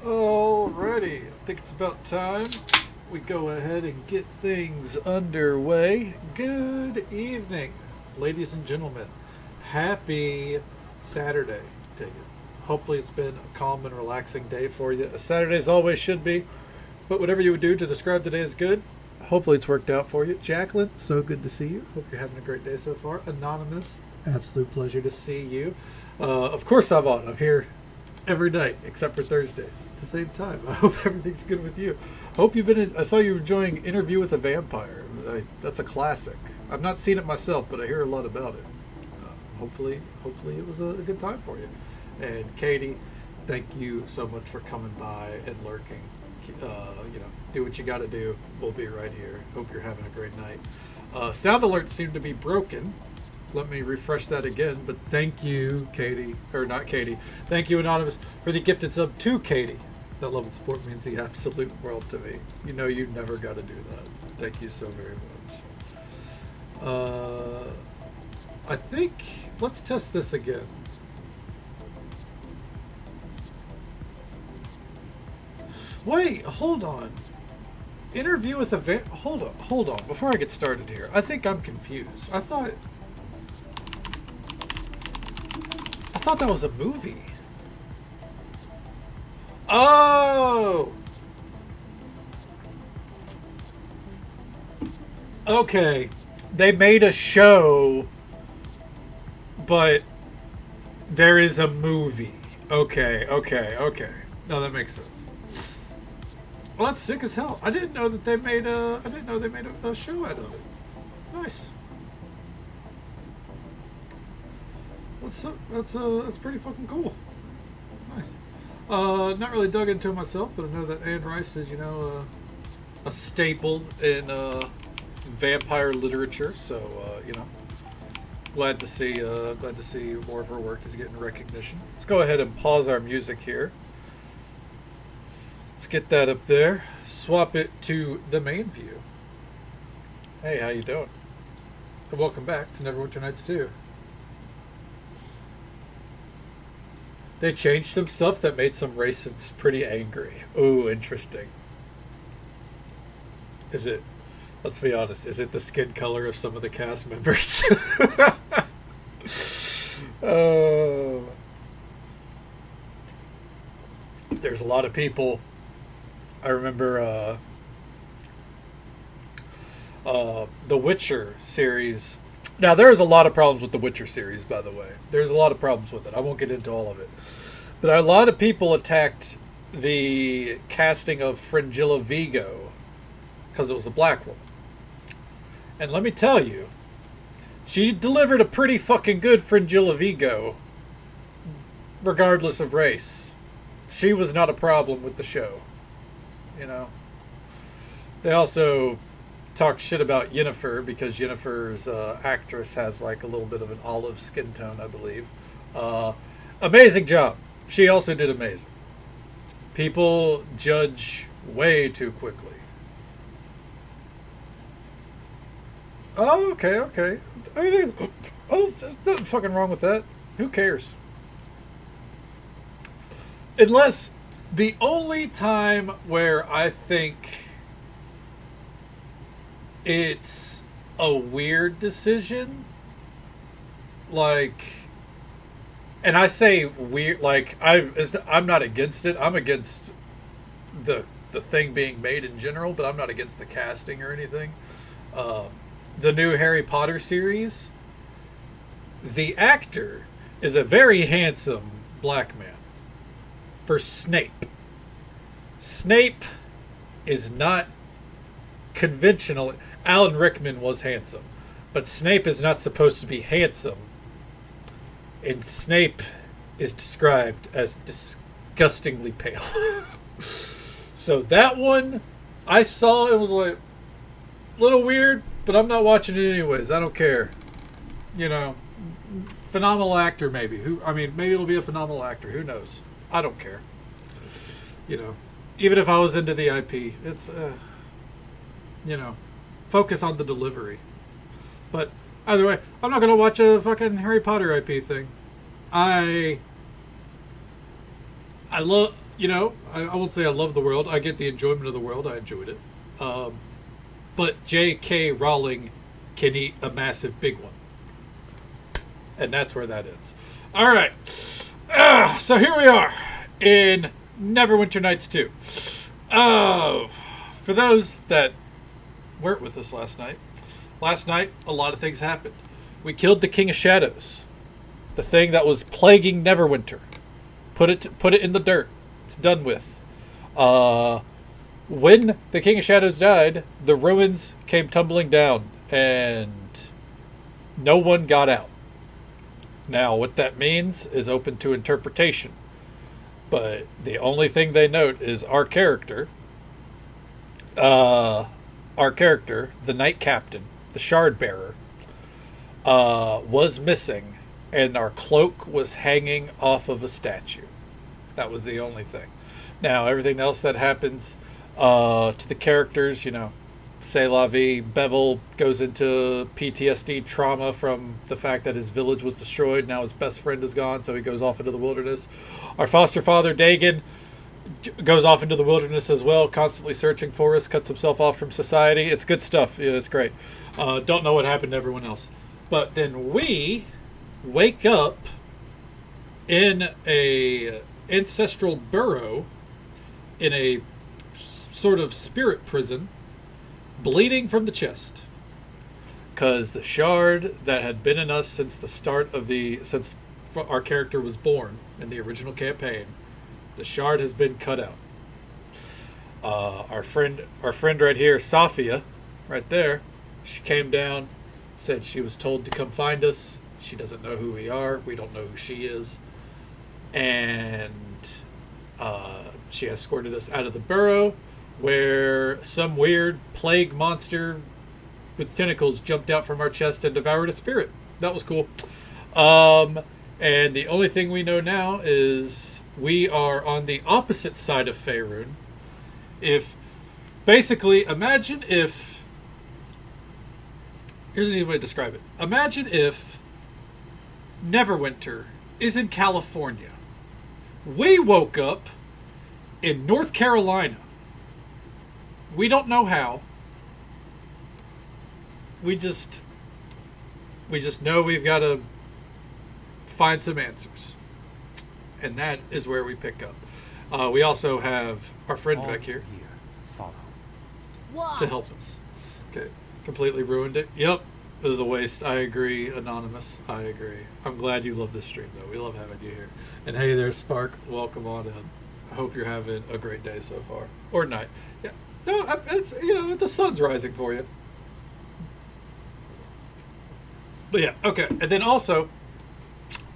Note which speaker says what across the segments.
Speaker 1: Alrighty, I think it's about time we go ahead and get things underway. Good evening, ladies and gentlemen. Happy Saturday to you. Hopefully, it's been a calm and relaxing day for you. Saturdays always should be, but whatever you would do to describe today as good, hopefully it's worked out for you. Jacqueline, so good to see you. Hope you're having a great day so far. Anonymous, absolute pleasure to see you. Of course, I'm here every night except for Thursdays at the same time. I hope everything's good with you. Hope you've been. I saw you enjoying Interview with a Vampire. That's a classic. I've not seen it myself, but I hear a lot about it. Hopefully it was a good time for you. And Katie, thank you so much for coming by and lurking. Do what you got to do. We'll be right here. Hope you're having a great night. Sound alerts seem to be broken. Let me refresh that again. But thank you, Katie, or not Katie. Thank you, Anonymous, for the gifted sub to Katie. That love and support means the absolute world to me. You know you never got to do that. Thank you so very much. I think let's test this again. Wait, hold on. Interview with a hold on. Before I get started here, I think I'm confused. I thought that was a movie. Oh! Okay. They made a show, but there is a movie. Okay. No, that makes sense. Well, that's sick as hell. I didn't know they made a show out of it. Nice. That's pretty fucking cool. Nice. Not really dug into it myself, but I know that Anne Rice is a staple in vampire literature. So glad to see more of her work is getting recognition. Let's go ahead and pause our music here. Let's get that up there. Swap it to the main view. Hey, how you doing? And welcome back to Neverwinter Nights 2. They changed some stuff that made some racists pretty angry. Ooh, interesting. Is it, let's be honest, is it the skin color of some of the cast members? Oh. There's a lot of people. I remember the Witcher series. Now, there's a lot of problems with the Witcher series, by the way. There's a lot of problems with it. I won't get into all of it. But a lot of people attacked the casting of Fringilla Vigo because it was a black woman. And let me tell you, she delivered a pretty fucking good Fringilla Vigo, regardless of race. She was not a problem with the show. They also talk shit about Yennefer because Yennefer's actress has like a little bit of an olive skin tone, I believe. Amazing job. She also did amazing. People judge way too quickly. Oh, okay. I mean, there's nothing fucking wrong with that. Who cares? Unless the only time where I think it's a weird decision, like, and I say weird, like I'm not against it. I'm against the thing being made in general, but I'm not against the casting or anything. The new Harry Potter series, the actor is a very handsome black man. For Snape. Snape is not conventional. Alan Rickman was handsome, but Snape is not supposed to be handsome. And Snape is described as disgustingly pale. So that one, I saw, it was like a little weird, but I'm not watching it anyways. I don't care. Phenomenal actor maybe. Maybe it'll be a phenomenal actor. Who knows? I don't care. Even if I was into the IP, it's, focus on the delivery. But either way, I'm not going to watch a fucking Harry Potter IP thing. I love, I won't say I love the world. I get the enjoyment of the world. I enjoyed it. But J.K. Rowling can eat a massive big one. And that's where that ends. All right. So here we are in Neverwinter Nights 2. For those that weren't with us last night a lot of things happened. We killed the King of Shadows, the thing that was plaguing Neverwinter. Put it in the dirt. It's done with. When the King of Shadows died, the ruins came tumbling down, and no one got out. Now, what that means is open to interpretation. But the only thing they note is our character, the Knight Captain, the Shard Bearer, was missing, and our cloak was hanging off of a statue. That was the only thing. Now, everything else that happens to the characters, c'est la vie. Bevel goes into PTSD trauma from the fact that his village was destroyed. Now his best friend is gone, so he goes off into the wilderness. Our foster father, Dagon, goes off into the wilderness as well, constantly searching for us, cuts himself off from society. It's good stuff. Yeah, it's great. Don't know what happened to everyone else. But then we wake up in a ancestral burrow in a sort of spirit prison, bleeding from the chest, because the shard that had been in us since the start of since our character was born in the original campaign, the shard has been cut out. Our friend right here, Safia, right there, she came down, said she was told to come find us. She doesn't know who we are. We don't know who she is, and she escorted us out of the burrow, where some weird plague monster with tentacles jumped out from our chest and devoured a spirit. That was cool. And the only thing we know now is we are on the opposite side of Faerun. Imagine if... Here's an easy way to describe it. Imagine if Neverwinter is in California. We woke up in North Carolina. We don't know how. We just know we've got to find some answers. And that is where we pick up. We also have our friend back here to help us. Okay, completely ruined it. Yep, it was a waste. I agree, Anonymous. I agree. I'm glad you love this stream, though. We love having you here. And hey there, Spark. Welcome on in. I hope you're having a great day so far. Or night. Yeah. No, it's, the sun's rising for you. But yeah, okay. And then also,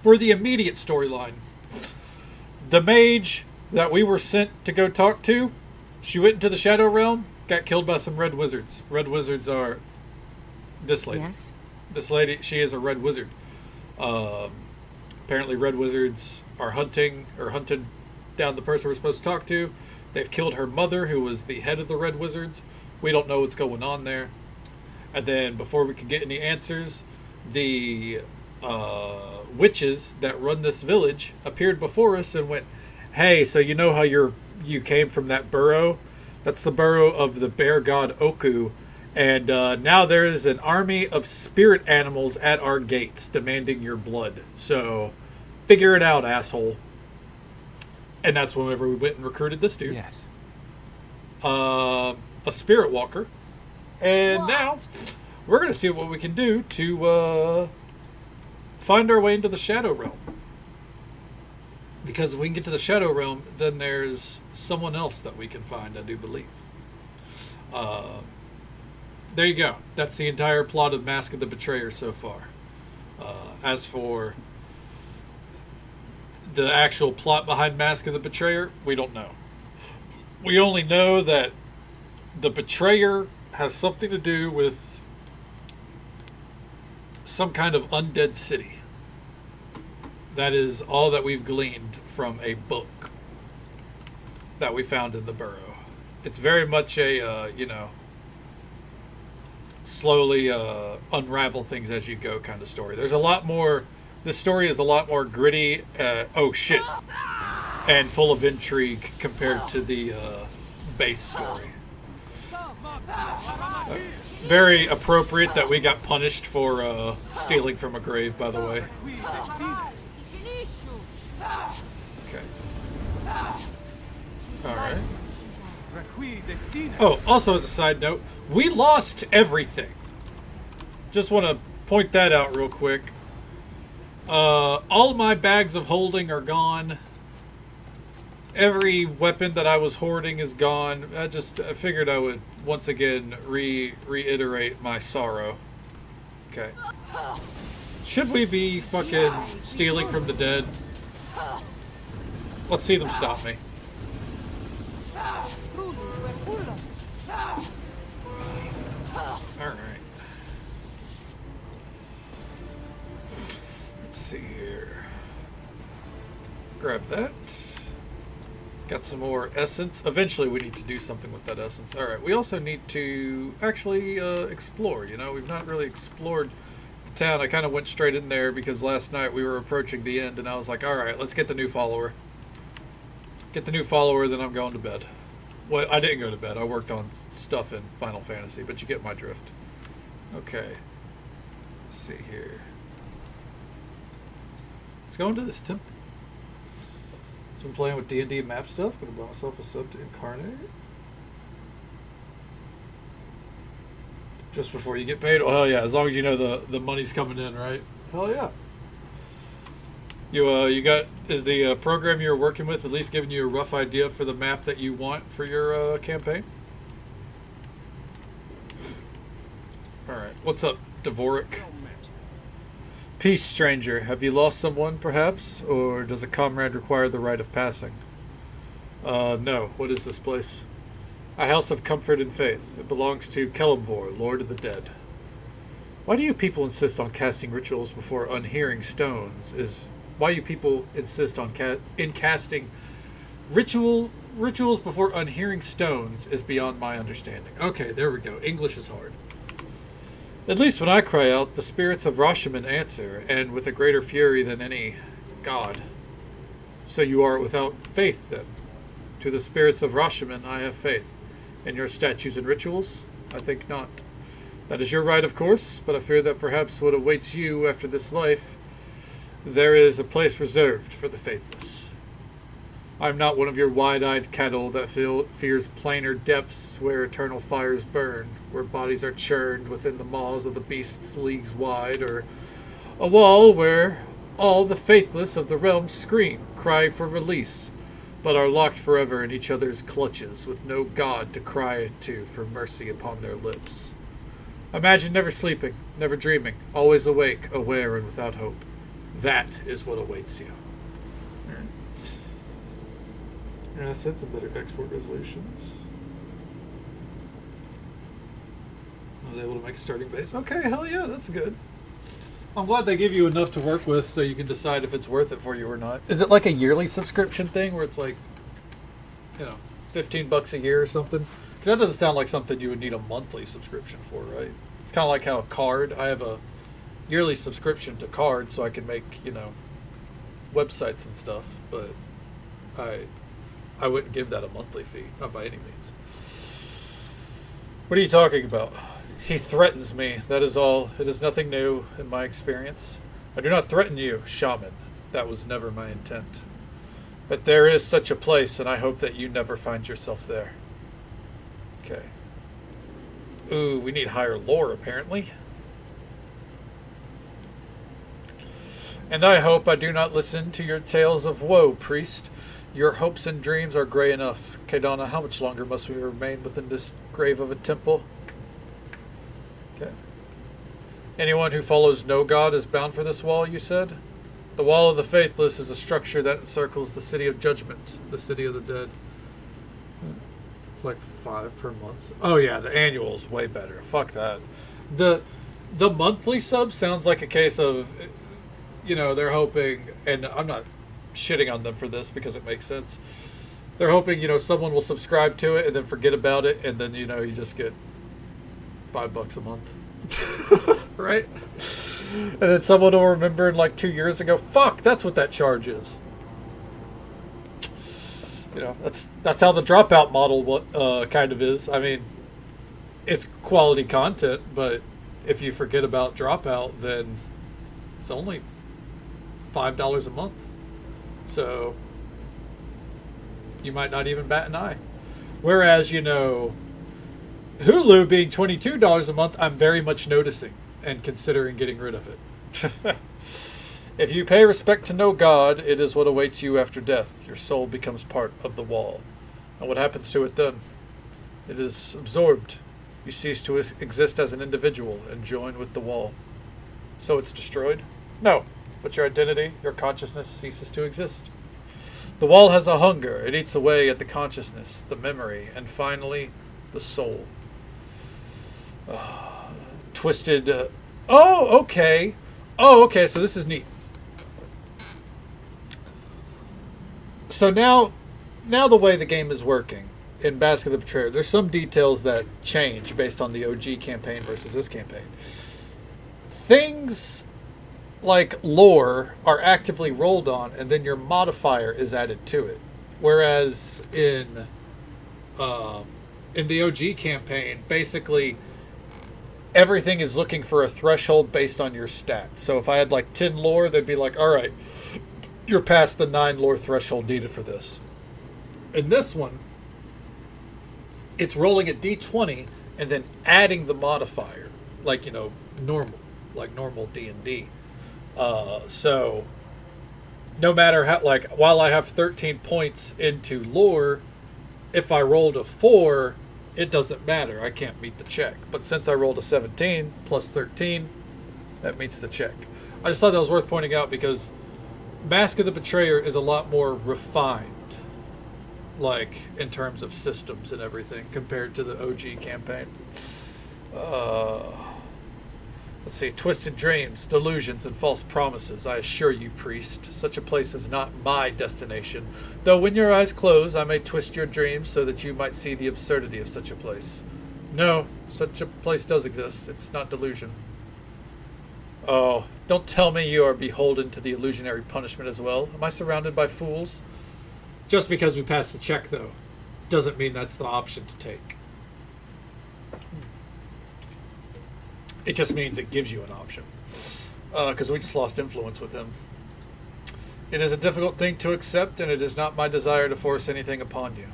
Speaker 1: for the immediate storyline, the mage that we were sent to go talk to, she went into the Shadow Realm, got killed by some red wizards. Red wizards are this lady.
Speaker 2: Yes.
Speaker 1: This lady, she is a red wizard. Apparently red wizards are hunted down the person we're supposed to talk to. They've killed her mother, who was the head of the red wizards. We don't know what's going on there. And then before we could get any answers, the witches that run this village appeared before us and went, hey, so you know how you came from that burrow? That's the burrow of the bear god Oku. And now there is an army of spirit animals at our gates demanding your blood. So figure it out, asshole. And that's whenever we went and recruited this dude.
Speaker 3: Yes.
Speaker 1: A spirit walker. And now we're going to see what we can do to find our way into the Shadow Realm. Because if we can get to the Shadow Realm, then there's someone else that we can find, I do believe. There you go. That's the entire plot of Mask of the Betrayer so far. As for the actual plot behind Mask of the Betrayer, we don't know. We only know that the Betrayer has something to do with some kind of undead city. That is all that we've gleaned from a book that we found in the burrow. It's very much a, slowly unravel things as you go kind of story. There's a lot more. This story is a lot more gritty. Oh shit! and full of intrigue compared to the base story. Very appropriate that we got punished for stealing from a grave, by the way. Okay. Alright. Oh, also as a side note, we lost everything. Just want to point that out real quick. All my bags of holding are gone. Every weapon that I was hoarding is gone. I figured I would once again reiterate my sorrow. Okay. Should we be fucking stealing from the dead? Let's see them stop me. Alright. Let's see here. Grab that. Got some more essence. Eventually we need to do something with that essence. Alright, we also need to actually explore, you know? We've not really explored the town. I kind of went straight in there because last night we were approaching the end and I was like, alright, let's get the new follower. Get the new follower, then I'm going to bed. Well, I didn't go to bed. I worked on stuff in Final Fantasy, but you get my drift. Okay. Let's see here. Let's go into this temple. So I'm playing with D&D map stuff. Gonna buy myself a sub to incarnate. Just before you get paid. Oh hell yeah! As long as you know the money's coming in, right? Hell yeah. You got, is the program you're working with at least giving you a rough idea for the map that you want for your campaign? All right. What's up, Dvorak? Peace, stranger. Have you lost someone, perhaps? Or does a comrade require the rite of passing? No. What is this place? A house of comfort and faith. It belongs to Kelemvor, Lord of the Dead. Why do you people insist on casting rituals before unhearing stones? Why you people insist on casting rituals before unhearing stones is beyond my understanding. Okay, there we go. English is hard. At least when I cry out, the spirits of Rashomon answer, and with a greater fury than any god. So you are without faith, then? To the spirits of Rashomon I have faith. In your statues and rituals? I think not. That is your right, of course, but I fear that perhaps what awaits you after this life, there is a place reserved for the faithless. I am not one of your wide-eyed cattle that fears plainer depths where eternal fires burn, where bodies are churned within the maws of the beasts leagues wide, or a wall where all the faithless of the realm scream, cry for release, but are locked forever in each other's clutches, with no god to cry to for mercy upon their lips. Imagine never sleeping, never dreaming, always awake, aware, and without hope. That is what awaits you. Assets and better export resolutions. I was able to make a starting base. Okay, hell yeah, that's good. I'm glad they give you enough to work with so you can decide if it's worth it for you or not. Is it like a yearly subscription thing where it's like, you know, $15 a year or something? Because that doesn't sound like something you would need a monthly subscription for, right? It's kind of like how a card, I have a yearly subscription to card so I can make, you know, websites and stuff, but I wouldn't give that a monthly fee, not by any means. What are you talking about? He threatens me, that is all. It is nothing new in my experience. I do not threaten you, shaman. That was never my intent. But there is such a place, and I hope that you never find yourself there. Okay. Ooh, we need higher lore, apparently. And I hope I do not listen to your tales of woe, priest. Your hopes and dreams are grey enough. Kedana, how much longer must we remain within this grave of a temple? Okay. Anyone who follows no god is bound for this wall, you said? The Wall of the Faithless is a structure that encircles the City of Judgment, the City of the Dead. It's like 5 per month. Oh yeah, the annual is way better. Fuck that. The monthly sub sounds like a case of, you know, they're hoping, and I'm not shitting on them for this because it makes sense. They're hoping, you know, someone will subscribe to it and then forget about it, and then, you know, you just get $5 a month. Right? And then someone will remember in like 2 years ago, fuck, that's what that charge is. That's how the dropout model kind of is. I mean, it's quality content, but if you forget about dropout, then it's only $5 a month. So you might not even bat an eye. Whereas, Hulu being $22 a month, I'm very much noticing and considering getting rid of it. If you pay respect to no God, it is what awaits you after death. Your soul becomes part of the wall. And what happens to it then? It is absorbed. You cease to exist as an individual and join with the wall. So it's destroyed? No, but your identity, your consciousness ceases to exist. The wall has a hunger. It eats away at the consciousness, the memory, and finally, the soul. Twisted. Okay. So this is neat. So now the way the game is working in Mask of the Betrayer, there's some details that change based on the OG campaign versus this campaign. Things like lore are actively rolled on, and then your modifier is added to it. Whereas in the OG campaign, basically everything is looking for a threshold based on your stats. So if I had like 10 lore, they'd be like, all right, you're past the 9 lore threshold needed for this. In this one, it's rolling a d20 and then adding the modifier, like, normal D&D. So no matter how, while I have 13 points into lore, if I rolled a 4, it doesn't matter. I can't meet the check. But since I rolled a 17 plus 13, that meets the check. I just thought that was worth pointing out because Mask of the Betrayer is a lot more refined, in terms of systems and everything, compared to the OG campaign. Let's see. Twisted dreams, delusions, and false promises. I assure you, priest, such a place is not my destination. Though when your eyes close, I may twist your dreams so that you might see the absurdity of such a place. No, such a place does exist. It's not delusion. Oh, don't tell me you are beholden to the illusionary punishment as well. Am I surrounded by fools? Just because we passed the check, though, doesn't mean that's the option to take. It just means it gives you an option. Because we just lost influence with him. It is a difficult thing to accept, and it is not my desire to force anything upon you.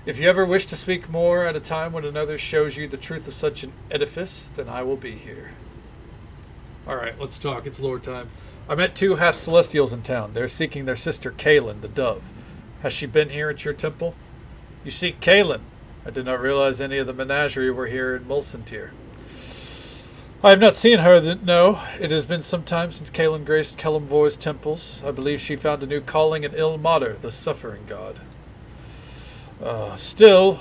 Speaker 1: If you ever wish to speak more at a time when another shows you the truth of such an edifice, then I will be here. Alright, let's talk. It's lore time. I met 2 half-celestials in town. They're seeking their sister, Kaylin, the dove. Has she been here at your temple? You seek Kaylin. I did not realize any of the menagerie were here in Mulsantir. I have not seen her, no. It has been some time since Kaylin graced Kelemvor's temples. I believe she found a new calling in Ilmater, the suffering god. Still,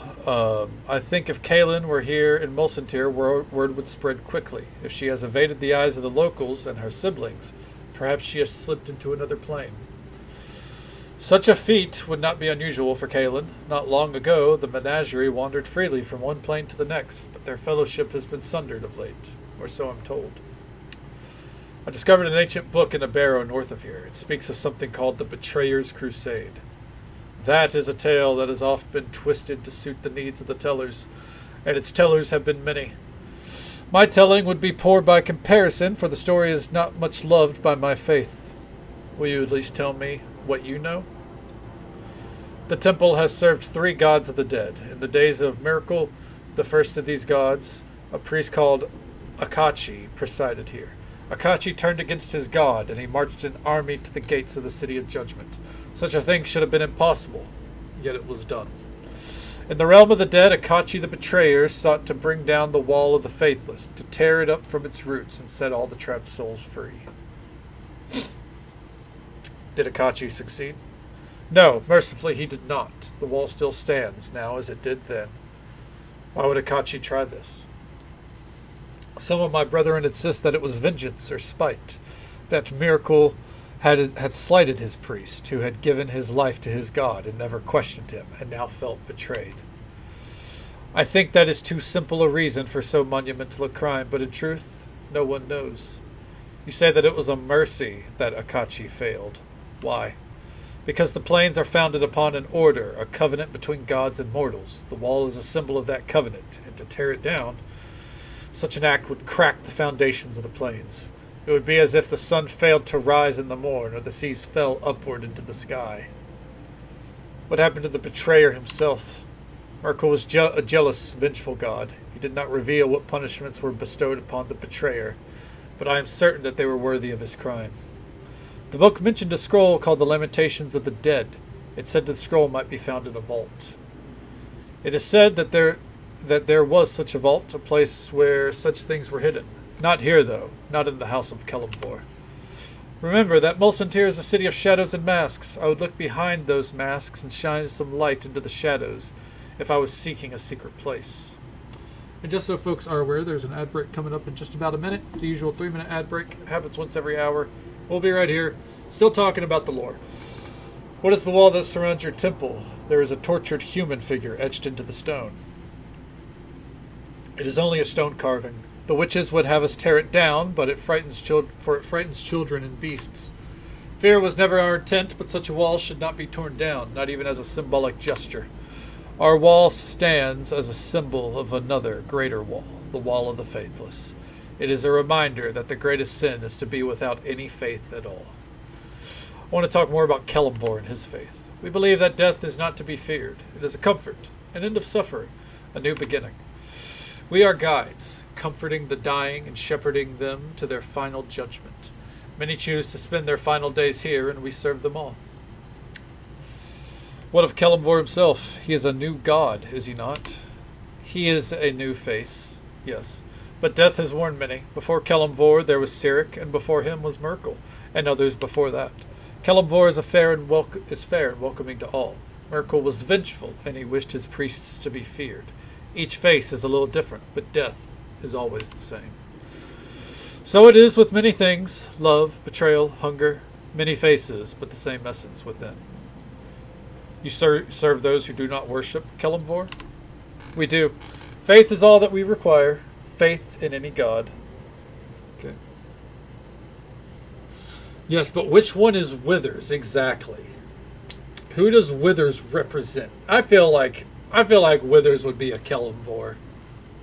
Speaker 1: I think if Kaylin were here in Mulsantir, word would spread quickly. If she has evaded the eyes of the locals and her siblings, perhaps she has slipped into another plane. Such a feat would not be unusual for Kaylin. Not long ago, the menagerie wandered freely from one plane to the next, but their fellowship has been sundered of late, or so I'm told. I discovered an ancient book in a barrow north of here. It speaks of something called the Betrayer's Crusade. That is a tale that has oft been twisted to suit the needs of the tellers, and its tellers have been many. My telling would be poor by comparison, for the story is not much loved by my faith. Will you at least tell me what you know? The temple has served 3 gods of the dead. In the days of Miracle, the first of these gods, a priest called Akachi, presided here. Akachi turned against his god, and he marched an army to the gates of the City of Judgment. Such a thing should have been impossible, yet it was done. In the realm of the dead, Akachi the Betrayer sought to bring down the wall of the faithless, to tear it up from its roots and set all the trapped souls free. Did Akachi succeed? No, mercifully he did not. The wall still stands now as it did then. Why would Akachi try this? Some of my brethren insist that it was vengeance or spite, that Miracle had slighted his priest, who had given his life to his god and never questioned him, and now felt betrayed. I think that is too simple a reason for so monumental a crime, but in truth, no one knows. You say that it was a mercy that Akachi failed. Why? Because the planes are founded upon an order, a covenant between gods and mortals. The wall is a symbol of that covenant, and to tear it down, such an act would crack the foundations of the plains. It would be as if the sun failed to rise in the morn, or the seas fell upward into the sky. What happened to the betrayer himself? Merkel was a jealous, vengeful god. He did not reveal what punishments were bestowed upon the betrayer, but I am certain that they were worthy of his crime. The book mentioned a scroll called the Lamentations of the Dead. It said the scroll might be found in a vault. It is said that there was such a vault, a place where such things were hidden. Not here, though. Not in the house of Kelemvor. Remember that Mulsantir is a city of shadows and masks. I would look behind those masks and shine some light into the shadows if I was seeking a secret place. And just so folks are aware, there's an ad break coming up in just about a minute. It's the usual 3-minute ad break. It happens once every hour. We'll be right here, still talking about the lore. What is the wall that surrounds your temple? There is a tortured human figure etched into the stone. It is only a stone carving. The witches would have us tear it down, but it frightens children and beasts. Fear was never our intent, but such a wall should not be torn down, not even as a symbolic gesture. Our wall stands as a symbol of another, greater wall, the wall of the faithless. It is a reminder that the greatest sin is to be without any faith at all. I want to talk more about Kelemvor and his faith. We believe that death is not to be feared. It is a comfort, an end of suffering, a new beginning. We are guides, comforting the dying and shepherding them to their final judgment. Many choose to spend their final days here, and we serve them all. What of Kelemvor himself? He is a new god, is he not? He is a new face, yes. But death has warned many. Before Kelemvor there was Sirik, and before him was Merkel, and others before that. Kelemvor is fair and welcoming to all. Merkel was vengeful, and he wished his priests to be feared. Each face is a little different, but death is always the same. So it is with many things, love, betrayal, hunger, many faces, but the same essence within. You serve those who do not worship Kelemvor? We do. Faith is all that we require. Faith in any god. Okay. Yes, but which one is Withers exactly? Who does Withers represent? I feel like Withers would be a Kelemvor,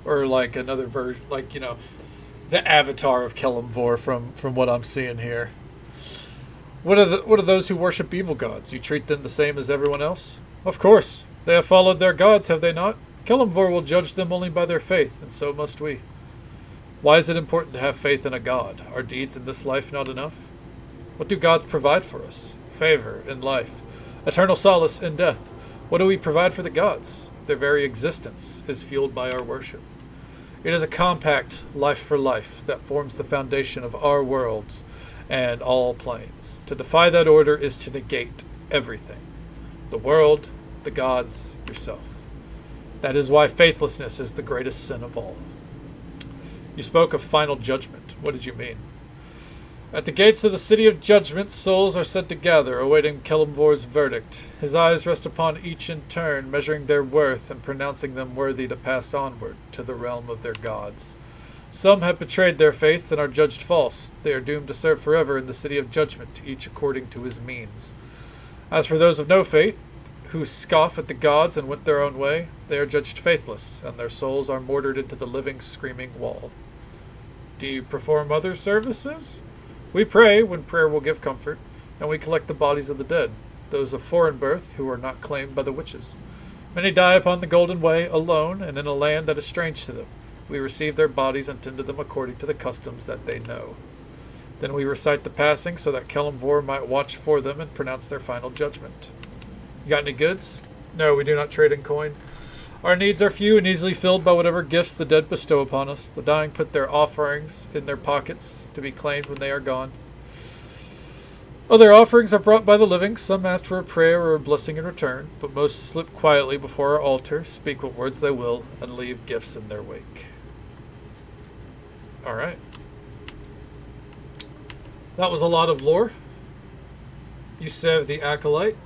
Speaker 1: or like another version, like the avatar of Kelemvor from what I'm seeing here. What are those who worship evil gods? You treat them the same as everyone else? Of course, they have followed their gods, have they not? Kelemvor will judge them only by their faith, and so must we. Why is it important to have faith in a god? Are deeds in this life not enough? What do gods provide for us? Favor in life, eternal solace in death. What do we provide for the gods? Their very existence is fueled by our worship. It is a compact life for life that forms the foundation of our worlds and all planes. To defy that order is to negate everything. The world, the gods, yourself. That is why faithlessness is the greatest sin of all. You spoke of final judgment. What did you mean? At the gates of the city of judgment, souls are said to gather, awaiting Kelemvor's verdict. His eyes rest upon each in turn, measuring their worth and pronouncing them worthy to pass onward to the realm of their gods. Some have betrayed their faiths and are judged false. They are doomed to serve forever in the city of judgment, each according to his means. As for those of no faith, who scoff at the gods and went their own way, they are judged faithless, and their souls are mortared into the living, screaming wall. Do you perform other services? We pray, when prayer will give comfort, and we collect the bodies of the dead, those of foreign birth who are not claimed by the witches. Many die upon the Golden Way, alone, and in a land that is strange to them. We receive their bodies and tend to them according to the customs that they know. Then we recite the passing so that Kelemvor might watch for them and pronounce their final judgment. You got any goods? No, we do not trade in coin. Our needs are few and easily filled by whatever gifts the dead bestow upon us. The dying put their offerings in their pockets to be claimed when they are gone. Other offerings are brought by the living. Some ask for a prayer or a blessing in return, but most slip quietly before our altar, speak what words they will, and leave gifts in their wake. All right. That was a lot of lore. You serve the Acolyte.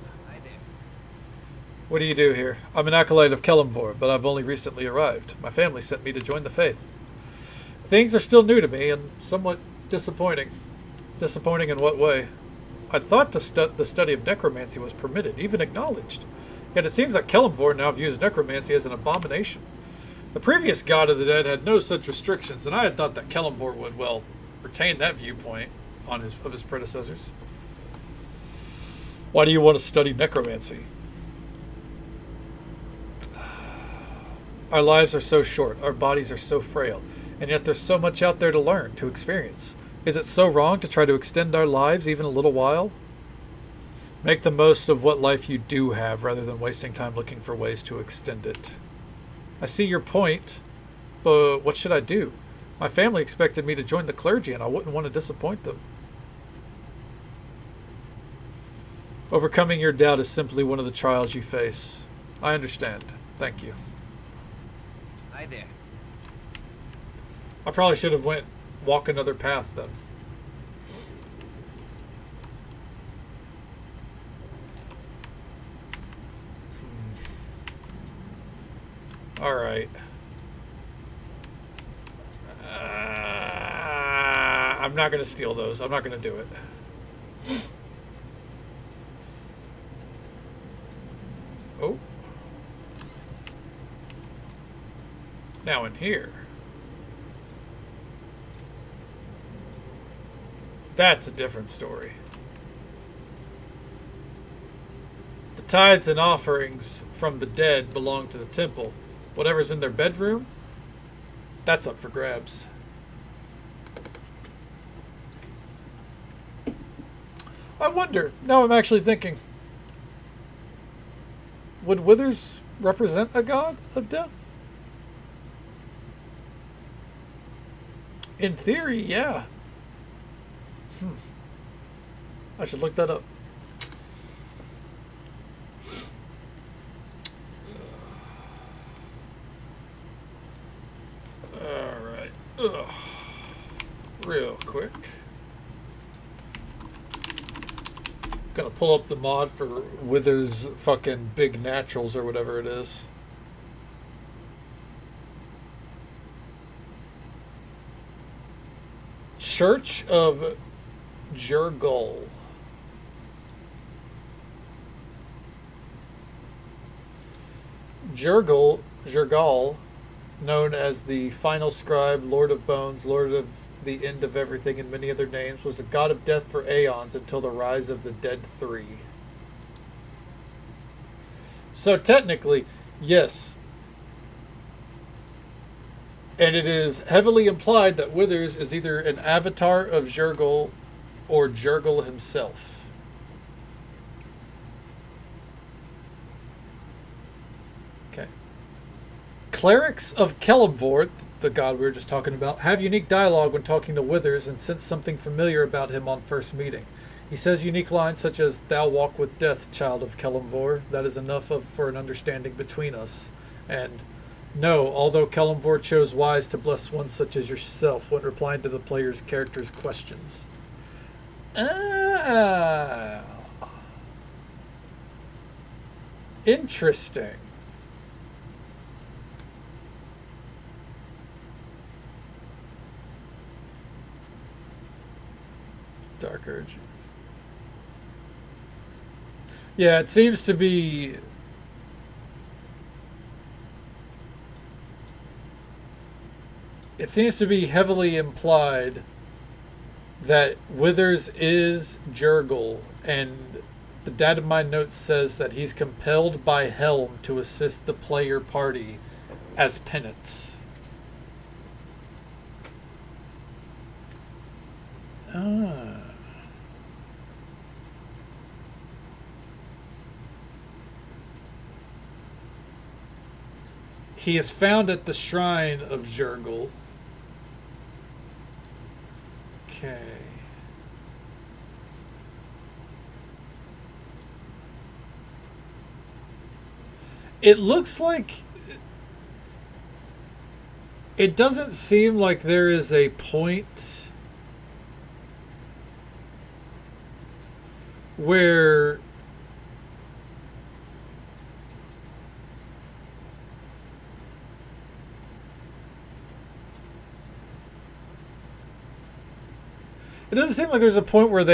Speaker 1: What do you do here? I'm an acolyte of Kelemvor, but I've only recently arrived. My family sent me to join the faith. Things are still new to me and somewhat disappointing. Disappointing in what way? I thought the study of necromancy was permitted, even acknowledged. Yet it seems that Kelemvor now views necromancy as an abomination. The previous god of the dead had no such restrictions, and I had thought that Kelemvor would, well, retain that viewpoint of his predecessors. Why do you want to study necromancy? Our lives are so short, our bodies are so frail, and yet there's so much out there to learn, to experience. Is it so wrong to try to extend our lives even a little while? Make the most of what life you do have rather than wasting time looking for ways to extend it. I see your point, but what should I do? My family expected me to join the clergy, and I wouldn't want to disappoint them. Overcoming your doubt is simply one of the trials you face. I understand. Thank you.
Speaker 2: Hi there.
Speaker 1: I probably should have went walk another path then. All right. I'm not going to steal those. I'm not going to do it. Oh. Now in here. That's a different story. The tithes and offerings from the dead belong to the temple. Whatever's in their bedroom, that's up for grabs. I wonder, now I'm actually thinking, would Withers represent a god of death? In theory, yeah. I should look that up. Alright. Real quick. Gonna pull up the mod for Withers fucking Big Naturals or whatever it is. Church of Jurgol. Jurgal, known as the Final Scribe, Lord of Bones, Lord of the End of Everything, and many other names, was a god of death for aeons until the rise of the Dead Three. So technically, yes. And it is heavily implied that Withers is either an avatar of Jurgal or Jurgal himself. Okay. Clerics of Kelemvor, the god we were just talking about, have unique dialogue when talking to Withers and sense something familiar about him on first meeting. He says unique lines such as, "Thou walk with death, child of Kelemvor. That is enough for an understanding between us." And, "No, although Kelemvor chose wise to bless one such as yourself when replying to the player's character's questions." Ah. Interesting. Dark Urge. Yeah, it seems to be... It seems to be heavily implied that Withers is Jurgal, and the data mine note says that he's compelled by Helm to assist the player party as penance. Ah. He is found at the shrine of Jurgal. Okay. It looks like... It doesn't seem like there is a point where... It doesn't seem like there's a point where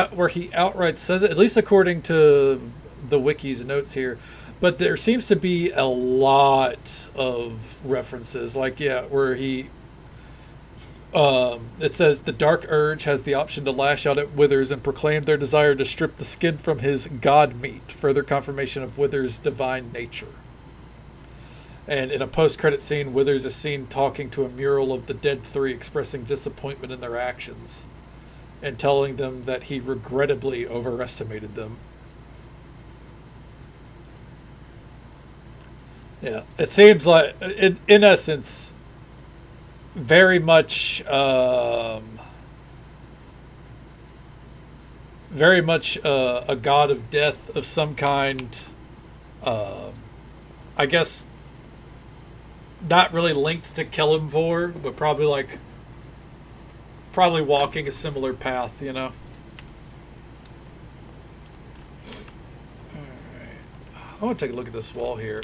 Speaker 1: where he outright says it, at least according to the wiki's notes here. But there seems to be a lot of references, like where he it says the dark urge has the option to lash out at Withers and proclaim their desire to strip the skin from his god meat, further confirmation of Withers' divine nature. And in a post-credit scene, Withers is seen talking to a mural of the Dead Three, expressing disappointment in their actions and telling them that he regrettably overestimated them. Yeah, it seems like, in essence, very much a god of death of some kind. I guess not really linked to Kelimvor, but probably walking a similar path, you know. All right. I want to take a look at this wall here.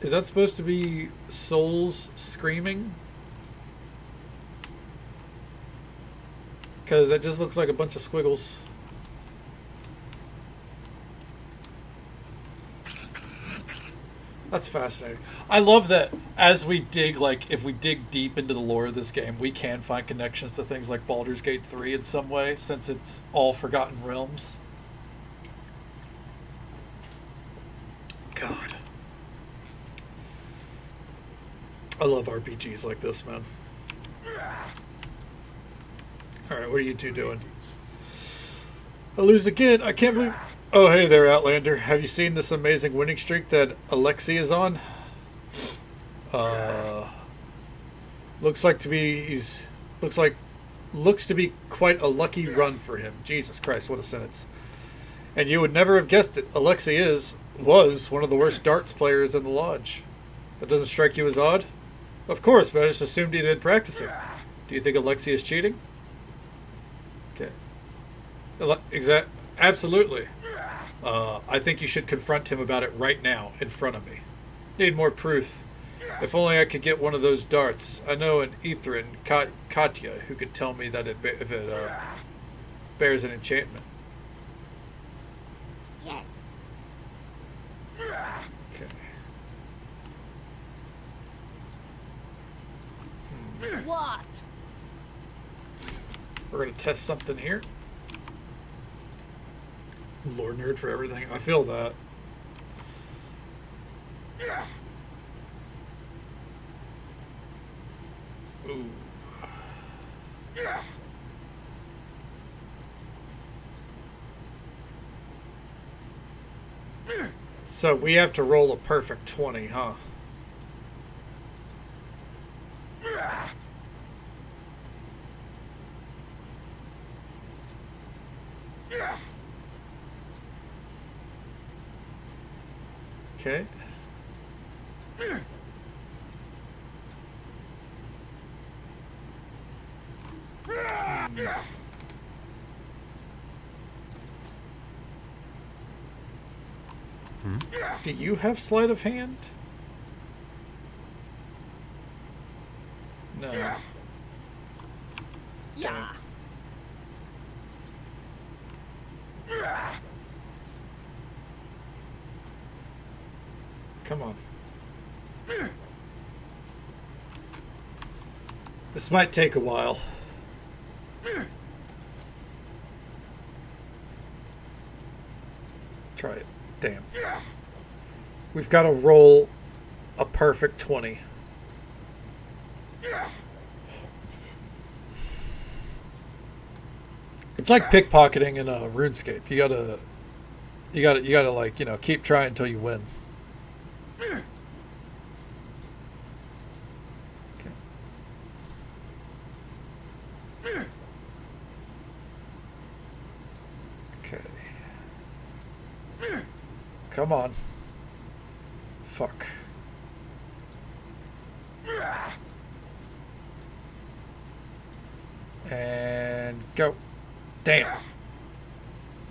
Speaker 1: Is that supposed to be souls screaming? Because that just looks like a bunch of squiggles. That's fascinating. I love that as we dig, if we dig deep into the lore of this game, we can find connections to things like Baldur's Gate 3 in some way, since it's all Forgotten Realms. God. I love RPGs like this, man. Alright, what are you two doing? I lose again. I can't believe... Oh, hey there, Outlander. Have you seen this amazing winning streak that Alexei is on? Looks to be quite a lucky run for him. Jesus Christ, what a sentence. And you would never have guessed it. Alexei was one of the worst darts players in the lodge. That doesn't strike you as odd? Of course, but I just assumed he'd been practicing. Do you think Alexei is cheating? Okay. Absolutely. I think you should confront him about it right now, in front of me. Need more proof. If only I could get one of those darts. I know an Ithrin, Katya, who could tell me that if it bears an enchantment.
Speaker 3: Yes.
Speaker 1: Okay.
Speaker 3: What?
Speaker 1: We're going to test something here. Lore nerd for everything. I feel that. Ooh. So we have to roll a perfect 20, huh? Okay. Do you have sleight of hand? No.
Speaker 3: Yeah.
Speaker 1: Come on. This might take a while. Try it. Damn. We've got to roll a perfect 20. It's like pickpocketing in a RuneScape. You gotta like, keep trying until you win. Okay. Okay. Come on. Fuck. And go. Damn.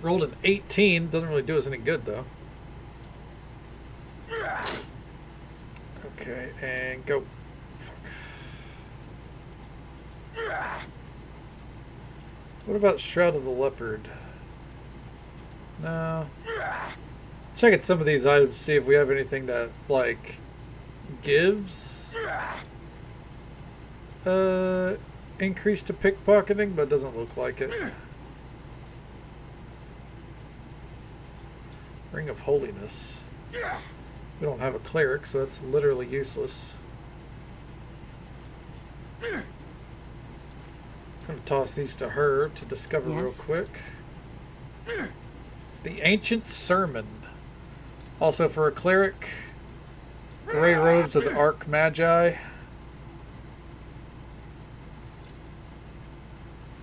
Speaker 1: Rolled an 18. Doesn't really do us any good, though. Okay, and go. Fuck. What about Shroud of the Leopard? No. Checking some of these items to see if we have anything that, like, gives increase to pickpocketing, but it doesn't look like it. Ring of Holiness. We don't have a cleric, so that's literally useless. I'm going to toss these to her to discover real quick. The Ancient Sermon. Also for a cleric. Gray Robes of the Archmagi.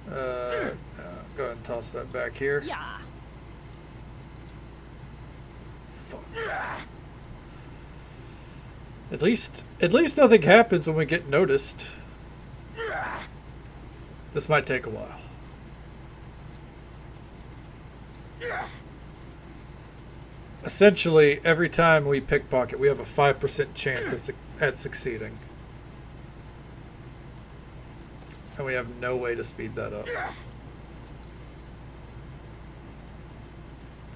Speaker 1: Go ahead and toss that back here.
Speaker 3: Yeah.
Speaker 1: Fuck. At least nothing happens when we get noticed. This might take a while. Essentially, every time we pickpocket, we have a 5% chance at succeeding. And we have no way to speed that up.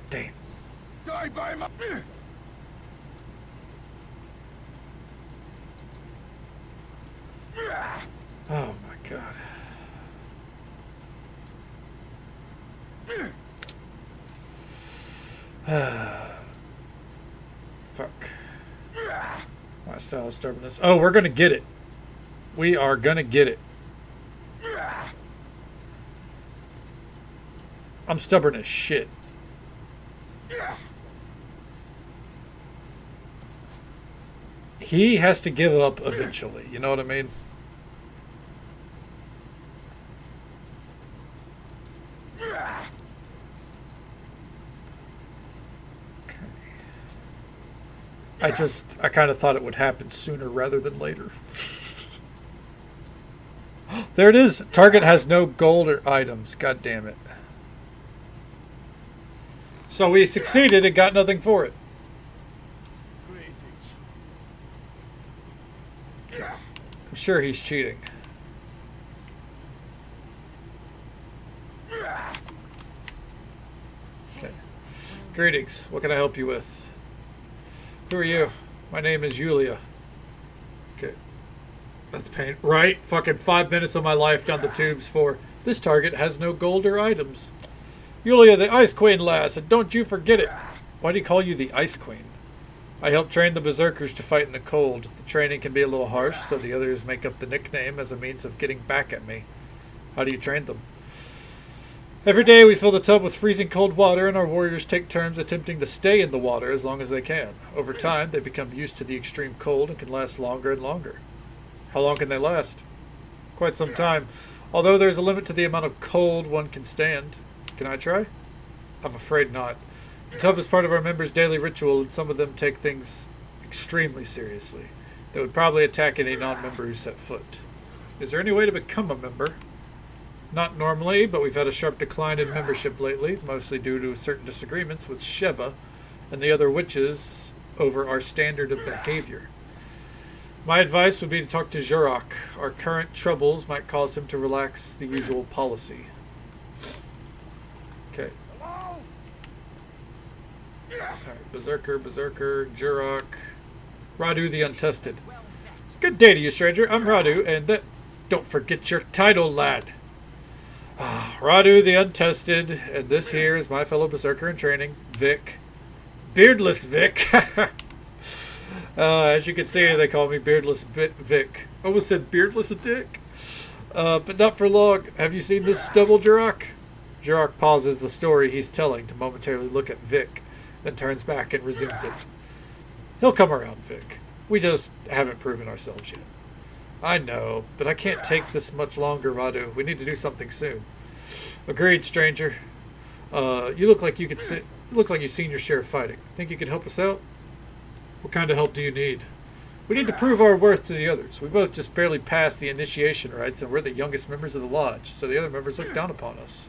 Speaker 1: Damn.
Speaker 4: Die by my...
Speaker 1: Oh my god. Fuck. My style of stubbornness. Oh, we're gonna get it. We are gonna get it. I'm stubborn as shit. He has to give up eventually. You know what I mean? I kind of thought it would happen sooner rather than later. There it is. Target has no gold or items. God damn it. So we succeeded and got nothing for it. I'm sure he's cheating. Okay. Greetings. What can I help you with? Who are you? My name is Yulia. Okay. That's pain. Right? Fucking 5 minutes of my life down the tubes for this target has no gold or items. Yulia, the Ice Queen lass, and don't you forget it. Why do you call you the Ice Queen? I help train the berserkers to fight in the cold. The training can be a little harsh, so the others make up the nickname as a means of getting back at me. How do you train them? Every day we fill the tub with freezing cold water, and our warriors take turns attempting to stay in the water as long as they can. Over time, they become used to the extreme cold and can last longer and longer. How long can they last? Quite some time, although there's a limit to the amount of cold one can stand. Can I try? I'm afraid not. The tub is part of our members' daily ritual, and some of them take things extremely seriously. They would probably attack any non-member who set foot. Is there any way to become a member? Not normally, but we've had a sharp decline in membership lately, mostly due to certain disagreements with Sheva and the other witches over our standard of behavior. My advice would be to talk to Jurok. Our current troubles might cause him to relax the usual policy. Okay. Alright, Berserker, Jurok. Radu the Untested. Good day to you, stranger. I'm Radu, and don't forget your title, lad. Radu the Untested, and this here is my fellow Berserker in training, Vic. Beardless Vic. As you can see, they call me Beardless Vic. Almost said Beardless Dick. But not for long. Have you seen this stubble, Jurok? Jurok pauses the story he's telling to momentarily look at Vic, then turns back and resumes it. He'll come around, Vic. We just haven't proven ourselves yet. I know, but I can't take this much longer, Radu. We need to do something soon. Agreed, stranger. You look like you've seen your share of fighting. Think you could help us out? What kind of help do you need? We need to prove our worth to the others. We both just barely passed the initiation rites, and we're the youngest members of the lodge, so the other members look down upon us.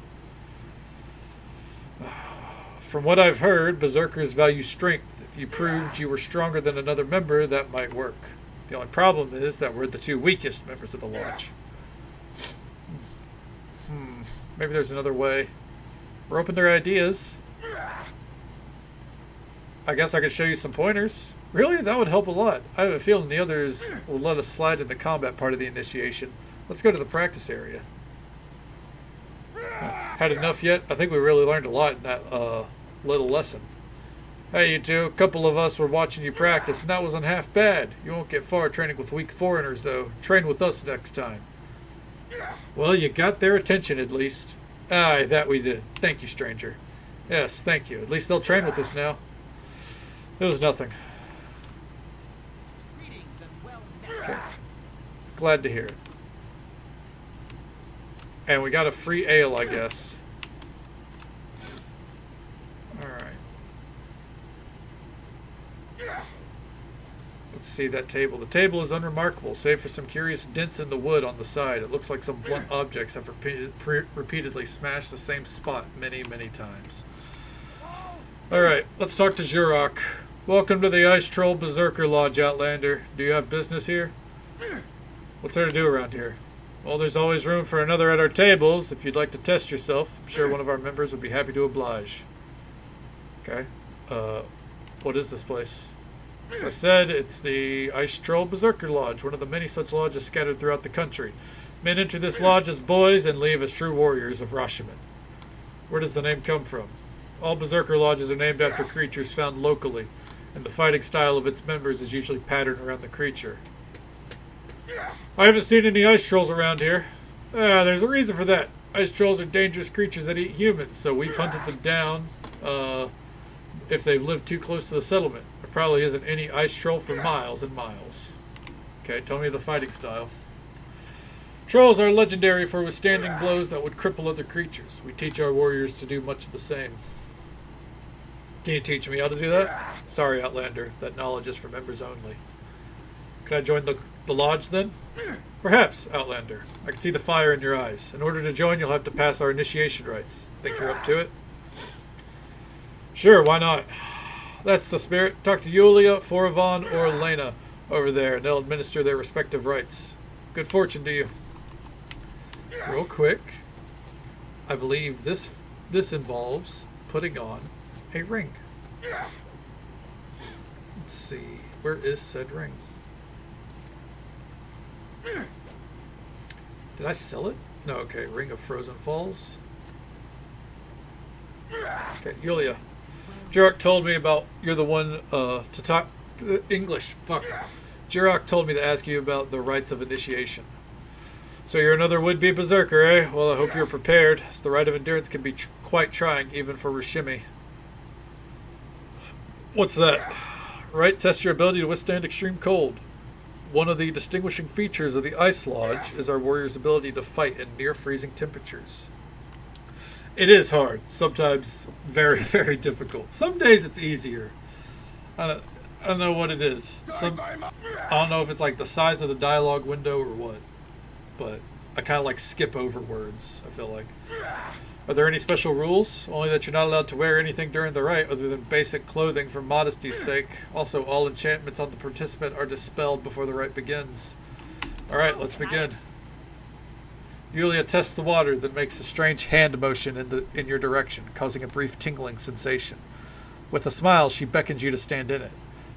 Speaker 1: From what I've heard, berserkers value strength. If you proved you were stronger than another member, that might work. The only problem is that we're the two weakest members of the lodge. Maybe there's another way. We're open to ideas. I guess I could show you some pointers. Really? That would help a lot. I have a feeling the others will let us slide in the combat part of the initiation. Let's go to the practice area. Had enough yet? I think we really learned a lot in that little lesson. Hey, you two. A couple of us were watching you practice, and that wasn't half bad. You won't get far training with weak foreigners, though. Train with us next time. Well, you got their attention, at least. Aye, that we did. Thank you, stranger. Yes, thank you. At least they'll train with us now. It was nothing. Okay. Glad to hear it. And we got a free ale, I guess. Alright. Let's see that table. The table is unremarkable, save for some curious dents in the wood on the side. It looks like some blunt objects have repeatedly smashed the same spot many, many times. Alright, let's talk to Jurok. Welcome to the Ice Troll Berserker Lodge, Outlander. Do you have business here? What's there to do around here? Well, there's always room for another at our tables. If you'd like to test yourself, I'm sure one of our members would be happy to oblige. Okay. What is this place? As I said, it's the Ice Troll Berserker Lodge, one of the many such lodges scattered throughout the country. Men enter this lodge as boys and leave as true warriors of Rashomon. Where does the name come from? All Berserker Lodges are named after creatures found locally, and the fighting style of its members is usually patterned around the creature. I haven't seen any ice trolls around here. There's a reason for that. Ice trolls are dangerous creatures that eat humans, so we've hunted them down if they've lived too close to the settlement. There probably isn't any ice troll for miles and miles. Okay, tell me the fighting style. Trolls are legendary for withstanding blows that would cripple other creatures. We teach our warriors to do much the same. Can you teach me how to do that? Sorry, Outlander. That knowledge is for members only. Can I join the lodge, then? Perhaps, Outlander. I can see the fire in your eyes. In order to join, you'll have to pass our initiation rites. Think you're up to it? Sure, why not? That's the spirit. Talk to Yulia, Foravon, or Lena over there, and they'll administer their respective rites. Good fortune to you. Real quick, I believe this involves putting on a ring. Let's see. Where is said ring? Did I sell it? No, okay. Ring of Frozen Falls. Okay, Yulia. Jurok told me about you're the one to talk English. Fuck. Jurok told me to ask you about the rites of initiation. So you're another would-be berserker, eh? Well, I hope you're prepared, as the rite of endurance can be quite trying, even for Rishimi. What's that? Right, test your ability to withstand extreme cold. One of the distinguishing features of the Ice Lodge is our warriors' ability to fight in near-freezing temperatures. It is hard. Sometimes very, very difficult. Some days it's easier. I don't know what it is. I don't know if it's like the size of the dialogue window or what. But I kind of like skip over words, I feel like. Are there any special rules? Only that you're not allowed to wear anything during the rite other than basic clothing for modesty's sake. Also, all enchantments on the participant are dispelled before the rite begins. Alright, let's begin. Yulia tests the water, then makes a strange hand motion in your direction, causing a brief tingling sensation. With a smile, she beckons you to stand in it.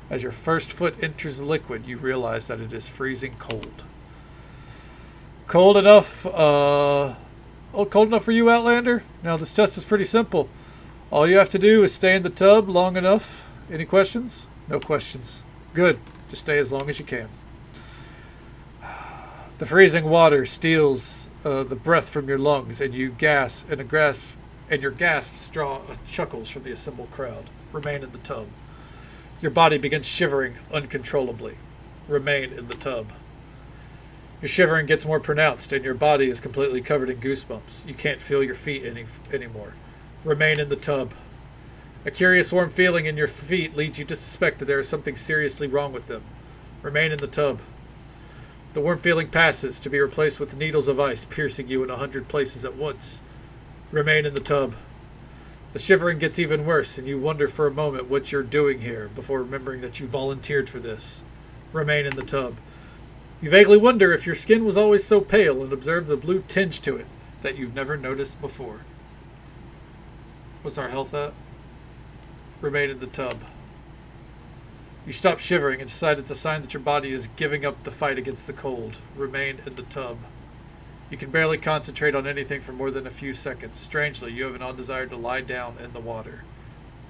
Speaker 1: As your first foot enters the liquid, you realize that it is freezing cold. Cold enough, cold enough for you, Outlander? Now, this test is pretty simple. All you have to do is stay in the tub long enough. Any questions? No questions. Good. Just stay as long as you can. The freezing water steals the breath from your lungs, and you gasp, and your gasps draw chuckles from the assembled crowd. Remain in the tub. Your body begins shivering uncontrollably. Remain in the tub. Your shivering gets more pronounced, and your body is completely covered in goosebumps. You can't feel your feet anymore. Remain in the tub. A curious warm feeling in your feet leads you to suspect that there is something seriously wrong with them. Remain in the tub. The warm feeling passes, to be replaced with needles of ice piercing you in 100 places at once. Remain in the tub. The shivering gets even worse, and you wonder for a moment what you're doing here, before remembering that you volunteered for this. Remain in the tub. You vaguely wonder if your skin was always so pale and observe the blue tinge to it, that you've never noticed before. What's our health at? Remain in the tub. You stop shivering and decide it's a sign that your body is giving up the fight against the cold. Remain in the tub. You can barely concentrate on anything for more than a few seconds. Strangely, you have an undesire to lie down in the water.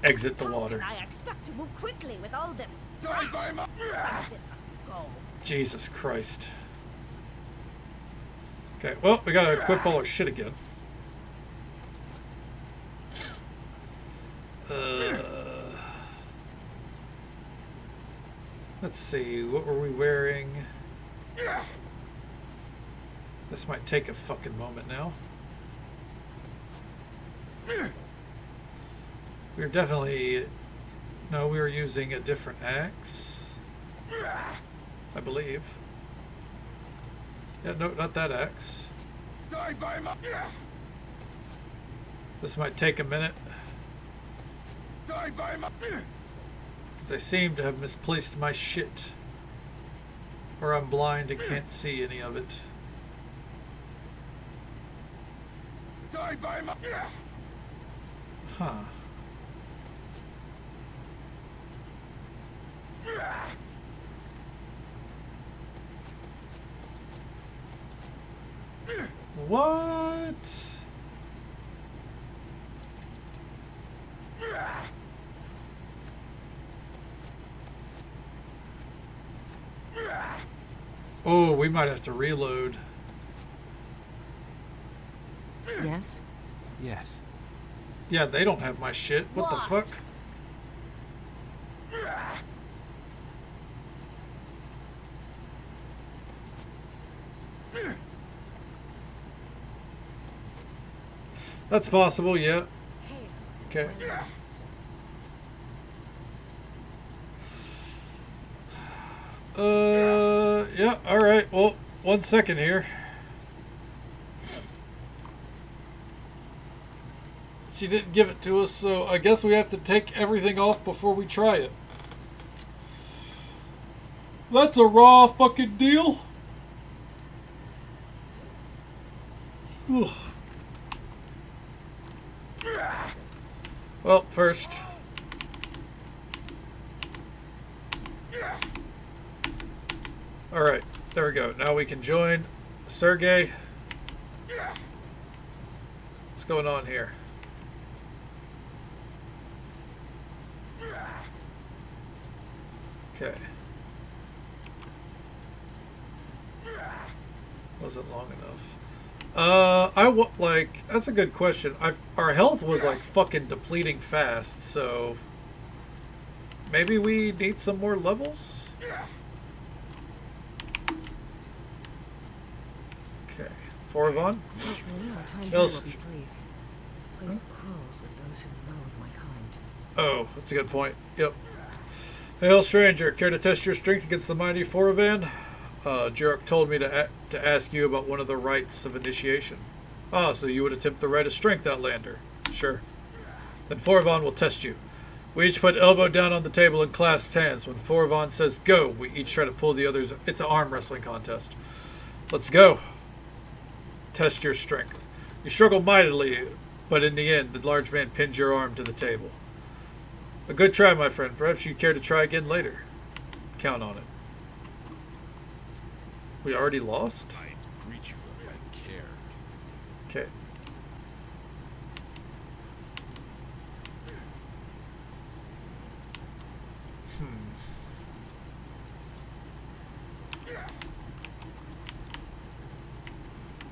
Speaker 1: Exit the water.
Speaker 3: How can I expect to move quickly with all this trash? Some of this has to go.
Speaker 1: Jesus Christ. Okay, well, we gotta equip all our shit again. Let's see, what were we wearing? This might take a fucking moment now. We were definitely... No, we were using a different axe. I believe. Yeah, no, not that axe. This might take a minute. I seem to have misplaced my shit. Or I'm blind and can't see any of it. Huh. What? Oh, we might have to reload.
Speaker 4: Yes?
Speaker 2: Yes.
Speaker 1: Yeah, they don't have my shit. What the fuck? That's possible, yeah. Okay. Yeah, alright. Well, 1 second here. She didn't give it to us, so I guess we have to take everything off before we try it. That's a raw fucking deal. Ugh. Well, first. Alright, there we go. Now we can join Sergey. What's going on here? Okay. Wasn't long enough. That's a good question. Our health was like fucking depleting fast, so maybe we need some more levels? Okay. Forvon?
Speaker 4: This place crawls with those who loathe my kind.
Speaker 1: Oh, that's a good point. Yep. Hail, stranger. Care to test your strength against the mighty Foravan? Jurok told me to ask you about one of the rites of initiation. Ah, so you would attempt the rite of strength, Outlander. Sure. Then Foravan will test you. We each put elbow down on the table and clasped hands. When Foravan says go, we each try to pull the others. It's an arm wrestling contest. Let's go. Test your strength. You struggle mightily, but in the end, the large man pins your arm to the table. A good try, my friend. Perhaps you care to try again later. Count on it. We already lost?
Speaker 5: I'd greet you if I cared.
Speaker 1: Okay.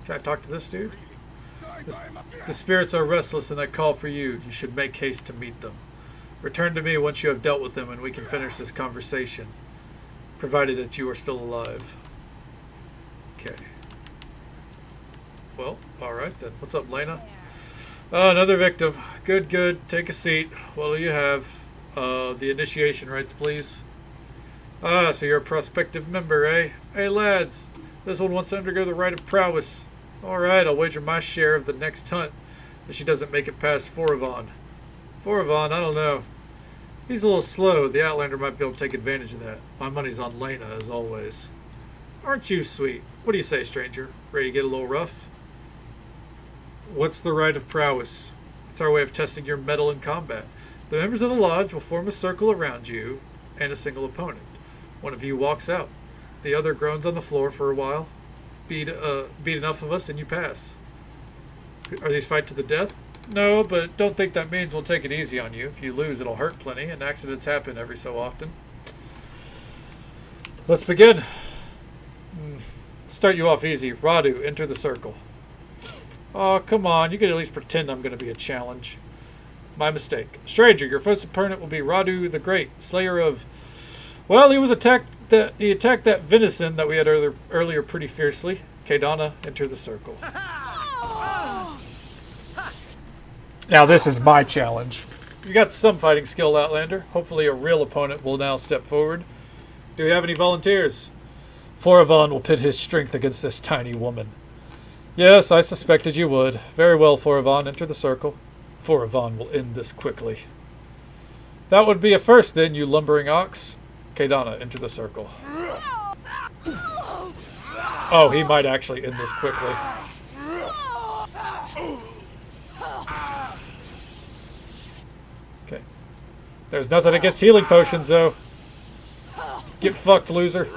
Speaker 1: Can I talk to this dude? The spirits are restless and they call for you. You should make haste to meet them. Return to me once you have dealt with them and we can finish this conversation, provided that you are still alive. Okay. Well, alright then. What's up, Lena? Oh, another victim. Good, good. Take a seat. What do you have? The initiation rites, please. Ah, so you're a prospective member, eh? Hey, lads. This one wants to undergo the rite of prowess. Alright, I'll wager my share of the next hunt that she doesn't make it past Foravan. Foravan, I don't know. He's a little slow. The Outlander might be able to take advantage of that. My money's on Lena, as always. Aren't you sweet? What do you say, stranger? Ready to get a little rough? What's the rite of prowess? It's our way of testing your mettle in combat. The members of the lodge will form a circle around you and a single opponent. One of you walks out. The other groans on the floor for a while. Beat enough of us and you pass. Are these fight to the death? No, but don't think that means we'll take it easy on you. If you lose, it'll hurt plenty, and accidents happen every so often. Let's begin. Start you off easy. Radu, enter the circle. Oh, come on. You can at least pretend I'm going to be a challenge. My mistake. Stranger, your first opponent will be Radu the Great, slayer of... Well, he attacked that venison that we had earlier pretty fiercely. Kaidana, enter the circle. Now this is my challenge. You got some fighting skill, Outlander. Hopefully a real opponent will now step forward. Do we have any volunteers? Foravon will pit his strength against this tiny woman. Yes, I suspected you would. Very well, Foravon, enter the circle. Foravon will end this quickly. That would be a first then, you lumbering ox. Kaidana, enter the circle. Oh, he might actually end this quickly. Okay. There's nothing against healing potions, though. Get fucked, loser.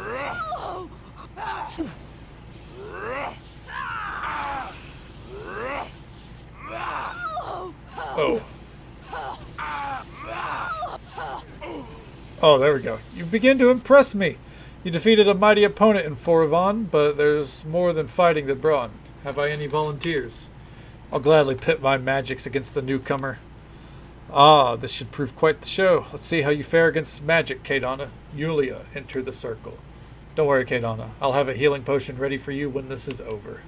Speaker 1: Oh. Oh, there we go. You begin to impress me. You defeated a mighty opponent in Foravon, but there's more than fighting the brawn. Have I any volunteers? I'll gladly pit my magics against the newcomer. Ah, this should prove quite the show. Let's see how you fare against magic, Kaidana. Yulia, enter the circle. Don't worry, Kaidana. I'll have a healing potion ready for you when this is over.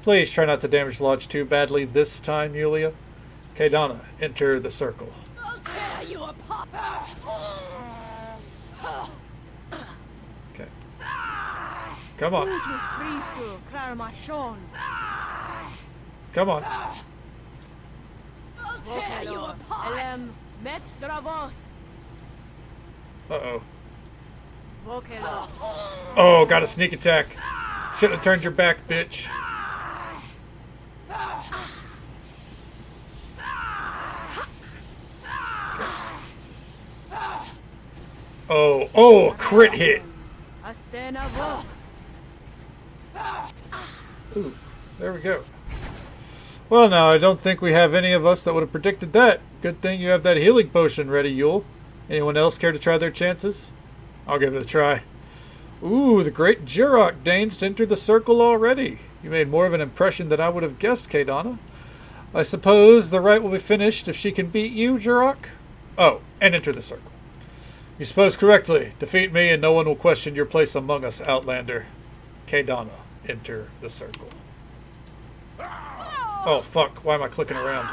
Speaker 1: Please try not to damage the lodge too badly this time, Yulia. Kaidana, enter the circle.
Speaker 3: I'll tear you apart.
Speaker 1: Okay. Come on. Come on.
Speaker 3: I'll tear you apart.
Speaker 1: Uh-oh. Oh, got a sneak attack. Shouldn't have turned your back, bitch. Oh, a crit hit. Ooh, there we go. Well, now, I don't think we have any of us that would have predicted that. Good thing you have that healing potion ready, Yule. Anyone else care to try their chances? I'll give it a try. Ooh, the great Jurok deigns to enter the circle already. You made more of an impression than I would have guessed, Kaidana. I suppose the rite will be finished if she can beat you, Jurok? Oh, and enter the circle. You suppose correctly. Defeat me and no one will question your place among us, Outlander. Kaidana, enter the circle. Oh, fuck. Why am I clicking around?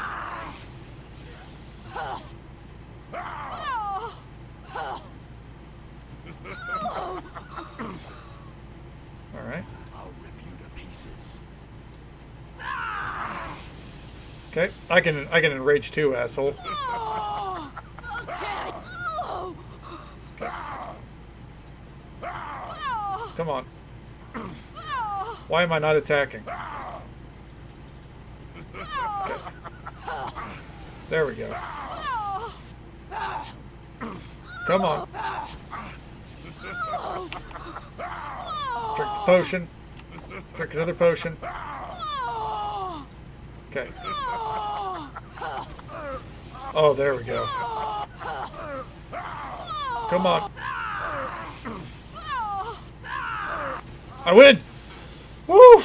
Speaker 1: Alright.
Speaker 5: I'll rip you to pieces.
Speaker 1: Okay, I can enrage too, asshole. Okay. Come on. Why am I not attacking? Okay. There we go. Come on. Drink the potion. Drink another potion. Okay. Oh, there we go. Come on. I win! Woo!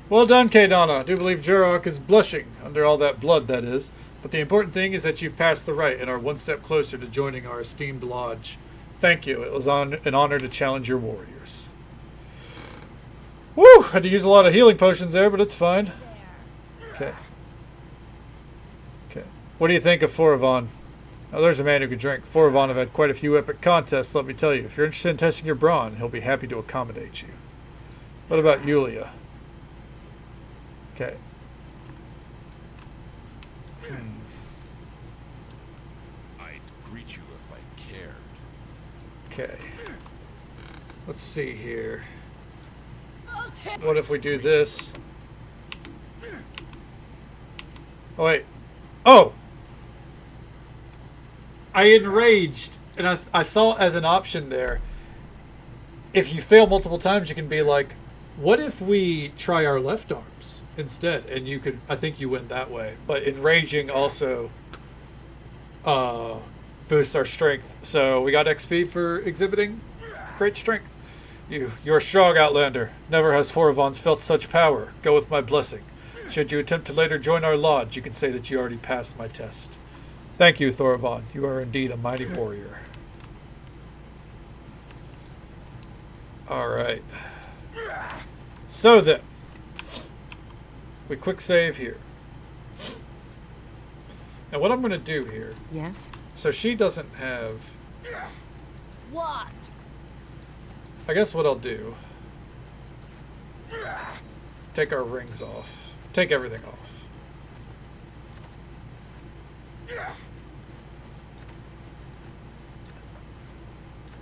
Speaker 1: Well done, Kaidana. I do believe Jurok is blushing under all that blood, that is. But the important thing is that you've passed the rite and are one step closer to joining our esteemed lodge. Thank you. It was an honor to challenge your warriors. Woo! Had to use a lot of healing potions there, but it's fine. Okay. Okay. What do you think of Foravon? Oh, there's a man who could drink. Foravon have had quite a few epic contests, let me tell you. If you're interested in testing your brawn, he'll be happy to accommodate you. What about Yulia? Okay.
Speaker 5: I'd greet you if I cared.
Speaker 1: Okay. Let's see here. What if we do this? Oh, wait. Oh! I enraged, and I saw as an option there. If you fail multiple times, you can be like, what if we try our left arms instead? And you could, I think you win that way. But enraging also boosts our strength. So we got XP for exhibiting great strength. You're a strong Outlander. Never has Thorovon's felt such power. Go with my blessing. Should you attempt to later join our lodge, you can say that you already passed my test. Thank you, Thorovon. You are indeed a mighty warrior. Alright. So then, we quick save here. Now what I'm going to do here...
Speaker 4: Yes?
Speaker 1: So she doesn't have...
Speaker 3: What?
Speaker 1: I guess what I'll do... Take our rings off. Take everything off.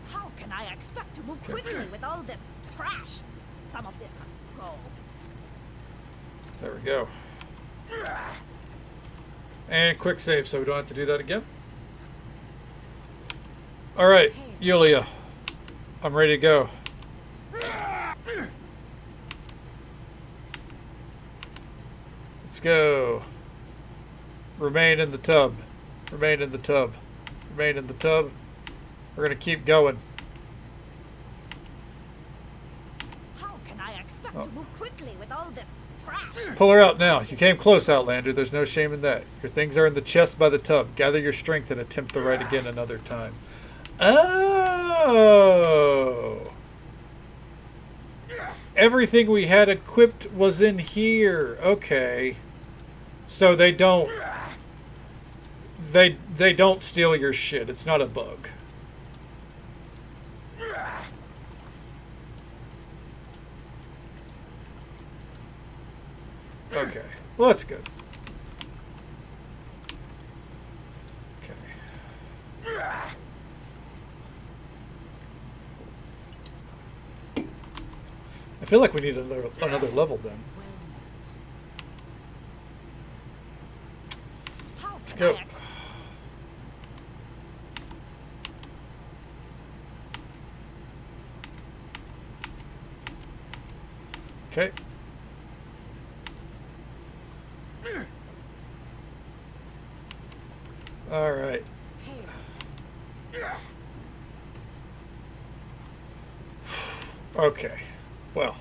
Speaker 3: How can I expect to move quickly with all this trash? Some of this must go.
Speaker 1: There we go. And quick save so we don't have to do that again. Alright, Yulia. I'm ready to go. Let's go. Remain in the tub. Remain in the tub. Remain in the tub. We're going to keep going.
Speaker 3: How can I expect to move quickly with all this trash?
Speaker 1: Pull her out now. You came close, Outlander. There's no shame in that. Your things are in the chest by the tub. Gather your strength and attempt the rite again another time. Oh. Everything we had equipped was in here. Okay. So they don't... They don't steal your shit. It's not a bug. Okay. Well, that's good. Okay. I feel like we need another level then. Let's go. Okay. All right. Okay. Well.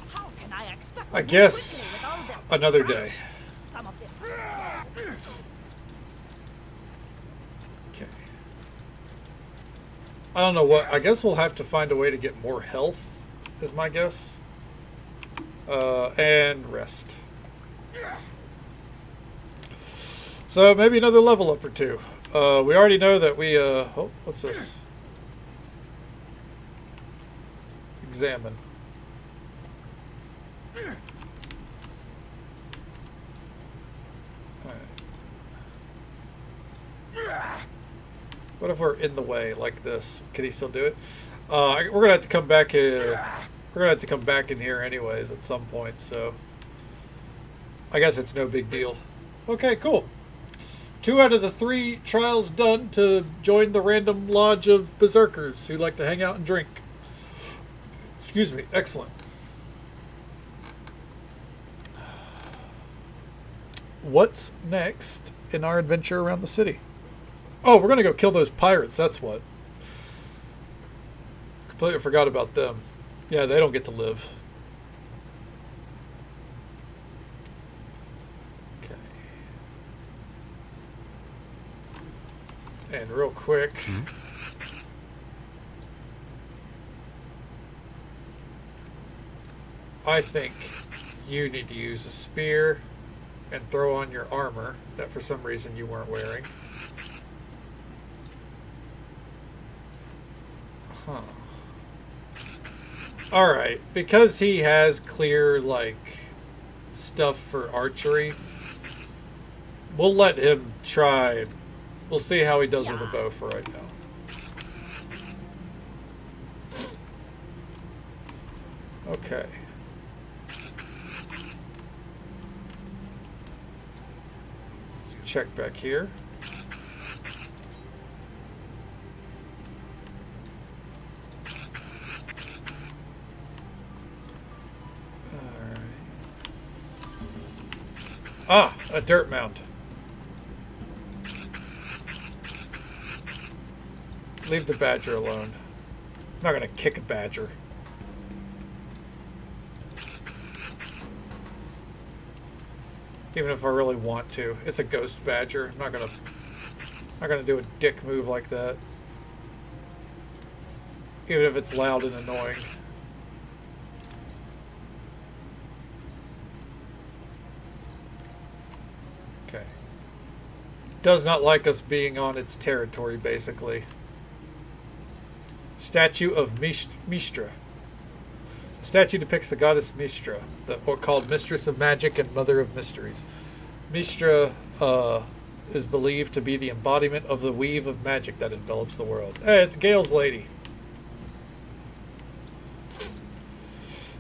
Speaker 3: How can I expect
Speaker 1: I guess another day.
Speaker 3: Some of this.
Speaker 1: Okay. I don't know what. I guess we'll have to find a way to get more health, is my guess. And rest. So maybe another level up or two. We already know that we, oh, what's this? Examine. Alright. What if we're in the way like this? Can he still do it? We're gonna have to come back here. We're gonna have to come back in here anyways at some point, so I guess it's no big deal. Okay, cool. 2 out of the 3 trials done to join the random lodge of berserkers who like to hang out and drink. Excuse me. Excellent. What's next in our adventure around the city? Oh, we're going to go kill those pirates. That's what. Completely forgot about them. Yeah, they don't get to live. And real quick, I think you need to use a spear and throw on your armor that for some reason you weren't wearing. Huh. Alright, because he has clear, like, stuff for archery, we'll let him try. We'll see how he does with a bow for right now. Okay. check back here. Ah, a dirt mound. Leave the badger alone. I'm not gonna kick a badger. Even if I really want to. It's a ghost badger. I'm not gonna do a dick move like that. Even if it's loud and annoying. Okay. Does not like us being on its territory, basically. Statue of Mistra. The statue depicts the goddess Mistra, or called Mistress of Magic and Mother of Mysteries. Mistra is believed to be the embodiment of the weave of magic that envelops the world. Hey, it's Gale's lady.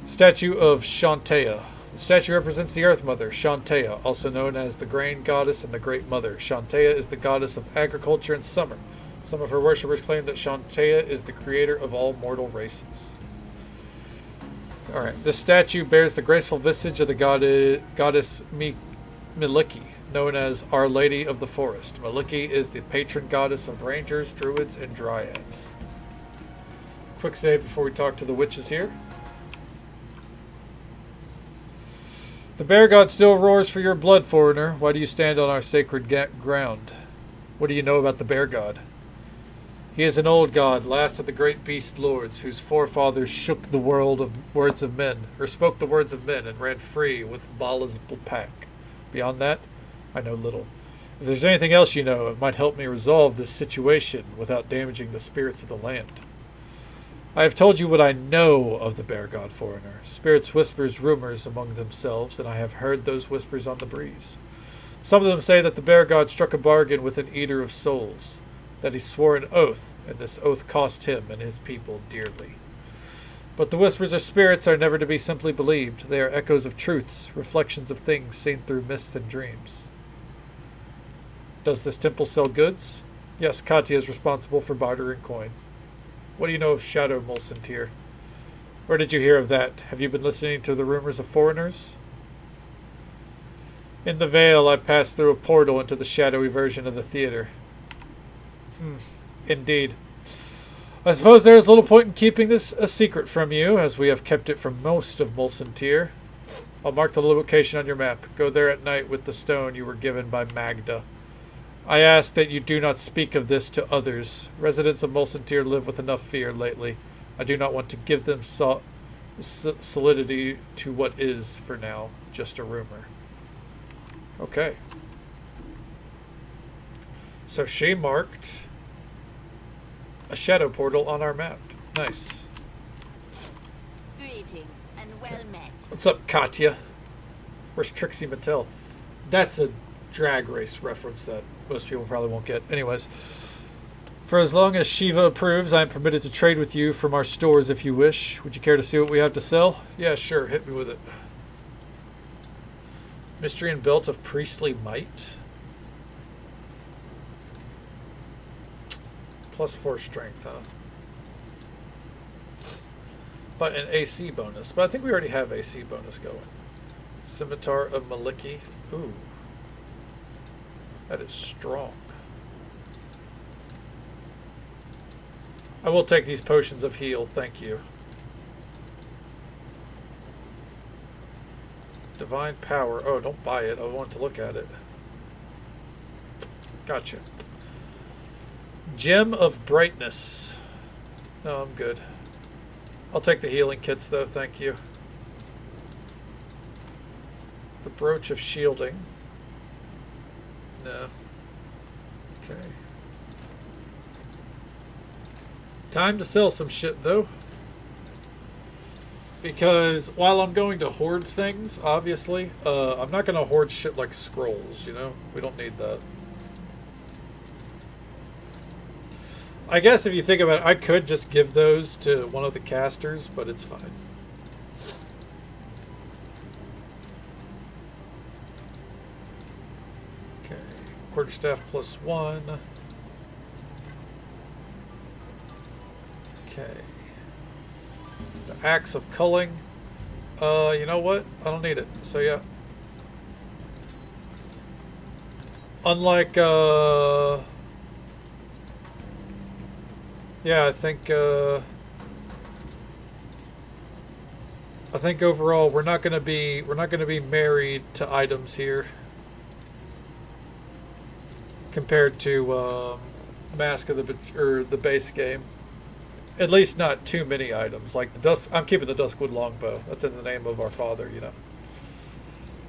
Speaker 1: Statue of Shantea. The statue represents the Earth Mother, Shantea, also known as the Grain Goddess and the Great Mother. Shantea is the goddess of agriculture and summer. Some of her worshippers claim that Shantea is the creator of all mortal races. Alright, this statue bears the graceful visage of the goddess Miliki, known as Our Lady of the Forest. Miliki is the patron goddess of rangers, druids, and dryads. Quick save before we talk to the witches here. The bear god still roars for your blood, foreigner. Why do you stand on our sacred ground? What do you know about the bear god? He is an old god, last of the great beast lords, whose forefathers shook the world of words of men, or spoke the words of men, and ran free with Bala's pack. Beyond that, I know little. If there's anything else you know, it might help me resolve this situation without damaging the spirits of the land. I have told you what I know of the bear god, foreigner. Spirits whispers rumors among themselves, and I have heard those whispers on the breeze. Some of them say that the bear god struck a bargain with an eater of souls, that he swore an oath, and this oath cost him and his people dearly. But the whispers of spirits are never to be simply believed. They are echoes of truths, reflections of things seen through mists and dreams. Does this temple sell goods? Yes, Katya is responsible for barter and coin. What do you know of Shadow Mulcentir? Where did you hear of that? Have you been listening to the rumors of foreigners? In the Vale, I passed through a portal into the shadowy version of the theater. Indeed. I suppose there is little point in keeping this a secret from you, as we have kept it from most of Mulcentir. I'll mark the location on your map. Go there at night with the stone you were given by Magda. I ask that you do not speak of this to others. Residents of Mulcentir live with enough fear lately. I do not want to give them solidity to what is, for now, just a rumor. Okay. So she marked a shadow portal on our map. Nice.
Speaker 3: Greetings and well met.
Speaker 1: What's up, Katya? Where's Trixie Mattel? That's a drag race reference that most people probably won't get. Anyways, for as long as Shiva approves, I am permitted to trade with you from our stores if you wish. Would you care to see what we have to sell? Yeah, sure. Hit me with it. Mystery and Belt of Priestly Might. +4 strength, huh? But an AC bonus. But I think we already have AC bonus going. Scimitar of Miliki. Ooh. That is strong. I will take these potions of heal, thank you. Divine Power. Oh, don't buy it. I want to look at it. Gotcha. Gem of Brightness. No, I'm good. I'll take the healing kits, though. Thank you. The Brooch of Shielding. No. Okay. Time to sell some shit, though. Because while I'm going to hoard things, obviously, I'm not going to hoard shit like scrolls, you know? We don't need that. I guess if you think about it, I could just give those to one of the casters, but it's fine. Okay. Quarterstaff +1. Okay. The Axe of Culling. You know what? I don't need it. So yeah. Unlike, yeah, I think overall we're not gonna be married to items here compared to Mask of the base game. At least not too many items. Like the Dusk, I'm keeping the Duskwood Longbow. That's in the name of our father, you know.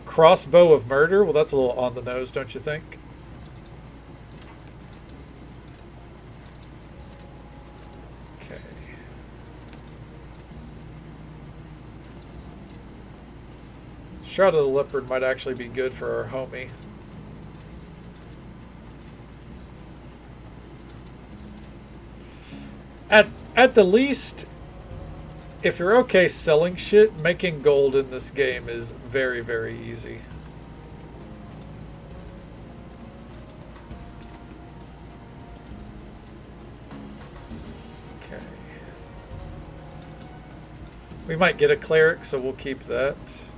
Speaker 1: Crossbow of Murder. Well, that's a little on the nose, don't you think? Okay. Shroud of the Leopard might actually be good for our homie. At the least, if you're okay selling shit, making gold in this game is very, very easy. Okay. We might get a cleric, so we'll keep that.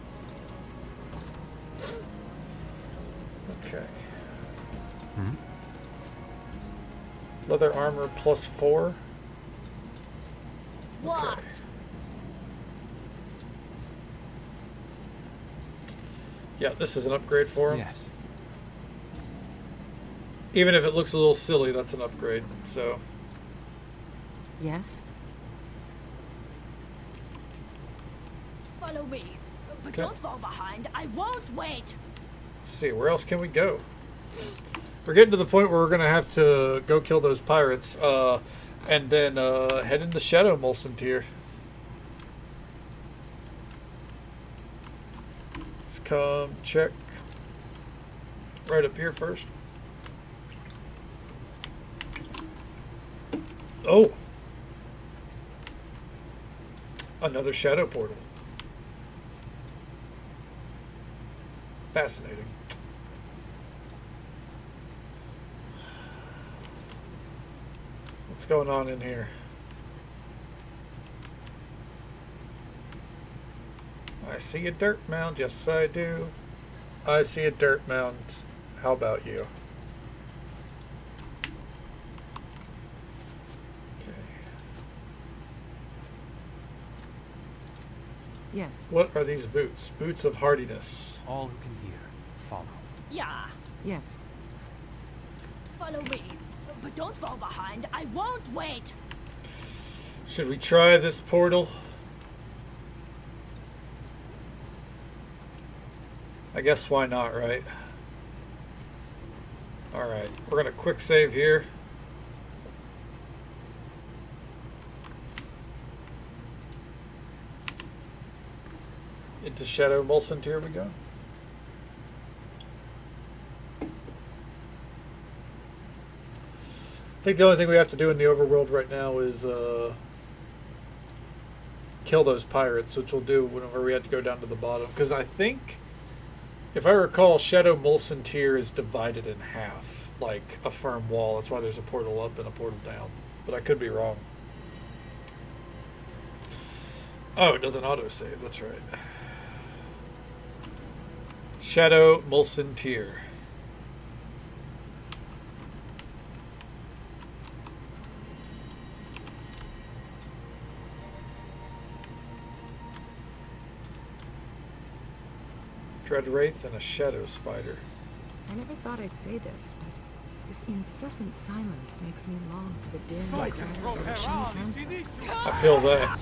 Speaker 1: Okay. Leather armor +4.
Speaker 3: What?
Speaker 1: Okay. Yeah, this is an upgrade for him.
Speaker 2: Yes.
Speaker 1: Even if it looks a little silly, that's an upgrade. So,
Speaker 4: Yes?
Speaker 3: Follow me. But
Speaker 1: Okay.
Speaker 3: don't fall behind. I won't wait.
Speaker 1: let's see, where else can we go? We're getting to the point where we're going to have to go kill those pirates, and then head into Shadow Molson tier. Let's come check right up here first. Oh! Another shadow portal. Fascinating. What's going on in here? I see a dirt mound. Yes, I do. I see a dirt mound. How about you? Okay.
Speaker 4: Yes.
Speaker 1: What are these boots? Boots of hardiness.
Speaker 2: All who can hear, follow.
Speaker 3: Yeah.
Speaker 4: Yes.
Speaker 3: Follow me. But don't fall behind. I won't wait.
Speaker 1: Should we try this portal? I guess why not, right? Alright, we're gonna quick save here. Into Shadow Molson tier we go. I think the only thing we have to do in the overworld right now is kill those pirates, which we'll do whenever we have to go down to the bottom. Because I think, if I recall, Shadow Molson tier is divided in half, like a firm wall. That's why there's a portal up and a portal down. But I could be wrong. Oh, it doesn't autosave. That's right. Shadow Molson tier. Dread Wraith and a Shadow Spider.
Speaker 4: I never thought I'd say this, but this incessant silence makes me long for the din and clatter of the machine townsfolk.
Speaker 1: I feel that.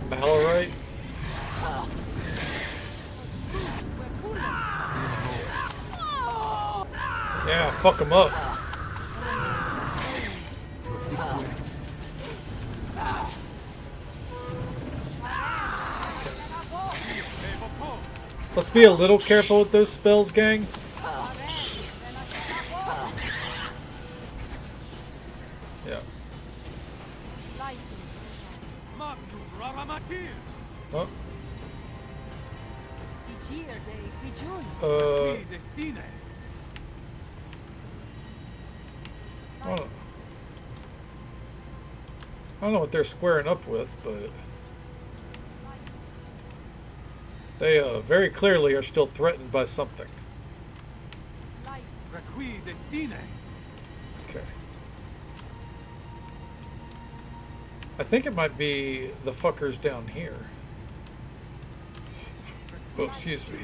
Speaker 1: Malorite? Yeah, fuck him up. Let's be a little careful with those spells, gang. Yeah. Oh. I don't know what they're squaring up with, but they very clearly are still threatened by something. Okay. I think it might be the fuckers down here. Oh, excuse me.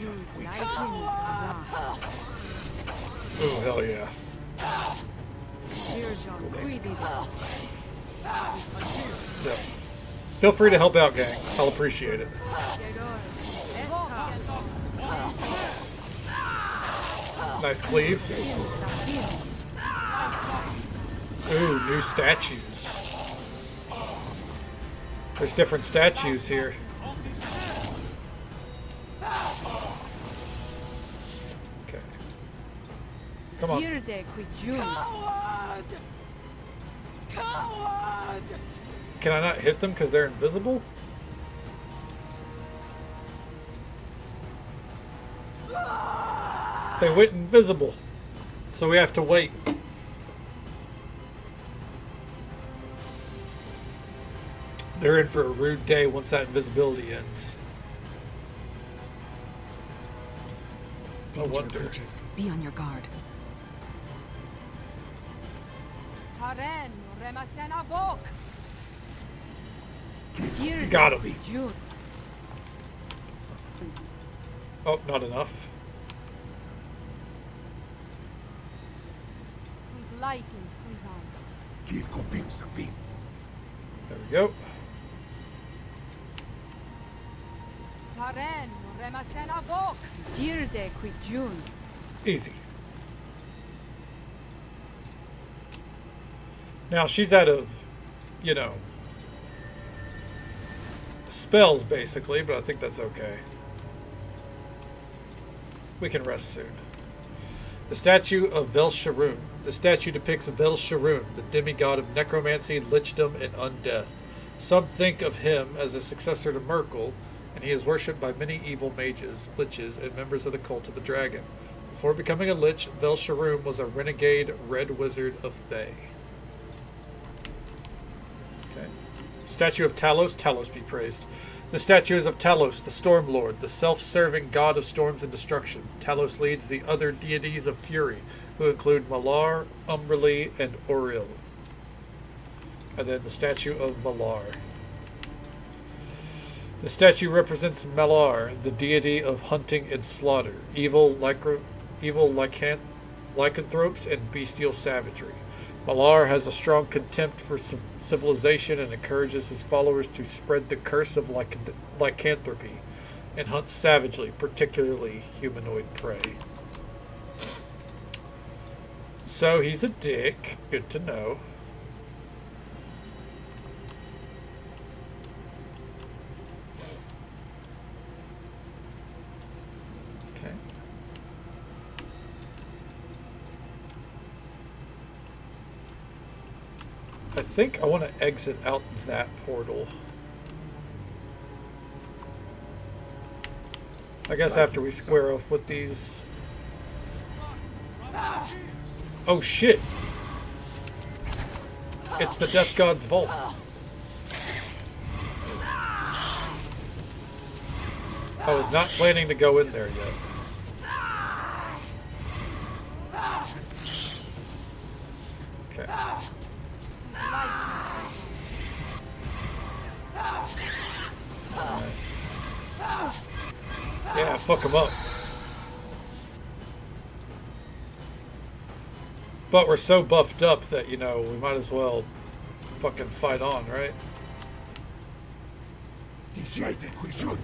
Speaker 1: Oh, hell yeah. Yeah. Feel free to help out, gang. I'll appreciate it. Nice cleave. Ooh, new statues. There's different statues here. Okay. Come on. Can I not hit them because they're invisible? They went invisible. So we have to wait. They're in for a rude day once that invisibility ends. No wonder.
Speaker 4: Approaches. Be on your guard.
Speaker 1: Got him. Oh, not enough. There we go. Easy. Now she's out of, you know, spells basically, but I think that's okay. We can rest soon. The statue of Velsharoon. The statue depicts Velsharoon, the demigod of necromancy, lichdom, and undeath. Some think of him as a successor to Merkel, and he is worshipped by many evil mages, liches, and members of the cult of the dragon. Before becoming a lich, Velsharoon was a renegade red wizard of Thay. Okay. Statue of Talos. Talos be praised. The statue is of Talos, the Storm Lord, the self-serving god of storms and destruction. Talos leads the other deities of fury, who include Malar, Umberlee, and Auril. And then the statue of Malar. The statue represents Malar, the deity of hunting and slaughter, evil lycanthropes, and bestial savagery. Malar has a strong contempt for civilization and encourages his followers to spread the curse of lycanthropy and hunt savagely, particularly humanoid prey. So he's a dick. Good to know. Okay. I think I want to exit out that portal. I guess after we square up with these... Oh shit! It's the Death God's vault. I was not planning to go in there yet. Okay. Yeah, fuck him up. But we're so buffed up that, you know, we might as well fucking fight on, right?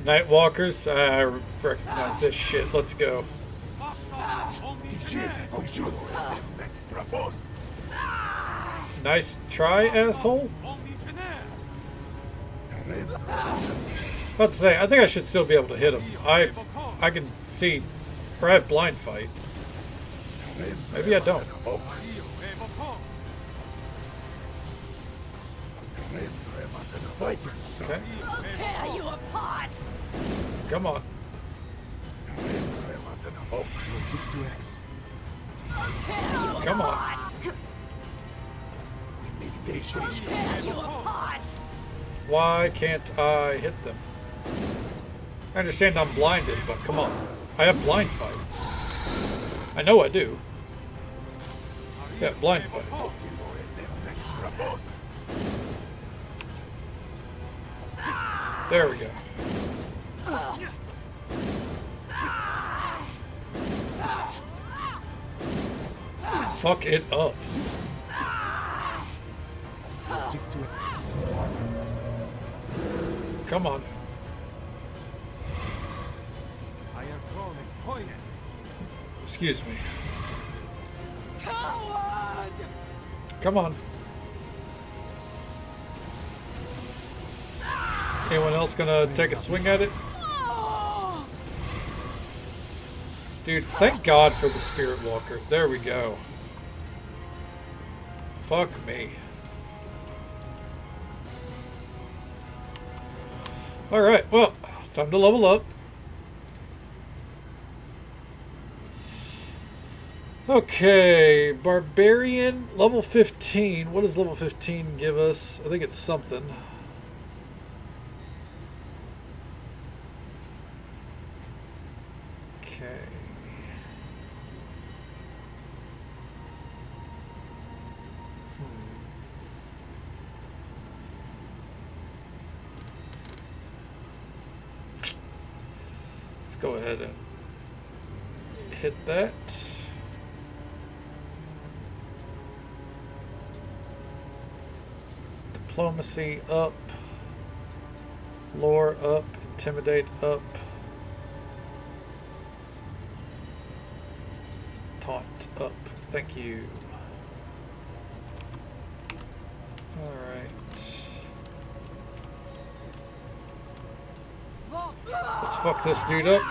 Speaker 1: Nightwalkers, I recognize this shit. Let's go. Nice try, asshole. About to say, I think I should still be able to hit him. I can see, or I have blind fight. Maybe I don't. Okay.
Speaker 3: We'll tear you apart.
Speaker 1: Come on. Come on. Why can't I hit them? I understand I'm blinded, but come on. I have blind fight. I know I do. Yeah, blind fight. There we go. Fuck it up. Come on. Excuse me. Come on. Anyone else gonna take a swing at it? Dude, thank God for the Spirit Walker. There we go. Fuck me. Alright, well, time to level up. Okay, Barbarian, level 15. What does level 15 give us? I think it's something. Okay. Let's go ahead and hit that. Diplomacy up, lore up, intimidate up, taunt up. Thank you. Alright. Let's fuck this dude up.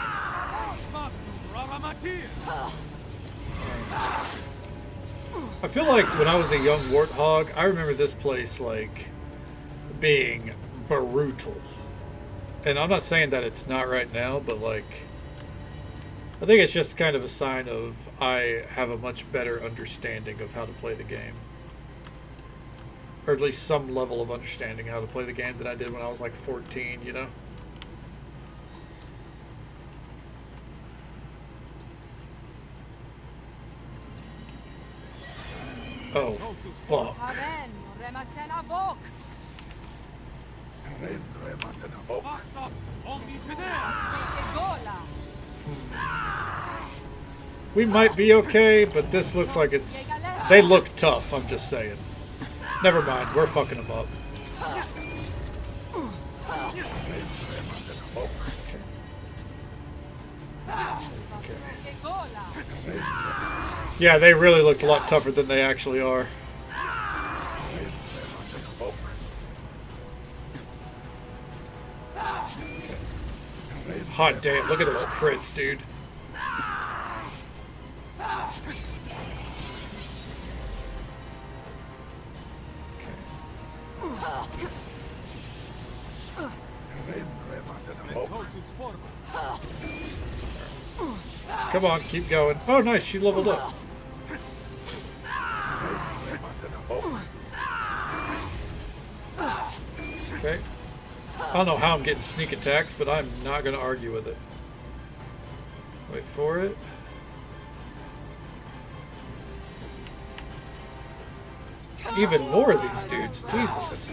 Speaker 1: I feel like when I was a young warthog, I remember this place like being brutal. And I'm not saying that it's not right now, but like I think it's just kind of a sign of I have a much better understanding of how to play the game. Or at least some level of understanding how to play the game than I did when I was like 14, you know? Oh, fuck. We might be okay, but this looks like it's... They look tough, I'm just saying. Never mind, we're fucking them up. Okay. Yeah, they really looked a lot tougher than they actually are. Hot damn, look at those crits, dude. Come on, keep going. Oh, nice, she leveled up. Okay. I don't know how I'm getting sneak attacks, but I'm not going to argue with it. Wait for it. Even more of these dudes. Jesus.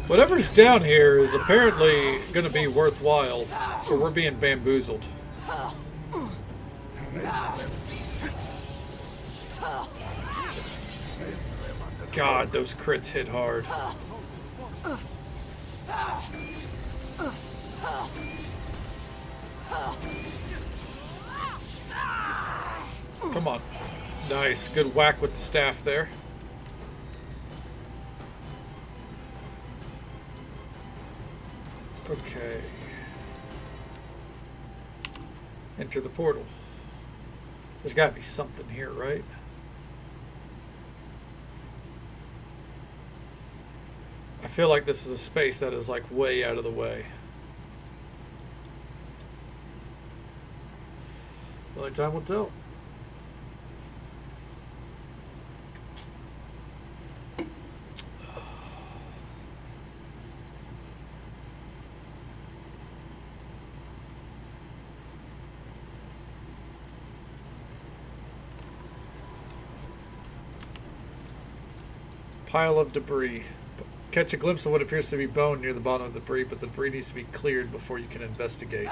Speaker 1: Whatever's down here is apparently going to be worthwhile, or we're being bamboozled. God, those crits hit hard. Come on. Nice. Good whack with the staff there. Okay. Enter the portal. There's got to be something here, right? I feel like this is a space that is like way out of the way. Only time will tell. Pile of debris. Catch a glimpse of what appears to be bone near the bottom of the debris, but the debris needs to be cleared before you can investigate.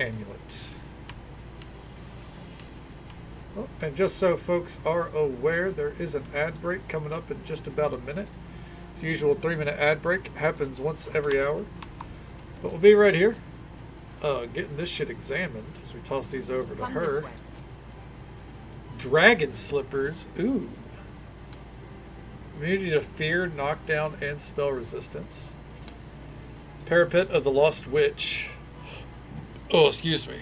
Speaker 1: Amulet. Oh, and just so folks are aware, there is an ad break coming up in just about a minute. It's the usual 3-minute ad break. Happens once every hour. But we'll be right here. Getting this shit examined as we toss these over to her. Dragon slippers. Ooh. Immunity to fear, knockdown, and spell resistance. Parapet of the Lost Witch. Oh, excuse me.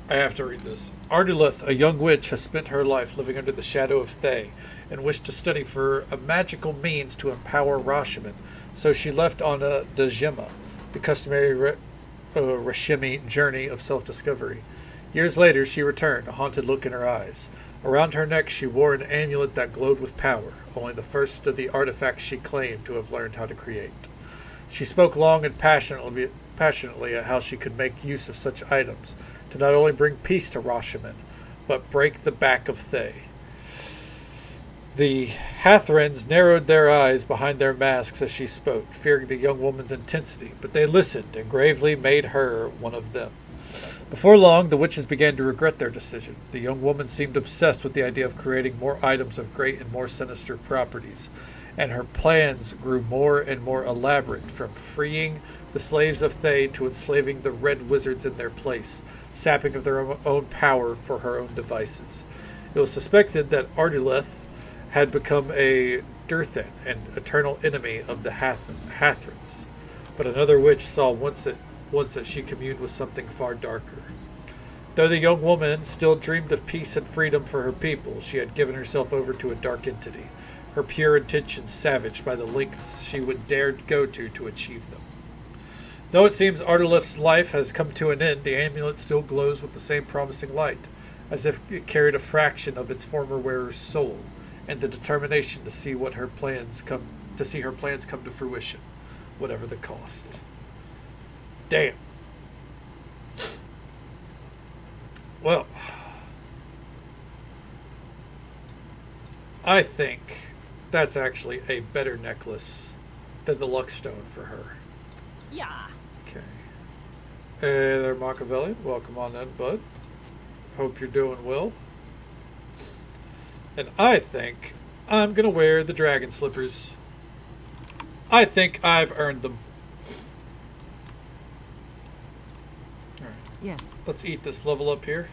Speaker 1: I have to read this. Ardulith, a young witch, has spent her life living under the shadow of Thay and wished to study for a magical means to empower Rashomon. So she left on a Dejima, the customary Rashimi journey of self-discovery. Years later, she returned, a haunted look in her eyes. Around her neck, she wore an amulet that glowed with power, only the first of the artifacts she claimed to have learned how to create. She spoke long and passionately at how she could make use of such items to not only bring peace to Rashomon, but break the back of Thay. The Hathrans narrowed their eyes behind their masks as she spoke, fearing the young woman's intensity, but they listened and gravely made her one of them. Before long, the witches began to regret their decision. The young woman seemed obsessed with the idea of creating more items of great and more sinister properties, and her plans grew more and more elaborate, from freeing the slaves of Thay to enslaving the red wizards in their place, sapping of their own power for her own devices. It was suspected that Ardulith had become a Durthan, an eternal enemy of the Hathrans, but another witch saw once that she communed with something far darker. Though the young woman still dreamed of peace and freedom for her people, she had given herself over to a dark entity, her pure intentions savaged by the lengths she would dare go to achieve them. Though it seems Ardulith's life has come to an end, the amulet still glows with the same promising light, as if it carried a fraction of its former wearer's soul, and the determination to see her plans come to fruition, whatever the cost. Damn. Well, I think that's actually a better necklace than the Luckstone for her.
Speaker 3: Yeah.
Speaker 1: Okay. Hey there, Machiavellian. Welcome on in, bud. Hope you're doing well. And I think I'm going to wear the dragon slippers. I think I've earned them. All right.
Speaker 4: Yes.
Speaker 1: Let's eat this level up here.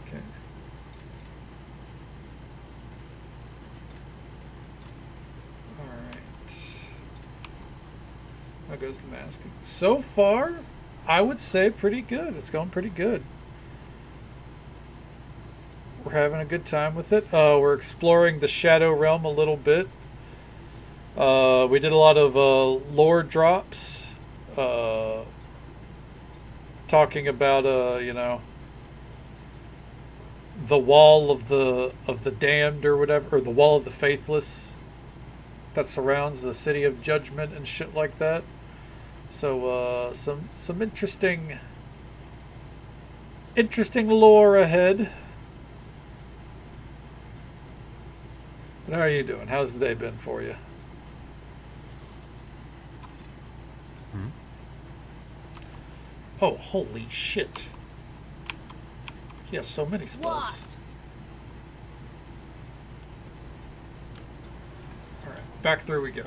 Speaker 1: Okay. All right. How goes the masking? So far, I would say pretty good. It's going pretty good. We're having a good time with it. We're exploring the Shadow Realm a little bit. We did a lot of lore drops, talking about the wall of the damned or whatever, or the wall of the faithless that surrounds the city of judgment and shit like that. So some interesting lore ahead. But how are you doing? How's the day been for you? Oh, holy shit. He has so many spells.
Speaker 3: What?
Speaker 1: Alright, back through we go.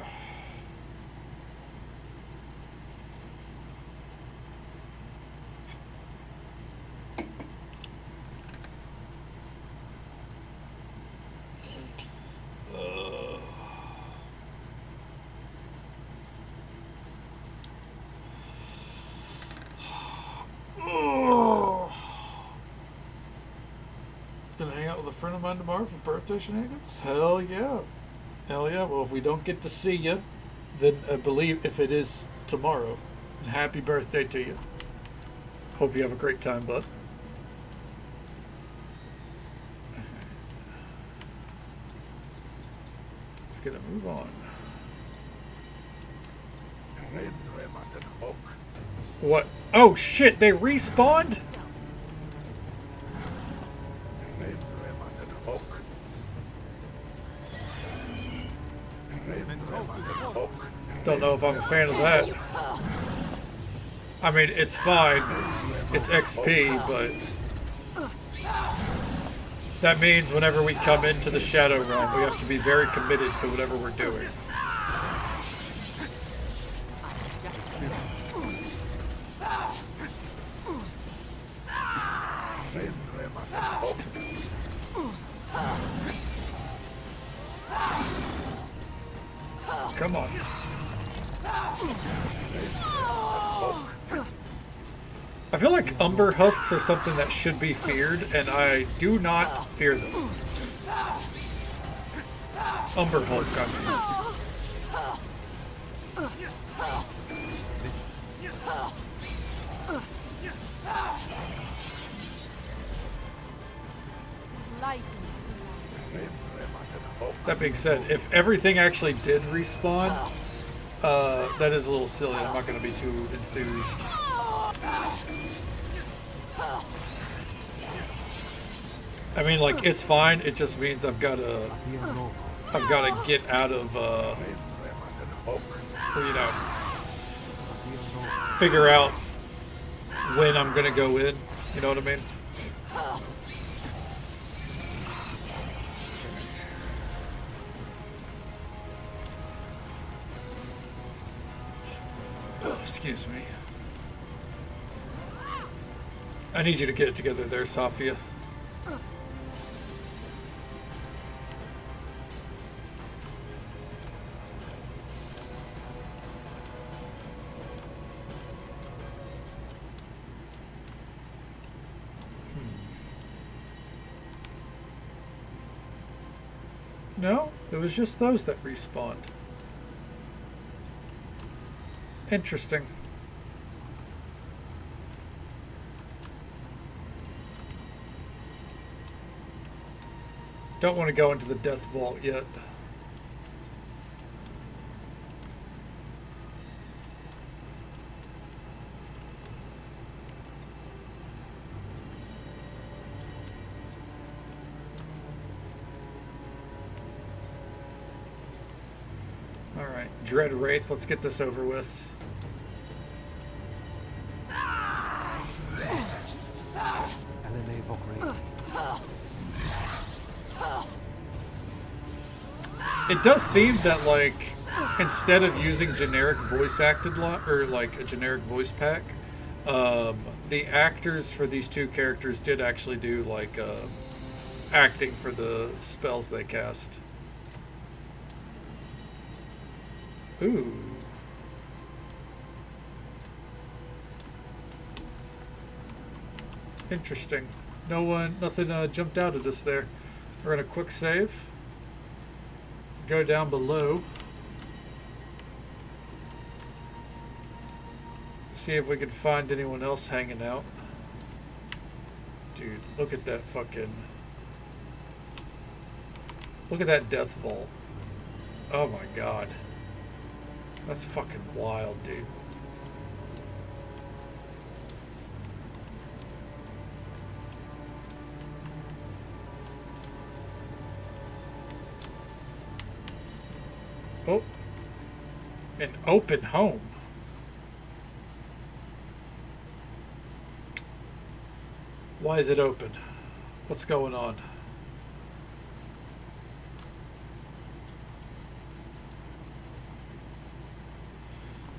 Speaker 1: friend of mine tomorrow for birthday shenanigans? Hell yeah. Hell yeah. Well, if we don't get to see you, then I believe if it is tomorrow, happy birthday to you. Hope you have a great time, bud. Let's get a move on. What? Oh shit, they respawned? Don't know if I'm a fan of that. I mean, it's fine. It's XP, but that means whenever we come into the Shadow Realm, we have to be very committed to whatever we're doing. Come on. I feel like Umber Husks are something that should be feared, and I do not fear them. Umber Hulk, I mean. That being said, if everything actually did respawn, that is a little silly. I'm not going to be too enthused. I mean, like, it's fine. It just means I've got to get out of, or, you know, figure out when I'm going to go in. You know what I mean? Oh, excuse me. I need you to get it together there, Safia. No, it was just those that respawned. Interesting. Don't want to go into the Death Vault yet. Alright, Dread Wraith, let's get this over with. It does seem that, like, instead of using generic voice acted or like a generic voice pack, the actors for these two characters did actually do like acting for the spells they cast. Ooh. Interesting. Nothing jumped out at us there. We're gonna quick save. Go down below. See if we can find anyone else hanging out. Dude, look at that fucking... Look at that Death Vault. Oh my god. That's fucking wild, dude. Oh, an open home. Why is it open? What's going on?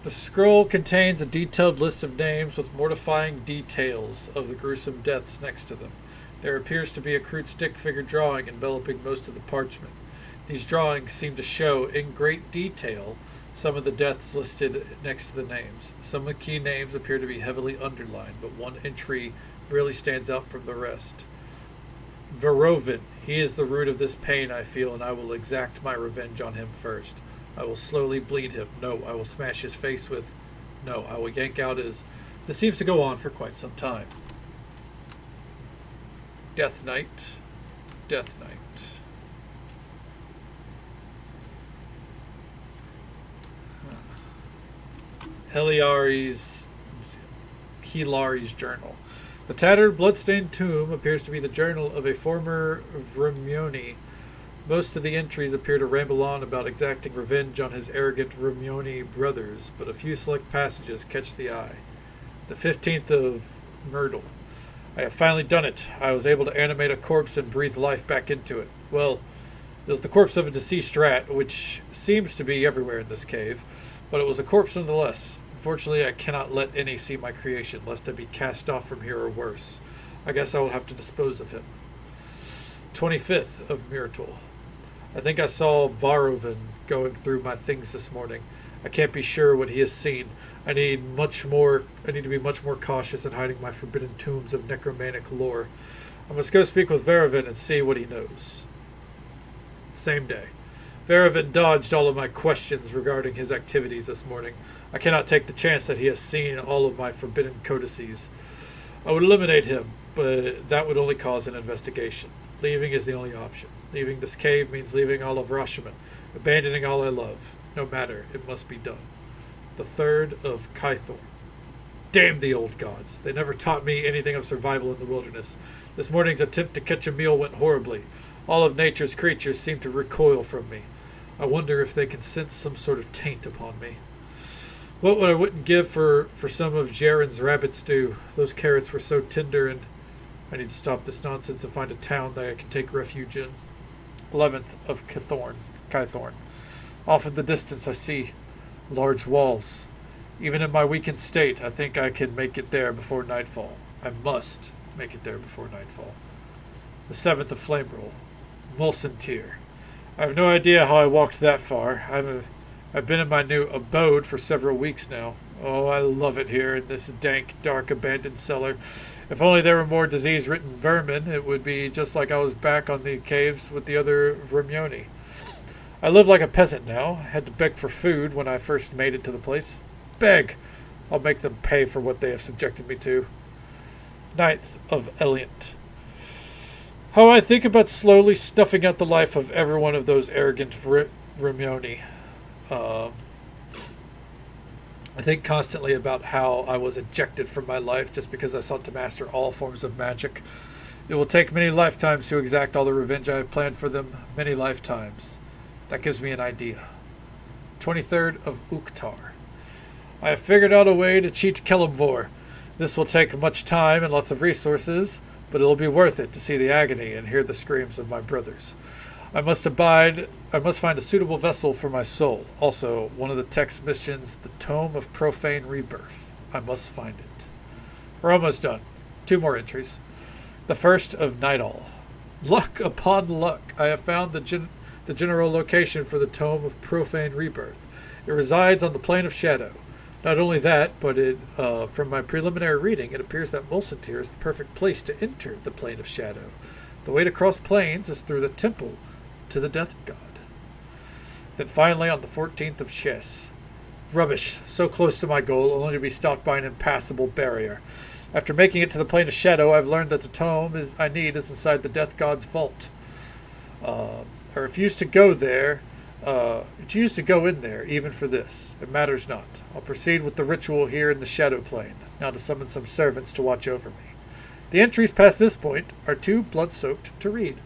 Speaker 1: The scroll contains a detailed list of names with mortifying details of the gruesome deaths next to them. There appears to be a crude stick figure drawing enveloping most of the parchment. These drawings seem to show in great detail some of the deaths listed next to the names. Some of the key names appear to be heavily underlined, but one entry really stands out from the rest. Verovin, he is the root of this pain I feel, and I will exact my revenge on him first. I will slowly bleed him. No, I will smash his face with... No, I will yank out his... This seems to go on for quite some time. Death Knight. Death Knight. Hilari's journal. The tattered, blood-stained tomb appears to be the journal of a former Vrimioni. Most of the entries appear to ramble on about exacting revenge on his arrogant Vrimioni brothers, but a few select passages catch the eye. The 15th of Myrtle. I have finally done it. I was able to animate a corpse and breathe life back into it. Well, it was the corpse of a deceased rat, which seems to be everywhere in this cave, but it was a corpse nonetheless. Unfortunately, I cannot let any see my creation, lest I be cast off from here or worse. I guess I will have to dispose of him. 25th of Myrtle. I think I saw Varovin going through my things this morning. I can't be sure what he has seen. I need to be much more cautious in hiding my forbidden tombs of necromantic lore. I must go speak with Varovin and see what he knows. Same day. Varovin dodged all of my questions regarding his activities this morning. I cannot take the chance that he has seen all of my forbidden codices. I would eliminate him, but that would only cause an investigation. Leaving is the only option. Leaving this cave means leaving all of Rashomon, abandoning all I love. No matter, it must be done. The 3rd of Kythorn. Damn the old gods. They never taught me anything of survival in the wilderness. This morning's attempt to catch a meal went horribly. All of nature's creatures seem to recoil from me. I wonder if they can sense some sort of taint upon me. What would I wouldn't give for some of Jaren's rabbit stew? Those carrots were so tender, and I need to stop this nonsense and find a town that I can take refuge in. 11th of Kythorn. Off in the distance I see large walls. Even in my weakened state, I think I can make it there before nightfall. I must make it there before nightfall. The 7th of Flameroll. Mulsantir. I have no idea how I walked that far. I've been in my new abode for several weeks now. Oh, I love it here in this dank, dark, abandoned cellar. If only there were more disease-ridden vermin, it would be just like I was back on the caves with the other Vrimioni. I live like a peasant now. Had to beg for food when I first made it to the place. Beg! I'll make them pay for what they have subjected me to. 9th of Eliant. How I think about slowly snuffing out the life of every one of those arrogant Vrimioni. I think constantly about how I was ejected from my life just because I sought to master all forms of magic. It will take many lifetimes to exact all the revenge I have planned for them. Many lifetimes. That gives me an idea. 23rd of Uktar. I have figured out a way to cheat Kelemvor. This will take much time and lots of resources, but it will be worth it to see the agony and hear the screams of my brothers. I must find a suitable vessel for my soul. Also, one of the text missions, the Tome of Profane Rebirth. I must find it. We're almost done. 2 more entries. The 1st of Nightall. Luck upon luck. I have found the general location for the Tome of Profane Rebirth. It resides on the Plane of Shadow. Not only that, but from my preliminary reading, it appears that Mulsantir is the perfect place to enter the Plane of Shadow. The way to cross planes is through the temple to the Death God. Then finally on the 14th of Ches. Rubbish, so close to my goal, only to be stopped by an impassable barrier. After making it to the Plane of Shadow, I've learned that the tome I need is inside the Death God's vault. I refuse to go there. Refuse to go in there, even for this. It matters not. I'll proceed with the ritual here in the Shadow Plane, now to summon some servants to watch over me. The entries past this point are too blood-soaked to read.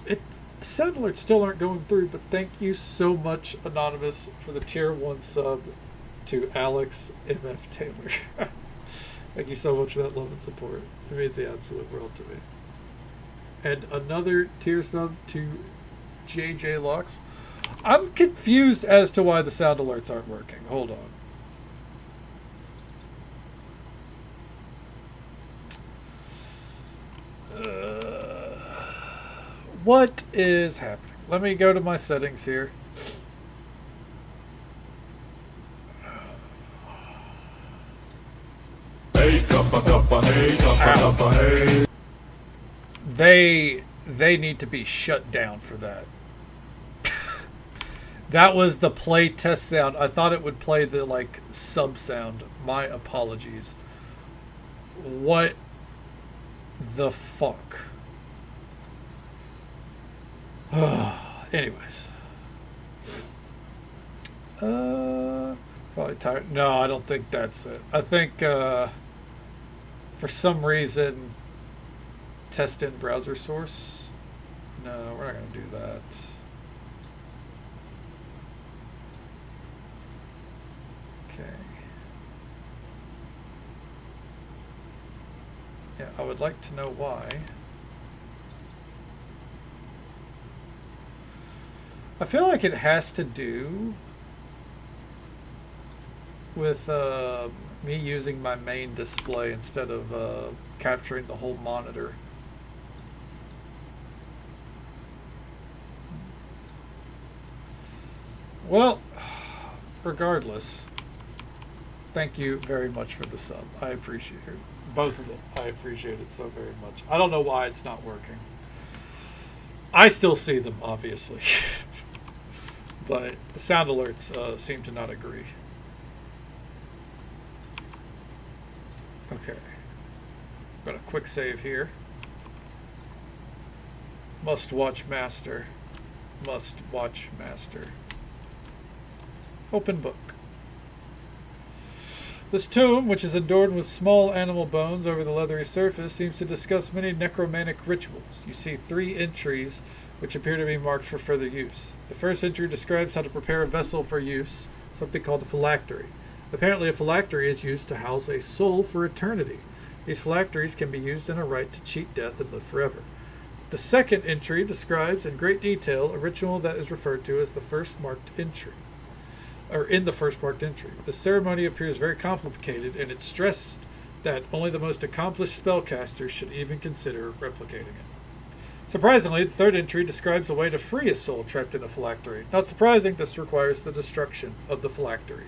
Speaker 1: The sound alerts still aren't going through, but thank you so much, Anonymous, for the tier 1 sub to Alex M.F. Taylor. Thank you so much for that love and support. It means the absolute world to me. And another tier sub to JJ Locks. I'm confused as to why the sound alerts aren't working. Hold on. What is happening? Let me go to my settings here.
Speaker 6: Hey, cuppa, cuppa, hey, cuppa, cuppa, hey.
Speaker 1: They need to be shut down for that. That was the play test sound. I thought it would play the like sub sound. My apologies. What the fuck? Anyways. Probably tired. No, I don't think that's it. I think for some reason test in browser source. No, we're not going to do that. Okay. Yeah, I would like to know why. I feel like it has to do with me using my main display instead of capturing the whole monitor. Well, regardless, thank you very much for the sub. I appreciate it. Both of them. I appreciate it so very much. I don't know why it's not working. I still see them, obviously. But the sound alerts seem to not agree. Okay. Got a quick save here. Must watch master. Must watch master. Open book. This tomb, which is adorned with small animal bones over the leathery surface, seems to discuss many necromantic rituals. You see 3 entries which appear to be marked for further use. The first entry describes how to prepare a vessel for use, something called a phylactery. Apparently a phylactery is used to house a soul for eternity. These phylacteries can be used in a rite to cheat death and live forever. The second entry describes in great detail a ritual that is referred to as the first marked entry. Or in the first marked entry. The ceremony appears very complicated, and it's stressed that only the most accomplished spellcasters should even consider replicating it. Surprisingly, the third entry describes a way to free a soul trapped in a phylactery. Not surprising, this requires the destruction of the phylactery.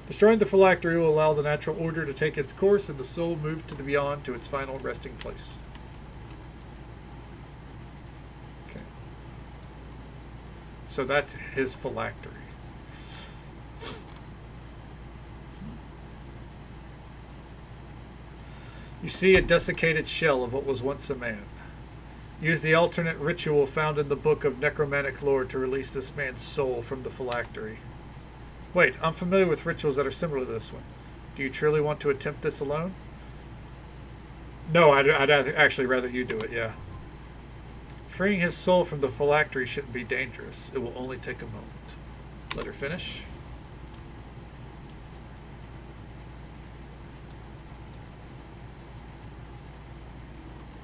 Speaker 1: Destroying the phylactery will allow the natural order to take its course and the soul move to the beyond to its final resting place. Okay. So that's his phylactery. You see a desiccated shell of what was once a man. Use the alternate ritual found in the book of necromantic lore to release this man's soul from the phylactery. Wait, I'm familiar with rituals that are similar to this one. Do you truly want to attempt this alone? No, I'd actually rather you do it, yeah. Freeing his soul from the phylactery shouldn't be dangerous. It will only take a moment. Let her finish.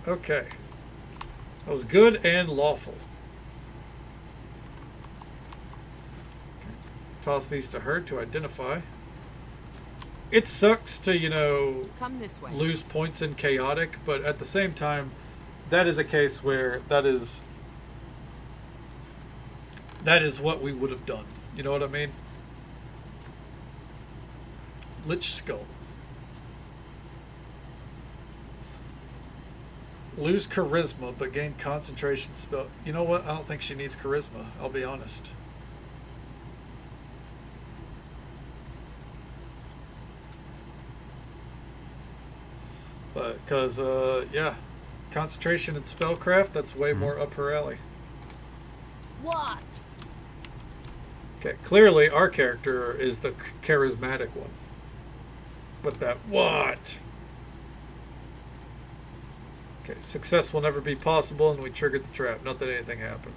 Speaker 1: Okay. That was good and lawful. Toss these to her to identify. It sucks to,
Speaker 4: Come this way.
Speaker 1: lose points in chaotic, but at the same time, that is a case where that is what we would have done. You know what I mean? Lich Skull. Lose charisma, but gain concentration spell. You know what? I don't think she needs charisma. I'll be honest. But, because, yeah. Concentration and spellcraft, that's way more up her alley.
Speaker 3: What?
Speaker 1: Okay, clearly our character is the charismatic one. But that what? Okay, success will never be possible, and we triggered the trap. Not that anything happened.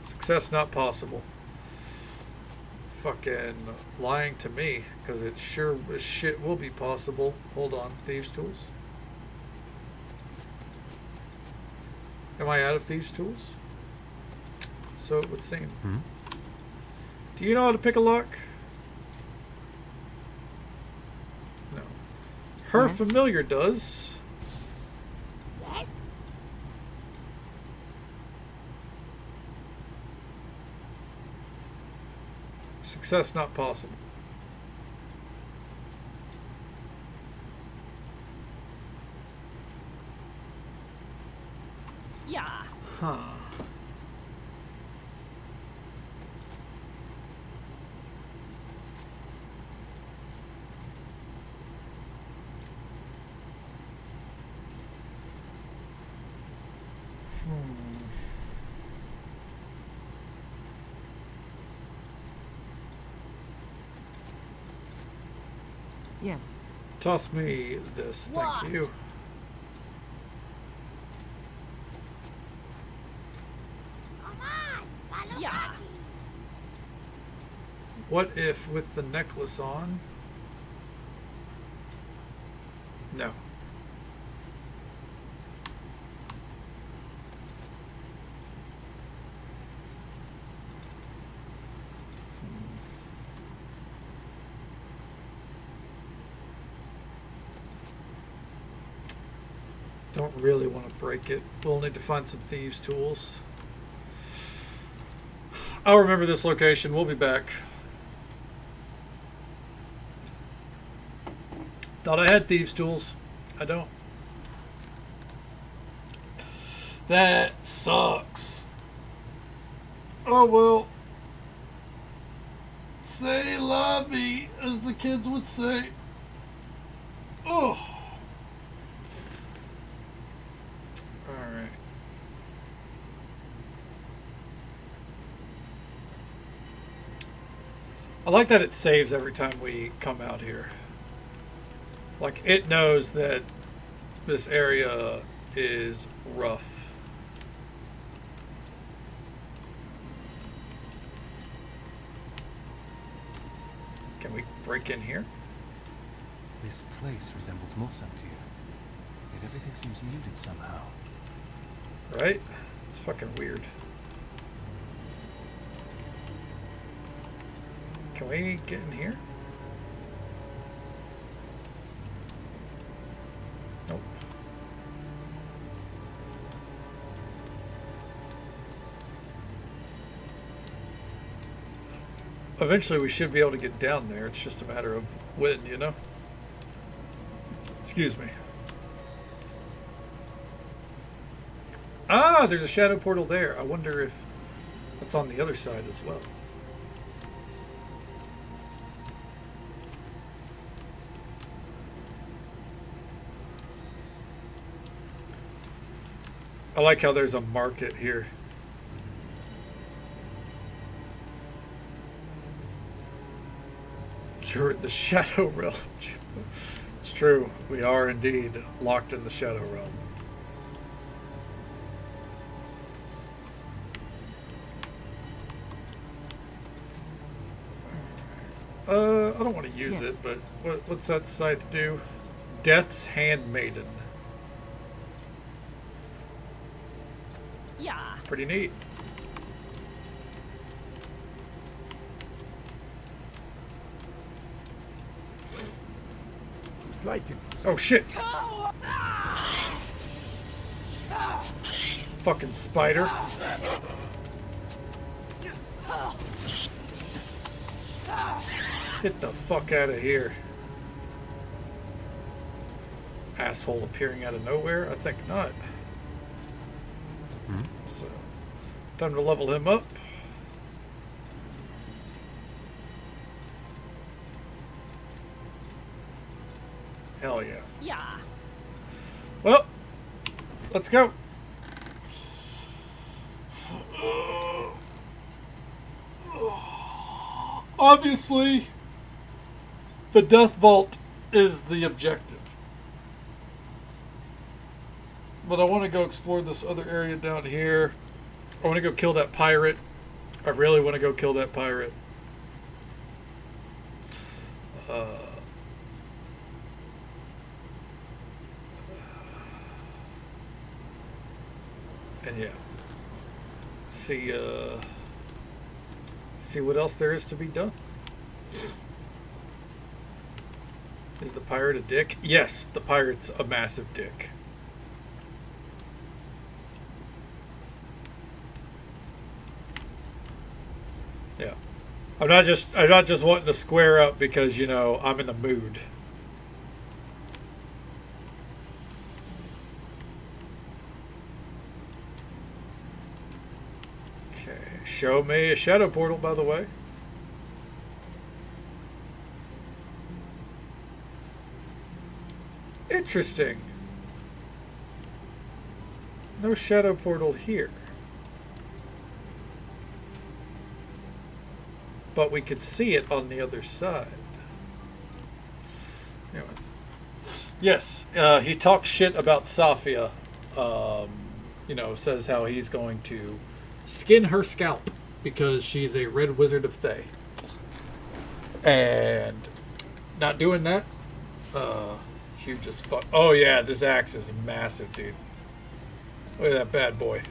Speaker 1: Success not possible. Fucking lying to me, because it sure as shit will be possible. Hold on, Thieves' Tools. Am I out of Thieves' Tools? So it would seem.
Speaker 2: Hmm?
Speaker 1: Do you know how to pick a lock? No. Her
Speaker 4: Yes.
Speaker 1: familiar does.
Speaker 3: Yes?
Speaker 1: Success not possible.
Speaker 3: Yeah.
Speaker 1: Huh.
Speaker 4: Yes.
Speaker 1: Toss me this,
Speaker 3: What?
Speaker 1: thank you.
Speaker 3: Yeah.
Speaker 1: What if with the necklace on? No. Don't really want to break it. We'll need to find some thieves' tools. I'll remember this location. We'll be back. Thought I had thieves' tools. I don't. That sucks. Oh well. Say la vie, as the kids would say. Oh. Alright. I like that it saves every time we come out here. Like, it knows that this area is rough. Can we break in here?
Speaker 2: This place resembles Mulsantir, yet everything seems muted somehow.
Speaker 1: Right? It's fucking weird. Can we get in here? Nope. Eventually we should be able to get down there. It's just a matter of when, you know? Excuse me. Ah, there's a shadow portal there. I wonder if that's on the other side as well. I like how there's a market here. You're in the Shadow Realm. It's true. We are indeed locked in the Shadow Realm. I don't want to use
Speaker 4: Yes.
Speaker 1: it, but what's that scythe do? Death's Handmaiden.
Speaker 3: Yeah.
Speaker 1: Pretty neat. Oh shit! Fucking spider. Get the fuck out of here. Asshole appearing out of nowhere? I think not. So, time to level him up. Hell yeah.
Speaker 3: Yeah.
Speaker 1: Well, let's go. Obviously, the Death Vault is the objective. But I want to go explore this other area down here. I want to go kill that pirate. I really want to go kill that pirate. And yeah. See what else there is to be done. Is the pirate a dick? Yes, the pirate's a massive dick. Yeah. I'm not just wanting to square up because, you know, I'm in the mood. Show me a shadow portal, by the way. Interesting. No shadow portal here. But we could see it on the other side. Anyways. Yes, he talks shit about Safia. You know, says how he's going to skin her scalp because she's a red wizard of Thay. And not doing that, she just fuck. Oh yeah, this axe is massive, dude. Look at that bad boy.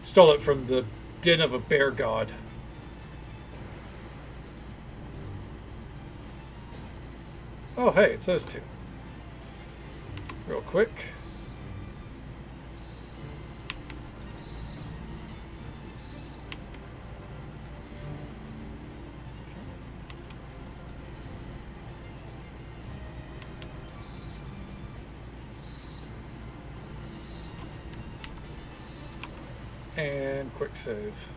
Speaker 1: Stole it from the den of a bear god. Oh hey, it's those two. Real quick. And quick save.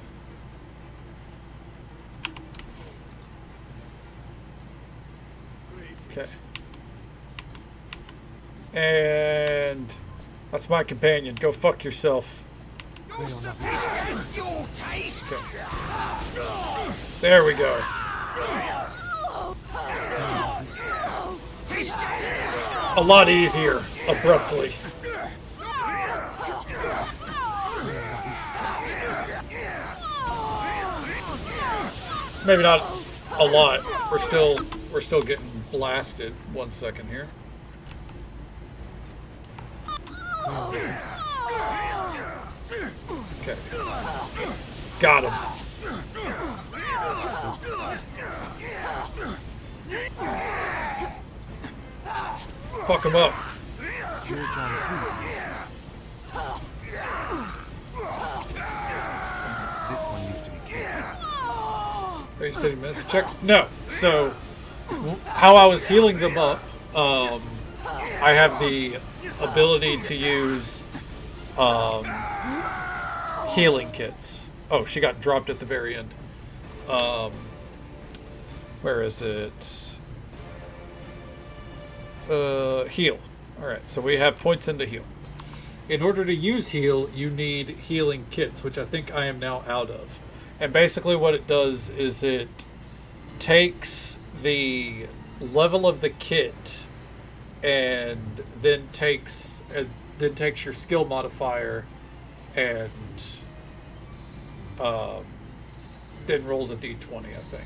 Speaker 1: Okay. And that's my companion. Go fuck yourself. Okay. There we go. A lot easier, abruptly. Maybe not a lot. We're still getting blasted. 1 second here. Okay. Got him. Fuck him up.
Speaker 2: This one needs to be killed.
Speaker 1: Oh, you said he missed checks? No. So, how I was healing them up, I have the ability to use healing kits. Oh, she got dropped at the very end. Where is it? Heal. Alright, so we have points into heal. In order to use heal, you need healing kits, which I think I am now out of. And basically what it does is it takes the level of the kit and then takes your skill modifier and then rolls a d20, I think.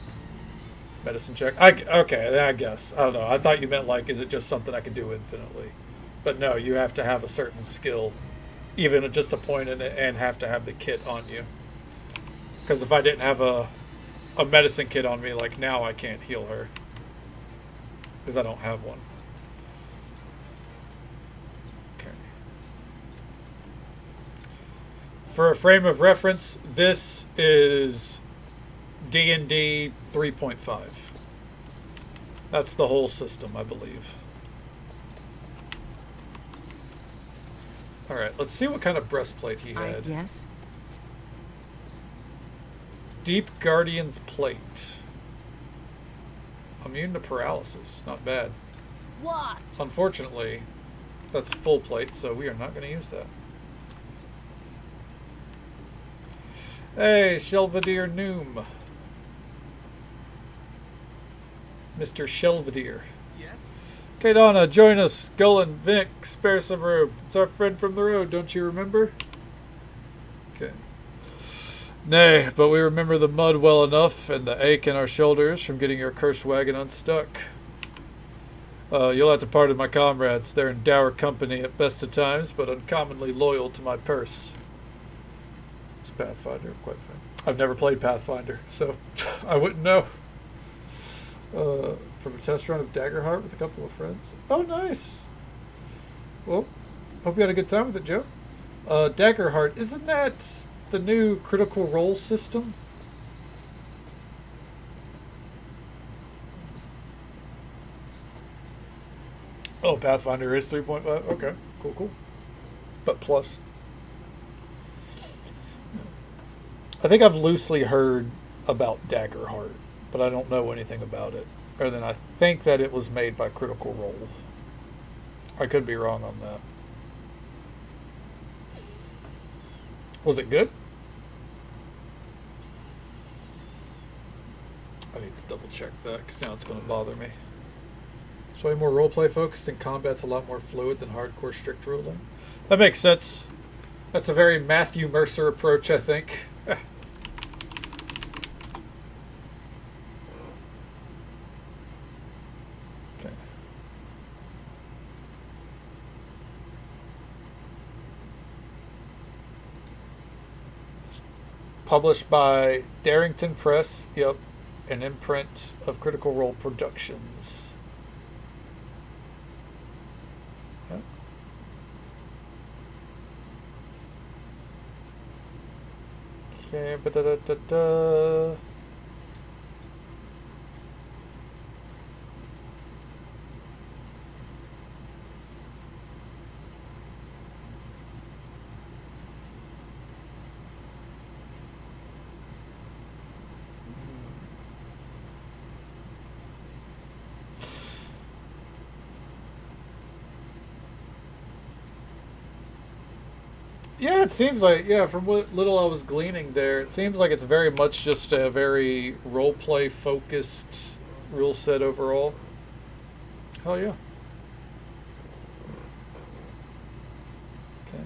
Speaker 1: Medicine check. Okay, I guess. I don't know. I thought you meant like, is it just something I can do infinitely? But no, you have to have a certain skill, even just a point in it, and have to have the kit on you. Because if I didn't have a medicine kit on me, like now I can't heal her. Because I don't have one. Okay. For a frame of reference, this is D&D 3.5. That's the whole system, I believe. Alright, let's see what kind of breastplate he had.
Speaker 4: Yes.
Speaker 1: Deep Guardian's Plate. Immune to paralysis. Not bad.
Speaker 3: What?
Speaker 1: Unfortunately, that's full plate, so we are not going to use that. Hey, Shelvadier Noom. Mr. Shelvadier.
Speaker 2: Yes?
Speaker 1: Okay, Donna, join us. Gullin, Vic, spare some room. It's our friend from the road, don't you remember? Okay. Nay, but we remember the mud well enough and the ache in our shoulders from getting your cursed wagon unstuck. You'll have to pardon my comrades. They're in dour company at best of times, but uncommonly loyal to my purse. It's Pathfinder, quite fine. I've never played Pathfinder, so I wouldn't know. From a test run of Daggerheart with a couple of friends. Oh, nice. Well, hope you had a good time with it, Joe. Daggerheart, isn't that the new Critical Role system? Oh, Pathfinder is 3.5. Okay, cool. But plus. I think I've loosely heard about Daggerheart, but I don't know anything about it. Other than I think that it was made by Critical Role. I could be wrong on that. Was it good? I need to double check that because now it's going to bother me. It's way more roleplay focused and combat's a lot more fluid than hardcore strict ruling. That makes sense. That's a very Matthew Mercer approach, I think. Okay. Published by Darrington Press, yep, an imprint of Critical Role Productions. Yep. Okay, ba-da-da-da-da. Yeah, it seems like, yeah, from what little I was gleaning there, it seems like it's very much just a very roleplay focused rule set overall. Hell yeah. Okay.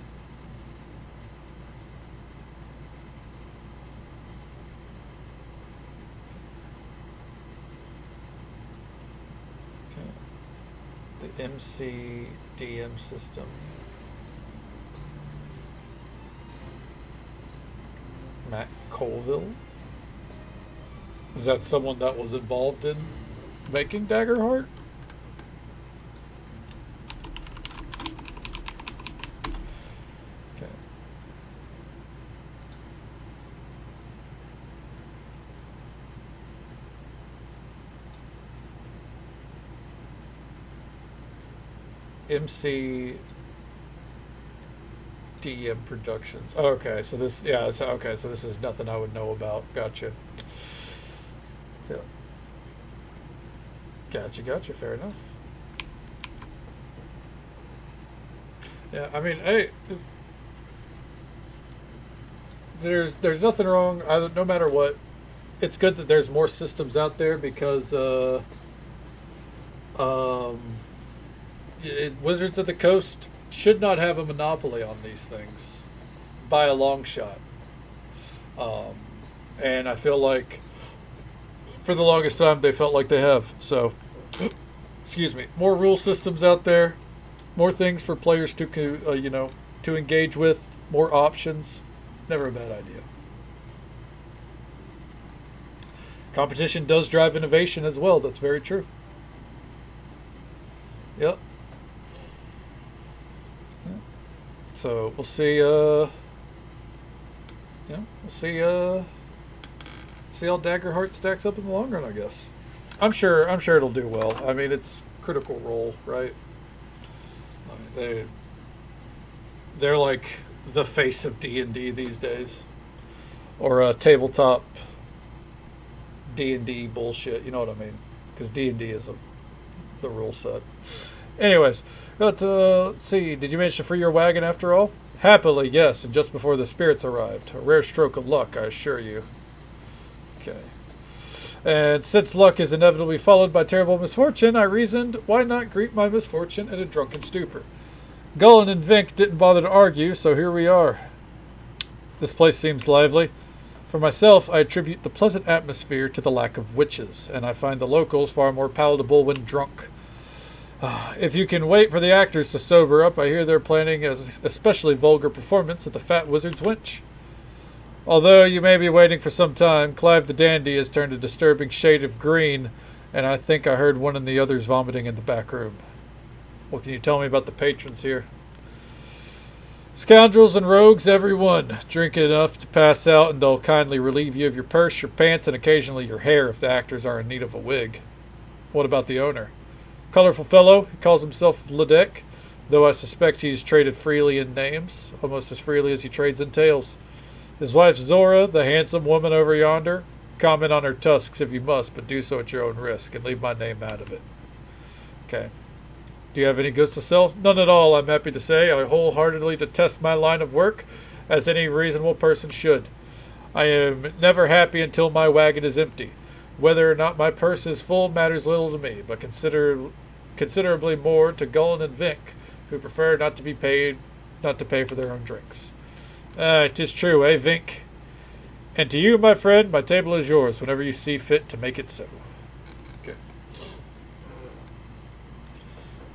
Speaker 1: Okay. The MCDM system. Matt Colville? Is that someone that was involved in making Daggerheart? Okay. MC DM Productions. Oh, okay, so this, yeah, so, okay, so this is nothing I would know about. Gotcha. Yeah. Gotcha. Fair enough. Yeah, I mean, hey, there's nothing wrong. No matter what, it's good that there's more systems out there because Wizards of the Coast should not have a monopoly on these things by a long shot. And I feel like for the longest time they felt like they have. So, excuse me, more rule systems out there, more things for players to to engage with, more options. Never a bad idea. Competition does drive innovation as well. That's very true. Yep. So we'll see. We'll see. See how Daggerheart stacks up in the long run. I guess. I'm sure it'll do well. I mean, it's Critical Role, right? They're like the face of D&D these days, or tabletop D&D bullshit. You know what I mean? Because D&D is the rule set. Anyways, but let's see. Did you manage to free your wagon after all? Happily, yes, and just before the spirits arrived. A rare stroke of luck, I assure you. Okay. And since luck is inevitably followed by terrible misfortune, I reasoned, why not greet my misfortune in a drunken stupor? Gullin and Vink didn't bother to argue, so here we are. This place seems lively. For myself, I attribute the pleasant atmosphere to the lack of witches, and I find the locals far more palatable when drunk. If you can wait for the actors to sober up, I hear they're planning an especially vulgar performance at the Fat Wizard's Winch. Although you may be waiting for some time, Clive the Dandy has turned a disturbing shade of green, and I think I heard one of the others vomiting in the back room. What can you tell me about the patrons here? Scoundrels and rogues, everyone. Drink enough to pass out, and they'll kindly relieve you of your purse, your pants, and occasionally your hair if the actors are in need of a wig. What about the owner? Colorful fellow, he calls himself Ledek, though I suspect he's traded freely in names, almost as freely as he trades in tails. His wife Zora, the handsome woman over yonder. Comment on her tusks if you must, but do so at your own risk and leave my name out of it. Okay. Do you have any goods to sell? None at all, I'm happy to say. I wholeheartedly detest my line of work, as any reasonable person should. I am never happy until my wagon is empty. Whether or not my purse is full matters little to me, but considerably more to Gullen and Vink, who prefer not to pay for their own drinks. 'Tis true, eh, Vink? And to you, my friend, my table is yours, whenever you see fit to make it so. Okay.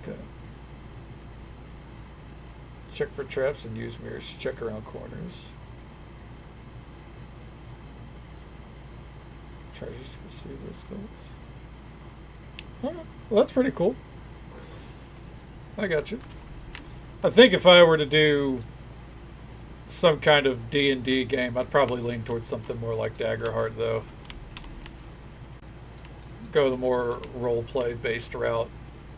Speaker 1: Okay. Check for traps and use mirrors to check around corners. Charges to receive those goals. Alright, well that's pretty cool. I got you. I think if I were to do some kind of D&D game, I'd probably lean towards something more like Daggerheart, though. Go the more role-play based route.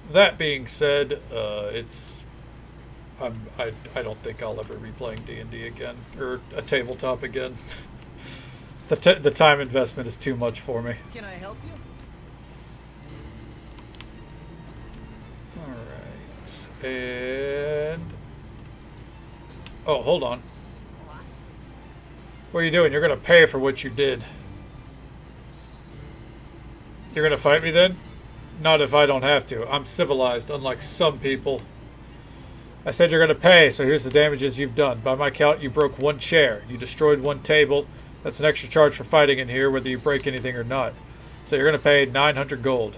Speaker 1: That being said, I don't think I'll ever be playing D&D again, or a tabletop again. The time investment is too much for me.
Speaker 6: Can I help you?
Speaker 1: Alright. And... oh, hold on. What are you doing? You're going to pay for what you did. You're going to fight me then? Not if I don't have to. I'm civilized, unlike some people. I said you're going to pay, so here's the damages you've done. By my count, you broke one chair. You destroyed one table. That's an extra charge for fighting in here, whether you break anything or not. So you're going to pay 900 gold.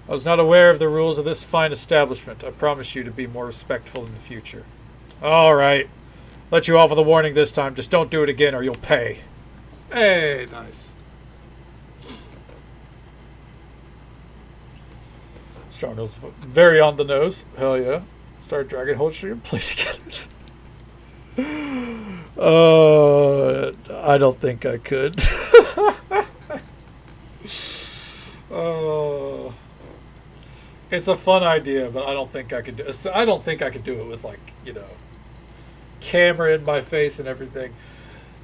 Speaker 1: I was not aware of the rules of this fine establishment. I promise you to be more respectful in the future. All right. Let you off with a warning this time. Just don't do it again or you'll pay. Hey, nice. Strong nose, very on the nose. Hell yeah. Start Dragon Hold Stream, play together. I don't think I could. It's a fun idea, but I don't think I could do it. I don't think I could do it with, like, you know, camera in my face and everything.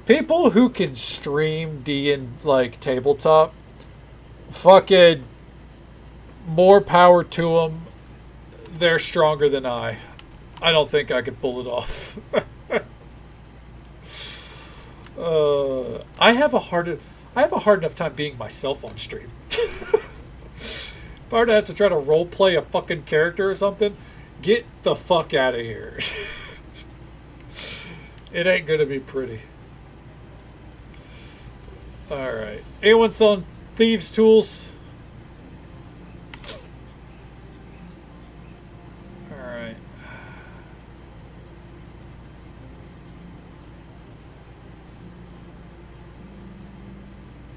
Speaker 1: People who can stream D and like tabletop, fucking more power to them. They're stronger than I. I don't think I could pull it off. I have a hard enough time being myself on stream. If I were to have to try to role play a fucking character or something, get the fuck out of here. It ain't gonna be pretty. Alright. Anyone selling thieves' tools? Alright.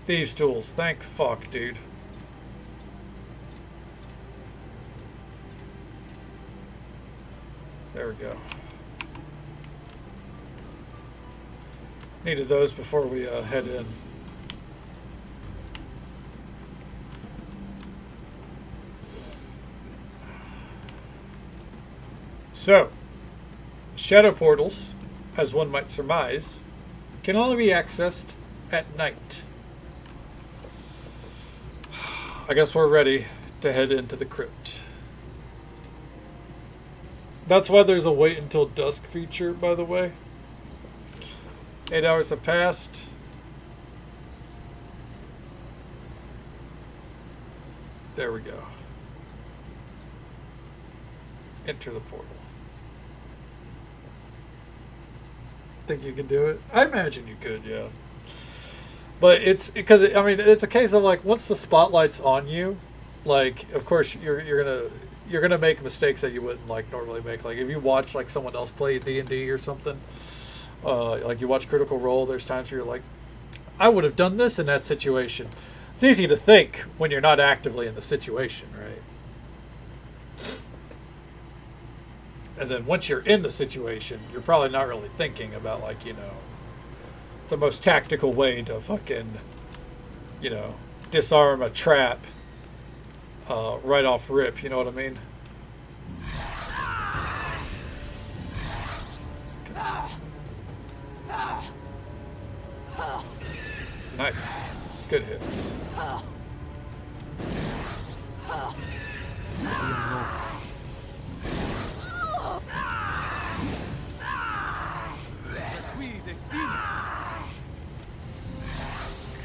Speaker 1: Thieves' tools. Thank fuck, dude. There we go. Needed those before we head in. So, shadow portals, as one might surmise, can only be accessed at night. I guess we're ready to head into the crypt. That's why there's a wait until dusk feature, by the way. 8 hours have passed. There we go. Enter the portal. Think you can do it? I imagine you could, yeah. But it's because, I mean, it's a case of like, once the spotlight's on you, like, of course you're gonna make mistakes that you wouldn't like normally make. Like if you watch like someone else play D&D or something, like you watch Critical Role, there's times where you're like, I would have done this in that situation. It's easy to think when you're not actively in the situation, right? And then once you're in the situation, you're probably not really thinking about, like, you know, the most tactical way to fucking, you know, disarm a trap right off rip, you know what I mean? Nice. Good hits.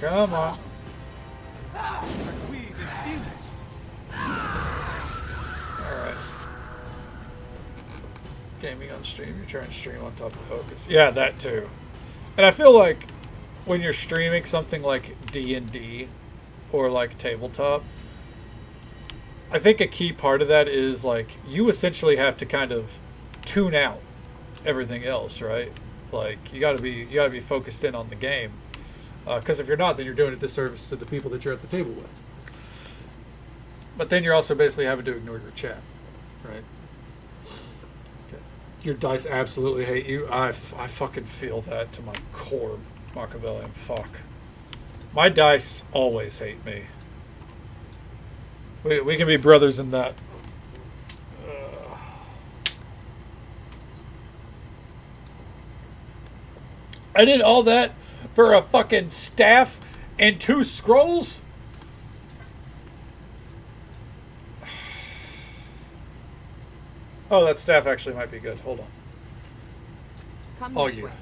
Speaker 1: Come on. Alright. Gaming on stream, you're trying to stream on top of focus. Yeah, that too. And I feel like when you're streaming something like D&D or like tabletop, I think a key part of that is like you essentially have to kind of tune out everything else, right? Like you gotta be focused in on the game. Because if you're not, then you're doing a disservice to the people that you're at the table with. But then you're also basically having to ignore your chat, right? Okay. Your dice absolutely hate you. I fucking feel that to my core, Machiavellian. Fuck. My dice always hate me. We can be brothers in that. I did all that for a fucking staff and 2 scrolls? Oh, that staff actually might be good. Hold on.
Speaker 4: Come
Speaker 1: All
Speaker 4: this
Speaker 1: you.
Speaker 4: way.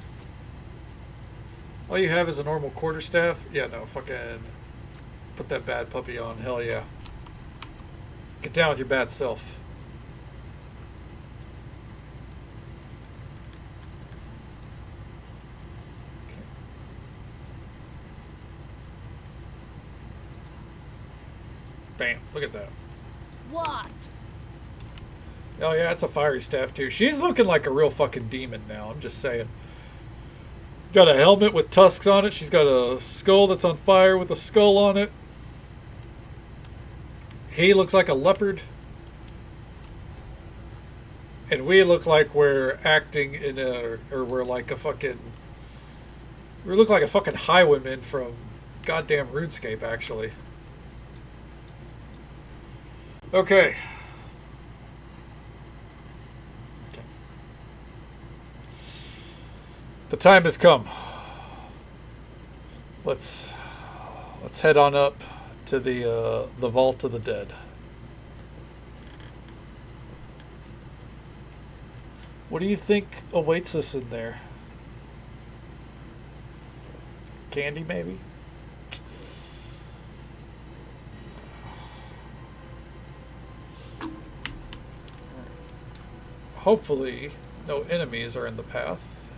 Speaker 1: All you have is a normal quarterstaff? Yeah, no, fucking put that bad puppy on. Hell yeah. Get down with your bad self. Bam. Look at that.
Speaker 3: What?
Speaker 1: Oh, yeah, it's a fiery staff, too. She's looking like a real fucking demon now. I'm just saying. Got a helmet with tusks on it. She's got a skull that's on fire with a skull on it. He looks like a leopard. And we look like we're acting in a... Or we're like a fucking... We look like a fucking highwayman from goddamn RuneScape, actually. Okay. The time has come. Let's head on up to the Vault of the Dead. What do you think awaits us in there? Candy, maybe? Hopefully, no enemies are in the path.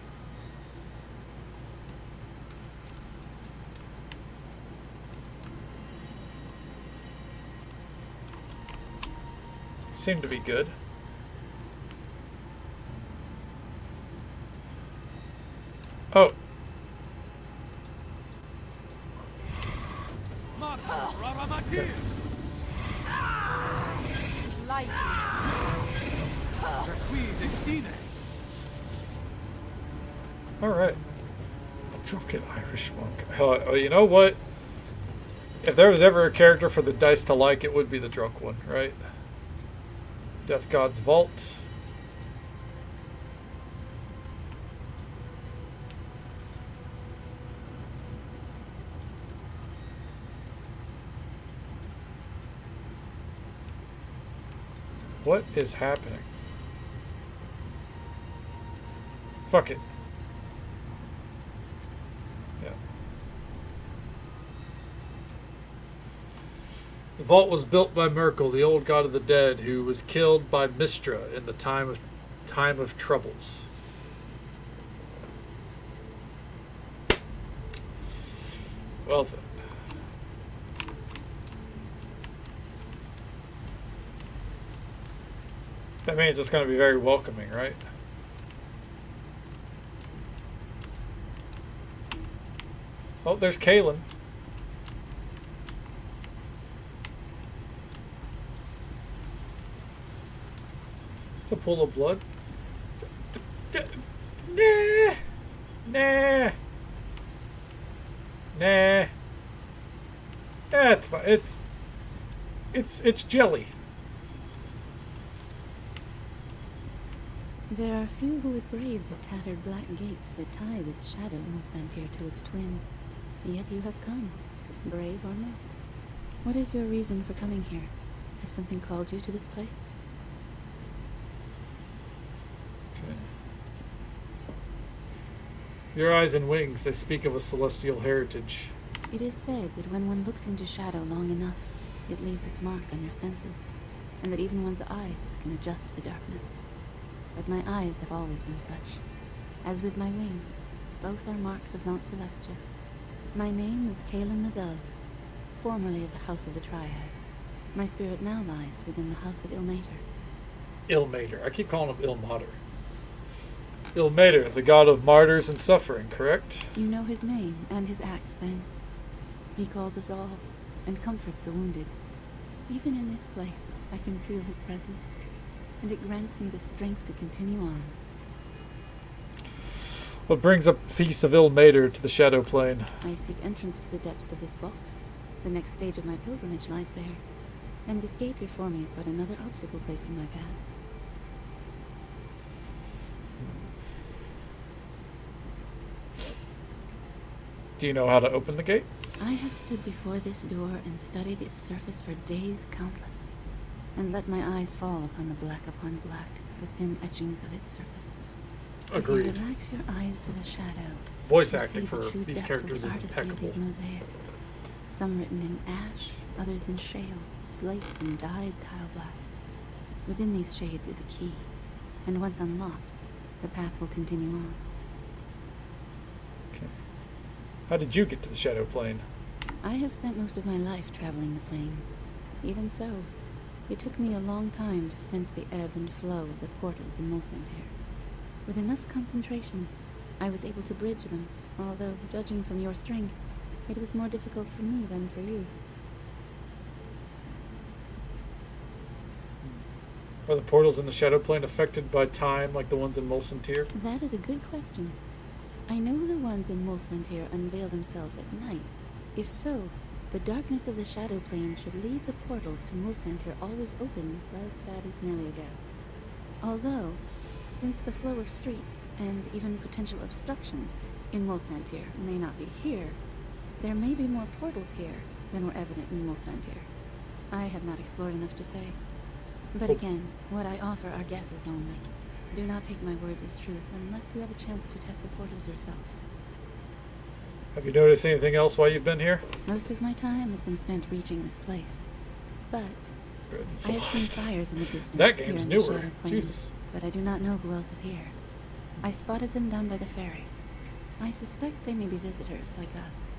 Speaker 1: Seem to be good. Oh. Okay. All right. A drunken Irish monk. Oh, you know what? If there was ever a character for the dice to like, it would be the drunk one, right? Death God's Vault. What is happening? Fuck it. Yeah. The vault was built by Merkel, the old god of the dead, who was killed by Mistra in the time of troubles. Well then. That means it's going to be very welcoming, right? Oh, there's Kalen. It's a pool of blood. Nah. Nah. Nah. That's fine. It's jelly.
Speaker 6: There are few who would brave the tattered black gates that tie this shadow Mulsantir to its twin. Yet you have come, brave or not. What is your reason for coming here? Has something called you to this place?
Speaker 1: Okay. Your eyes and wings, they speak of a celestial heritage.
Speaker 6: It is said that when one looks into shadow long enough, it leaves its mark on your senses, and that even one's eyes can adjust to the darkness. But my eyes have always been such. As with my wings, both are marks of Mount Celestia. My name is Kaelin the Dove, formerly of the House of the Triad. My spirit now lies within the House of Ilmater.
Speaker 1: Ilmater. I keep calling him Ilmater. Ilmater, the god of martyrs and suffering, correct?
Speaker 6: You know his name and his acts, then. He calls us all, and comforts the wounded. Even in this place, I can feel his presence, and it grants me the strength to continue on.
Speaker 1: What brings a piece of Ilmater to the Shadow Plane?
Speaker 6: I seek entrance to the depths of this vault. The next stage of my pilgrimage lies there, and this gate before me is but another obstacle placed in my path.
Speaker 1: Do you know how to open the gate?
Speaker 6: I have stood before this door and studied its surface for days countless, and let my eyes fall upon the black, the thin etchings of its surface.
Speaker 1: Agreed.
Speaker 6: If you relax your eyes to the shadow,
Speaker 1: Voice
Speaker 6: you
Speaker 1: acting
Speaker 6: see
Speaker 1: for
Speaker 6: the true
Speaker 1: these
Speaker 6: depths
Speaker 1: characters
Speaker 6: of
Speaker 1: is
Speaker 6: the artistry of
Speaker 1: impeccable.
Speaker 6: these mosaics. Some written in ash, others in shale, slate, and dyed tile black. Within these shades is a key, and once unlocked, the path will continue on.
Speaker 1: Okay. How did you get to the Shadow Plane?
Speaker 6: I have spent most of my life traveling the plains. Even so, it took me a long time to sense the ebb and flow of the portals in Mulsantir. With enough concentration, I was able to bridge them, although, judging from your strength, it was more difficult for me than for you.
Speaker 1: Are the portals in the Shadow Plane affected by time like the ones in Mulsantir?
Speaker 6: That is a good question. I know the ones in Mulsantir unveil themselves at night. If so, the darkness of the Shadow Plane should leave the portals to Mulsantir always open, but that is merely a guess. Although, since the flow of streets, and even potential obstructions, in Mulsantir may not be here, there may be more portals here than were evident in Mulsantir. I have not explored enough to say. But again, what I offer are guesses only. Do not take my words as truth unless you have a chance to test the portals yourself.
Speaker 1: Have you noticed anything else while you've been here?
Speaker 6: Most of my time has been spent reaching this place. But I have seen fires in the distance.
Speaker 1: That
Speaker 6: here
Speaker 1: game's
Speaker 6: in the
Speaker 1: newer.
Speaker 6: Shadow Plane,
Speaker 1: Jesus.
Speaker 6: but I do not know who else is here. I spotted them down by the ferry. I suspect they may be visitors like us.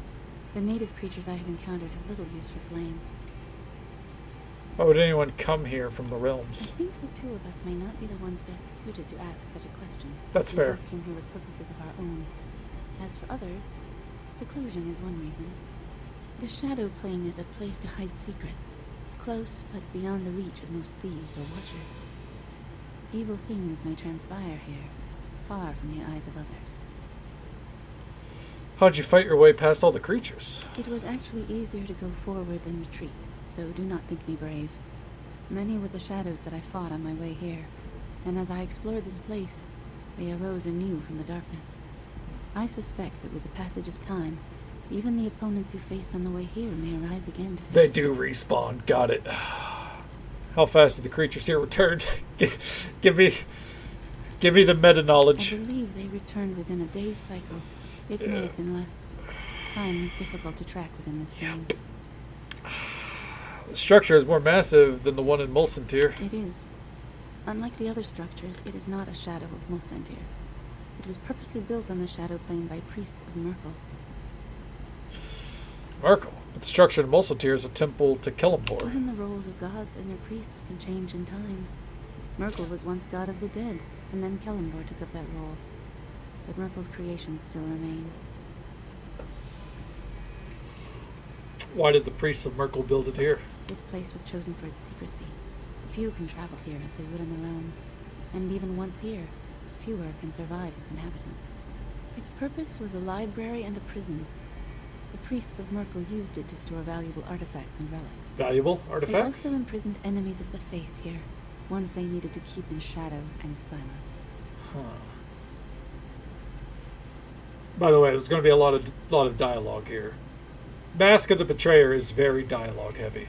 Speaker 6: The native creatures I have encountered have little use for flame.
Speaker 1: Why would anyone come here from the
Speaker 6: I
Speaker 1: realms?
Speaker 6: think the two of us may not be the ones best suited to ask such a question.
Speaker 1: That's
Speaker 6: We
Speaker 1: fair.
Speaker 6: both came here with purposes of our own. As for others, seclusion is one reason. The Shadow Plane is a place to hide secrets, close but beyond the reach of most thieves or watchers. Evil things may transpire here, far from the eyes of others.
Speaker 1: How'd you fight your way past all the creatures?
Speaker 6: It was actually easier to go forward than retreat, so do not think me brave. Many were the shadows that I fought on my way here, and as I explored this place, they arose anew from the darkness. I suspect that with the passage of time, even the opponents you faced on the way here may arise again to face
Speaker 1: They
Speaker 6: you.
Speaker 1: do respawn. Got it. How fast do the creatures here return? give me the meta
Speaker 6: I
Speaker 1: knowledge.
Speaker 6: believe they returned within a day's cycle. It may have been less. Time is difficult to track within this plane.
Speaker 1: The structure is more massive than the one in Mulsantir.
Speaker 6: It is. Unlike the other structures, it is not a shadow of Mulsantir. It was purposely built on the Shadow Plane by priests of Merkel.
Speaker 1: Merkel. But the structure in Mulsantir is a temple to Kellamvor.
Speaker 6: Even the roles of gods and their priests can change in time. Merkel was once god of the dead, and then Kellamvor took up that role. But Merkel's creations still remain.
Speaker 1: Why did the priests of Merkel build it here?
Speaker 6: This place was chosen for its secrecy. Few can travel here as they would in the realms, and even once here, fewer can survive its inhabitants. Its purpose was a library and a prison. The priests of Merkel used it to store valuable artifacts and relics.
Speaker 1: Valuable
Speaker 6: They
Speaker 1: artifacts?
Speaker 6: also imprisoned enemies of the faith here, ones they needed to keep in shadow and silence.
Speaker 1: Huh. By the way, there's going to be a lot of dialogue here. Mask of the Betrayer is very dialogue heavy.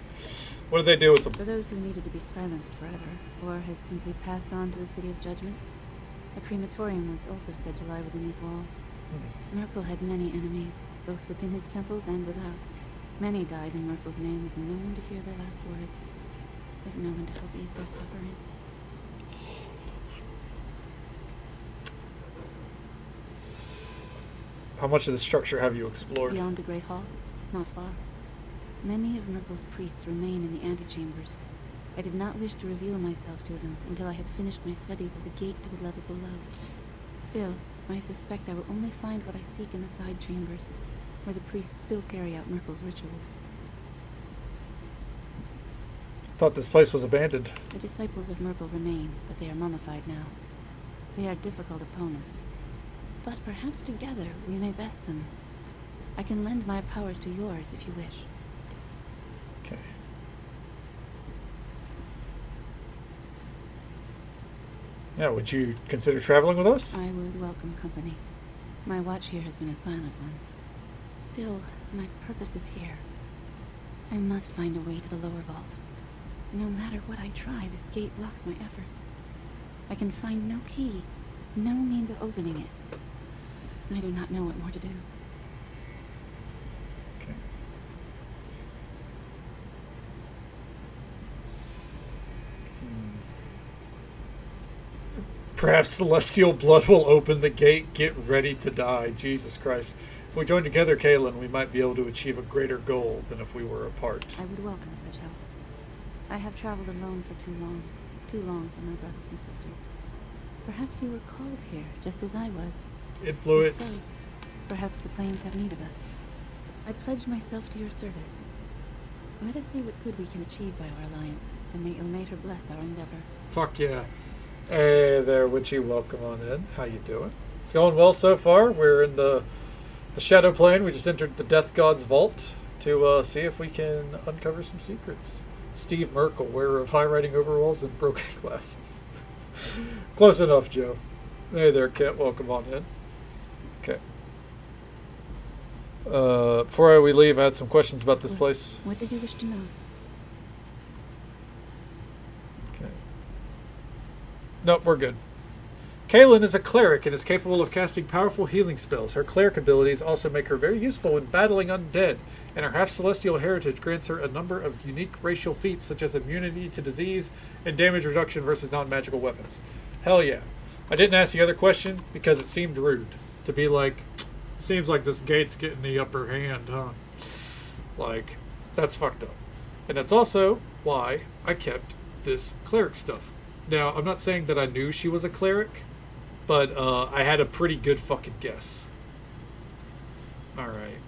Speaker 1: What did they do with them?
Speaker 6: For those who needed to be silenced forever, or had simply passed on to the City of Judgment, a crematorium was also said to lie within these walls. Merkel had many enemies, both within his temples and without. Many died in Merkel's name with no one to hear their last words, with no one to help ease their suffering.
Speaker 1: How much of the structure have you explored?
Speaker 6: Beyond the Great Hall, not far. Many of Merkel's priests remain in the antechambers. I did not wish to reveal myself to them until I had finished my studies of the gate to the level below. Still, I suspect I will only find what I seek in the side chambers, where the priests still carry out Merkel's rituals.
Speaker 1: Thought this place was abandoned.
Speaker 6: The disciples of Merkel remain, but they are mummified now. They are difficult opponents, but perhaps together we may best them. I can lend my powers to yours if you wish.
Speaker 1: Okay. Yeah, would you consider traveling with us?
Speaker 6: I would welcome company. My watch here has been a silent one. Still, my purpose is here. I must find a way to the lower vault. No matter what I try, this gate blocks my efforts. I can find no key, no means of opening it. I do not know what more to do.
Speaker 1: Okay. Perhaps celestial blood will open the gate. Get ready to die. Jesus Christ. If we join together, Kaylin, we might be able to achieve a greater goal than if we were apart.
Speaker 6: I would welcome such help. I have traveled alone for too long for my brothers and sisters. Perhaps you were called here, just as I was.
Speaker 1: Influence.
Speaker 6: If so, perhaps the plains have need of us. I pledge myself to your service. Let us see what good we can achieve by our alliance, and may Ilmater bless our endeavor.
Speaker 1: Fuck yeah. Hey there, Witchy. Welcome on in. How you doing? It's going well so far. We're in the Shadow Plane. We just entered the Death God's vault to see if we can uncover some secrets. Steve Merkel, wearer of high-riding overalls and broken glasses. Close enough, Joe. Hey there, Kent. Welcome on in. Okay. Before we leave, I had some questions about this place.
Speaker 6: What did you wish to know?
Speaker 1: Okay. Nope, we're good. Kaylin is a cleric and is capable of casting powerful healing spells. Her cleric abilities also make her very useful in battling undead, and her half-celestial heritage grants her a number of unique racial feats, such as immunity to disease and damage reduction versus non-magical weapons. Hell yeah. I didn't ask the other question because it seemed rude to be like, seems like this gate's getting the upper hand, huh? Like, that's fucked up. And that's also why I kept this cleric stuff. Now, I'm not saying that I knew she was a cleric, but I had a pretty good fucking guess. Alright.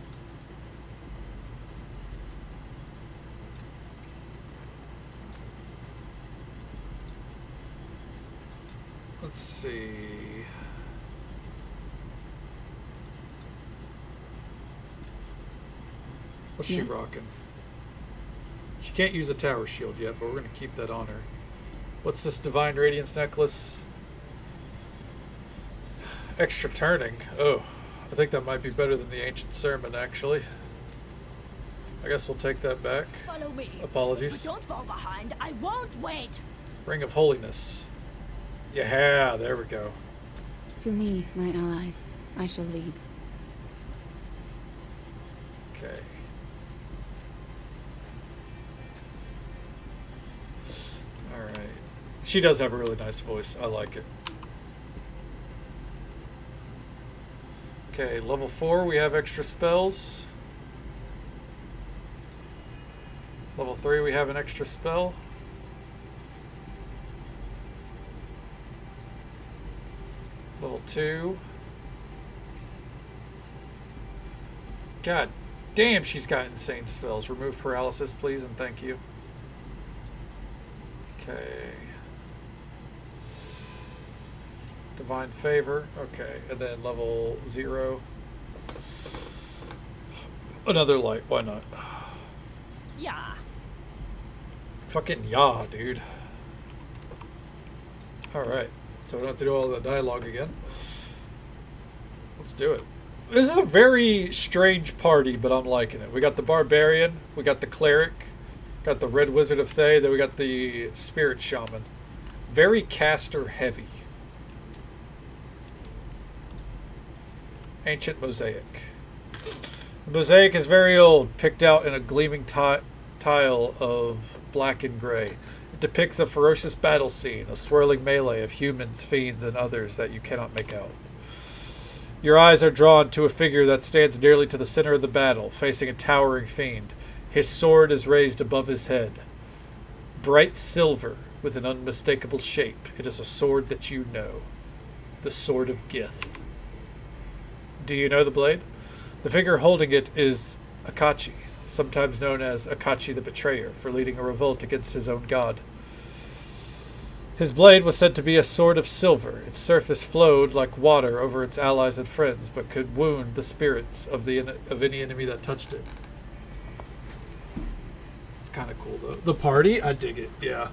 Speaker 1: Let's see. What's she
Speaker 6: Yes?
Speaker 1: rocking? She can't use a tower shield yet, but we're going to keep that on her. What's this Divine Radiance necklace? Extra turning. Oh, I think that might be better than the Ancient Sermon, actually. I guess we'll take that back.
Speaker 3: Follow me.
Speaker 1: Apologies.
Speaker 3: But don't fall behind. I won't wait.
Speaker 1: Ring of Holiness. Yeah, there we go.
Speaker 6: To me, my allies, I shall lead.
Speaker 1: Okay. Alright. She does have a really nice voice. I like it. Okay, level 4, we have extra spells. Level 3, we have an extra spell. Level 2. God damn, she's got insane spells. Remove paralysis, please, and thank you. Okay. Divine Favor. Okay, and then level 0. Another light, why not?
Speaker 3: Yeah.
Speaker 1: Fucking yeah, dude. Alright, so we don't have to do all the dialogue again. Let's do it. This is a very strange party, but I'm liking it. We got the barbarian, we got the cleric, got the red wizard of Thay, then we got the spirit shaman. Very caster heavy. Ancient mosaic. The mosaic is very old, picked out in a gleaming tile of black and gray. It depicts a ferocious battle scene, a swirling melee of humans, fiends, and others that you cannot make out. Your eyes are drawn to a figure that stands nearly to the center of the battle, facing a towering fiend. His sword is raised above his head. Bright silver with an unmistakable shape. It is a sword that you know. The Sword of Gith. Do you know the blade? The figure holding it is Akachi, sometimes known as Akachi the Betrayer, for leading a revolt against his own god. His blade was said to be a sword of silver. Its surface flowed like water over its allies and friends, but could wound the spirits of any enemy that touched it. It's kind of cool, though. The party, I dig it. Yeah,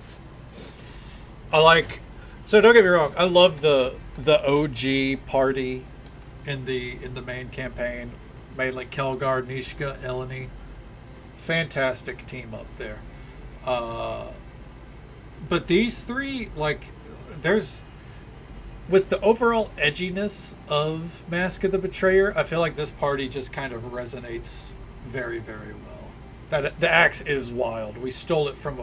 Speaker 1: I like. So don't get me wrong. I love the OG party in the main campaign. Mainly Kelgar, Nishka, Eleni. Fantastic team up there. But these three, like, there's, with the overall edginess of Mask of the Betrayer, I feel like this party just kind of resonates very, very well. That the axe is wild. We stole it from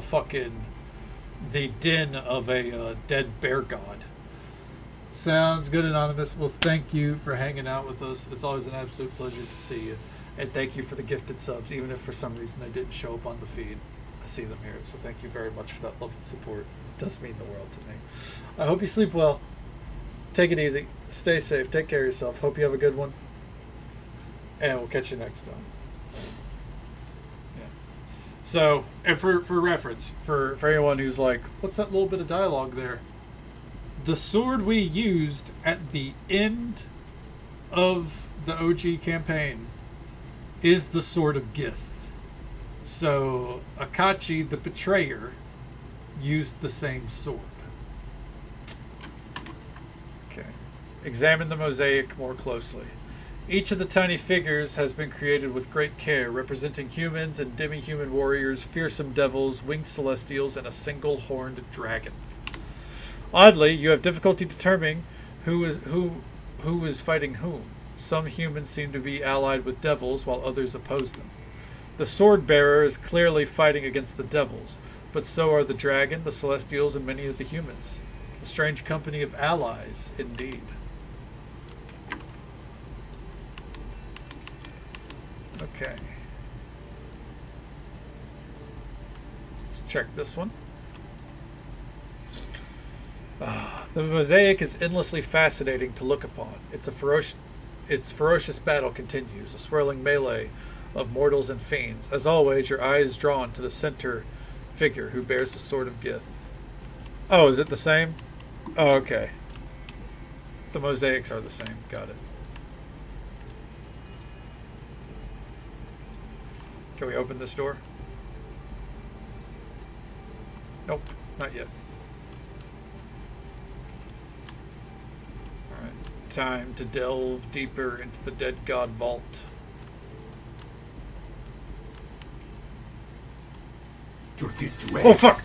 Speaker 1: the den of a dead bear god. Sounds good, Anonymous. Well, thank you for hanging out with us. It's always an absolute pleasure to see you. And thank you for the gifted subs, even if for some reason they didn't show up on the feed. I see them here, so thank you very much for that love and support. It does mean the world to me. I hope you sleep well. Take it easy. Stay safe. Take care of yourself. Hope you have a good one. And we'll catch you next time. Yeah. So, and for reference, for anyone who's like, what's that little bit of dialogue there? The sword we used at the end of the OG campaign is the Sword of Gith. So, Akachi, the Betrayer, used the same sword. Okay. Examine the mosaic more closely. Each of the tiny figures has been created with great care, representing humans and demi-human warriors, fearsome devils, winged celestials, and a single horned dragon. Oddly, you have difficulty determining who is fighting whom. Some humans seem to be allied with devils, while others oppose them. The sword bearer is clearly fighting against the devils, but so are the dragon, the celestials, and many of the humans. A strange company of allies, indeed. Okay. Let's check this one. The mosaic is endlessly fascinating to look upon. Its ferocious battle continues, a swirling melee of mortals and fiends. As always, your eye is drawn to the center figure who bears the Sword of Gith. Oh, is it the same? Oh, okay. The mosaics are the same. Got it. Can we open this door? Nope, not yet. Alright, time to delve deeper into the Dead God Vault. Oh, fuck!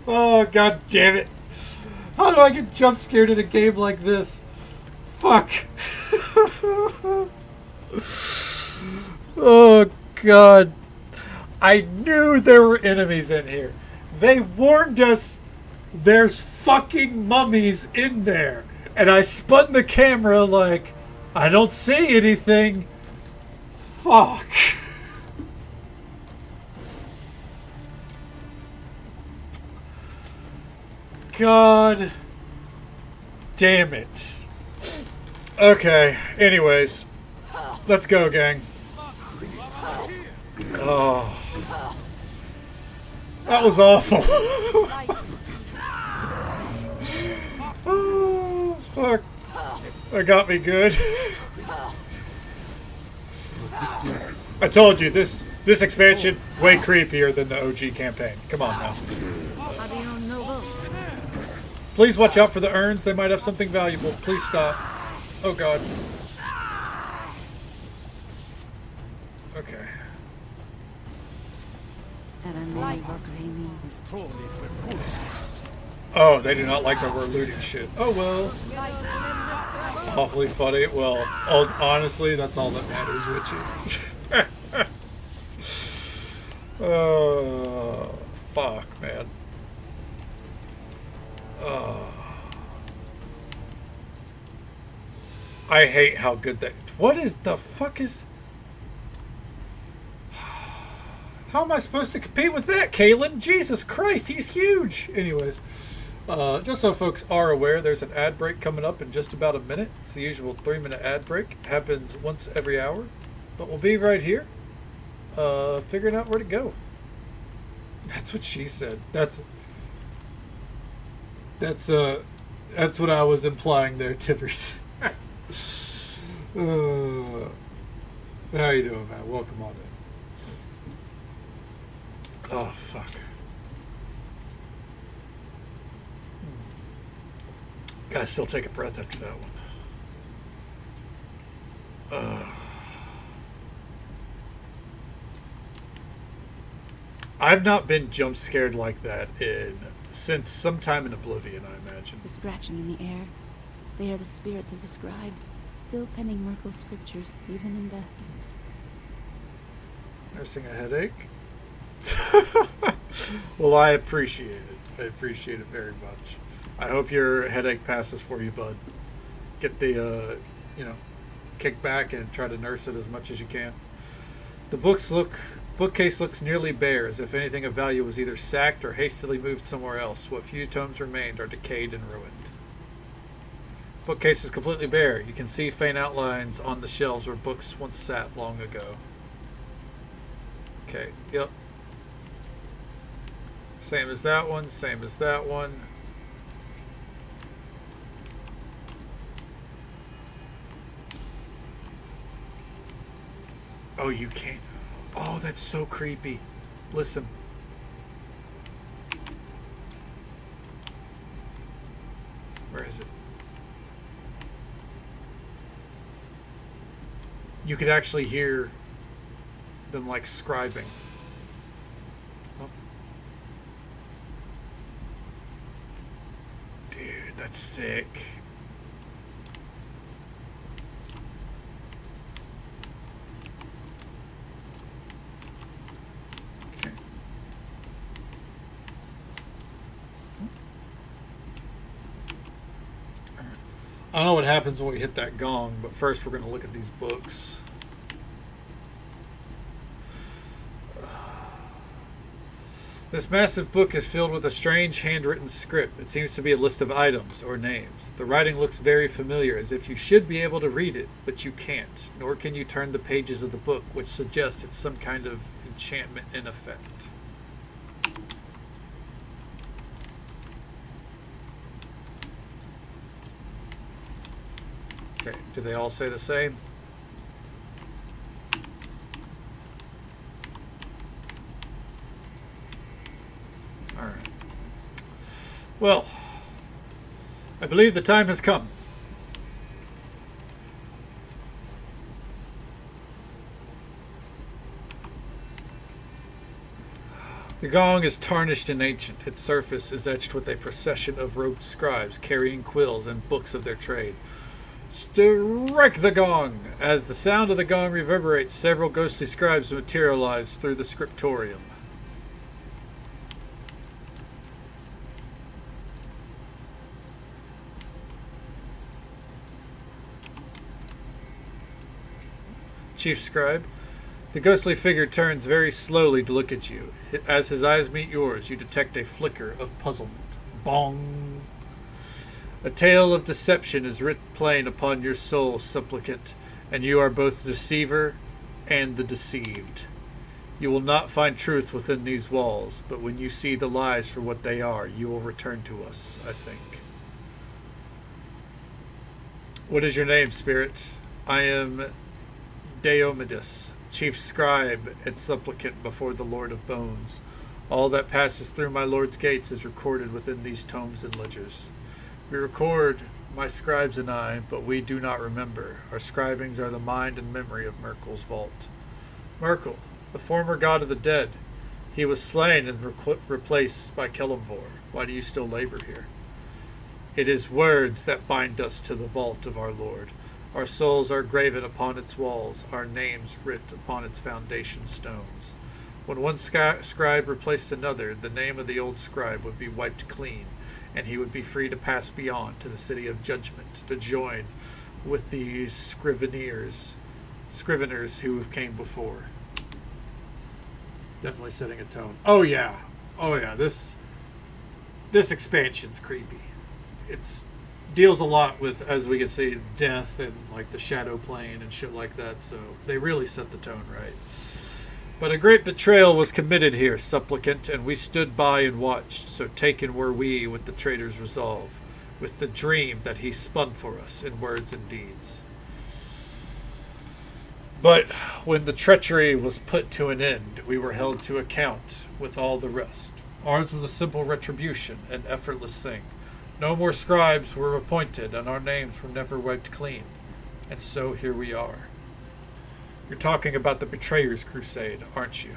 Speaker 1: Oh, god damn it. How do I get jump scared in a game like this? Fuck. Oh, god. I knew there were enemies in here. They warned us there's fucking mummies in there. And I spun the camera like, I don't see anything. Fuck. God damn it. Okay, anyways. Let's go, gang. Oh. That was awful. Oh, fuck. That got me good. I told you, this expansion, way creepier than the OG campaign. Come on now. Please watch out for the urns. They might have something valuable. Please stop. Oh, God. Okay. Oh, they do not like that we're looting shit. Oh, well. It's awfully funny. Well, honestly, that's all that matters, Richie. Oh, fuck, man. I hate how good that... What is the fuck is... How am I supposed to compete with that, Kalen? Jesus Christ, he's huge! Anyways, just so folks are aware, there's an ad break coming up in just about a minute. It's the usual 3-minute ad break. It happens once every hour. But we'll be right here, figuring out where to go. That's what she said. That's what I was implying there, Tippers. How you doing, man? Welcome on in. Oh, fuck. Gotta still take a breath after that one. I've not been jump scared like that since sometime in Oblivion, I imagine.
Speaker 6: The scratching in the air. They are the spirits of the scribes, still penning Merkel's scriptures, even in death.
Speaker 1: Nursing a headache? Well, I appreciate it. I appreciate it very much. I hope your headache passes for you, bud. Get the, kick back and try to nurse it as much as you can. The bookcase looks nearly bare, as if anything of value was either sacked or hastily moved somewhere else. What few tomes remained are decayed and ruined. Bookcase is completely bare. You can see faint outlines on the shelves where books once sat long ago. Okay, yep. Same as that one, same as that one. Oh, you can't. Oh, that's so creepy. Listen. Where is it? You could actually hear them like scribing. Oh. Dude, that's sick. Okay. I don't know what happens when we hit that gong, but first we're going to look at these books. This massive book is filled with a strange handwritten script. It seems to be a list of items or names. The writing looks very familiar, as if you should be able to read it, but you can't, nor can you turn the pages of the book, which suggests it's some kind of enchantment in effect. Okay, do they all say the same? Alright. Well, I believe the time has come. The gong is tarnished and ancient. Its surface is etched with a procession of robed scribes carrying quills and books of their trade. Strike the gong! As the sound of the gong reverberates, several ghostly scribes materialize through the scriptorium. Chief Scribe. The ghostly figure turns very slowly to look at you. As his eyes meet yours, you detect a flicker of puzzlement. Bong! A tale of deception is writ plain upon your soul, supplicant, and you are both the deceiver and the deceived. You will not find truth within these walls, but when you see the lies for what they are, you will return to us, I think. What is your name, spirit? I am Diomedes, chief scribe and supplicant before the Lord of Bones. All that passes through my lord's gates is recorded within these tomes and ledgers. We record, my scribes and I, but we do not remember. Our scribings are the mind and memory of Merkel's vault. Merkel, the former god of the dead. He was slain and replaced by Kelemvor. Why do you still labor here? It is words that bind us to the vault of our Lord. Our souls are graven upon its walls, our names writ upon its foundation stones. When one scribe replaced another, the name of the old scribe would be wiped clean, and he would be free to pass beyond to the city of judgment, to join with these scriveners who came before. Definitely setting a tone. Oh yeah. This expansion's creepy. It's deals a lot with, as we can see, death and like the shadow plane and shit like that, so they really set the tone right. But a great betrayal was committed here, supplicant, and we stood by and watched, so taken were we with the traitor's resolve, with the dream that he spun for us in words and deeds. But when the treachery was put to an end, we were held to account with all the rest. Ours was a simple retribution, an effortless thing. No more scribes were appointed, and our names were never wiped clean. And so here we are. You're talking about the Betrayer's Crusade, aren't you?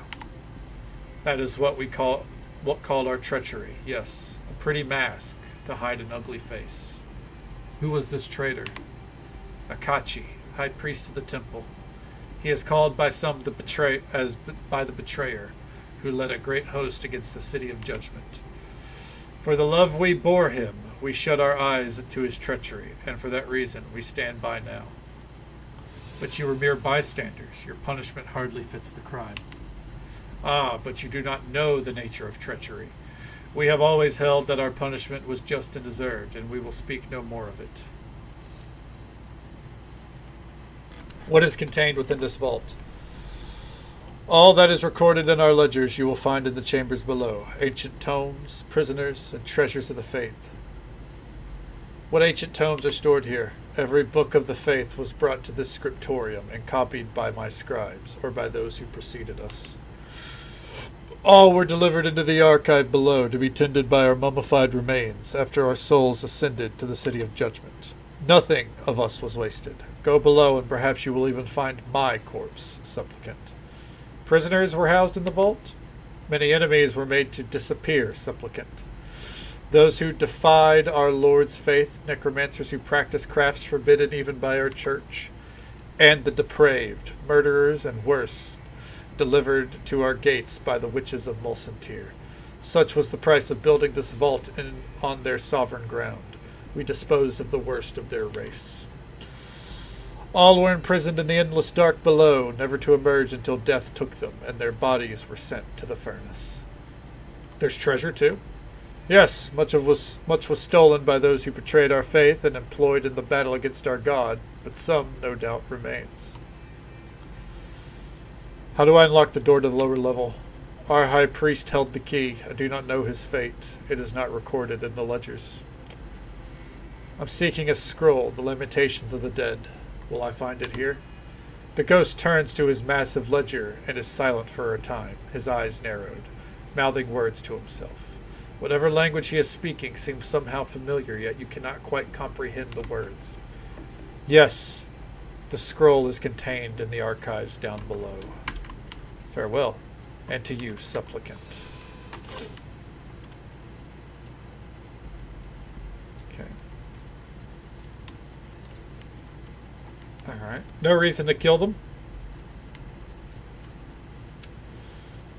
Speaker 1: That is what called our treachery. Yes, a pretty mask to hide an ugly face. Who was this traitor? Akachi, high priest of the temple. He is called by some by the betrayer, who led a great host against the city of judgment. For the love we bore him, we shut our eyes to his treachery, and for that reason we stand by now. But you were mere bystanders. Your punishment hardly fits the crime. Ah, but you do not know the nature of treachery. We have always held that our punishment was just and deserved, and we will speak no more of it. What is contained within this vault? All that is recorded in our ledgers you will find in the chambers below. Ancient tomes, prisoners, and treasures of the faith. What ancient tomes are stored here? Every book of the faith was brought to this scriptorium and copied by my scribes, or by those who preceded us. All were delivered into the archive below to be tended by our mummified remains after our souls ascended to the city of judgment. Nothing of us was wasted. Go below and perhaps you will even find my corpse, supplicant. Prisoners were housed in the vault. Many enemies were made to disappear, supplicant. Those who defied our Lord's faith, necromancers who practiced crafts forbidden even by our church, and the depraved, murderers and worse, delivered to our gates by the witches of Mulsantir. Such was the price of building this vault on their sovereign ground. We disposed of the worst of their race. All were imprisoned in the endless dark below, never to emerge until death took them, and their bodies were sent to the furnace. There's treasure, too? Yes, much was stolen by those who betrayed our faith and employed in the battle against our God, but some, no doubt, remains. How do I unlock the door to the lower level? Our high priest held the key. I do not know his fate. It is not recorded in the ledgers. I'm seeking a scroll, the Lamentations of the Dead. Will I find it here? The ghost turns to his massive ledger and is silent for a time, his eyes narrowed, mouthing words to himself. Whatever language he is speaking seems somehow familiar, yet you cannot quite comprehend the words. Yes, the scroll is contained in the archives down below. Farewell, and to you, supplicant. Okay. Alright. No reason to kill them.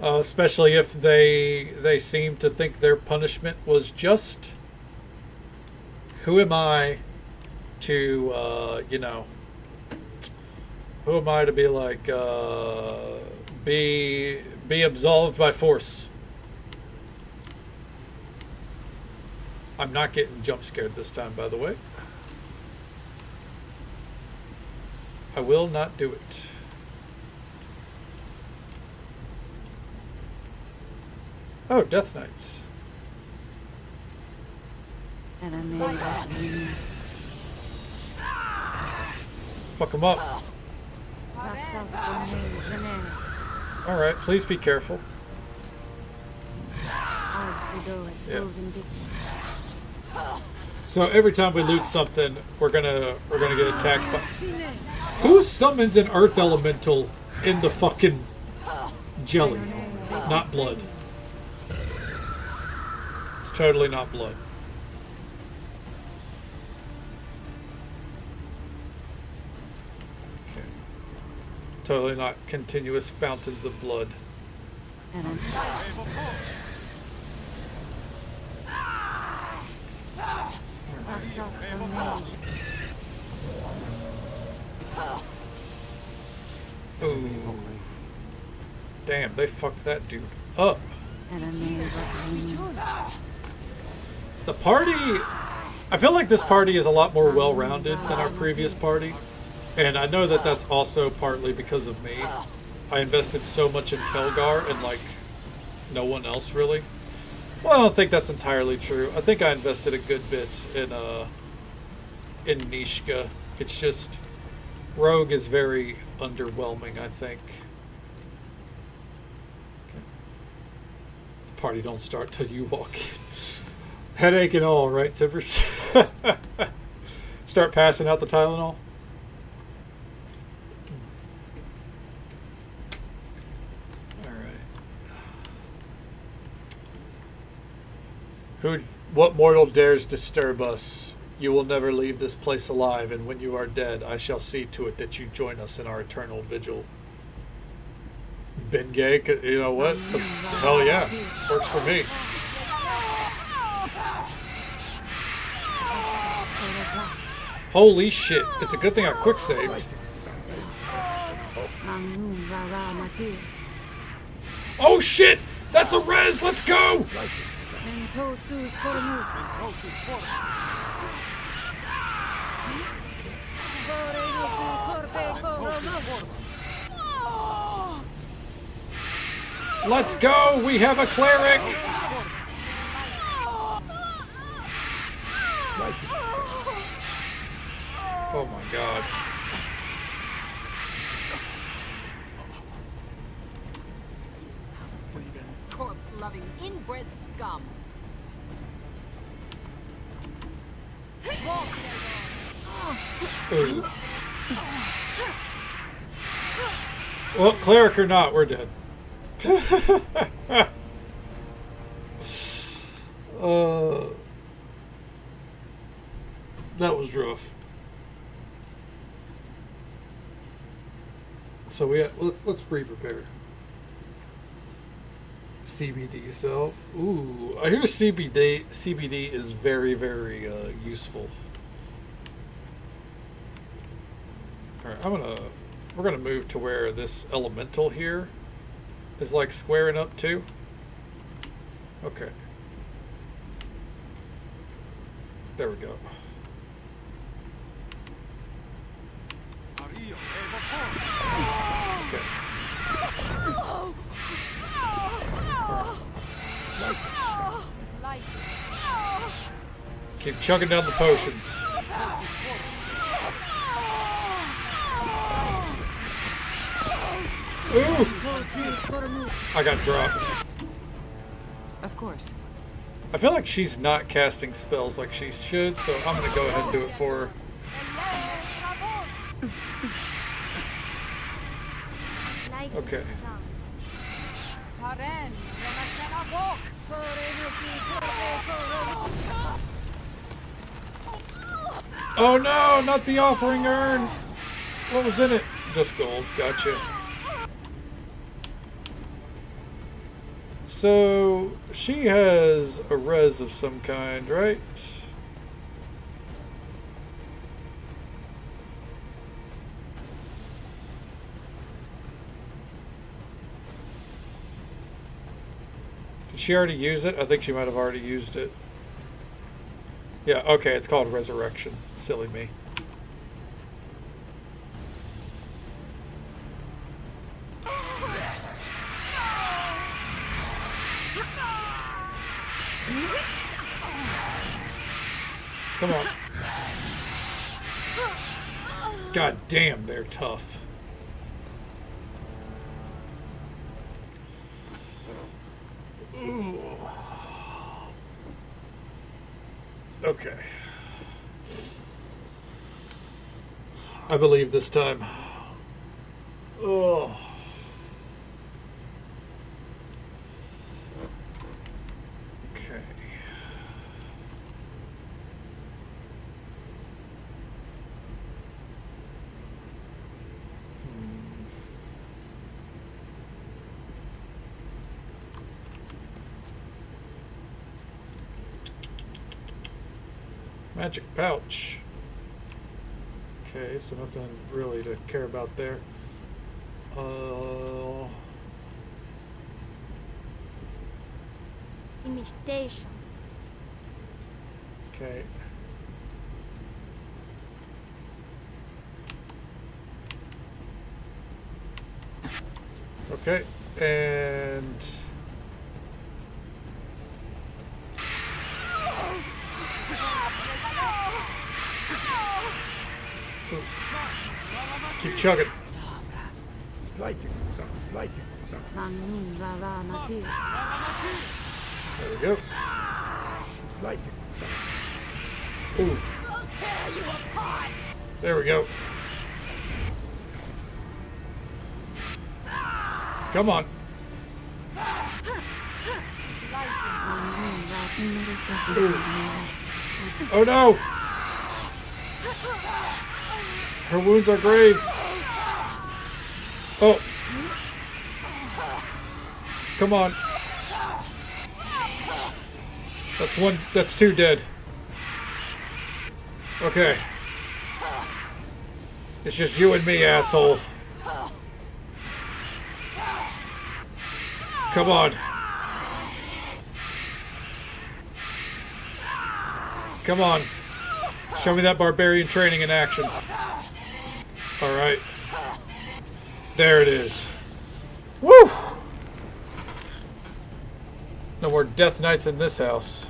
Speaker 1: Especially if they seem to think their punishment was just. Who am I to, who am I to be like, be absolved by force? I'm not getting jump scared this time, by the way. I will not do it. Oh, Death Knights. Fuck them up. Alright, please be careful. Yeah. So every time we loot something, we're gonna get attacked by. Who summons an earth elemental in the fucking jelly? Not blood. It's totally not blood. Okay. Totally not continuous fountains of blood.
Speaker 6: And I'm
Speaker 1: Ooh. Damn, they fucked that dude up. The party, I feel like this party is a lot more well-rounded than our previous party. And I know that that's also partly because of me. I invested so much in Kelgar and like no one else really. Well, I don't think that's entirely true. I think I invested a good bit in Nishka. It's just Rogue is very underwhelming, I think. Okay. The party don't start till you walk in. Headache and all, right, Timbers? Start passing out the Tylenol. What mortal dares disturb us? You will never leave this place alive, and when you are dead, I shall see to it that you join us in our eternal vigil. Bengay, you know what? That's, hell yeah. Works for me. Holy shit. It's a good thing I quick saved. Oh shit! That's a res! Let's go! Let's go! We have a cleric! Oh my god.
Speaker 3: Breathing, corpse-loving, inbred scum.
Speaker 1: Ooh. Well, cleric or not, we're dead. That was rough. So let's pre-prepare. CBD self. Ooh, I hear CBD is very, very useful. All right, we're gonna move to where this elemental here is like squaring up too. Okay. There we go. Okay. Keep chugging down the potions. Ooh! I got dropped.
Speaker 4: Of course.
Speaker 1: I feel like she's not casting spells like she should, so I'm gonna go ahead and do it for her. Okay. Oh no, not the offering urn! What was in it? Just gold, gotcha. So, she has a res of some kind, right? Did she already use it? I think she might have already used it. Yeah, okay, it's called Resurrection. Silly me. Come on. God damn, they're tough. Ooh. Okay. I believe this time. Oh. Okay. Magic pouch. Okay, so nothing really to care about there.
Speaker 3: Imitation.
Speaker 1: Okay. Okay, and ooh. Keep chugging. There we go. Ooh.
Speaker 3: I'll tear you apart.
Speaker 1: There we go. Come on. Ooh. Oh no! Her wounds are grave. Oh. Come on. That's one. That's two dead. Okay. It's just you and me, asshole. Come on. Come on. Show me that barbarian training in action. Alright. There it is. Woo! No more death knights in this house.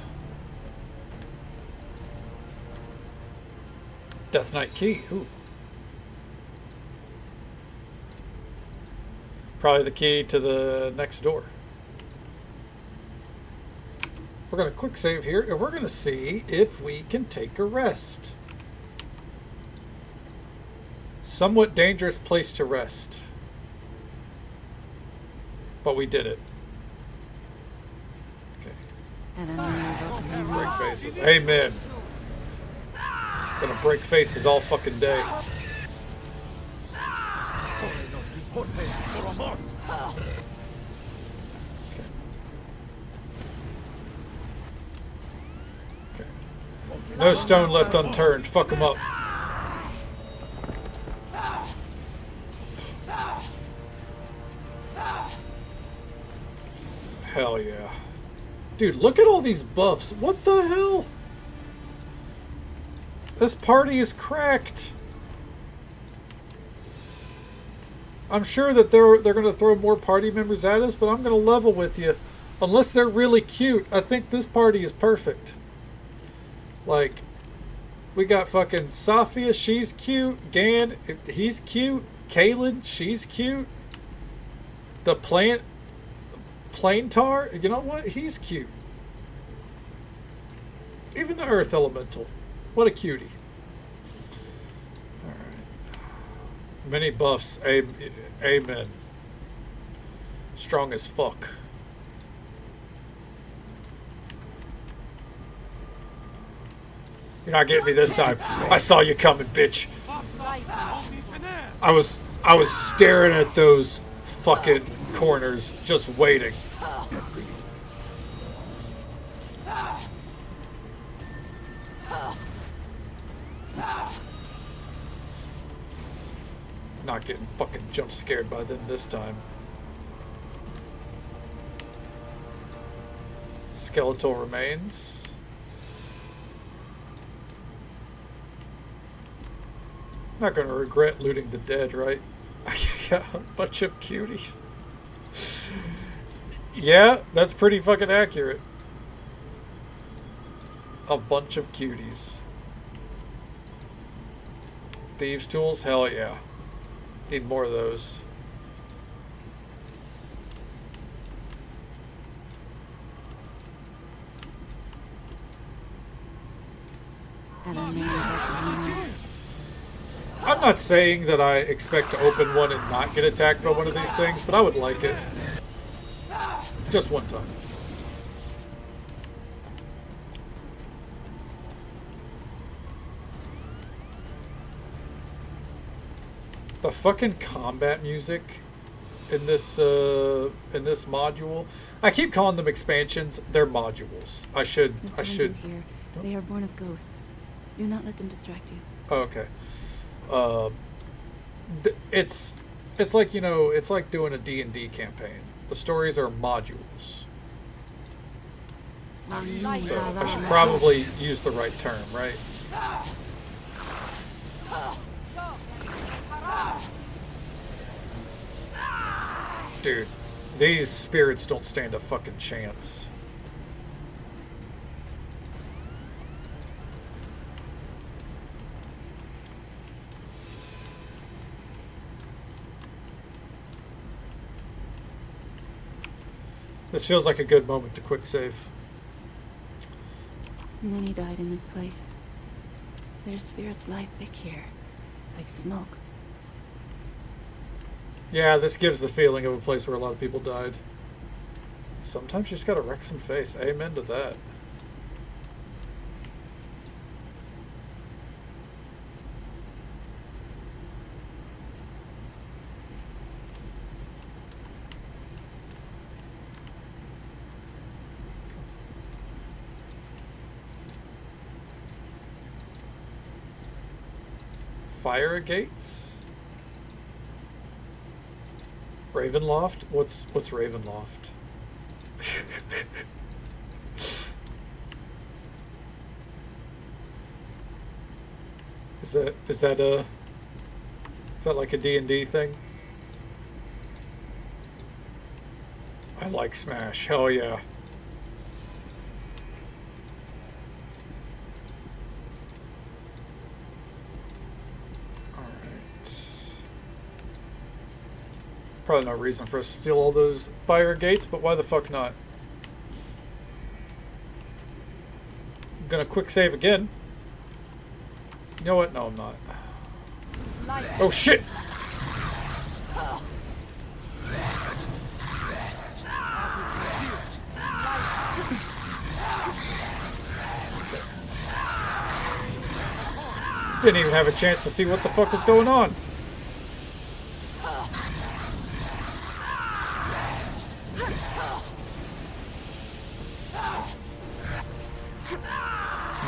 Speaker 1: Death Knight key. Ooh. Probably the key to the next door. We're going to quick save here, and we're going to see if we can take a rest. Somewhat dangerous place to rest. But we did it. Okay. Break faces. Amen. Gonna break faces all fucking day. Okay. No stone left unturned. Fuck them up. Hell yeah. Dude, look at all these buffs. What the hell? This party is cracked. I'm sure that they're going to throw more party members at us, but I'm going to level with you. Unless they're really cute, I think this party is perfect. Like, we got fucking Safia, she's cute. Gan, he's cute. Kaylin, she's cute. The Planetar, you know what? He's cute. Even the Earth Elemental. What a cutie. Alright. Many buffs. Amen. Strong as fuck. You're not getting me this time. I saw you coming, bitch. I was staring at those fucking corners, just waiting. Not getting fucking jump scared by them this time. Skeletal remains. Not gonna regret looting the dead, right? Yeah, a bunch of cuties. Yeah, that's pretty fucking accurate. A bunch of cuties. Thieves' tools? Hell yeah. Need more of those. I'm I'm not saying that I expect to open one and not get attacked by one of these things, but I would like it. Just one time. The fucking combat music in this module. I keep calling them expansions. They're modules. I should.
Speaker 6: You hear, they are born of ghosts. Do not let them distract you.
Speaker 1: Oh, okay. It's like, you know, it's like doing a D&D campaign. The stories are modules. So I should probably use the right term, right? Dude, these spirits don't stand a fucking chance. This feels like a good moment to quick save.
Speaker 6: Many died in this place. Their spirits lie thick here, like smoke.
Speaker 1: Yeah, this gives the feeling of a place where a lot of people died. Sometimes you just gotta wreck some face. Amen to that. Fire gates? Ravenloft? What's Ravenloft? Is that like a D&D thing? I like Smash. Hell yeah. Probably no reason for us to steal all those fire gates, but why the fuck not? I'm gonna quick save again. You know what? No, I'm not. Oh shit! Didn't even have a chance to see what the fuck was going on.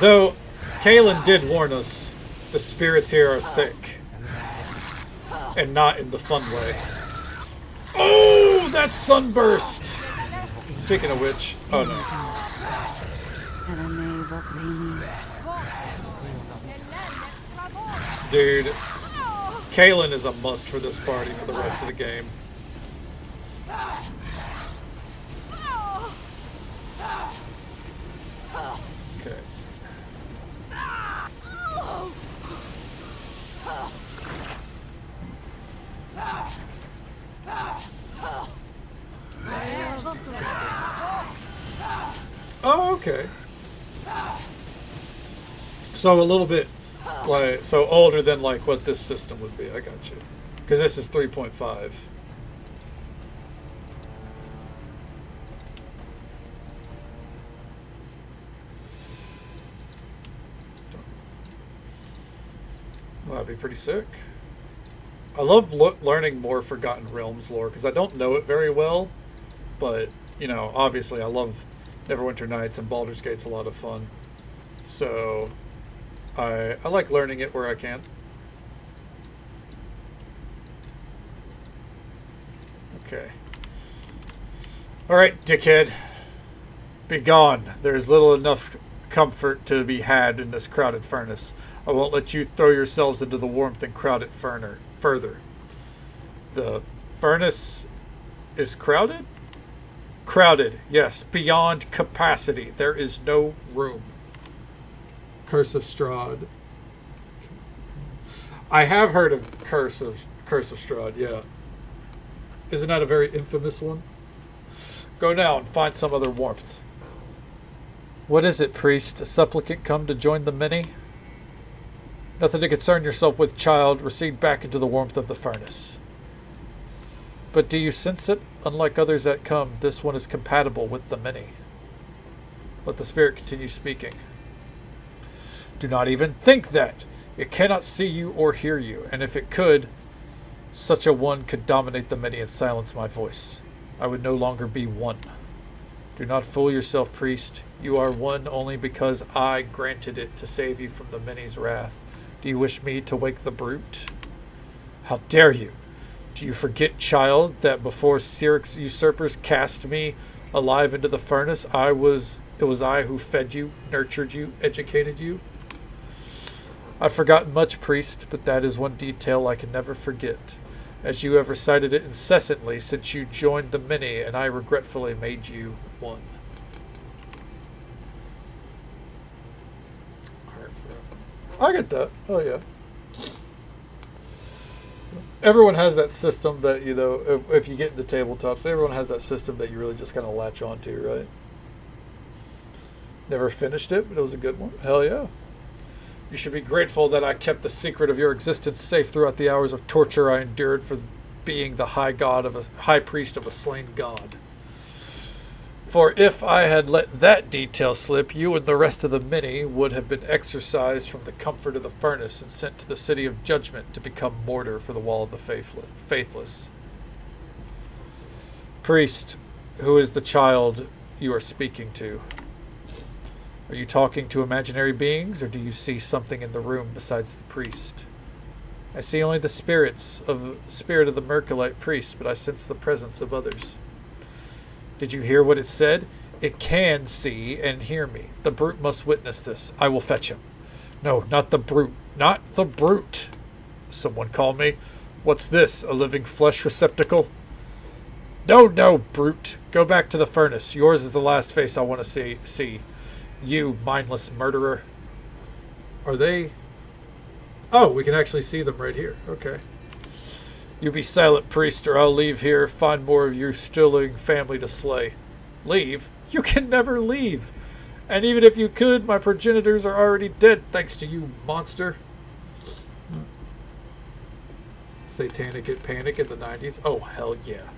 Speaker 1: Though, Kaylin did warn us, the spirits here are thick. And not in the fun way. Oh, that sunburst! Speaking of which, oh no. Dude, Kaylin is a must for this party for the rest of the game. Okay. Oh, okay. So a little bit, like, so older than like what this system would be. I got you. Because this is 3.5. Well, that'd be pretty sick. I love learning more Forgotten Realms lore because I don't know it very well, but you know, obviously I love Neverwinter Nights and Baldur's Gate's a lot of fun. So I like learning it where I can. Okay. Alright, dickhead. Be gone. There is little enough comfort to be had in this crowded furnace. I won't let you throw yourselves into the warmth and crowded further. The furnace is crowded? Crowded, yes. Beyond capacity. There is no room. Curse of Strahd. I have heard of Curse of Strahd, yeah. Isn't that a very infamous one? Go now and find some other warmth. What is it, priest? A supplicant come to join the many? Nothing to concern yourself with, child. Recede back into the warmth of the furnace. But do you sense it? Unlike others that come, this one is compatible with the many. Let the spirit continue speaking. Do not even think that. It cannot see you or hear you, and if it could, such a one could dominate the many and silence my voice. I would no longer be one. Do not fool yourself, priest. You are one only because I granted it to save you from the many's wrath. Do you wish me to wake the brute? How dare you? Do you forget, child, that before Cyric's usurpers cast me alive into the furnace, it was I who fed you, nurtured you, educated you? I've forgotten much, priest, but that is one detail I can never forget, as you have recited it incessantly since you joined the many, and I regretfully made you one. I get that. Oh, yeah. Everyone has that system that, you know, if you get into tabletops, everyone has that system that you really just kind of latch onto, right? Never finished it, but it was a good one. Hell yeah. You should be grateful that I kept the secret of your existence safe throughout the hours of torture I endured for being the high priest of a slain god. For if I had let that detail slip, you and the rest of the many would have been exorcised from the comfort of the furnace and sent to the city of judgment to become mortar for the wall of the faithless. Priest, who is the child you are speaking to? Are you talking to imaginary beings, or do you see something in the room besides the priest? I see only the spirit of the Merculite priest, but I sense the presence of others. Did you hear what it said? It can see and hear me. The brute must witness this. I will fetch him. No, not the brute. Not the brute. Someone call me. What's this, a living flesh receptacle? No, brute. Go back to the furnace. Yours is the last face I want to see. You, mindless murderer. Are they... Oh, we can actually see them right here. Okay. You be silent, priest, or I'll leave here, find more of your stiling family to slay. Leave? You can never leave. And even if you could, my progenitors are already dead, thanks to you, monster. Satanic Panic in the 90s. Oh, hell yeah.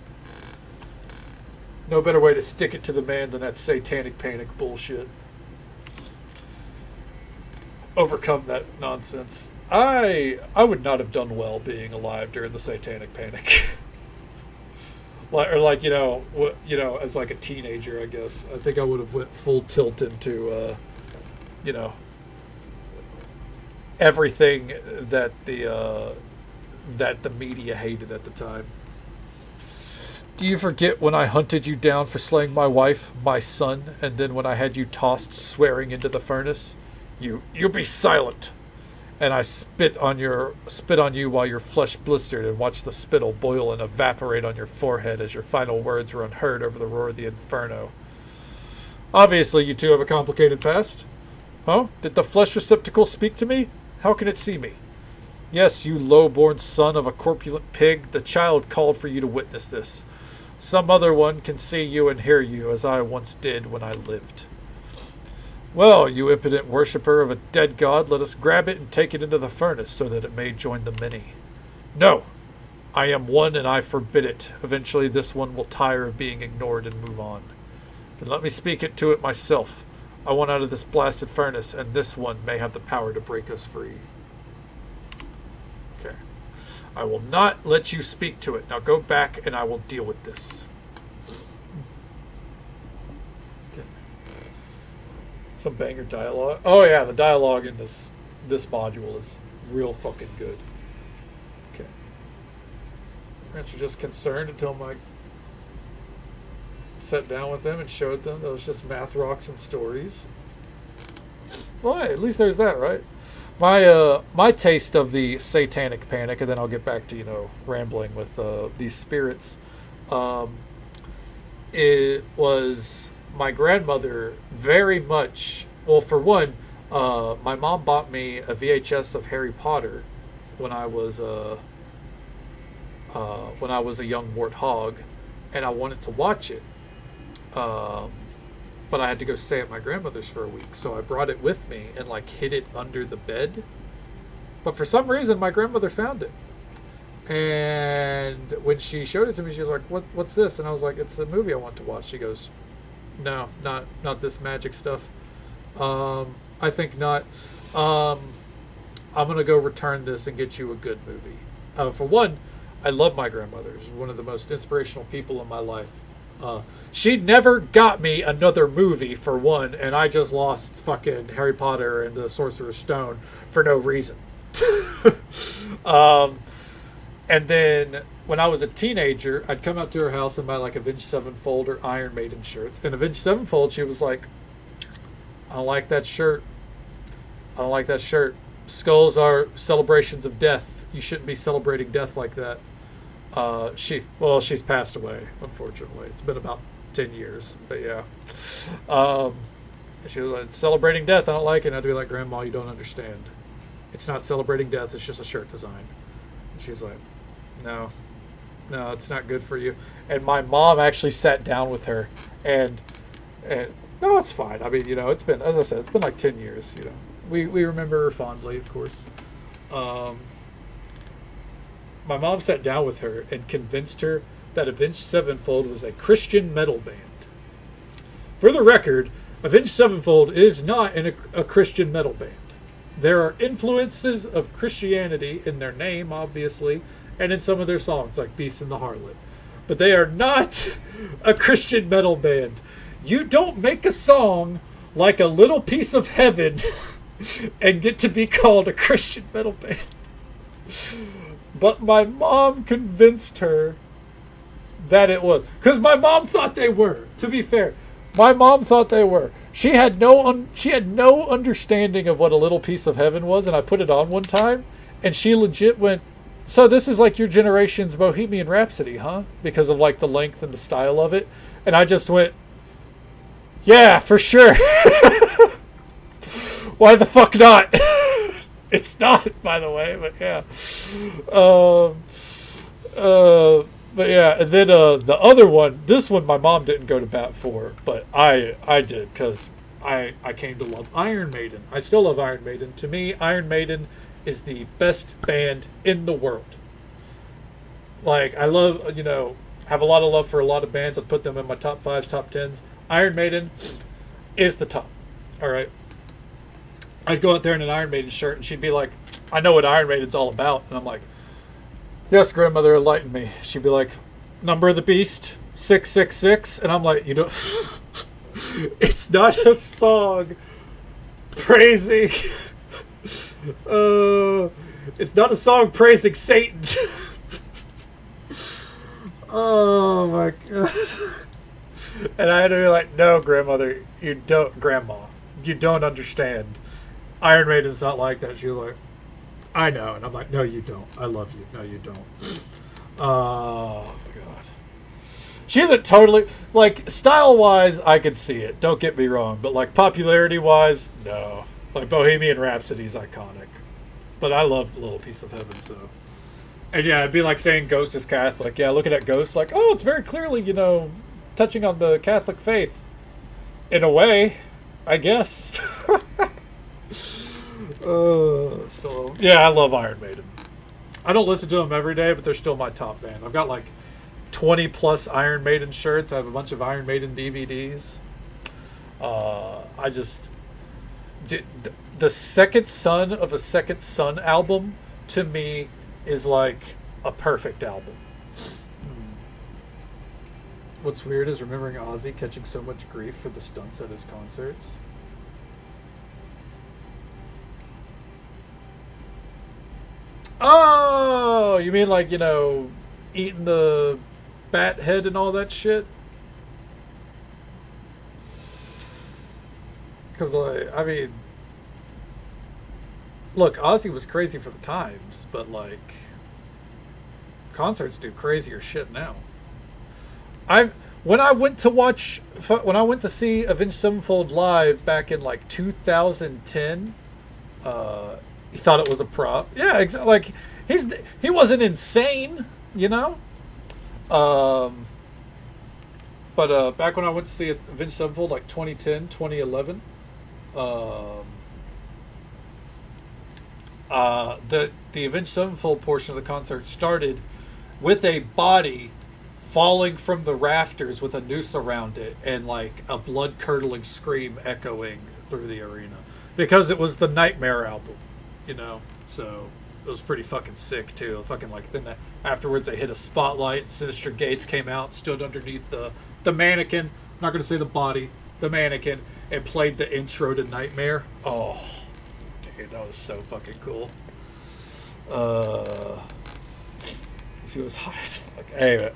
Speaker 1: No better way to stick it to the man than that Satanic Panic bullshit. Overcome that nonsense. I would not have done well being alive during the Satanic Panic. Like, you know, as like a teenager, I guess. I think I would have went full tilt into, you know, everything that the media hated at the time. Do you forget when I hunted you down for slaying my wife, my son, and then when I had you tossed swearing into the furnace? You be silent. And I spit on you while your flesh blistered and watched the spittle boil and evaporate on your forehead as your final words were unheard over the roar of the inferno. Obviously, you two have a complicated past. Huh? Did the flesh receptacle speak to me? How can it see me? Yes, you low-born son of a corpulent pig, the child called for you to witness this. Some other one can see you and hear you, as I once did when I lived. Well, you impotent worshipper of a dead god, let us grab it and take it into the furnace so that it may join the many. No! I am one and I forbid it. Eventually this one will tire of being ignored and move on. Then let me speak it to it myself. I want out of this blasted furnace, and this one may have the power to break us free. Okay. I will not let you speak to it. Now go back and I will deal with this. Some banger dialogue. Oh yeah, the dialogue in this module is real fucking good. Okay. Aren't you just concerned until Mike sat down with them and showed them that it was just math rocks and stories? Well, hey, at least there's that, right? My taste of the Satanic Panic, and then I'll get back to, you know, rambling with these spirits. It was my grandmother very much, well, for one, my mom bought me a VHS of Harry Potter when I was a young warthog, and I wanted to watch it, but I had to go stay at my grandmother's for a week, so I brought it with me and like hid it under the bed, But for some reason, my grandmother found it. And when she showed it to me, she was like, what's this? And I was like, it's a movie I want to watch. She goes, no, not this magic stuff. I think not. I'm going to go return this and get you a good movie. For one, I love my grandmother. She's one of the most inspirational people in my life. She never got me another movie, for one, and I just lost fucking Harry Potter and the Sorcerer's Stone for no reason. And then when I was a teenager, I'd come out to her house and buy like Avenged Sevenfold or Iron Maiden shirts. And Avenged Sevenfold, she was like, I don't like that shirt. I don't like that shirt. Skulls are celebrations of death. You shouldn't be celebrating death like that. She's passed away, unfortunately. It's been about 10 years, but yeah. She was like, celebrating death, I don't like it. And I'd be like, Grandma, you don't understand. It's not celebrating death, it's just a shirt design. And she's like, no, it's not good for you. And my mom actually sat down with her and no, it's fine. I mean, it's been, as I said, it's been like 10 years, We remember her fondly, of course. My mom sat down with her and convinced her that Avenged Sevenfold was a Christian metal band. For the record, Avenged Sevenfold is not a Christian metal band. There are influences of Christianity in their name, obviously, and in some of their songs, like Beast and the Harlot. But they are not a Christian metal band. You don't make a song like A Little Piece of Heaven and get to be called a Christian metal band. But my mom convinced her that it was. Because my mom thought they were, to be fair. My mom thought they were. She had no understanding of what A Little Piece of Heaven was, and I put it on one time, and she legit went, so this is like your generation's Bohemian Rhapsody, huh? Because of like the length and the style of it. And I just went, yeah, for sure. Why the fuck not? It's not, by the way, but yeah. But yeah, and then the other one, this one my mom didn't go to bat for, but I did, because I came to love Iron Maiden. I still love Iron Maiden. To me, Iron Maiden is the best band in the world. Like, I love, have a lot of love for a lot of bands. I'd put them in my top 5s, top 10s. Iron Maiden is the top. All right. I'd go out there in an Iron Maiden shirt, and she'd be like, I know what Iron Maiden's all about. And I'm like, yes, grandmother, enlighten me. She'd be like, Number of the Beast, 666. And I'm like, it's not a song praising... it's not a song praising Satan. Oh my god. And I had to be like, no, grandmother, you don't understand. Iron Maiden's not like that. She was like, I know. And I'm like, no, you don't. I love you. No, you don't. Oh god. She isn't totally, like, style-wise, I could see it. Don't get me wrong. But, like, popularity-wise, no. Like, Bohemian Rhapsody's iconic. But I love Little Piece of Heaven, so. And yeah, it'd be like saying Ghost is Catholic. Yeah, looking at Ghost, like, oh, it's very clearly, touching on the Catholic faith. In a way, I guess. Yeah, I love Iron Maiden. I don't listen to them every day, but they're still my top band. I've got like 20 plus Iron Maiden shirts. I have a bunch of Iron Maiden DVDs. The Second Son of a Second Son album, to me, is like a perfect album. What's weird is remembering Ozzy catching so much grief for the stunts at his concerts. Oh, you mean like, eating the bat head and all that shit? Because, like, I mean, look, Ozzy was crazy for the times, but, like, concerts do crazier shit now. When I went to see Avenged Sevenfold live back in, like, 2010, he thought it was a prop. Yeah, exactly. Like, he wasn't insane, But back when I went to see Avenged Sevenfold, like 2010, 2011, The Avenged Sevenfold portion of the concert started with a body falling from the rafters with a noose around it and like a blood curdling scream echoing through the arena because it was the Nightmare album, you know. So it was pretty fucking sick too. Fucking like then afterwards they hit a spotlight. Sinister Gates came out, stood underneath the mannequin. I'm not gonna say the body, the mannequin, and played the intro to Nightmare. Oh, dude, that was so fucking cool. He was high as fuck. Anyway,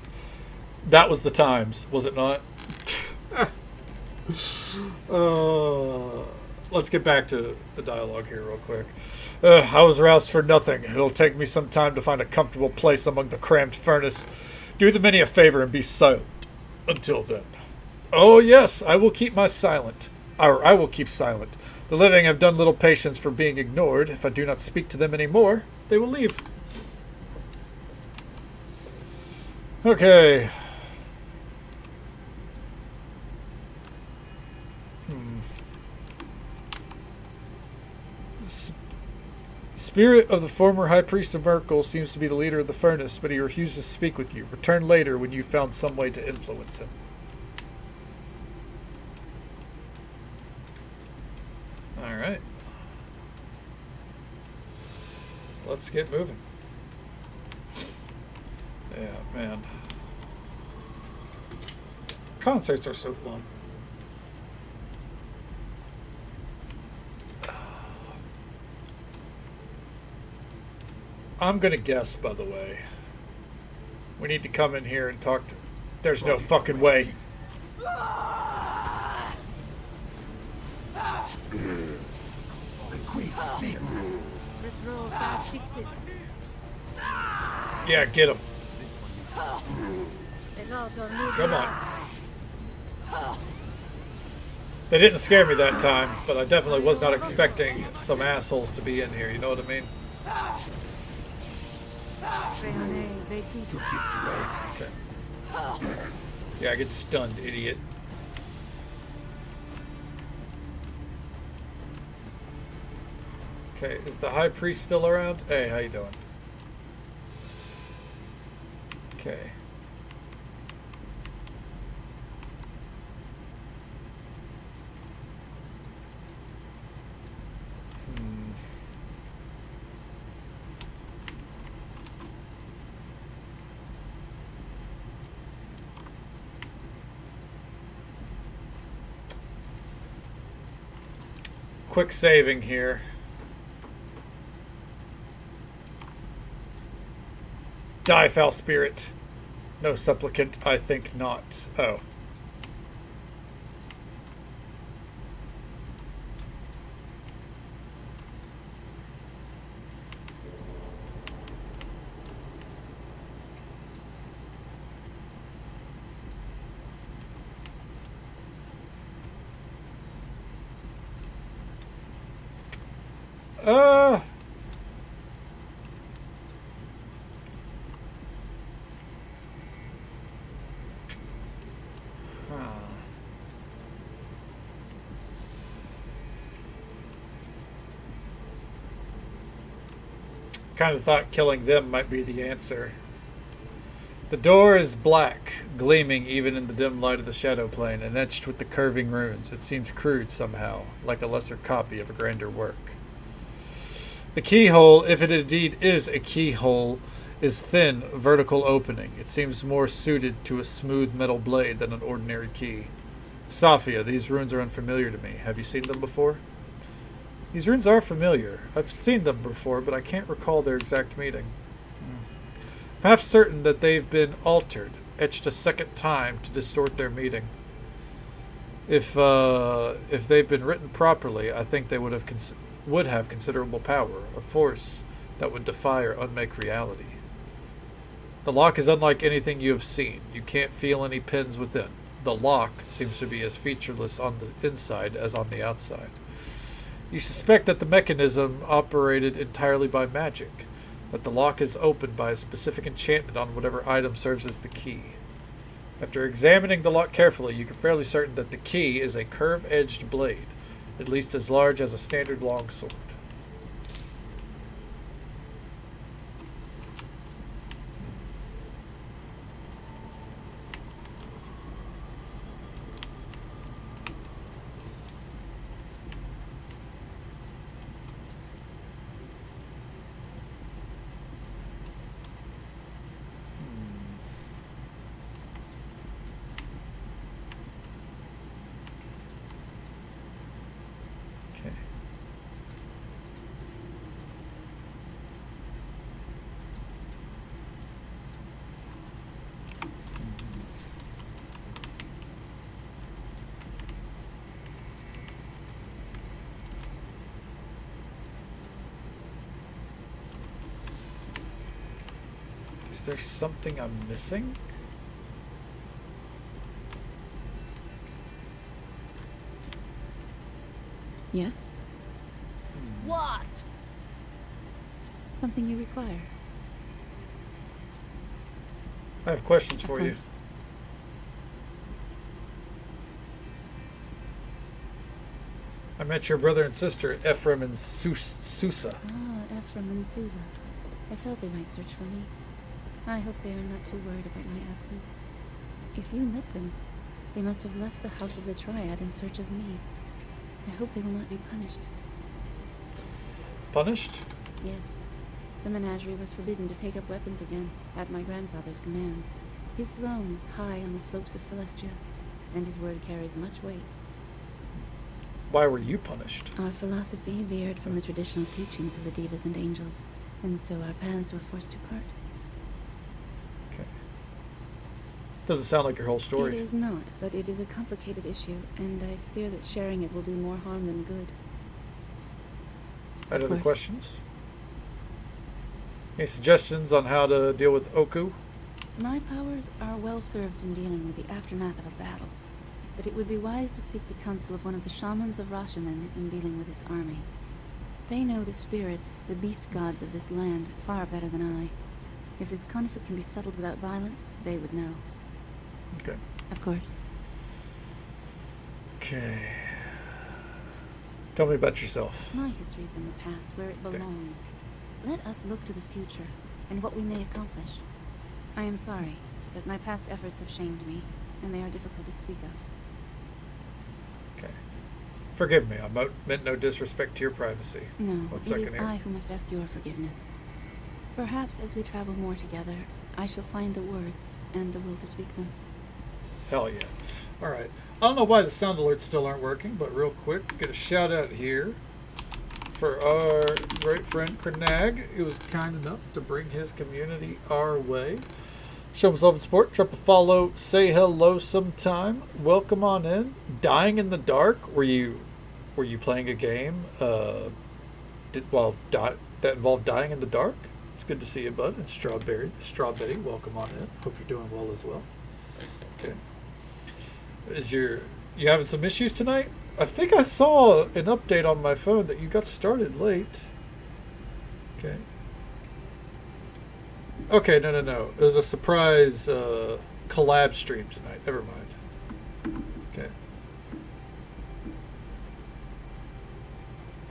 Speaker 1: that was the times, was it not? Let's get back to the dialogue here real quick. I was roused for nothing. It'll take me some time to find a comfortable place among the crammed furnace. Do the many a favor and be silent. Until then. Oh yes, I will keep silent. The living have done little patience for being ignored. If I do not speak to them anymore, they will leave. Okay. Spirit of the former High Priest of Merkel seems to be the leader of the furnace, but he refuses to speak with you. Return later when you've found some way to influence him. Alright. Let's get moving. Yeah, man. Concerts are so fun. I'm gonna guess, by the way. We need to come in here and talk to... There's no fucking way. Yeah, get him. Come on. They didn't scare me that time, but I definitely was not expecting some assholes to be in here, you know what I mean? Okay. Yeah, I get stunned, idiot. Okay, is the High Priest still around? Hey, how you doing? Okay. Quick saving here. Die, foul spirit. No supplicant, I think not. Oh. Kind of thought killing them might be the answer. The door is black, gleaming even in the dim light of the shadow plane, and etched with the curving runes. It seems crude somehow, like a lesser copy of a grander work. The keyhole, if it indeed is a keyhole, is thin, vertical opening. It seems more suited to a smooth metal blade than an ordinary key. Safia, these runes are unfamiliar to me. Have you seen them before? These runes are familiar. I've seen them before, but I can't recall their exact meaning. I'm half certain that they've been altered, etched a second time to distort their meaning. If they've been written properly, I think they would have considerable power, a force that would defy or unmake reality. The lock is unlike anything you have seen. You can't feel any pins within. The lock seems to be as featureless on the inside as on the outside. You suspect that the mechanism operated entirely by magic, that the lock is opened by a specific enchantment on whatever item serves as the key. After examining the lock carefully, you can be fairly certain that the key is a curved-edged blade, at least as large as a standard longsword. Is there something I'm missing?
Speaker 6: Yes?
Speaker 3: What?
Speaker 6: Something you require.
Speaker 1: I have questions
Speaker 6: Of
Speaker 1: for you.
Speaker 6: course.
Speaker 1: I met your brother and sister, Ephraim and Susa.
Speaker 6: Ah, Ephraim and Susa. I felt they might search for me. I hope they are not too worried about my absence. If you met them, they must have left the House of the Triad in search of me. I hope they will not be punished.
Speaker 1: Punished?
Speaker 6: Yes. The menagerie was forbidden to take up weapons again, at my grandfather's command. His throne is high on the slopes of Celestia, and his word carries much weight.
Speaker 1: Why were you punished?
Speaker 6: Our philosophy veered from the traditional teachings of the divas and angels, and so our paths were forced to part.
Speaker 1: Okay. Doesn't sound like your whole story.
Speaker 6: It is not, but it is a complicated issue, and I fear that sharing it will do more harm than good.
Speaker 1: Any
Speaker 6: Of
Speaker 1: other
Speaker 6: course.
Speaker 1: questions? Any suggestions on how to deal with Oku?
Speaker 6: My powers are well served in dealing with the aftermath of a battle, but it would be wise to seek the counsel of one of the shamans of Rashomon in dealing with his army. They know the spirits, the beast gods of this land, far better than I. If this conflict can be settled without violence, they would know.
Speaker 1: Okay.
Speaker 6: Of course.
Speaker 1: Okay. Tell me about yourself.
Speaker 6: My history is in the past, where it
Speaker 1: Okay.
Speaker 6: belongs. Let us look to the future, and what we may accomplish. I am sorry, but my past efforts have shamed me, and they are difficult to speak of.
Speaker 1: Okay. Forgive me. I meant no disrespect to your privacy.
Speaker 6: No,
Speaker 1: One
Speaker 6: it
Speaker 1: second
Speaker 6: is
Speaker 1: here.
Speaker 6: I who must ask your forgiveness. Perhaps as we travel more together, I shall find the words and the will to speak them.
Speaker 1: Hell yeah. All right. I don't know why the sound alerts still aren't working, but real quick, get a shout out here for our great friend Krenag, who was kind enough to bring his community our way. Show him love and support. Drop a follow. Say hello sometime. Welcome on in. Dying in the dark. Were you playing a game? That involved dying in the dark? It's good to see you, bud. And Strawberry. Welcome on in. Hope you're doing well as well. Okay. You having some issues tonight? I think I saw an update on my phone that you got started late. Okay. Okay, no. It was a surprise collab stream tonight. Never mind. Okay.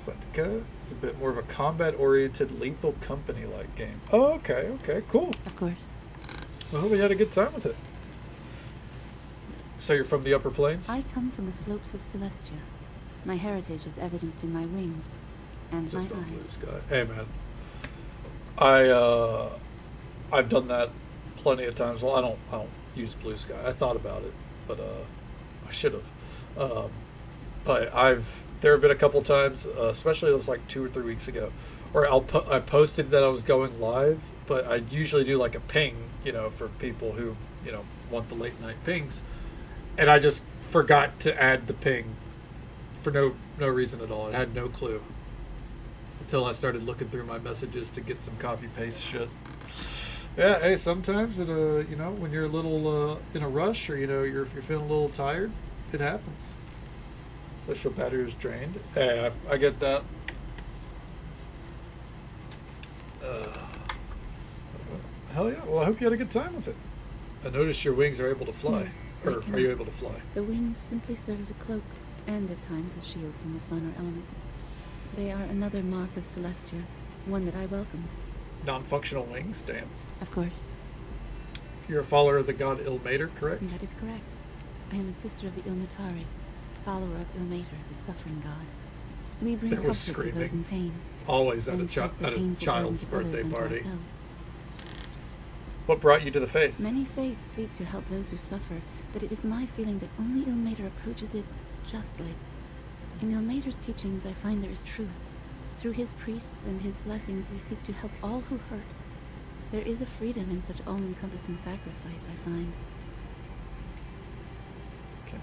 Speaker 1: Atlantica is a bit more of a combat-oriented, lethal company-like game. Oh, okay, cool.
Speaker 6: Of course.
Speaker 1: I hope you had a good time with it. So you're from the Upper Plains?
Speaker 6: I come from the slopes of Celestia. My heritage is evidenced in my wings and
Speaker 1: Just
Speaker 6: my
Speaker 1: on Blue
Speaker 6: eyes.
Speaker 1: Sky. Hey, man. I've done that plenty of times. Well, I don't use Blue Sky. I thought about it, but I should have. But there have been a couple times, especially it was like 2 or 3 weeks ago, where I posted that I was going live, but I usually do like a ping, for people who want the late night pings, and I just forgot to add the ping for no reason at all. I had no clue until I started looking through my messages to get some copy paste shit. Yeah, hey, sometimes it, when you're a little in a rush, or if you're feeling a little tired, it happens. Especially if battery is drained. Hey, I get that. Hell yeah! Well, I hope you had a good time with it. I noticed your wings are able to fly,
Speaker 6: No,
Speaker 1: or
Speaker 6: they
Speaker 1: are you
Speaker 6: cannot.
Speaker 1: able to fly?
Speaker 6: The wings simply serve as a cloak, and at times a shield from the sun or elements. They are another mark of Celestia, one that I welcome.
Speaker 1: Non-functional wings. Damn.
Speaker 6: Of course.
Speaker 1: You're a follower of the god Ilmater, correct?
Speaker 6: That is correct. I am a sister of the Ilmatari, follower of Ilmater, the suffering god. We bring
Speaker 1: There was
Speaker 6: comfort to those in pain.
Speaker 1: Always at
Speaker 6: and
Speaker 1: a
Speaker 6: inflict the
Speaker 1: at a
Speaker 6: painful
Speaker 1: child's
Speaker 6: wounds of others
Speaker 1: birthday
Speaker 6: unto
Speaker 1: party.
Speaker 6: ourselves.
Speaker 1: What brought you to the faith?
Speaker 6: Many faiths seek to help those who suffer, but it is my feeling that only Ilmater approaches it justly. In Ilmater's teachings, I find there is truth. Through his priests and his blessings, we seek to help all who hurt. There is a freedom in such all-encompassing sacrifice, I find.
Speaker 1: Okay.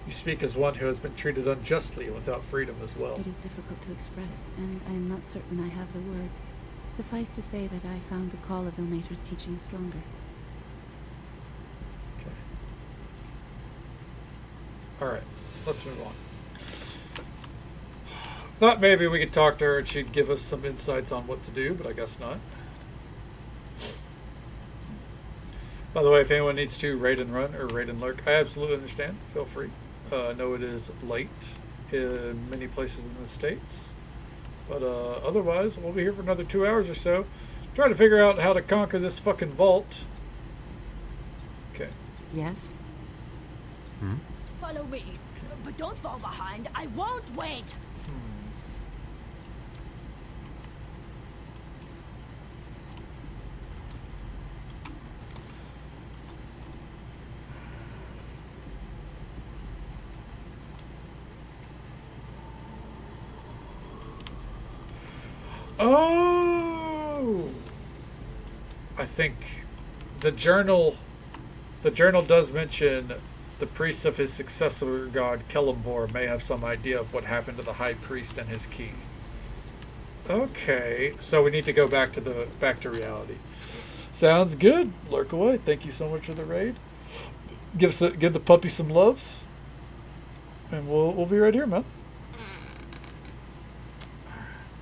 Speaker 1: You speak as one who has been treated unjustly and without freedom as well.
Speaker 6: It is difficult to express, and I am not certain I have the words. Suffice to say that I found the call of Ilmater's teaching stronger.
Speaker 1: Okay. Alright, let's move on. Thought maybe we could talk to her and she'd give us some insights on what to do, but I guess not. By the way, if anyone needs to raid and run or raid and lurk, I absolutely understand. Feel free. I know it is late in many places in the States. But otherwise, we'll be here for another 2 hours or so. Trying to figure out how to conquer this fucking vault. Okay.
Speaker 4: Yes?
Speaker 3: Follow me. But don't fall behind. I won't wait.
Speaker 1: Oh! I think the journal does mention the priests of his successor god Kelemvor may have some idea of what happened to the high priest and his key. Okay, so we need to go back to reality. Sounds good. Lurk away. Thank you so much for the raid. Give the puppy some loves, and we'll be right here, man.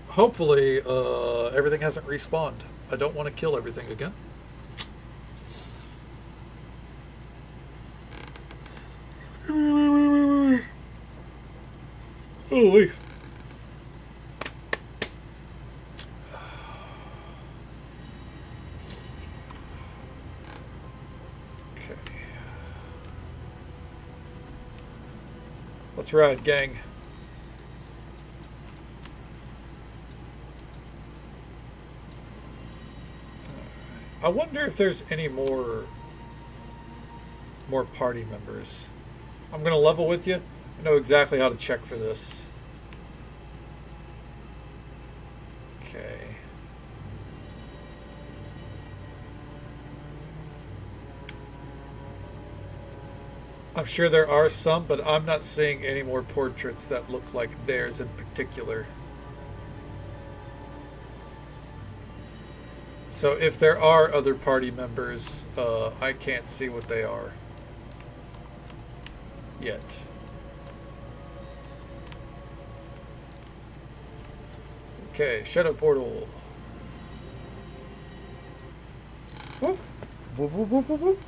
Speaker 1: Hopefully, everything hasn't respawned. I don't want to kill everything again. Holy. Okay. Let's ride, gang. I wonder if there's any more party members. I'm going to level with you. I know exactly how to check for this. Okay. I'm sure there are some, but I'm not seeing any more portraits that look like theirs in particular. So if there are other party members, I can't see what they are yet. Okay, shadow portal. Whoop. Whoop, whoop, whoop, whoop, whoop.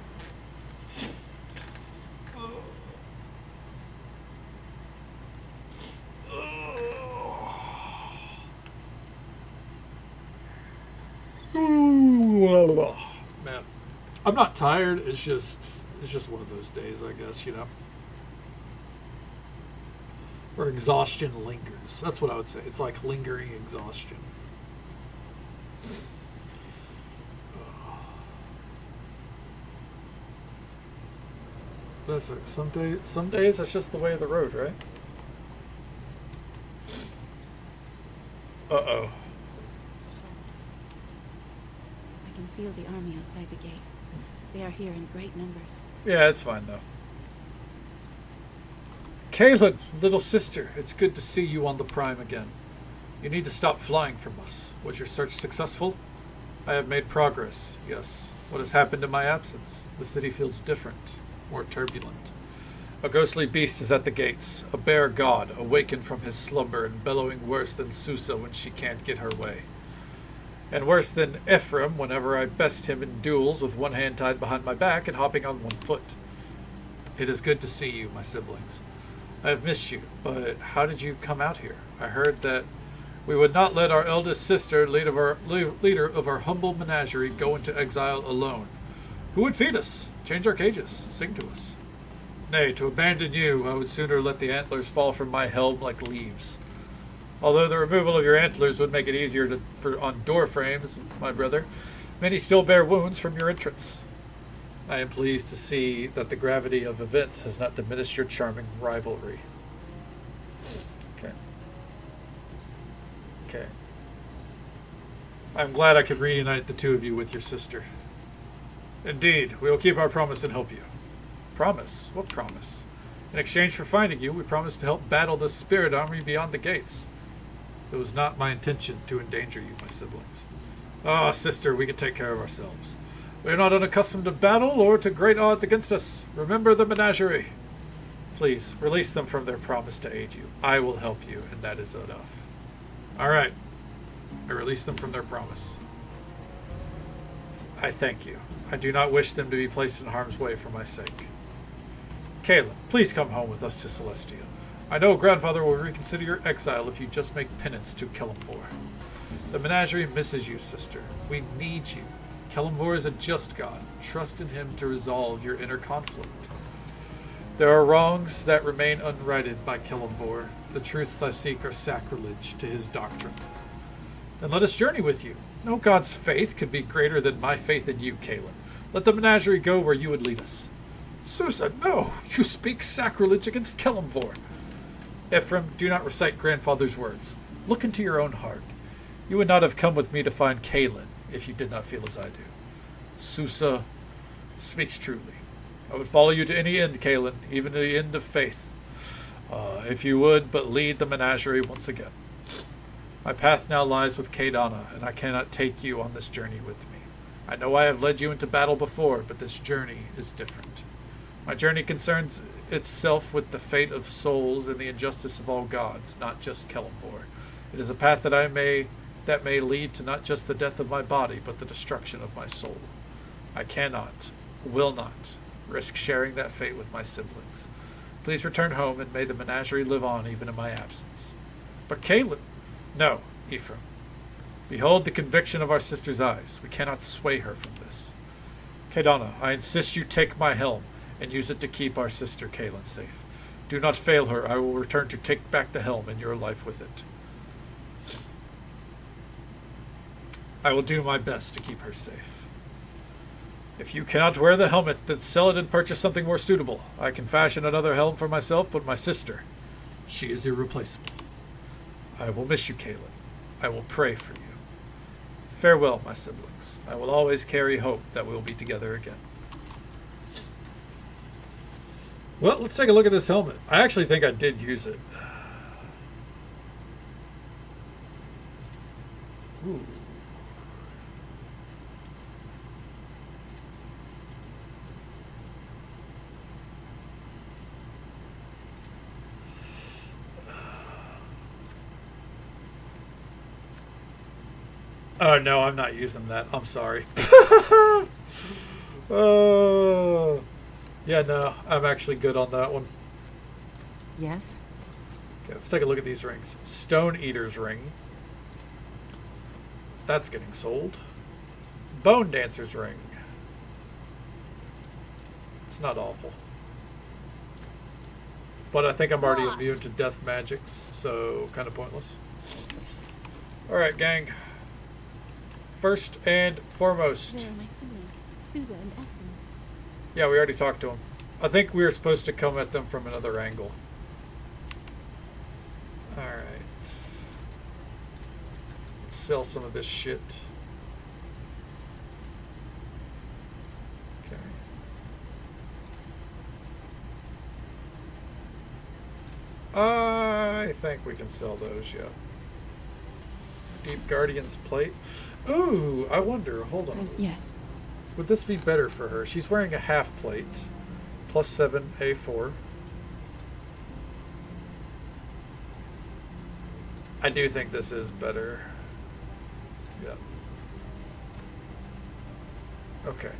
Speaker 1: Man, I'm not tired. It's just one of those days, I guess, you know. Where exhaustion lingers. That's what I would say. It's like lingering exhaustion. That's like some days that's just the way of the road, right? Uh-oh.
Speaker 6: I can feel the army outside the gate. They are here in great numbers.
Speaker 1: Yeah, it's fine though. Kaylin, little sister, it's good to see you on the Prime again. You need to stop flying from us. Was your search successful? I have made progress, yes. What has happened in my absence? The city feels different, more turbulent. A ghostly beast is at the gates, a bear god, awakened from his slumber and bellowing worse than Susa when she can't get her way. And worse than Ephraim whenever I best him in duels with one hand tied behind my back and hopping on one foot. It is good to see you, my siblings. I have missed you, but how did you come out here? I heard that we would not let our eldest sister, leader of our humble menagerie, go into exile alone. Who would feed us, change our cages, sing to us? Nay, to abandon you, I would sooner let the antlers fall from my helm like leaves. Although the removal of your antlers would make it easier on door frames, my brother, many still bear wounds from your entrance. I am pleased to see that the gravity of events has not diminished your charming rivalry. Okay. Okay. I'm glad I could reunite the two of you with your sister. Indeed, we will keep our promise and help you. Promise? What promise? In exchange for finding you, we promise to help battle the spirit army beyond the gates. It was not my intention to endanger you, my siblings. Ah, sister, we can take care of ourselves. We are not unaccustomed to battle or to great odds against us. Remember the menagerie. Please, release them from their promise to aid you. I will help you, and that is enough. All right. I release them from their promise. I thank you. I do not wish them to be placed in harm's way for my sake. Kaelin, please come home with us to Celestia. I know grandfather will reconsider your exile if you just make penance to Kelemvor. The menagerie misses you, sister. We need you. Kelemvor is a just god. Trust in him to resolve your inner conflict. There are wrongs that remain unrighted by Kelemvor. The truths I seek are sacrilege to his doctrine. Then let us journey with you. No god's faith could be greater than my faith in you, Kaelin. Let the menagerie go where you would lead us. Susa, no! You speak sacrilege against Kelemvor. Ephraim, do not recite grandfather's words. Look into your own heart. You would not have come with me to find Kaelin if you did not feel as I do. Susa speaks truly. I would follow you to any end, Kaelin, even to the end of faith, if you would but lead the menagerie once again. My path now lies with Kadana, and I cannot take you on this journey with me. I know I have led you into battle before, but this journey is different. My journey concerns itself with the fate of souls and the injustice of all gods, not just Kelemvor. It is a path that may lead to not just the death of my body, but the destruction of my soul. I cannot, will not, risk sharing that fate with my siblings. Please return home, and may the menagerie live on even in my absence. But Kaelin, no, Ephraim. Behold the conviction of our sister's eyes. We cannot sway her from this. Kadana, I insist you take my helm and use it to keep our sister Kaelin safe. Do not fail her. I will return to take back the helm and your life with it. I will do my best to keep her safe. If you cannot wear the helmet, then sell it and purchase something more suitable. I can fashion another helm for myself, but my sister, she is irreplaceable. I will miss you, Kaelin. I will pray for you. Farewell, my siblings. I will always carry hope that we will be together again. Well, let's take a look at this helmet. I actually think I did use it. Ooh. Oh, no, I'm not using that. I'm sorry. Yeah, no, I'm actually good on that one.
Speaker 4: Yes?
Speaker 1: Okay, let's take a look at these rings. Stone Eater's Ring. That's getting sold. Bone Dancer's Ring. It's not awful. But I think I'm already immune to death magics, so kind of pointless. Alright, gang. First and foremost.
Speaker 6: There are my siblings, Susa and Ephraim.
Speaker 1: Yeah, we already talked to them. I think we were supposed to come at them from another angle. Alright. Let's sell some of this shit. Okay. I think we can sell those, yeah. Deep Guardian's Plate. Ooh, I wonder. Hold on.
Speaker 6: Yes.
Speaker 1: Would this be better for her? She's wearing a half plate. +7 A4. I do think this is better. Yeah. Okay.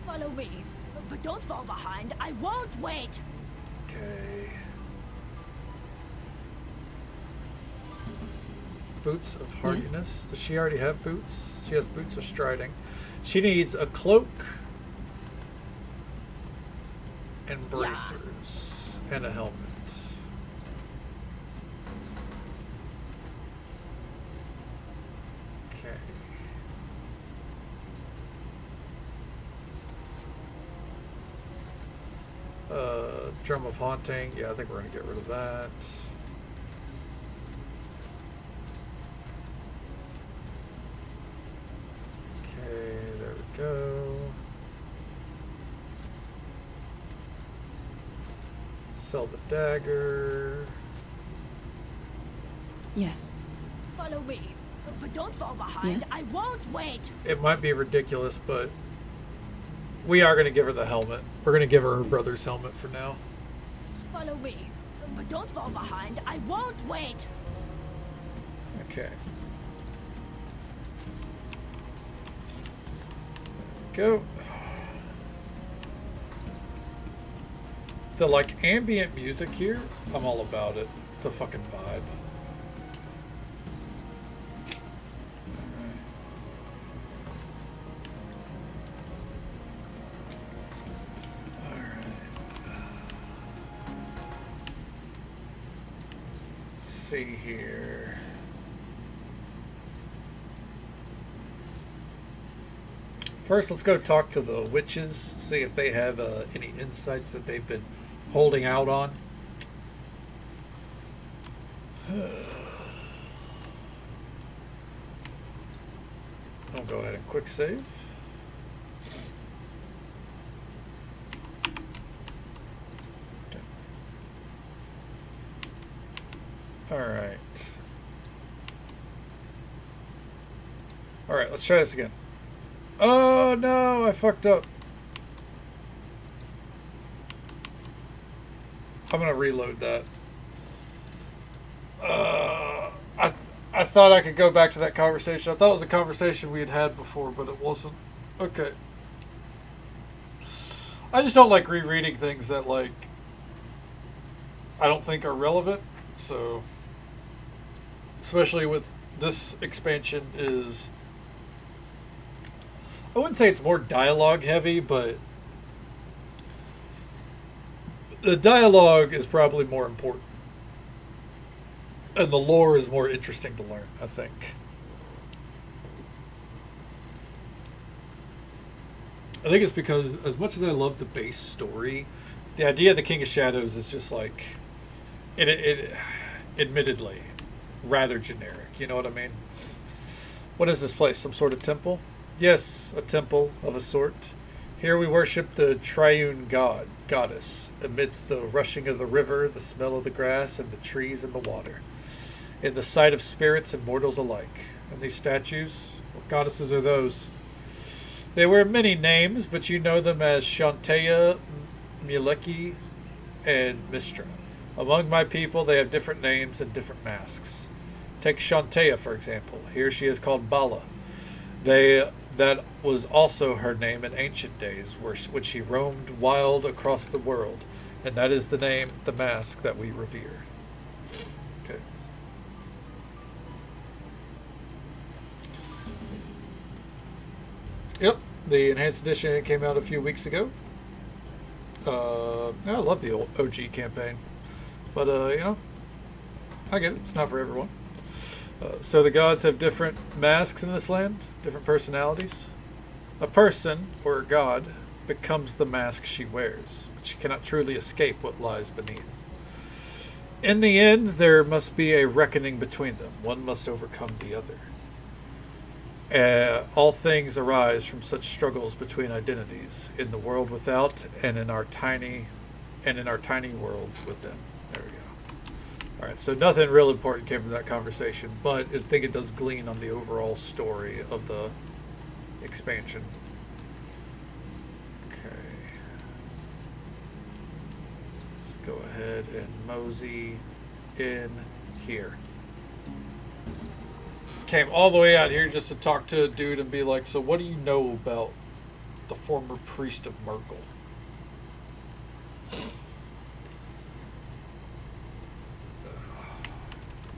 Speaker 3: Follow me, but don't fall behind. I won't wait.
Speaker 1: Okay. Boots of Hardiness. Does she already have boots? She has boots of striding. She needs a cloak and bracers and a helmet. Okay. Drum of Haunting. Yeah, I think we're going to get rid of that. Okay, there we go. Sell the dagger.
Speaker 6: Yes.
Speaker 3: Follow me, But don't fall behind.
Speaker 6: Yes?
Speaker 3: I won't wait.
Speaker 1: It might be ridiculous, but we are going to give her the helmet. We're going to give her brother's helmet for now.
Speaker 3: Follow me. But don't fall behind. I won't wait.
Speaker 1: Okay. Go. The like ambient music here, I'm all about it. It's a fucking vibe. See here. First, let's go talk to the witches, see if they have any insights that they've been holding out on. I'll go ahead and quick save. Alright. Alright, let's try this again. Oh no, I fucked up. I'm gonna reload that. I thought I could go back to that conversation. I thought it was a conversation we had had before, but it wasn't. Okay. I just don't like rereading things that, like, I don't think are relevant. So, especially with this expansion is, I wouldn't say it's more dialogue heavy, but the dialogue is probably more important. And the lore is more interesting to learn, I think. I think it's because, as much as I love the base story, the idea of the King of Shadows is just like, it admittedly rather generic. You know what I mean? What is this place? Some sort of temple? Yes, a temple of a sort. Here we worship the triune goddess, amidst the rushing of the river, the smell of the grass, and the trees and the water, in the sight of spirits and mortals alike. And these statues, what goddesses are those? They wear many names, but you know them as Shantea, Muleki, and Mistra. Among my people, they have different names and different masks. Take Shantea, for example. Here she is called Bala. That was also her name in ancient days, when she roamed wild across the world. And that is the name, the mask that we revere. Okay. Yep, the enhanced edition came out a few weeks ago. I love the old OG campaign, but you know, I get it. It's not for everyone. So the gods have different masks in this land, different personalities. A person, or a god, becomes the mask she wears, but she cannot truly escape what lies beneath. In the end, there must be a reckoning between them. One must overcome the other. All things arise from such struggles between identities, in the world without and in our tiny worlds within. There we go. All right, so nothing real important came from that conversation, but I think it does glean on the overall story of the expansion. Okay. Let's go ahead and mosey in here. Came all the way out here just to talk to a dude and be like, so what do you know about the former priest of Merkel?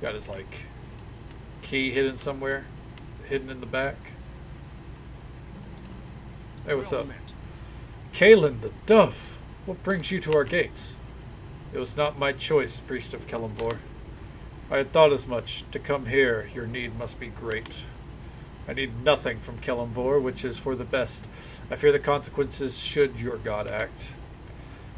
Speaker 1: Got his, like, key hidden somewhere, hidden in the back. Hey, what's up? Kalen the Dove, what brings you to our gates? It was not my choice, priest of Kelemvor. I had thought as much. To come here, your need must be great. I need nothing from Kelemvor, which is for the best. I fear the consequences should your god act.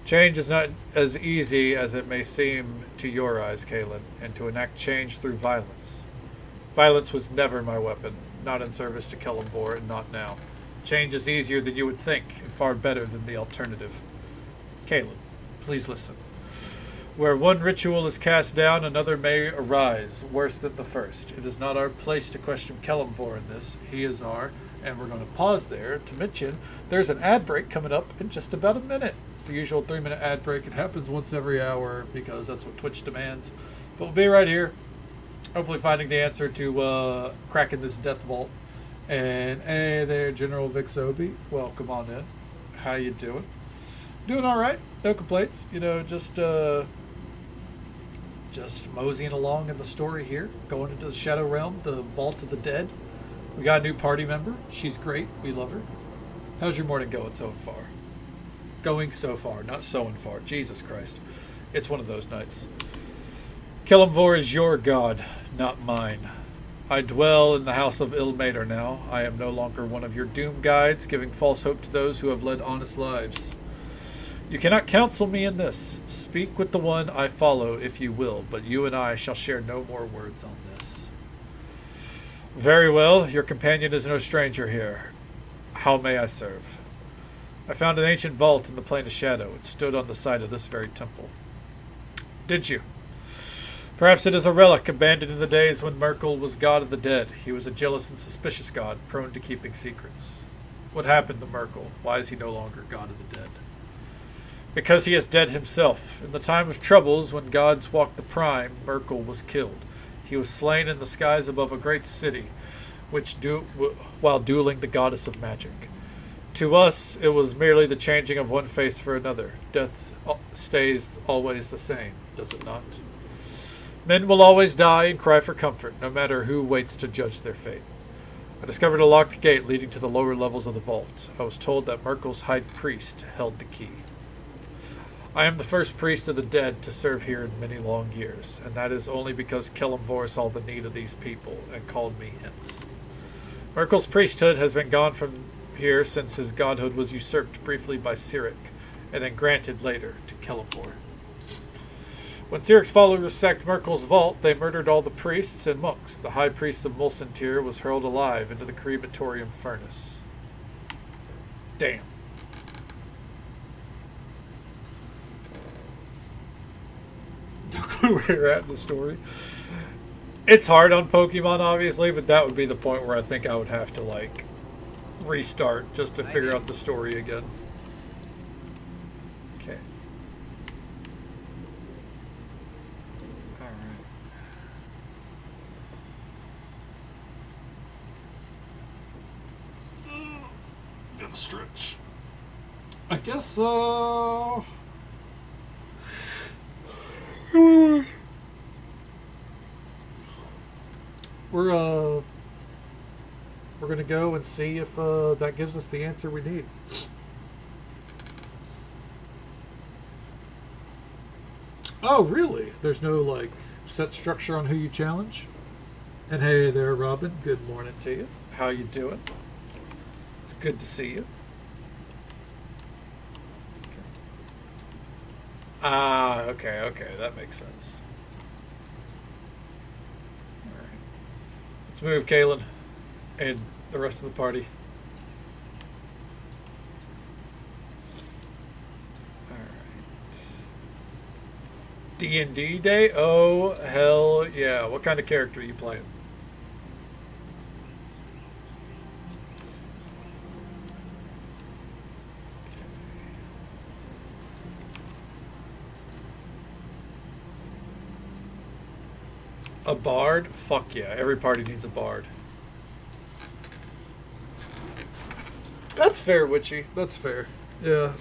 Speaker 1: Change is not as easy as it may seem to your eyes, Kalen, and to enact change through violence. Violence was never my weapon, not in service to Kelemvor, and not now. Change is easier than you would think, and far better than the alternative. Kalen, please listen. Where one ritual is cast down, another may arise, worse than the first. It is not our place to question Kelemvor in this. He is our, and we're going to pause there to mention there's an ad break coming up in just about a minute. It's the usual 3-minute ad break. It happens once every hour because that's what Twitch demands. But we'll be right here, hopefully finding the answer to cracking this death vault. And hey there, General Vixobi. Welcome on in. How you doing? Doing all right. No complaints. You know, just moseying along in the story here, going into the Shadow Realm, the Vault of the Dead. We got a new party member. She's great. We love her. How's your morning going so far? Going so far, not so far. Jesus Christ. It's one of those nights. Kelemvor is your god, not mine. I dwell in the house of Ilmater now. I am no longer one of your doom guides, giving false hope to those who have led honest lives. You cannot counsel me in this. Speak with the one I follow, if you will, but you and I shall share no more words on this. Very well, your companion is no stranger here. How may I serve? I found an ancient vault in the Plain of Shadow. It stood on the site of this very temple. Did you? Perhaps it is a relic abandoned in the days when Merkel was god of the dead. He was a jealous and suspicious god, prone to keeping secrets. What happened to Merkel? Why is he no longer god of the dead? Because he is dead himself. In the time of troubles, when gods walked the prime, Merkel was killed. He was slain in the skies above a great city, while dueling the goddess of magic. To us, it was merely the changing of one face for another. Death stays always the same, does it not? Men will always die and cry for comfort, no matter who waits to judge their fate. I discovered a locked gate leading to the lower levels of the vault. I was told that Merkel's high priest held the key. I am the first priest of the dead to serve here in many long years, and that is only because Kelemvor saw the need of these people and called me hence. Merkel's priesthood has been gone from here since his godhood was usurped briefly by Cyric, and then granted later to Kelemvor. When Cyric's followers sacked Merkel's vault, they murdered all the priests and monks. The high priest of Mulsantir was hurled alive into the crematorium furnace. Damn. No clue where you're at in the story. It's hard on Pokemon, obviously, but that would be the point where I think I would have to, like, restart just to figure out the story again. Okay.
Speaker 5: Then stretch.
Speaker 1: I guess so. We're gonna go and see if that gives us the answer we need. Oh, really? There's no like set structure on who you challenge? And hey there, Robin. Good morning to you. How you doing? It's good to see you. Ah, okay, that makes sense. Alright. Let's move, Kalen, and the rest of the party. Alright. D&D day? Oh, hell yeah. What kind of character are you playing? A bard? Fuck yeah. Every party needs a bard. That's fair, Witchy. That's fair. Yeah.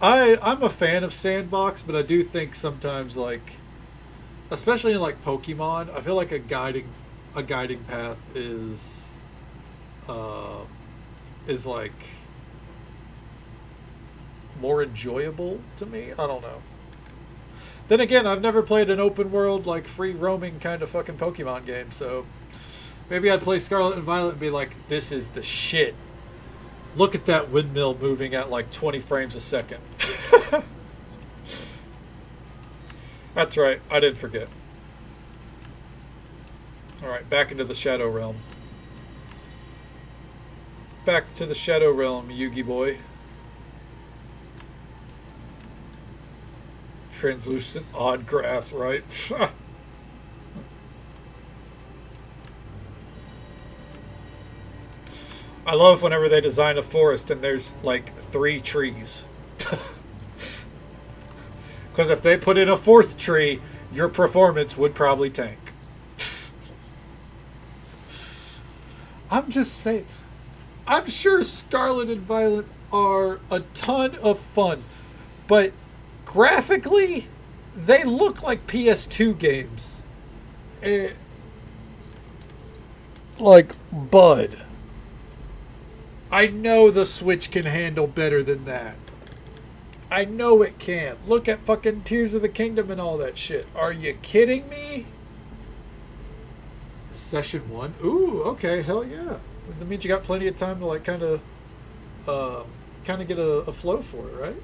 Speaker 1: I'm a fan of Sandbox, but I do think sometimes, like, especially in, like, Pokemon, I feel like a guiding path is like, more enjoyable to me. I don't know. Then again, I've never played an open world, like, free roaming kind of fucking Pokemon game, so maybe I'd play Scarlet and Violet and be like, this is the shit. Look at that windmill moving at like 20 frames a second. That's right, I didn't forget. Alright, back into the Shadow Realm. Back to the Shadow Realm, Yugi boy. Translucent odd grass, right? I love whenever they design a forest and there's like 3 trees. Because if they put in a 4th tree, your performance would probably tank. I'm just saying. I'm sure Scarlet and Violet are a ton of fun. But graphically, they look like PS2 games. Like Bud. I know the Switch can handle better than that. I know it can. Look at fucking Tears of the Kingdom and all that shit. Are you kidding me? Session 1? Ooh, okay, hell yeah. That means you got plenty of time to like kind of get a flow for it, right?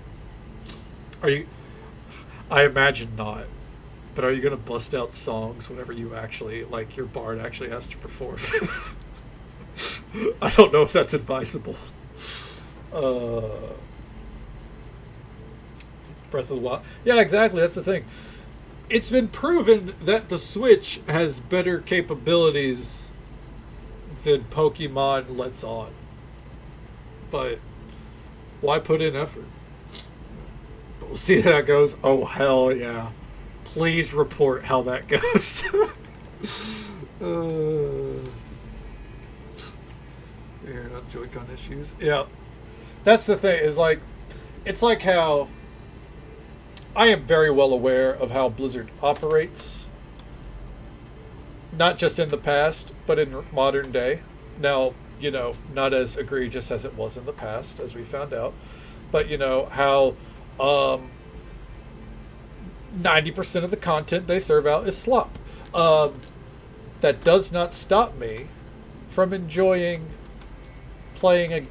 Speaker 1: Are you... I imagine not. But are you going to bust out songs whenever you actually, like, your bard actually has to perform? I don't know if that's advisable. Breath of the Wild. Yeah, exactly. That's the thing. It's been proven that the Switch has better capabilities than Pokemon lets on. But why put in effort? We'll see how that goes. Oh, hell yeah. Please report how that goes. You're not Joy-Con issues? Yeah. That's the thing, is like, it's like how I am very well aware of how Blizzard operates. Not just in the past, but in modern day. Now, you know, not as egregious as it was in the past, as we found out. But, you know, how 90% of the content they serve out is slop. That does not stop me from enjoying playing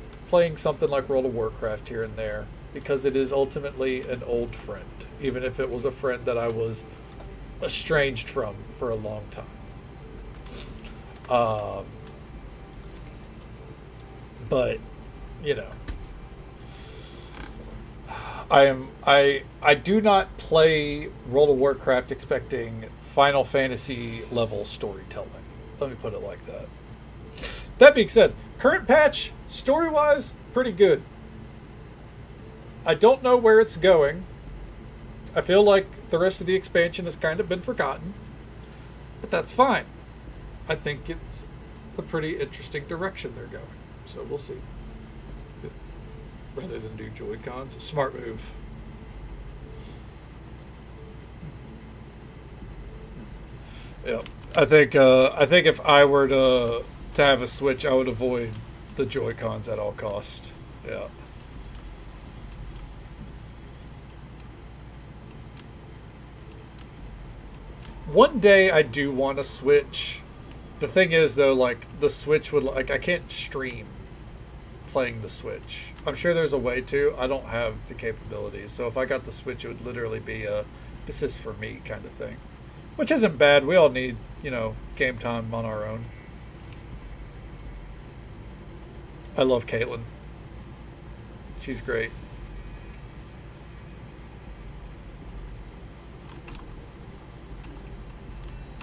Speaker 1: something like World of Warcraft here and there, because it is ultimately an old friend, even if it was a friend that I was estranged from for a long time. But, you know, I do not play World of Warcraft expecting Final Fantasy level storytelling. Let me put it like that. That being said, current patch, story-wise, pretty good. I don't know where it's going. I feel like the rest of the expansion has kind of been forgotten. But that's fine. I think it's a pretty interesting direction they're going. So we'll see. Rather than do Joy-Cons. Smart move. Yeah. I think if I were to have a Switch, I would avoid the Joy-Cons at all costs. Yeah. One day I do want a Switch. The thing is though, like, the Switch would, like, I can't stream playing the Switch. I'm sure there's a way to. I don't have the capabilities. So if I got the Switch, it would literally be a this is for me kind of thing. Which isn't bad. We all need, you know, game time on our own. I love Caitlin. She's great.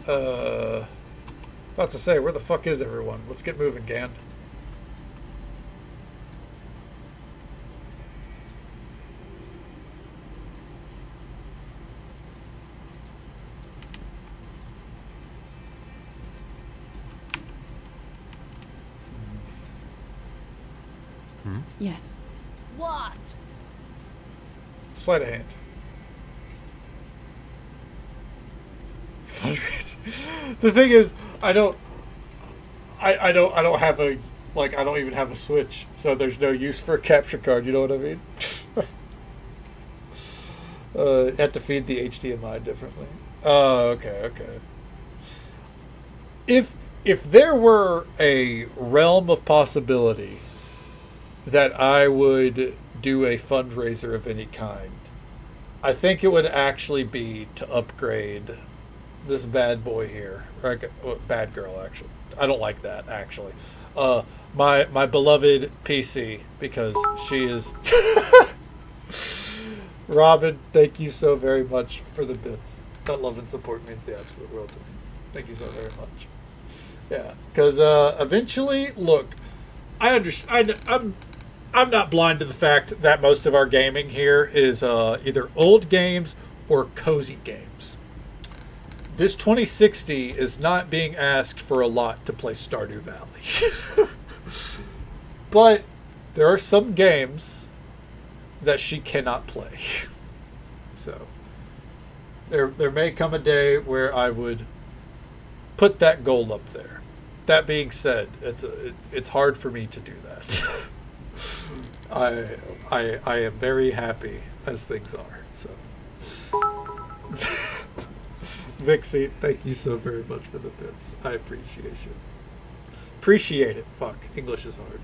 Speaker 1: About to say, where the fuck is everyone? Let's get moving, Gan.
Speaker 6: Yes.
Speaker 3: What?
Speaker 1: Sleight of hand. Fundraiser. The thing is, I don't have a, like, I don't even have a Switch, so there's no use for a capture card, you know what I mean? Have to feed the HDMI differently. Oh, okay. If there were a realm of possibility that I would do a fundraiser of any kind, I think it would actually be to upgrade this bad boy here. Or bad girl, actually. I don't like that, actually. My beloved PC, because she is Robin, thank you so very much for the bits. That love and support means the absolute world to me. Thank you so very much. Yeah, because eventually, look, I understand. I'm not blind to the fact that most of our gaming here is either old games or cozy games. This 2060 is not being asked for a lot to play Stardew Valley. But there are some games that she cannot play. So there may come a day where I would put that goal up there. That being said, it's hard for me to do that. I am very happy as things are. So Vixie, thank you so very much for the bits. I appreciate you. Appreciate it. Fuck. English is hard.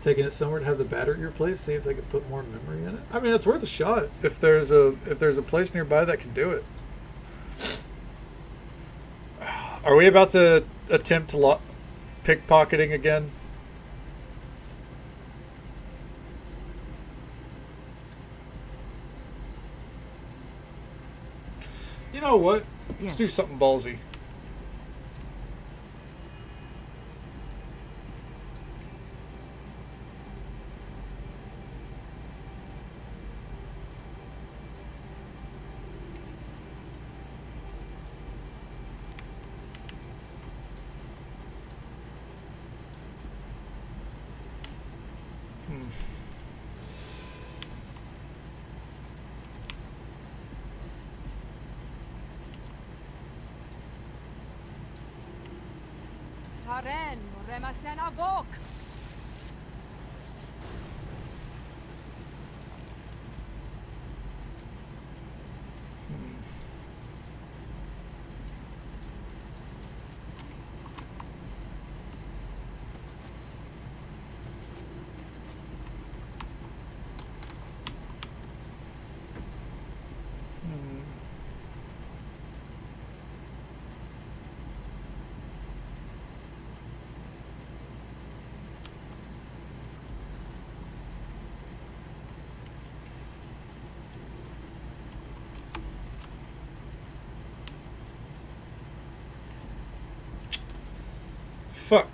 Speaker 1: Taking it somewhere to have the battery replaced, see if they can put more memory in it. I mean, it's worth a shot if there's a place nearby that can do it. Are we about to attempt pickpocketing again? You know what? Let's do something ballsy.
Speaker 3: Taren, Remasena Vok.
Speaker 1: Fuck.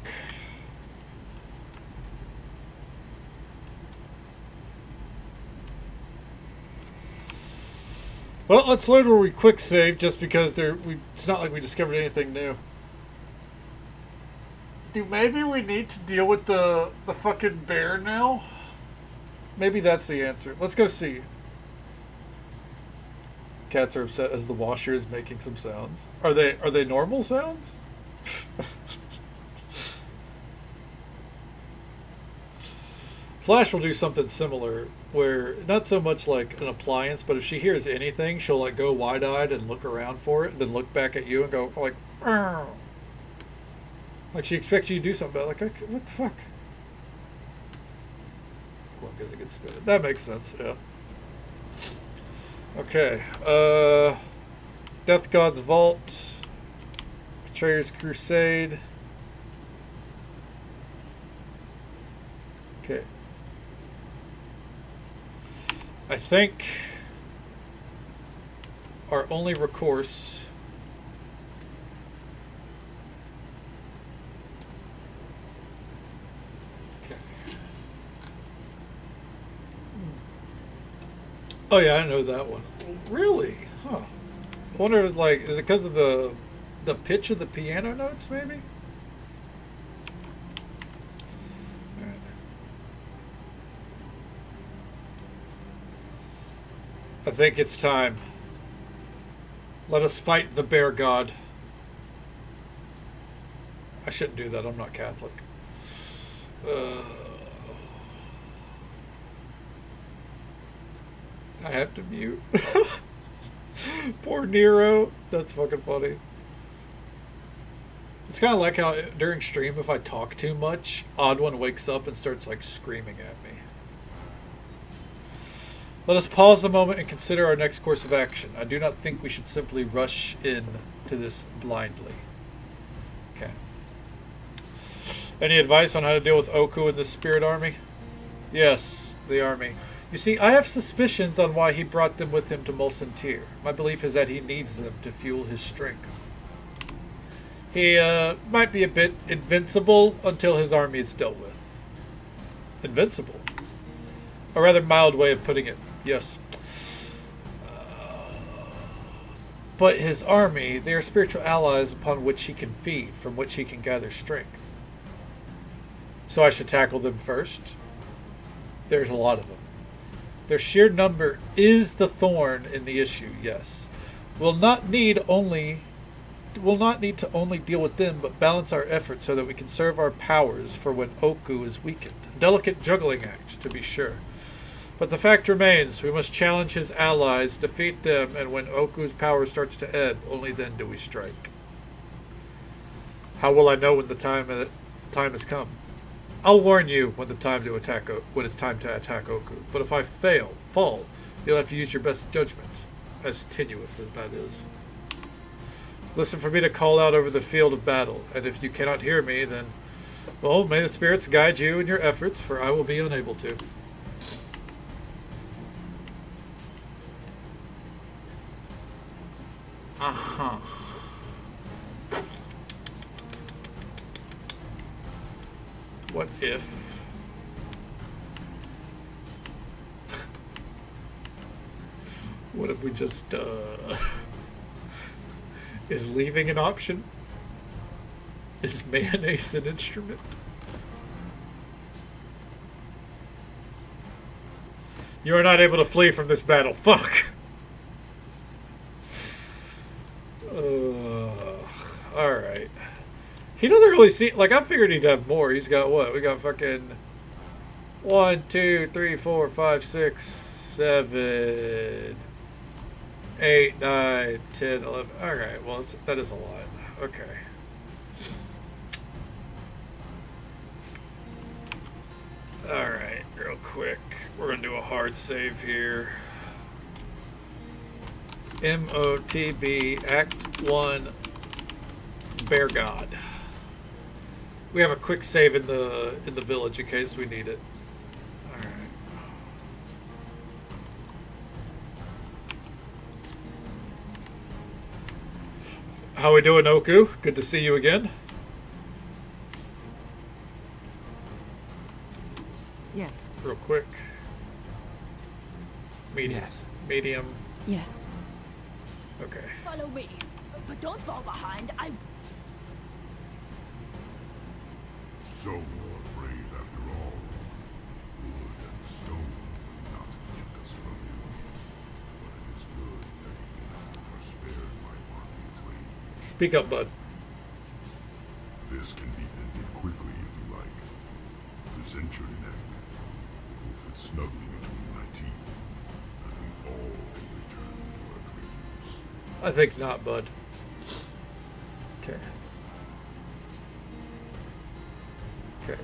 Speaker 1: Well, let's load where we quick save just because it's not like we discovered anything new. Do maybe we need to deal with the fucking bear now? Maybe that's the answer. Let's go see. Cats are upset as the washer is making some sounds. Are they normal sounds? Flash will do something similar, where not so much like an appliance, but if she hears anything, she'll like go wide-eyed and look around for it, then look back at you and go like, "Arr!" Like she expects you to do something about it. Like, what the fuck? Well, because it gets spit. That makes sense. Yeah. Okay. Death God's Vault, Betrayer's Crusade. Okay. I think our only recourse Oh yeah, I know that one. Really? Huh. I wonder if like is it because of the pitch of the piano notes maybe? I think it's time. Let us fight the bear god. I shouldn't do that. I'm not Catholic. I have to mute. Poor Nero. That's fucking funny. It's kind of like how during stream, if I talk too much, Odd One wakes up and starts like screaming at me. Let us pause a moment and consider our next course of action. I do not think we should simply rush in to this blindly. Okay. Any advice on how to deal with Oku and the spirit army? Yes, the army. You see, I have suspicions on why he brought them with him to Mulsantir. My belief is that he needs them to fuel his strength. He might be a bit invincible until his army is dealt with. Invincible? A rather mild way of putting it, yes. But his army, they are spiritual allies upon which he can feed, from which he can gather strength. So I should tackle them first? There's a lot of them. Their sheer number is the thorn in the issue, yes. We'll not need to only deal with them, but balance our efforts so that we can serve our powers for when Oku is weakened. A delicate juggling act, to be sure. But the fact remains, we must challenge his allies, defeat them, and when Oku's power starts to ebb, only then do we strike. How will I know when the time has come? I'll warn you when it's time to attack Oku. But if I fall, you'll have to use your best judgment, as tenuous as that is. Listen for me to call out over the field of battle, and if you cannot hear me, then, well, may the spirits guide you in your efforts, for I will be unable to. Uh-huh. What if... What if we just, Is leaving an option? Is mayonnaise an instrument? You are not able to flee from this battle. Fuck! Alright. He doesn't really see... Like, I figured he'd have more. He's got what? We got fucking... 1, 2, 3, 4, 5, 6, 7... 8, 9, 10, 11... Alright, well, that is a lot. Okay. Alright, real quick. We're gonna do a hard save here. MOTB Act 1 Bear God. We have a quick save in the village in case we need it. Alright. How we doing, Oku? Good to see you again.
Speaker 4: Yes.
Speaker 1: Real quick. Medium.
Speaker 2: Yes.
Speaker 1: Medium.
Speaker 6: Yes.
Speaker 1: Okay.
Speaker 3: Follow me, but don't fall behind.
Speaker 5: So brave after all. Wood and stone will not keep us from you. But it is good that the innocent are spared my army trade.
Speaker 1: Speak up, bud.
Speaker 5: This can be ended quickly if you like. Present your neck. It will fit snugly between my teeth. And we all return to our dreams.
Speaker 1: I think not, bud. Okay. Okay.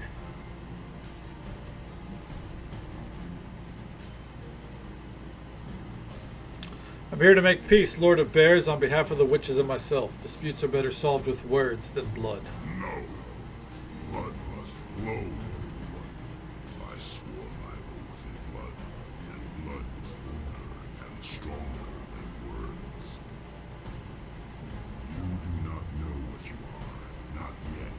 Speaker 1: I'm here to make peace, Lord of Bears, on behalf of the witches and myself. Disputes are better solved with words than blood.
Speaker 5: No. Blood must flow. I swore my oath in blood, and blood is older and stronger than words. You do not know what you are, not yet.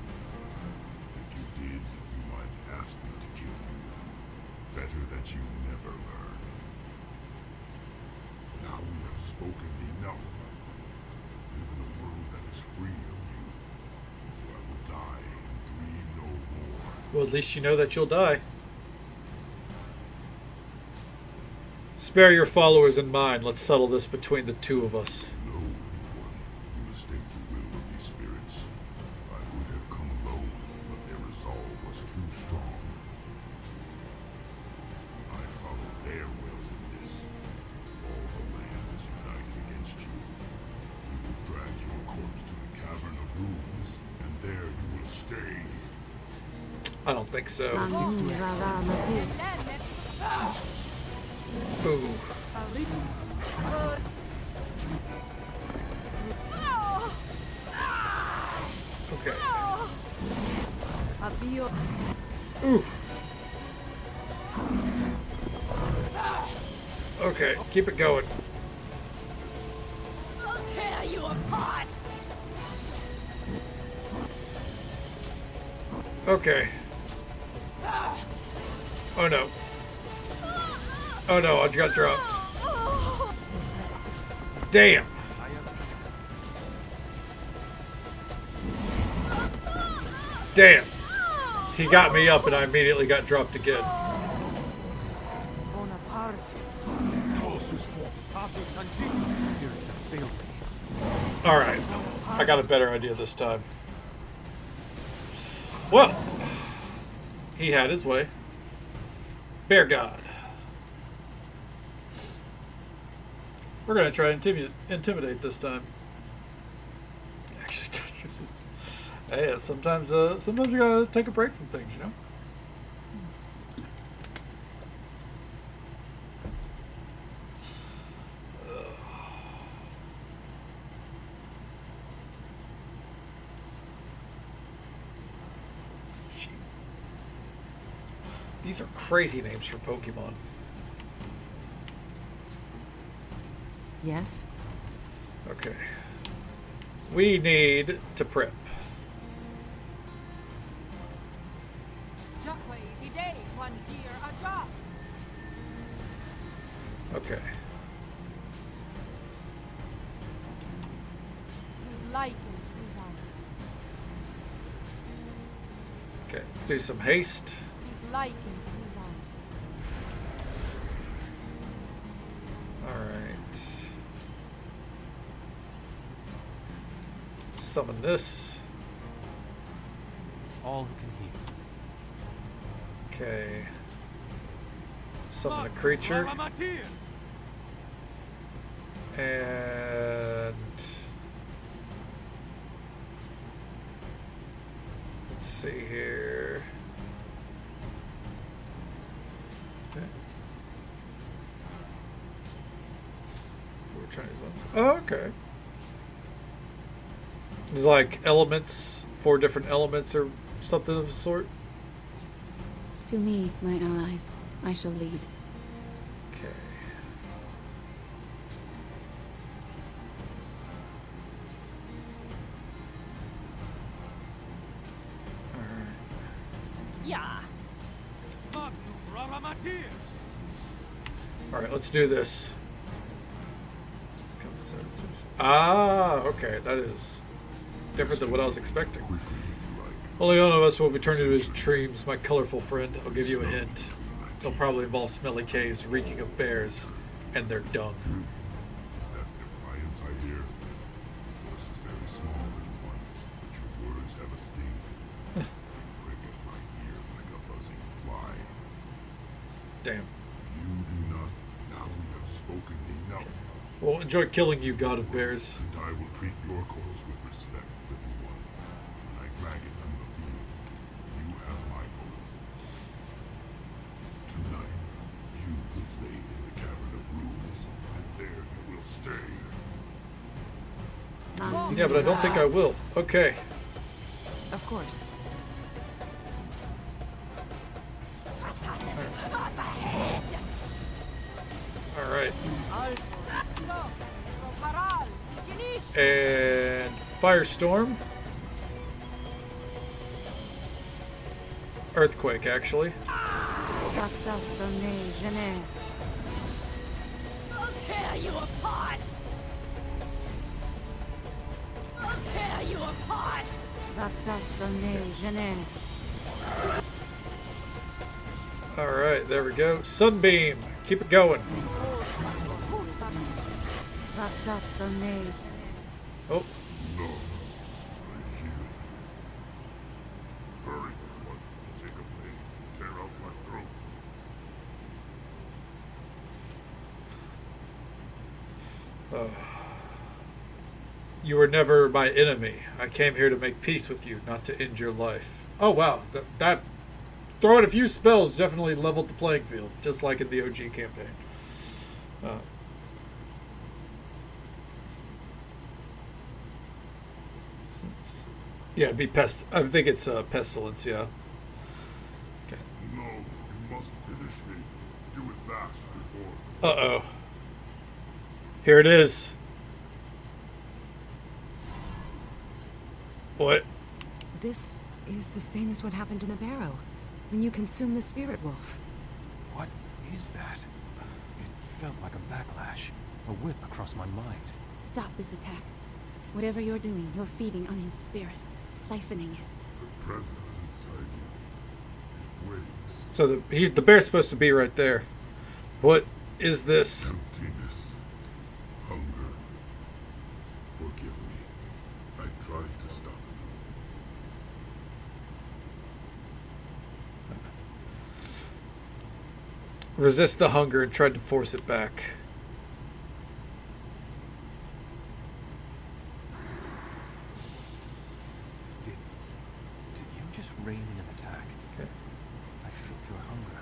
Speaker 5: If you did, you might ask me to kill you. Better that you never learn. Now we have spoken enough. Live in a world that is free of you. Or I will die and dream no more.
Speaker 1: Well, at least you know that you'll die. Spare your followers and mine. Let's settle this between the two of us.
Speaker 5: No, anyone. You mistake the will of these spirits. I would have come alone, but their resolve was too strong. I follow their will in this. All the land is united against you. We will drag your corpse to the Cavern of Ruins, and there you will stay.
Speaker 1: I don't think so. Ooh. Okay. Ooh. Keep it going.
Speaker 3: I'll tear you apart.
Speaker 1: Okay. Oh no. Oh no, I got dropped. Damn. Damn. He got me up and I immediately got dropped again.
Speaker 2: Spirits have failed me.
Speaker 1: Alright. I got a better idea this time. Well, he had his way. Bear God. We're going to try and intimidate this time. Actually, hey, sometimes you gotta take a break from things, you know? These are crazy names for Pokemon.
Speaker 4: Yes?
Speaker 1: Okay. We need to prep. Okay. Okay, let's do some haste. Alright. Summon this.
Speaker 2: All who can hear.
Speaker 1: Okay. Summon a creature. And let's see here. Okay. We're trying to. Oh, okay. It's like elements, 4 different elements or something of the sort.
Speaker 6: To me, my allies, I shall lead.
Speaker 1: Okay.
Speaker 3: Yeah.
Speaker 1: Alright, let's do this. Ah, okay, that is different than what I was expecting. Only one of us will return to his dreams, my colorful friend. I'll give you a hint. They'll probably involve smelly caves reeking of bears and their dung.
Speaker 5: Is that defiance I hear? Voice is very small, little one, but your words have a sting. They prick at my ears like a buzzing fly.
Speaker 1: Damn.
Speaker 5: You do not. Now we have spoken enough.
Speaker 1: Well, enjoy killing you, god of bears.
Speaker 5: And I will treat your cause with respect, little one. When I drag it from the field, you have my oath. Tonight, you will lay in the cavern of runes, and there you will stay.
Speaker 1: Yeah, but I don't think I will. Okay.
Speaker 4: Of course.
Speaker 1: Alright. And Firestorm. Earthquake, actually.
Speaker 3: I'll tear you apart. I'll tear you apart.
Speaker 1: Alright, there we go. Sunbeam. Keep it going. Oh.
Speaker 5: No. I hear. Hurry, one. Take a blade. Tear out my throat.
Speaker 1: You were never my enemy. I came here to make peace with you, not to end your life. Oh, wow. That throwing a few spells definitely leveled the playing field, just like in the OG campaign. Yeah, it'd be pest. I think it's pestilence. Yeah. Okay.
Speaker 5: No, you must finish me. Do it fast before.
Speaker 1: Uh oh. Here it is. What?
Speaker 4: This is the same as what happened in the barrow, when you consumed the spirit wolf.
Speaker 2: What is that? It felt like a backlash, a whip across my mind.
Speaker 6: Stop this attack. Whatever you're doing, you're feeding on his spirit, siphoning it.
Speaker 5: The presence inside you. It waits.
Speaker 1: So the bear's supposed to be right there. What is this?
Speaker 5: Emptiness. Hunger. Forgive me. I tried to stop you.
Speaker 1: Resist the hunger and tried to force it back.
Speaker 2: Did you just rein in an attack?
Speaker 1: Okay.
Speaker 2: I felt your hunger.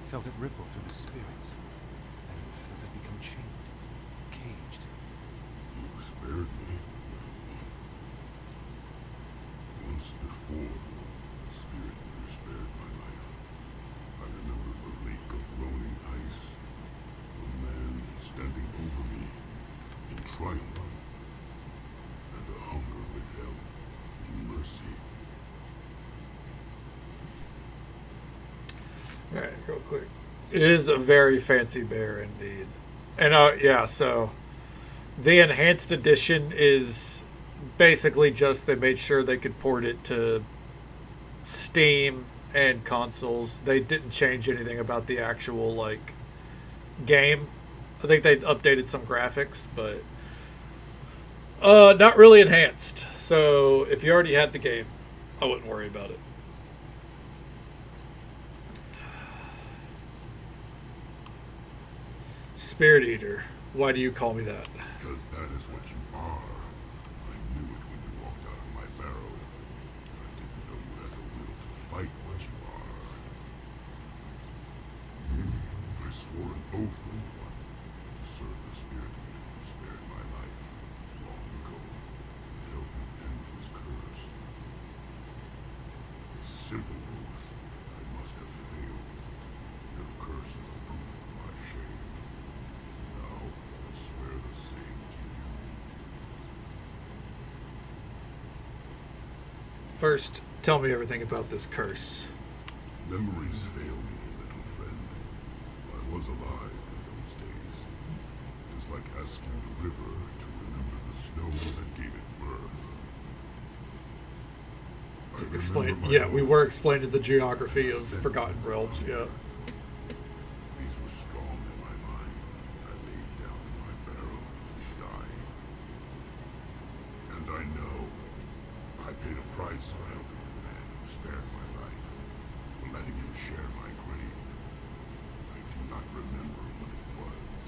Speaker 2: Felt it ripple through the spirits. And felt it become chained. Caged.
Speaker 5: You spared me. Once before, the spirit never spared my life. I remember the lake of groaning ice. A man standing over me in triumph. And a hunger withheld in mercy.
Speaker 1: All right, real quick. It is a very fancy bear indeed. And yeah, so the enhanced edition is basically just they made sure they could port it to Steam and consoles. They didn't change anything about the actual like game. I think they updated some graphics, but not really enhanced. So if you already had the game, I wouldn't worry about it. Spirit Eater. Why do you call me that?
Speaker 5: Because that is what you are. I knew it when you walked out of my barrow. I didn't know you had the will to fight what you are. I swore an oath on one to serve the spirit leader who spared my life long ago and help him end his curse. A simple oath. I must have failed. Your curse is a proof of my shame. Now, I swear the same to you.
Speaker 1: First, tell me everything about this curse.
Speaker 5: Memories fail me, little friend. I was alive in those days. It is like asking the river to remember the snow that gave it birth. I
Speaker 1: Explain.
Speaker 5: remember my
Speaker 1: Yeah, we
Speaker 5: oath.
Speaker 1: were explaining the geography of Forgotten Realms. Yeah.
Speaker 5: These were strong in my mind. I laid down in my barrow, dying. And I know I paid a price for helping the man who spared my life, for letting him share my grave. I do not remember what it was.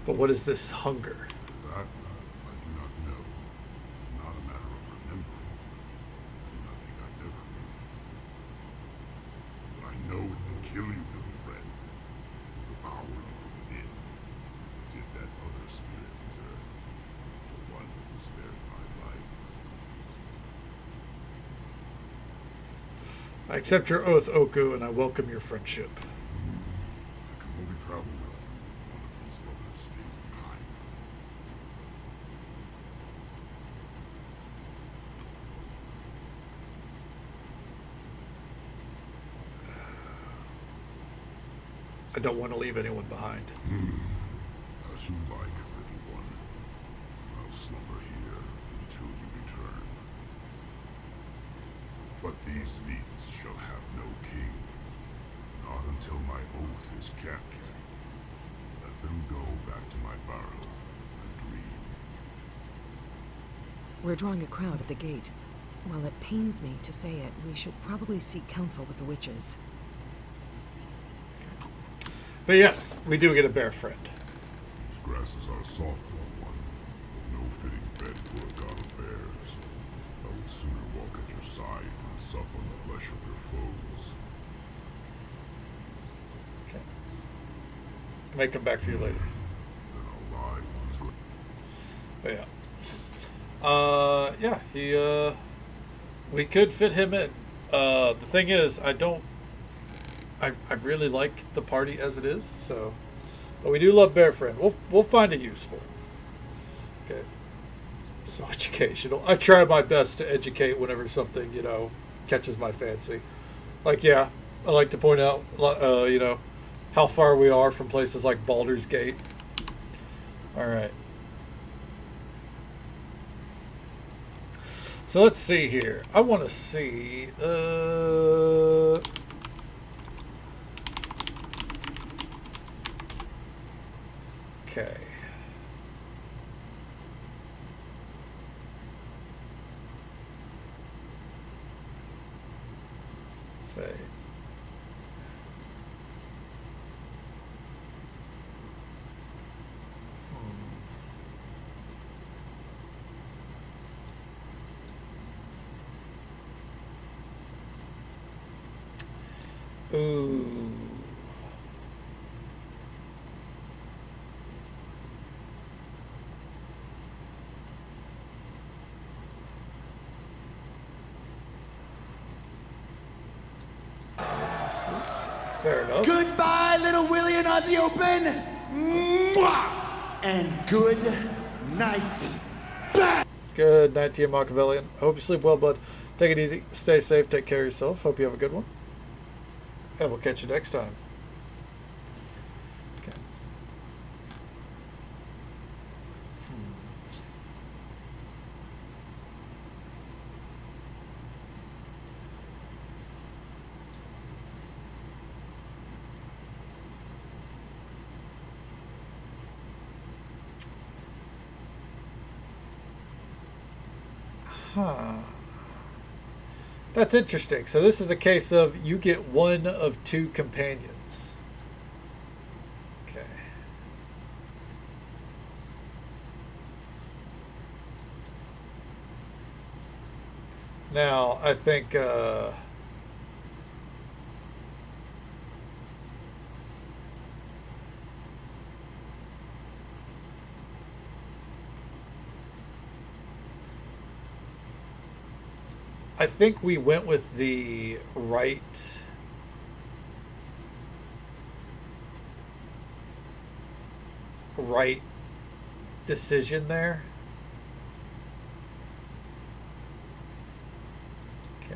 Speaker 1: But what is this hunger?
Speaker 5: That I do not know. It's not a matter of remembering. I do not think I ever knew. But I know it will kill you, little friend. Devour you from within. As it did that other spirit eater. The one who spared my life.
Speaker 1: I accept your oath, Oku, and I welcome your friendship.
Speaker 5: I can only travel with you if one of these others stays behind.
Speaker 1: I don't want to leave anyone behind.
Speaker 5: As you like, little one. I'll slumber here until you return. But these beasts shall have no king. Not until my oath is kept. Let them go back to my barrow and dream.
Speaker 4: We're drawing a crowd at the gate. While it pains me to say it, we should probably seek counsel with the witches.
Speaker 1: But yes, we do get a bear friend.
Speaker 5: These grasses are soft, little one. No fitting bed for a god of bears. I would sooner walk at your side than sup on the flesh of your foes.
Speaker 1: Okay. I may come back for you later.
Speaker 5: Then I'll lie on his grave.
Speaker 1: But yeah. We could fit him in. The thing is, I I really like the party as it is. So, but we do love Bear Friend. We'll find a use for it. Okay. So educational. I try my best to educate whenever something catches my fancy. Like I like to point out how far we are from places like Baldur's Gate. All right. So let's see here. I want to see. Okay. Say. Ooh. Fair enough.
Speaker 7: Goodbye, little Willie and Ozzy Open. Mwah! And good night. Bye.
Speaker 1: Good night to you, Machiavellian. I hope you sleep well, bud. Take it easy. Stay safe. Take care of yourself. Hope you have a good one. And we'll catch you next time. Okay. Huh. That's interesting. So this is a case of you get one of two companions. Okay. Now, I think we went with the right decision there. Okay.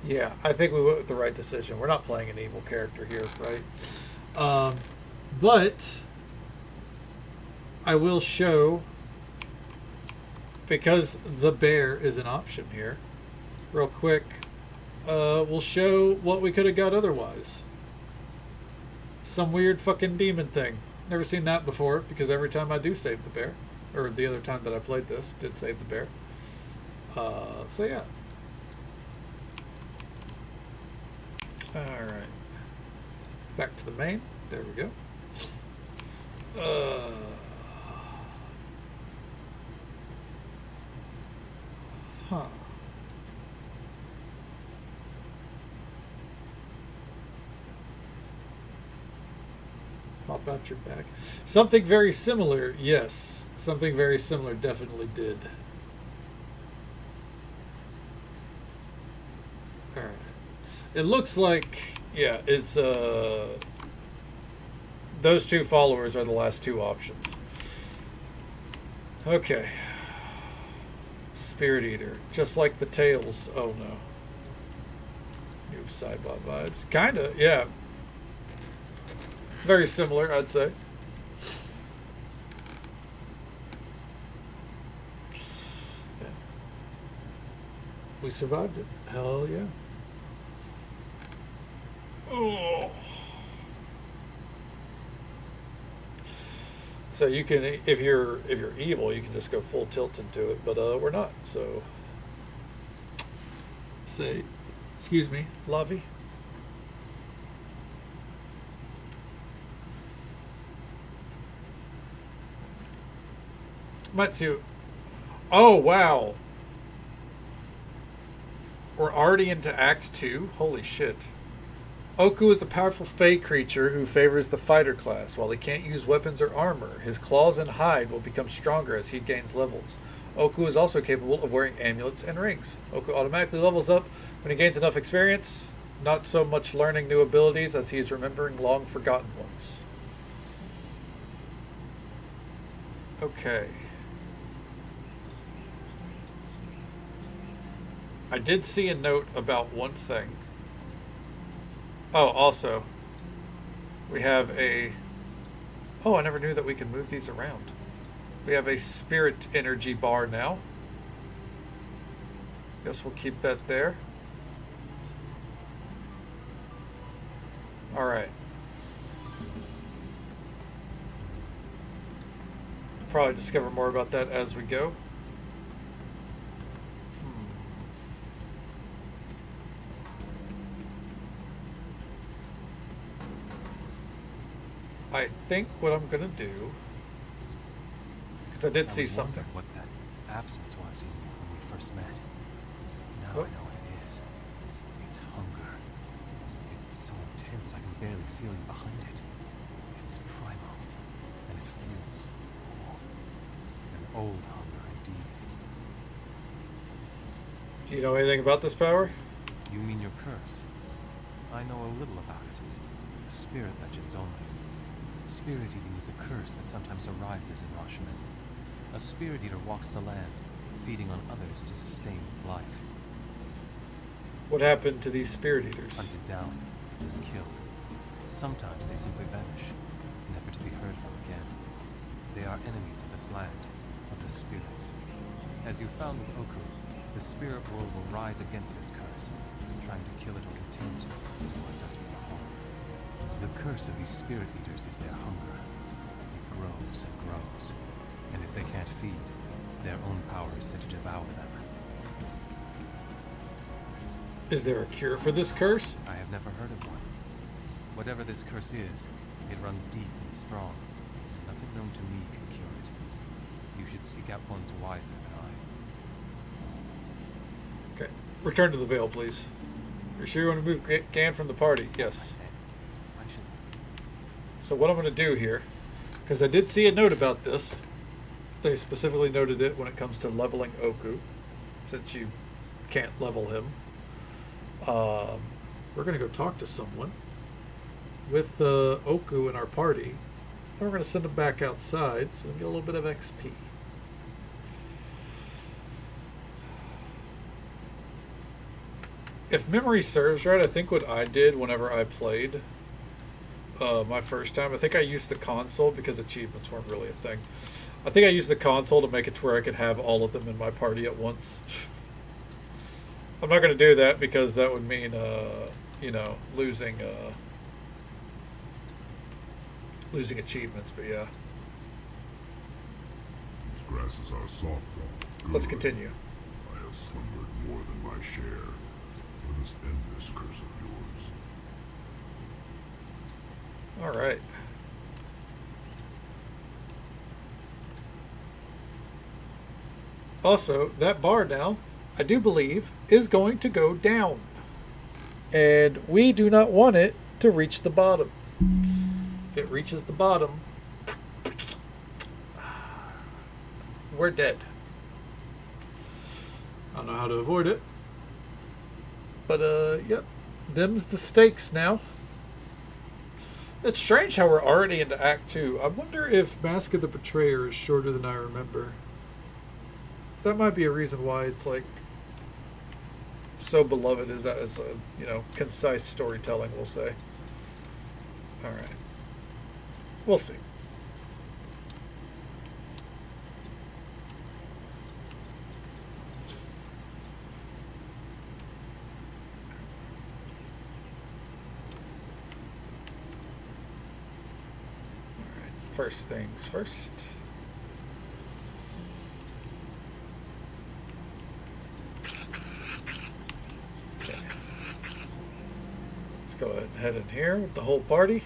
Speaker 1: Yeah, I think we went with the right decision. We're not playing an evil character here, right? But I will show, because the bear is an option here, real quick, we'll show what we could have got otherwise. Some weird fucking demon thing. Never seen that before, because every time I do save the bear, or the other time that I played this, did save the bear. So yeah. Alright. Back to the main. There we go. Huh. Pop out your back. Something very similar, yes. Something very similar definitely did. Alright. It looks like, yeah, it's, those two followers are the last two options. Okay. Spirit Eater. Just like the Tails. Oh no. New Sidebot vibes. Kinda, yeah. Very similar, I'd say. Yeah. We survived it. Hell yeah. Oh. So you can, if you're evil, you can just go full tilt into it, but we're not. So say, excuse me, Lavi. Matsu. Oh wow. We're already into Act 2? Holy shit. Oku is a powerful Fey creature who favors the fighter class. While he can't use weapons or armor, his claws and hide will become stronger as he gains levels. Oku is also capable of wearing amulets and rings. Oku automatically levels up when he gains enough experience, not so much learning new abilities as he is remembering long forgotten ones. Okay. I did see a note about one thing. Oh, also, we have a... Oh, I never knew that we could move these around. We have a spirit energy bar now. Guess we'll keep that there. Alright. Probably discover more about that as we go. I think what I'm gonna do, because I did see something.
Speaker 2: What that absence was in you when we first met. Now
Speaker 1: Oh.
Speaker 2: I know what it is. It's hunger. It's so intense I can barely feel you behind it. It's primal, and it feels old. An old hunger indeed.
Speaker 1: Do you know anything about this power?
Speaker 2: You mean your curse? I know a little about it. Spirit legends only. Spirit eating is a curse that sometimes arises in Rashomon. A spirit eater walks the land, feeding on others to sustain its life.
Speaker 1: What happened to these spirit eaters?
Speaker 2: Hunted down, killed. Sometimes they simply vanish, never to be heard from again. They are enemies of this land, of the spirits. As you found with Oku, the spirit world will rise against this curse, trying to kill it or contain it before it does more harm. The curse of these spirit eaters is their hunger. It grows and grows, and if they can't feed, their own power is set to devour them.
Speaker 1: Is there a cure for this curse?
Speaker 2: I have never heard of one. Whatever this curse is, it runs deep and strong, and nothing known to me can cure it. You should seek out ones wiser than I.
Speaker 1: Okay. Return to the Veil, please. You're sure you want to move Gan from the party? Yes.
Speaker 2: I should.
Speaker 1: So what I'm going to do here, because I did see a note about this. They specifically noted it when it comes to leveling Oku, since you can't level him. We're going to go talk to someone with Oku in our party. And we're going to send him back outside so we can get a little bit of XP. If memory serves right, I think what I did whenever I played my first time, I think I used the console because achievements weren't really a thing. I think I used the console to make it to where I could have all of them in my party at once. I'm not going to do that because that would mean, you know, losing achievements, but yeah.
Speaker 5: These grasses are soft.
Speaker 1: Let's
Speaker 5: Good.
Speaker 1: continue.
Speaker 5: I have slumbered more than my share. Let us end this curse of yours.
Speaker 1: All right. Also, that bar now, I do believe, is going to go down. And we do not want it to reach the bottom. If it reaches the bottom, we're dead. I don't know how to avoid it. But, yep. Them's the stakes now. It's strange how we're already into Act 2. I wonder if Mask of the Betrayer is shorter than I remember. That might be a reason why it's, like, so beloved, is that it's a, you know, concise storytelling, we'll say. Alright. We'll see. First things first. Okay. Let's go ahead and head in here with the whole party.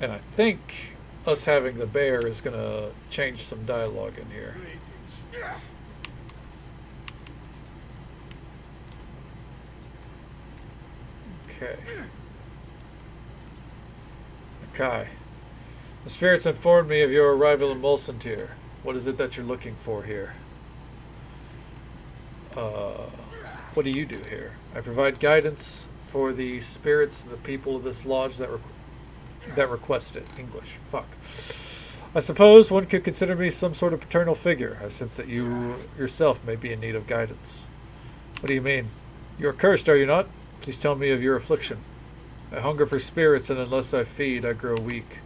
Speaker 1: And I think us having the bear is going to change some dialogue in here. Okay. Kai. The spirits informed me of your arrival in Mulsantir. What is it that you're looking for here? What do you do here? I provide guidance for the spirits of the people of this lodge that request it. English. Fuck. I suppose one could consider me some sort of paternal figure. I sense that you yourself may be in need of guidance. What do you mean? You are cursed, are you not? Please tell me of your affliction. I hunger for spirits, and unless I feed, I grow weak.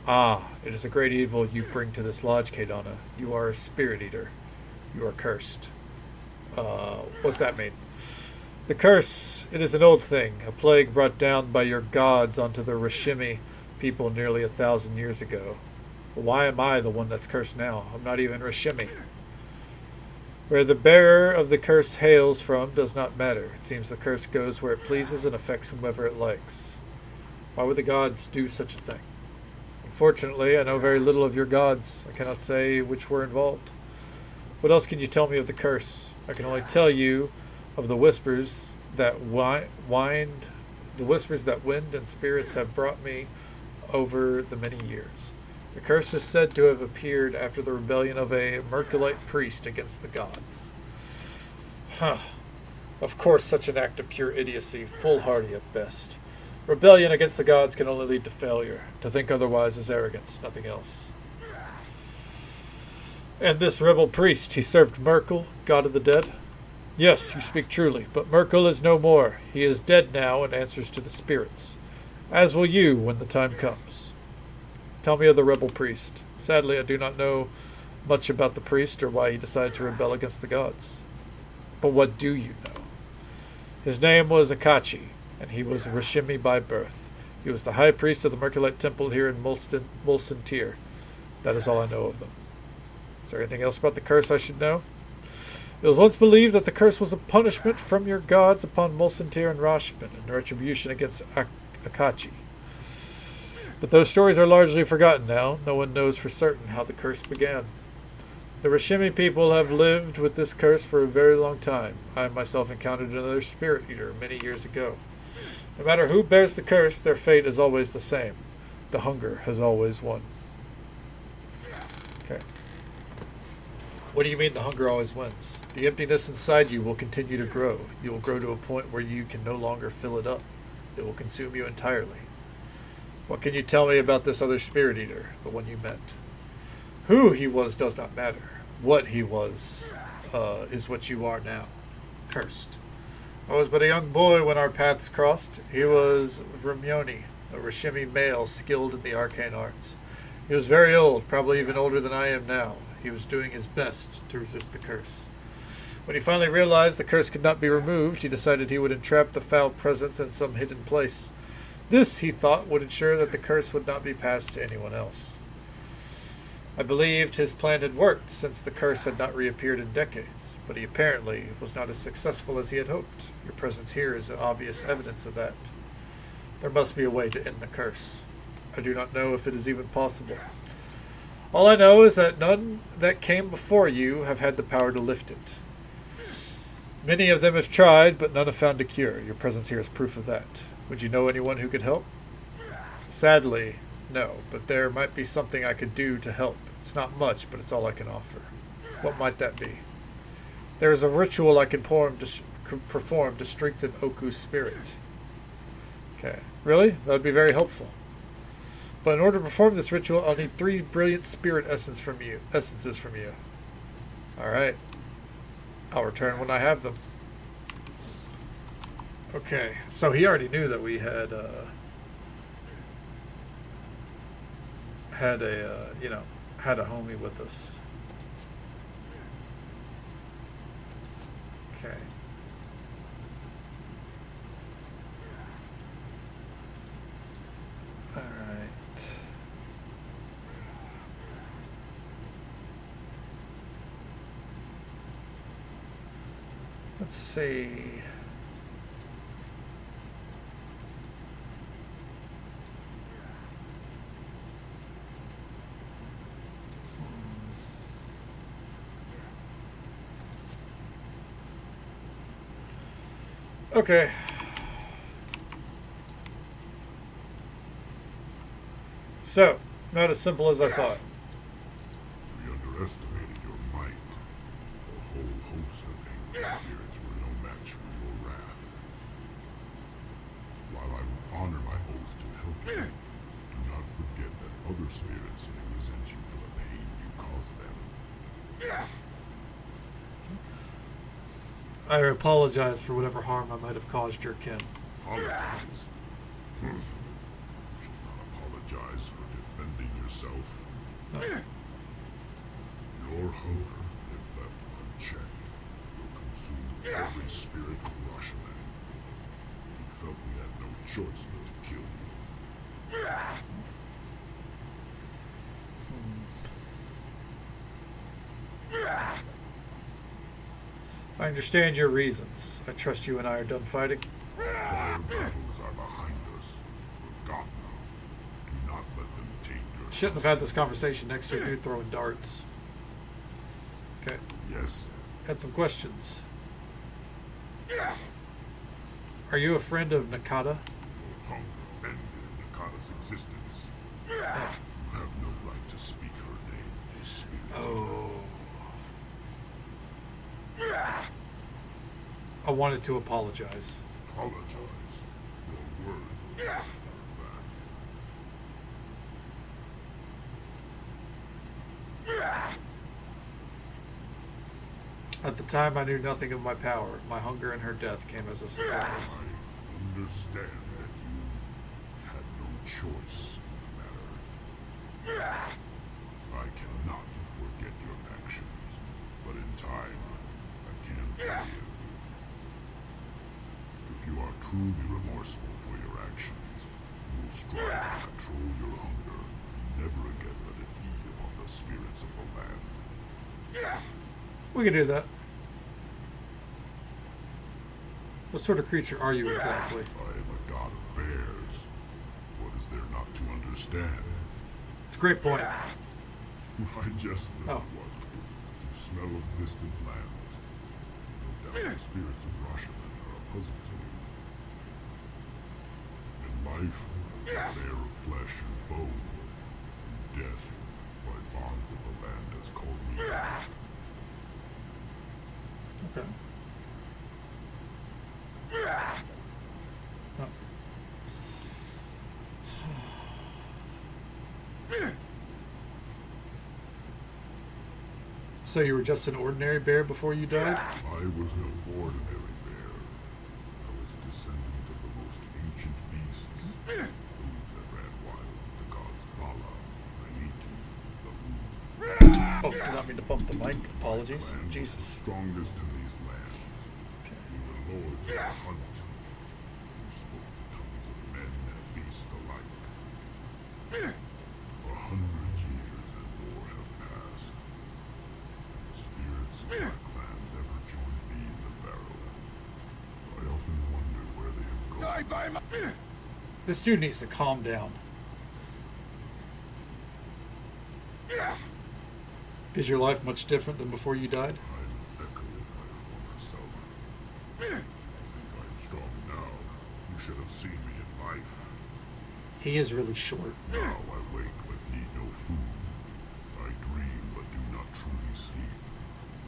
Speaker 1: Ah, it is a great evil you bring to this lodge, Kadana. You are a spirit eater. You are cursed. What's that mean? The curse, it is an old thing, a plague brought down by your gods onto the Rishimi people nearly 1,000 years ago. But why am I the one that's cursed now? I'm not even Rishimi. Where the bearer of the curse hails from does not matter. It seems the curse goes where it pleases and affects whomever it likes. Why would the gods do such a thing? Unfortunately, I know very little of your gods. I cannot say which were involved. What else can you tell me of the curse? I can only tell you of the whispers that wind and spirits have brought me over the many years. The curse is said to have appeared after the rebellion of a Merculite priest against the gods. Huh. Of course, such an act of pure idiocy, foolhardy at best. Rebellion against the gods can only lead to failure. To think otherwise is arrogance, nothing else. And this rebel priest, he served Merkel, god of the dead? Yes, you speak truly, but Merkel is no more. He is dead now and answers to the spirits. As will you when the time comes. Tell me of the rebel priest. Sadly, I do not know much about the priest or why he decided to rebel against the gods. But what do you know? His name was Akachi, and he was Rishimi by birth. He was the high priest of the Merculite temple here in Mulsantir. That is all I know of them. Is there anything else about the curse I should know? It was once believed that the curse was a punishment from your gods upon Mulsantir and Rashman in retribution against Akachi. But those stories are largely forgotten now. No one knows for certain how the curse began. The Rishimi people have lived with this curse for a very long time. I myself encountered another spirit eater many years ago. No matter who bears the curse, their fate is always the same. The hunger has always won. Okay. What do you mean the hunger always wins? The emptiness inside you will continue to grow. You will grow to a point where you can no longer fill it up. It will consume you entirely. What can you tell me about this other spirit eater, the one you met? Who he was does not matter. What he was is what you are now. Cursed. I was but a young boy when our paths crossed. He was Vermioni, a Rishimi male skilled in the arcane arts. He was very old, probably even older than I am now. He was doing his best to resist the curse. When he finally realized the curse could not be removed, he decided he would entrap the foul presence in some hidden place. This, he thought, would ensure that the curse would not be passed to anyone else. I believed his plan had worked, since the curse had not reappeared in decades, but he apparently was not as successful as he had hoped. Your presence here is obvious evidence of that. There must be a way to end the curse. I do not know if it is even possible. All I know is that none that came before you have had the power to lift it. Many of them have tried, but none have found a cure. Your presence here is proof of that. Would you know anyone who could help? Sadly, no, but there might be something I could do to help. It's not much, but it's all I can offer. What might that be? There is a ritual I can perform to strengthen Oku's spirit. Okay. Really? That would be very helpful. But in order to perform this ritual, I'll need 3 brilliant spirit essences from you. Alright. I'll return when I have them. Okay, so he already knew that we had a homie with us. Okay. All right. Let's see. Okay. So, not as simple as I thought.
Speaker 5: We underestimated your might. A whole host of angry spirits were no match for your wrath. While I will honor my oath to help you, do not forget that other spirits may resent you for the pain you caused them.
Speaker 1: I apologize for whatever harm I might have caused your kin.
Speaker 5: Apologize? You should not apologize for defending yourself.
Speaker 1: No.
Speaker 5: Your hunger, if left unchecked, will consume every spirit of Rashomon. You felt we had no choice but to kill you.
Speaker 1: I understand your reasons. I trust you and I are done fighting.
Speaker 5: Prior battles are behind us. Forgotten. Do not let them take your
Speaker 1: Shouldn't have had this conversation next to a dude throwing darts. Okay.
Speaker 5: Yes.
Speaker 1: Had some questions. Are you a friend of Nakata?
Speaker 5: Your hunger ended Nakata's existence. You have no right to speak her name, a spirit.
Speaker 1: Oh. I wanted to apologize.
Speaker 5: Apologize. Your words will not come back.
Speaker 1: At the time, I knew nothing of my power. My hunger and her death came as a surprise.
Speaker 5: I understand that you had no choice in the matter. I cannot forget your actions, but in time, I can forgive. If you are truly remorseful for your actions, you will strive to control your hunger and never again let it feed upon the spirits of the land.
Speaker 1: We can do that. What sort of creature are you exactly?
Speaker 5: I am a god of bears. What is there not to understand?
Speaker 1: It's a great point.
Speaker 5: I just know one. You smell of distant lands. No doubt the spirits of Rashomon are a puzzle to you. In life, I was a bear of flesh and bone. In death, my bond with the land has called me back.
Speaker 1: Okay. Oh. So you were just an ordinary bear before you died?
Speaker 5: I was no ordinary bear. I was a descendant of the most ancient beasts. Those that ran wild with the gods Vala, Rhaeniki, the Moon.
Speaker 1: Oh, did not mean to bump the mic. Apologies.
Speaker 5: Clan was the
Speaker 1: Jesus.
Speaker 5: strongest in these lands. We were lords of the hunt. We spoke the tongues of men and beasts alike. 100 years and more have passed. The spirits of my clan never joined me in the barrow. I often wonder where they have gone.
Speaker 1: This dude needs to calm down. Is your life much different than before you died?
Speaker 5: I'm echoing my former self. I think I'm strong now. You should have seen me in life.
Speaker 1: He is really short.
Speaker 5: Now I wake but need no food. I dream but do not truly sleep.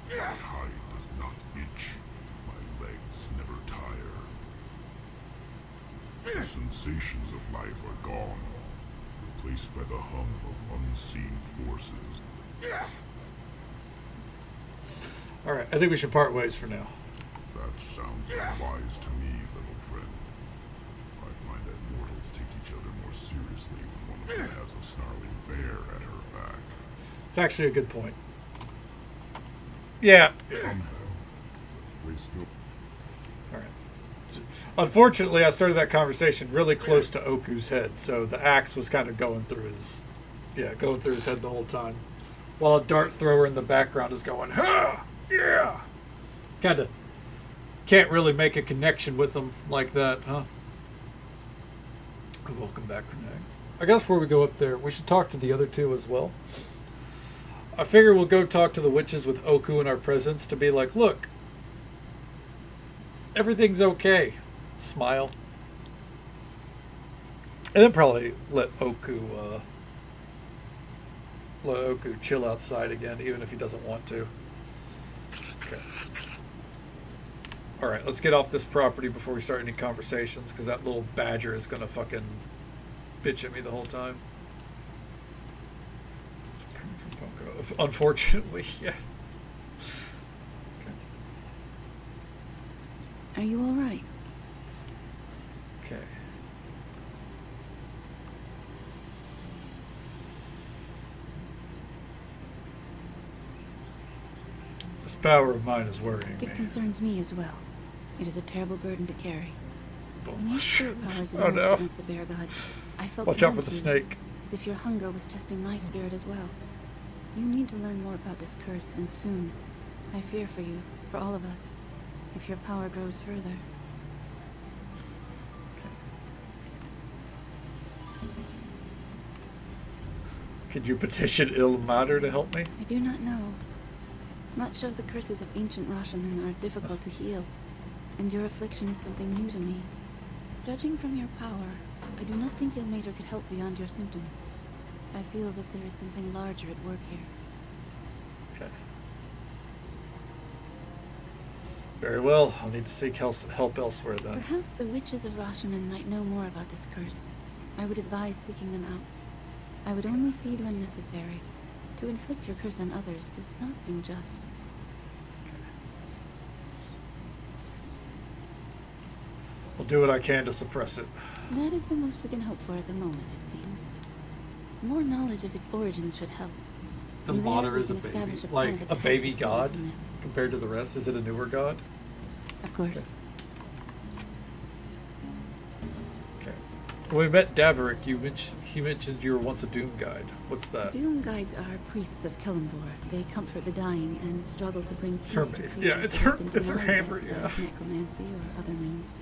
Speaker 5: My hide does not itch. My legs never tire. The sensations of life are gone, replaced by the hum of unseen forces.
Speaker 1: Alright, I think we should part ways for now.
Speaker 5: That sounds unwise to me, little friend. I find that mortals take each other more seriously when one of them has a snarling bear at her back.
Speaker 1: It's actually a good point. Yeah.
Speaker 5: Come then. Let's waste no...
Speaker 1: Alright. Unfortunately, I started that conversation really close to Oku's head, so the axe was kind of going through his head the whole time. While a dart thrower in the background is going, ha! Yeah! Kind of can't really make a connection with them like that, huh? Welcome back, Renee. I guess before we go up there, we should talk to the other two as well. I figure we'll go talk to the witches with Oku in our presence to be like, look, everything's okay. Smile. And then probably let Oku let Oku chill outside again, even if he doesn't want to. Okay. Alright, let's get off this property before we start any conversations, because that little badger is going to fucking bitch at me the whole time. Unfortunately, yeah. Okay.
Speaker 6: Are you all right?
Speaker 1: Okay. This power of mine is worrying me.
Speaker 6: It concerns me as well. It is a terrible burden to carry. When your
Speaker 1: Bullshit.
Speaker 6: spirit powers
Speaker 1: Oh
Speaker 6: emerged
Speaker 1: no.
Speaker 6: against the bear god, I felt
Speaker 1: Watch out for
Speaker 6: drawn
Speaker 1: the
Speaker 6: to you,
Speaker 1: snake.
Speaker 6: as if your hunger was testing my spirit as well. You need to learn more about this curse, and soon. I fear for you, for all of us, if your power grows further.
Speaker 1: Could you petition Ilmater to help me?
Speaker 6: I do not know. Much of the curses of ancient Rashomon are difficult to heal, and your affliction is something new to me. Judging from your power, I do not think Ilmater could help beyond your symptoms. I feel that there is something larger at work here.
Speaker 1: Okay. Very well. I'll need to seek help elsewhere then.
Speaker 6: Perhaps the witches of Rashomon might know more about this curse. I would advise seeking them out. I would only feed when necessary. To inflict your curse on others does not seem just.
Speaker 1: I'll do what I can to suppress it.
Speaker 6: That is the most we can hope for at the moment, it seems. More knowledge of its origins should help. From there,
Speaker 1: Ilmater
Speaker 6: we
Speaker 1: is a
Speaker 6: can
Speaker 1: baby.
Speaker 6: establish a
Speaker 1: Like
Speaker 6: plan of
Speaker 1: a
Speaker 6: attack
Speaker 1: baby
Speaker 6: to save
Speaker 1: god
Speaker 6: from this.
Speaker 1: compared to the rest? Is it a newer god?
Speaker 6: Of course.
Speaker 1: Okay. When we met Daverick, he mentioned you were once a Doom guide. What's that?
Speaker 6: Doom guides are priests of Kelemvor. They comfort the dying and struggle to bring peace
Speaker 1: her
Speaker 6: to
Speaker 1: mace.
Speaker 6: creatures
Speaker 1: Yeah, it's
Speaker 6: that
Speaker 1: her-
Speaker 6: have been
Speaker 1: it's her
Speaker 6: denied
Speaker 1: hammer,
Speaker 6: death by
Speaker 1: yeah.
Speaker 6: necromancy or other means.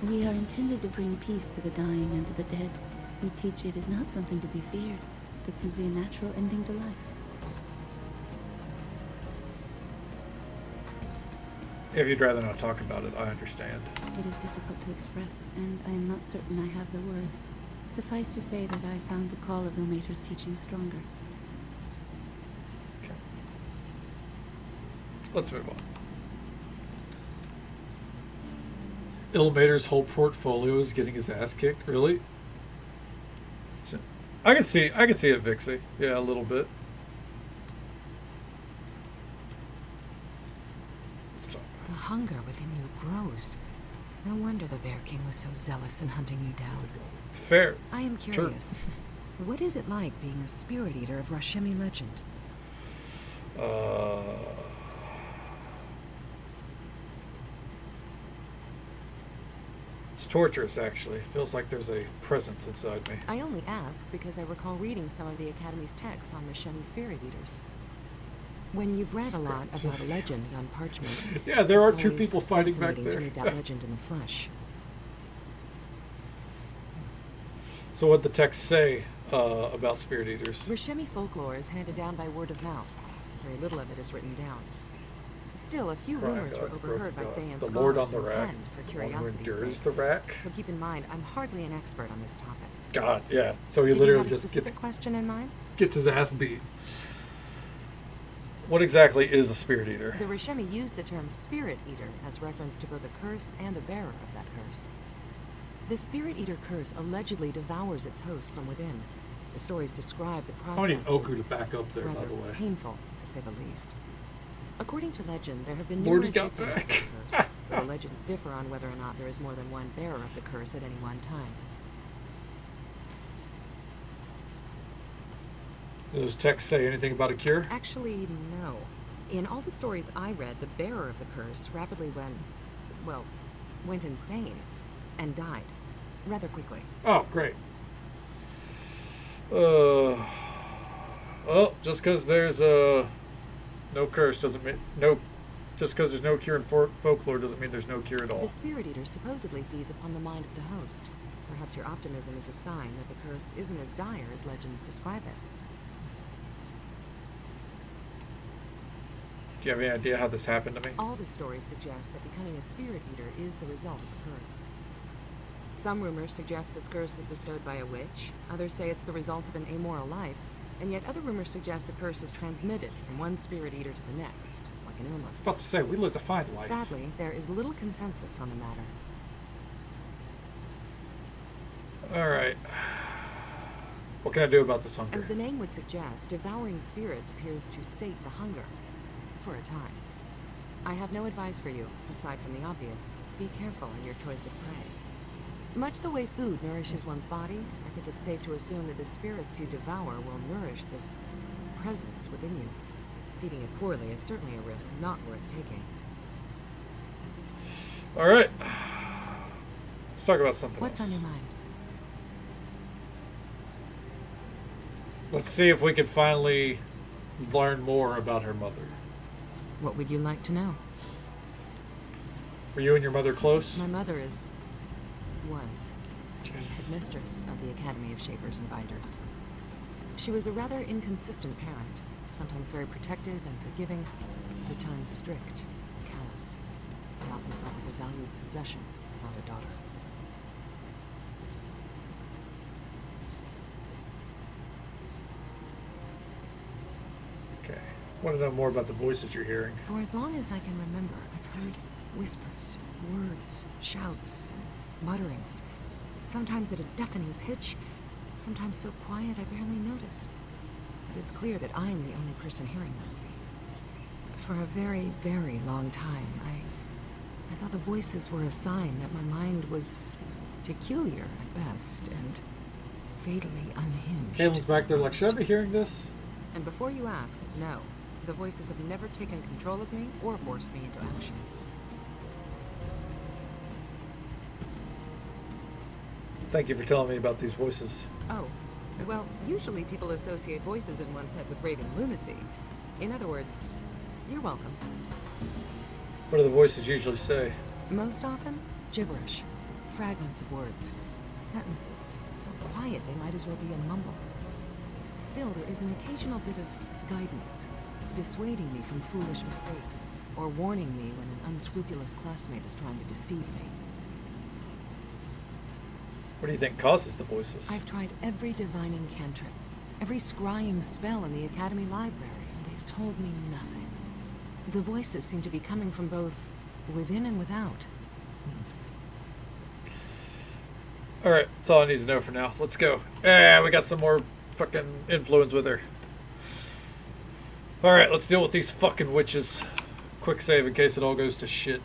Speaker 6: We are intended to bring peace to the dying and to the dead. We teach it is not something to be feared, but simply a natural ending to life.
Speaker 1: If you'd rather not talk about it, I understand.
Speaker 6: It is difficult to express, and I am not certain I have the words. Suffice to say that I found the call of Ilmater's teaching stronger.
Speaker 1: Okay. Let's move on. Ilmater's whole portfolio is getting his ass kicked. Really? I can see it, Vixie. Yeah, a little bit. Stop.
Speaker 4: The hunger within you grows. No wonder the Bear King was so zealous in hunting you down.
Speaker 1: It's fair.
Speaker 4: I am curious. What is it like being a spirit eater of Rashemi legend?
Speaker 1: It's torturous, actually. Feels like there's a presence inside me.
Speaker 8: I only ask because I recall reading some of the Academy's texts on Rashemi spirit eaters. When you've read a lot about a legend on parchment,
Speaker 1: Yeah, there are
Speaker 8: it's
Speaker 1: two
Speaker 8: always
Speaker 1: people fighting back
Speaker 8: fascinating
Speaker 1: there.
Speaker 8: to meet that legend in the flesh.
Speaker 1: So what'd the text say about spirit eaters?
Speaker 8: Rashemi folklore is handed down by word of mouth. Very little of it is written down. Still, a few
Speaker 1: Crying
Speaker 8: rumors were
Speaker 1: God,
Speaker 8: overheard by
Speaker 1: God.
Speaker 8: Thayan
Speaker 1: The Lord on
Speaker 8: scholars
Speaker 1: the
Speaker 8: who
Speaker 1: rack.
Speaker 8: penned for
Speaker 1: The one who
Speaker 8: curiosity's
Speaker 1: endures
Speaker 8: sake.
Speaker 1: the rack.
Speaker 8: So keep in mind, I'm hardly an expert on this topic.
Speaker 1: God, yeah. So he
Speaker 8: Did you
Speaker 1: literally
Speaker 8: have a
Speaker 1: just
Speaker 8: specific question in mind?
Speaker 1: gets his ass beat. What exactly is a spirit eater?
Speaker 8: The Rashemi used the term spirit eater as reference to both the curse and the bearer of that curse. The spirit eater curse allegedly devours its host from within. The stories describe the process
Speaker 1: I need Oku
Speaker 8: as
Speaker 1: to back up there, by
Speaker 8: rather
Speaker 1: the way.
Speaker 8: painful, to say the least. According to legend, there have been
Speaker 1: Lord, he
Speaker 8: numerous
Speaker 1: got
Speaker 8: victims
Speaker 1: back.
Speaker 8: of the curse, but the legends differ on whether or not there is more than one bearer of the curse at any one time.
Speaker 1: Do those texts say anything about a cure?
Speaker 8: Actually, no. In all the stories I read, the bearer of the curse rapidly went insane and died rather quickly.
Speaker 1: Oh, great. Well, just because there's no curse doesn't mean just because there's no cure in folklore doesn't mean there's no cure at all.
Speaker 8: The spirit eater supposedly feeds upon the mind of the host. Perhaps your optimism is a sign that the curse isn't as dire as legends describe it.
Speaker 1: Do you have any idea how this happened to me?
Speaker 8: All the stories suggest that becoming a spirit eater is the result of the curse. Some rumors suggest this curse is bestowed by a witch, others say it's the result of an amoral life, And yet other rumors suggest the curse is transmitted from one spirit eater to the next, like an illness.
Speaker 1: About to say, we live to find life.
Speaker 8: Sadly, there is little consensus on the matter.
Speaker 1: Alright. What can I do about this hunger?
Speaker 8: As the name would suggest, devouring spirits appears to sate the hunger. For a time. I have no advice for you, aside from the obvious. Be careful in your choice of prey. Much the way food nourishes one's body, I think it's safe to assume that the spirits you devour will nourish this presence within you. Feeding it poorly is certainly a risk not worth taking.
Speaker 1: Alright. Let's talk about something
Speaker 8: What's
Speaker 1: else.
Speaker 8: on your mind?
Speaker 1: Let's see if we can finally learn more about her mother.
Speaker 8: What would you like to know?
Speaker 1: Were you and your mother close?
Speaker 8: My mother was headmistress of the Academy of Shapers and Binders. She was a rather inconsistent parent, sometimes very protective and forgiving, other times strict, callous. I often felt like a valued possession, not a daughter.
Speaker 1: Okay. Want to know more about the voices you're hearing?
Speaker 8: For as long as I can remember, I've heard whispers, words, shouts, and mutterings. Sometimes at a deafening pitch, sometimes so quiet I barely notice. But it's clear that I'm the only person hearing them. For a very, very long time, I thought the voices were a sign that my mind was peculiar at best and fatally unhinged.
Speaker 1: Caitlin's back there like,
Speaker 8: at
Speaker 1: should I
Speaker 8: most.
Speaker 1: be hearing this?
Speaker 8: And before you ask, no. The voices have never taken control of me or forced me into action.
Speaker 1: Thank you for telling me about these voices.
Speaker 8: Oh, well, usually people associate voices in one's head with raving lunacy. In other words, you're welcome.
Speaker 1: What do the voices usually say?
Speaker 8: Most often, gibberish. Fragments of words. Sentences so quiet they might as well be a mumble. Still, there is an occasional bit of guidance, dissuading me from foolish mistakes, or warning me when an unscrupulous classmate is trying to deceive me.
Speaker 1: What do you think causes the voices?
Speaker 8: I've tried every divining cantrip, every scrying spell in the Academy library, and they've told me nothing. The voices seem to be coming from both within and without.
Speaker 1: Alright, that's all I need to know for now. Let's go. We got some more fucking influence with her. Alright, let's deal with these fucking witches. Quick save in case it all goes to shit.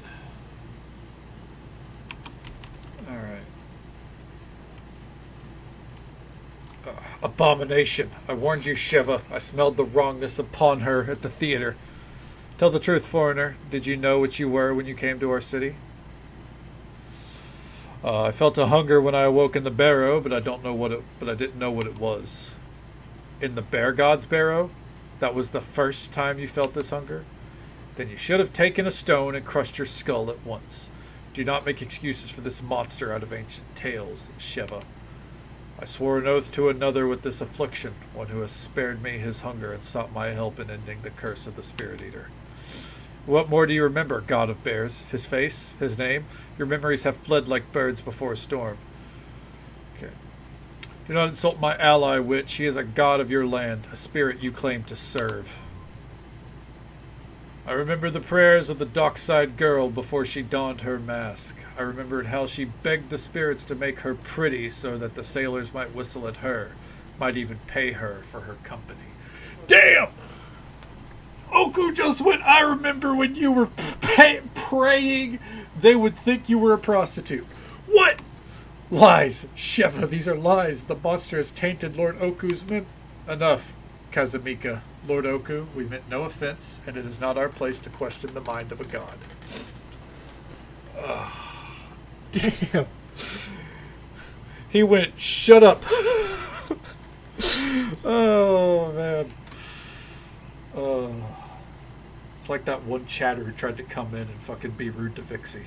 Speaker 1: Alright. Abomination. I warned you, Shiva. I smelled the wrongness upon her at the theater. Tell the truth, foreigner. Did you know what you were when you came to our city? I felt a hunger when I awoke in the barrow, but I didn't know what it was. In the bear god's barrow? That was the first time you felt this hunger? Then you should have taken a stone and crushed your skull at once. Do not make excuses for this monster out of ancient tales, Shiva. I swore an oath to another with this affliction, one who has spared me his hunger and sought my help in ending the curse of the Spirit Eater. What more do you remember, god of bears? His face? His name? Your memories have fled like birds before a storm. Okay. Do not insult my ally, witch. He is a god of your land, a spirit you claim to serve. I remember the prayers of the dockside girl before she donned her mask. I remembered how she begged the spirits to make her pretty so that the sailors might whistle at her, might even pay her for her company. Damn! Oku just went, I remember when you were praying they would think you were a prostitute. What? Lies. Shiva, these are lies. The monster has tainted Lord Oku's Enough, Kazumika. Lord Oku, we meant no offense, and it is not our place to question the mind of a god. Damn. He went, shut up. Oh, man. It's like that one chatter who tried to come in and fucking be rude to Vixie.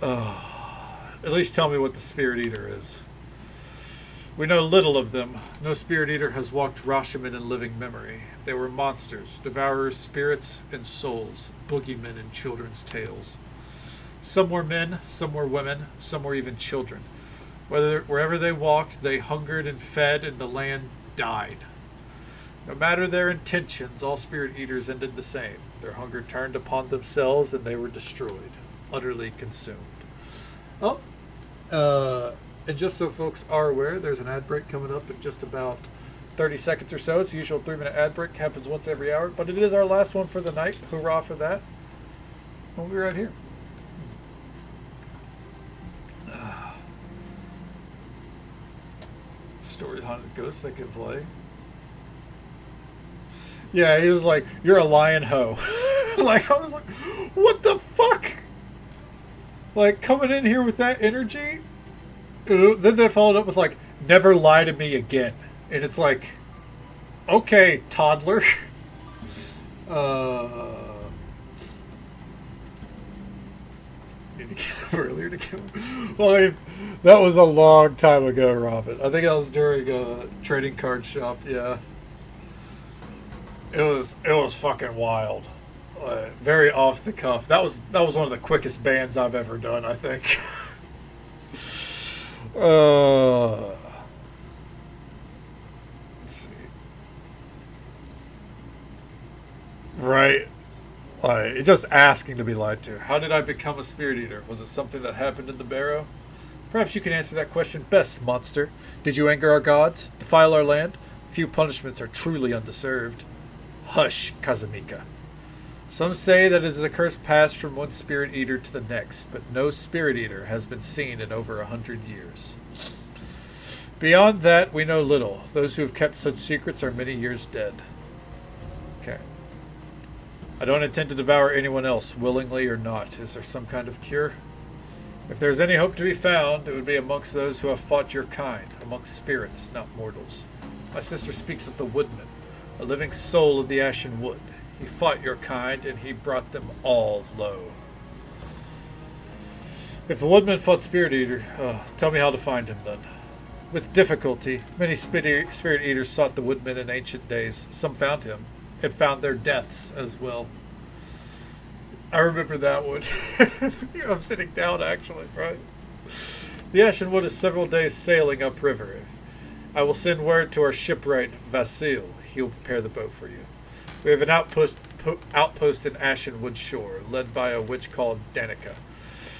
Speaker 1: At least tell me what the Spirit Eater is. We know little of them. No Spirit Eater has walked Rashomon in living memory. They were monsters, devourers, spirits, and souls, boogeymen in children's tales. Some were men, some were women, some were even children. Wherever they walked, they hungered and fed, and the land died. No matter their intentions, all spirit eaters ended the same. Their hunger turned upon themselves and they were destroyed, utterly consumed. Oh, and just so folks are aware, there's an ad break coming up in just about 30 seconds or so. It's the usual 3-minute ad break. Happens once every hour, but it is our last one for the night. Hurrah for that. We'll be right here. Story Haunted Ghosts they can play. Yeah, he was like, "You're a lion hoe." Like, I was like, what the fuck? Like, coming in here with that energy. Then they followed up with like, "Never lie to me again." And it's like, okay, toddler. Need to get up earlier to get him. Like, that was a long time ago, Robin. I think that was during a trading card shop. Yeah, it was fucking wild. Very off the cuff. That was one of the quickest bands I've ever done, I think. Let's see. Right. Just asking to be lied to. How did I become a spirit eater? Was it something that happened in the barrow? Perhaps you can answer that question best, monster. Did you anger our gods? Defile our land? Few punishments are truly undeserved. Hush, Kazumika. Some say that it is a curse passed from one spirit eater to the next, but no spirit eater has been seen in over 100 years. Beyond that, we know little. Those who have kept such secrets are many years dead. Okay. I don't intend to devour anyone else, willingly or not. Is there some kind of cure? If there's any hope to be found, it would be amongst those who have fought your kind, amongst spirits, not mortals. My sister speaks of the woodman, a living soul of the ashen wood. He fought your kind, and he brought them all low. If the woodman fought Spirit Eater, tell me how to find him then. With difficulty, many Spirit Eaters sought the woodman in ancient days. Some found him, and found their deaths as well. I remember that one. I'm sitting down, actually, right? The Ashen Wood is several days sailing upriver. I will send word to our shipwright, Vasil. He will prepare the boat for you. We have an outpost in Ashenwood Shore, led by a witch called Danica.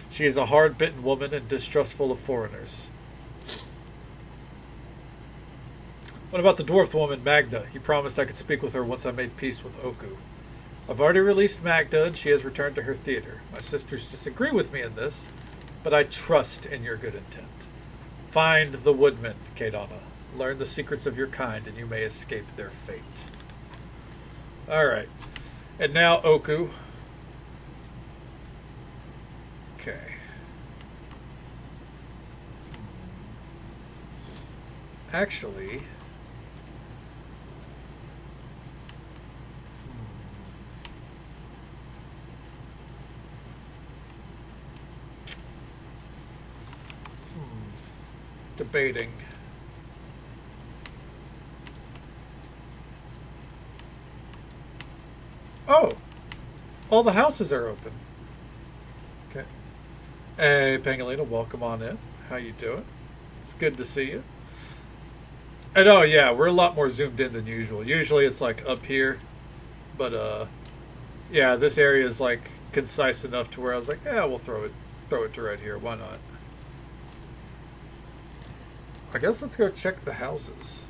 Speaker 1: She is a hard-bitten woman and distrustful of foreigners. What about the dwarf woman, Magda? You promised I could speak with her once I made peace with Oku. I've already released Magda, and she has returned to her theater. My sisters disagree with me in this, but I trust in your good intent. Find the woodman, Kadana. Learn the secrets of your kind, and you may escape their fate. Alright. And now Oku. Okay. Actually... Debating. Oh! All the houses are open. Okay. Hey, Pangolina, welcome on in. How you doing? It's good to see you. And oh yeah, we're a lot more zoomed in than usual. Usually it's like up here. But yeah, this area is like concise enough to where I was like, yeah, we'll throw it to right here. Why not? I guess let's go check the houses.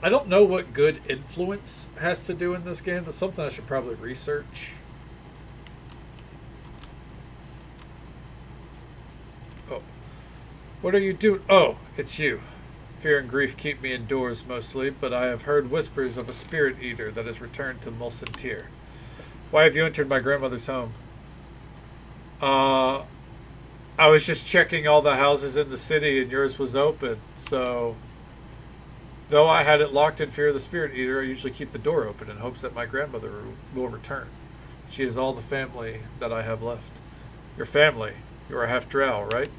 Speaker 1: I don't know what good influence has to do in this game. That's something I should probably research. Oh. What are you doing? Oh, it's you. Fear and grief keep me indoors mostly, but I have heard whispers of a spirit eater that has returned to Mulcentir. Why have you entered my grandmother's home? I was just checking all the houses in the city and yours was open, so... Though I had it locked in fear of the spirit eater, I usually keep the door open in hopes that my grandmother will return. She is all the family that I have left. Your family? You are half drow, right?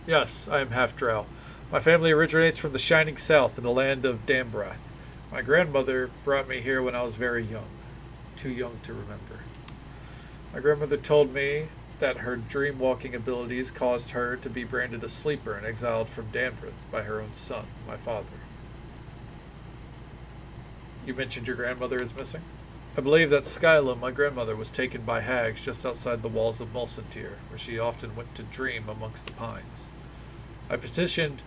Speaker 1: Yes, I am half drow. My family originates from the shining south in the land of Dambrath. My grandmother brought me here when I was very young. Too young to remember. My grandmother told me that her dream walking abilities caused her to be branded a sleeper and exiled from Danforth by her own son, my father. You mentioned your grandmother is missing? I believe that Skyla, my grandmother, was taken by hags just outside the walls of Mulsantir, where she often went to dream amongst the pines. I petitioned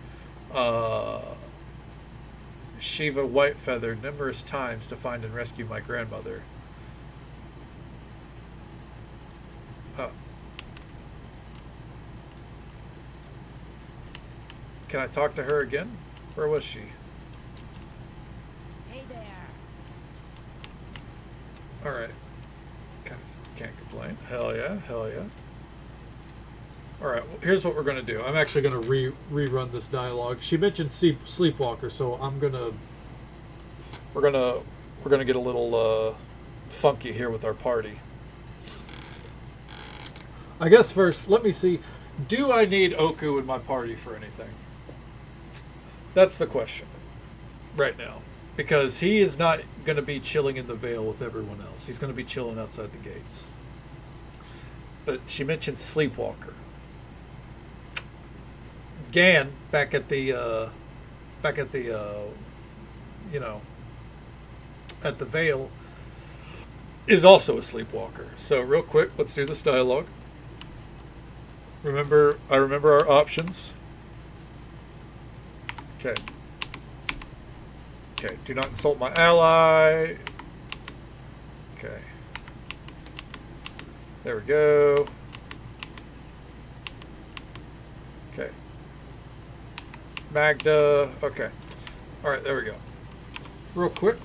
Speaker 1: Shiva Whitefeather numerous times to find and rescue my grandmother. Can I talk to her again? Where was she?
Speaker 3: Hey there.
Speaker 1: Alright. Can't complain. Hell yeah, hell yeah. Alright, well, here's what we're going to do. I'm actually going to rerun this dialogue. She mentioned Sleepwalker, so we're gonna get a little funky here with our party. I guess first, let me see. Do I need Oku in my party for anything? That's the question right now. Because he is not going to be chilling in the Vale with everyone else. He's going to be chilling outside the gates. But she mentioned Sleepwalker. Gan, back at the at the Vale, is also a sleepwalker. So real quick, let's do this dialogue. I remember our options. Okay. Okay, do not insult my ally. Okay. There we go. Okay. Magda. Okay. Alright, there we go. Real quick.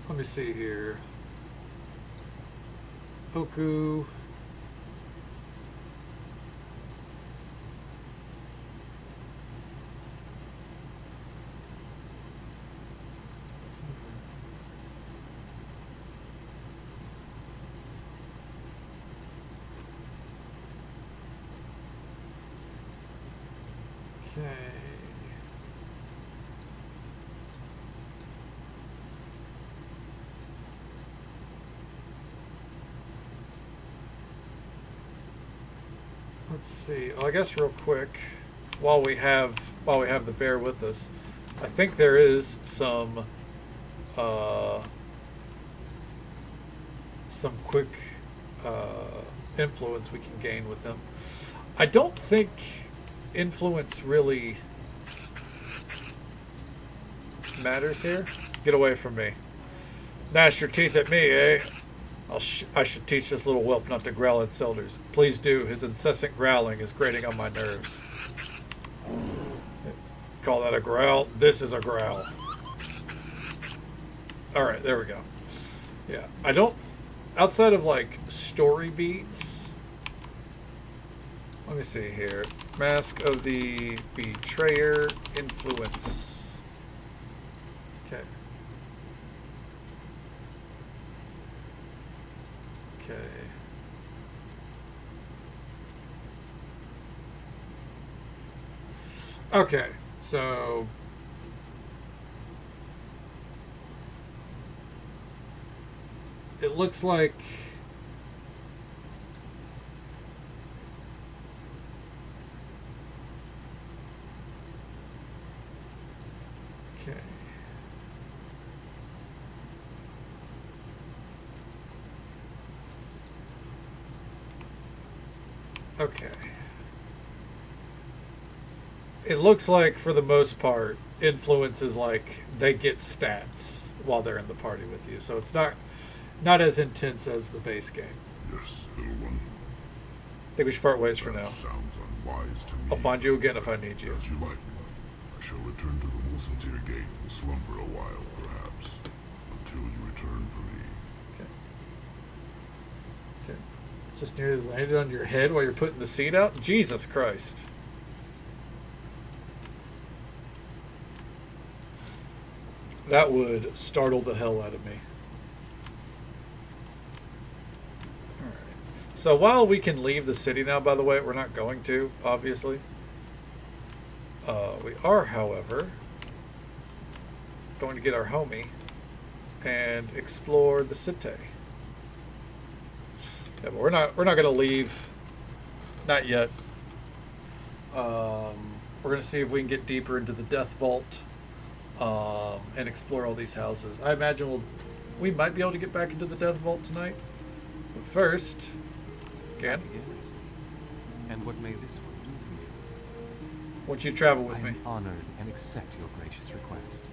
Speaker 1: Let me see here. Oku. Okay. Let's see. Well, I guess real quick, while we have the bear with us, I think there is some quick influence we can gain with him. I don't think influence really matters here. Get away from me. Gnash your teeth at me, eh? I should teach this little whelp not to growl at Selders. Please do. His incessant growling is grating on my nerves. Call that a growl? This is a growl. Alright, there we go. Yeah, I don't... Outside of, like, story beats... Let me see here. Mask of the Betrayer Influence. Okay. Okay. Okay, so... It looks like... Okay. Okay. It looks like, for the most part, influence is like they get stats while they're in the party with you. So it's not as intense as the base game.
Speaker 5: Yes, little one.
Speaker 1: I think we should part ways for
Speaker 5: That
Speaker 1: now.
Speaker 5: sounds unwise to me.
Speaker 1: I'll find you again if I need you.
Speaker 5: As you like. I shall return to the Mulsantir Gate and slumber a while, perhaps, until you return for me.
Speaker 1: Okay. Okay. Just nearly landed on your head while you're putting the seed out? Jesus Christ. That would startle the hell out of me. Alright. So while we can leave the city now, by the way, we're not going to, obviously. We are, however, going to get our homie and explore the city. Yeah, but we're not going to leave Not yet. We're going to see if we can get deeper into the Death Vault and explore all these houses. I imagine we might be able to get back into the Death Vault tonight. But first, again,
Speaker 2: and what may this one do for you?
Speaker 1: won't you travel with
Speaker 2: I
Speaker 1: me?
Speaker 2: am honored and accept your gracious request.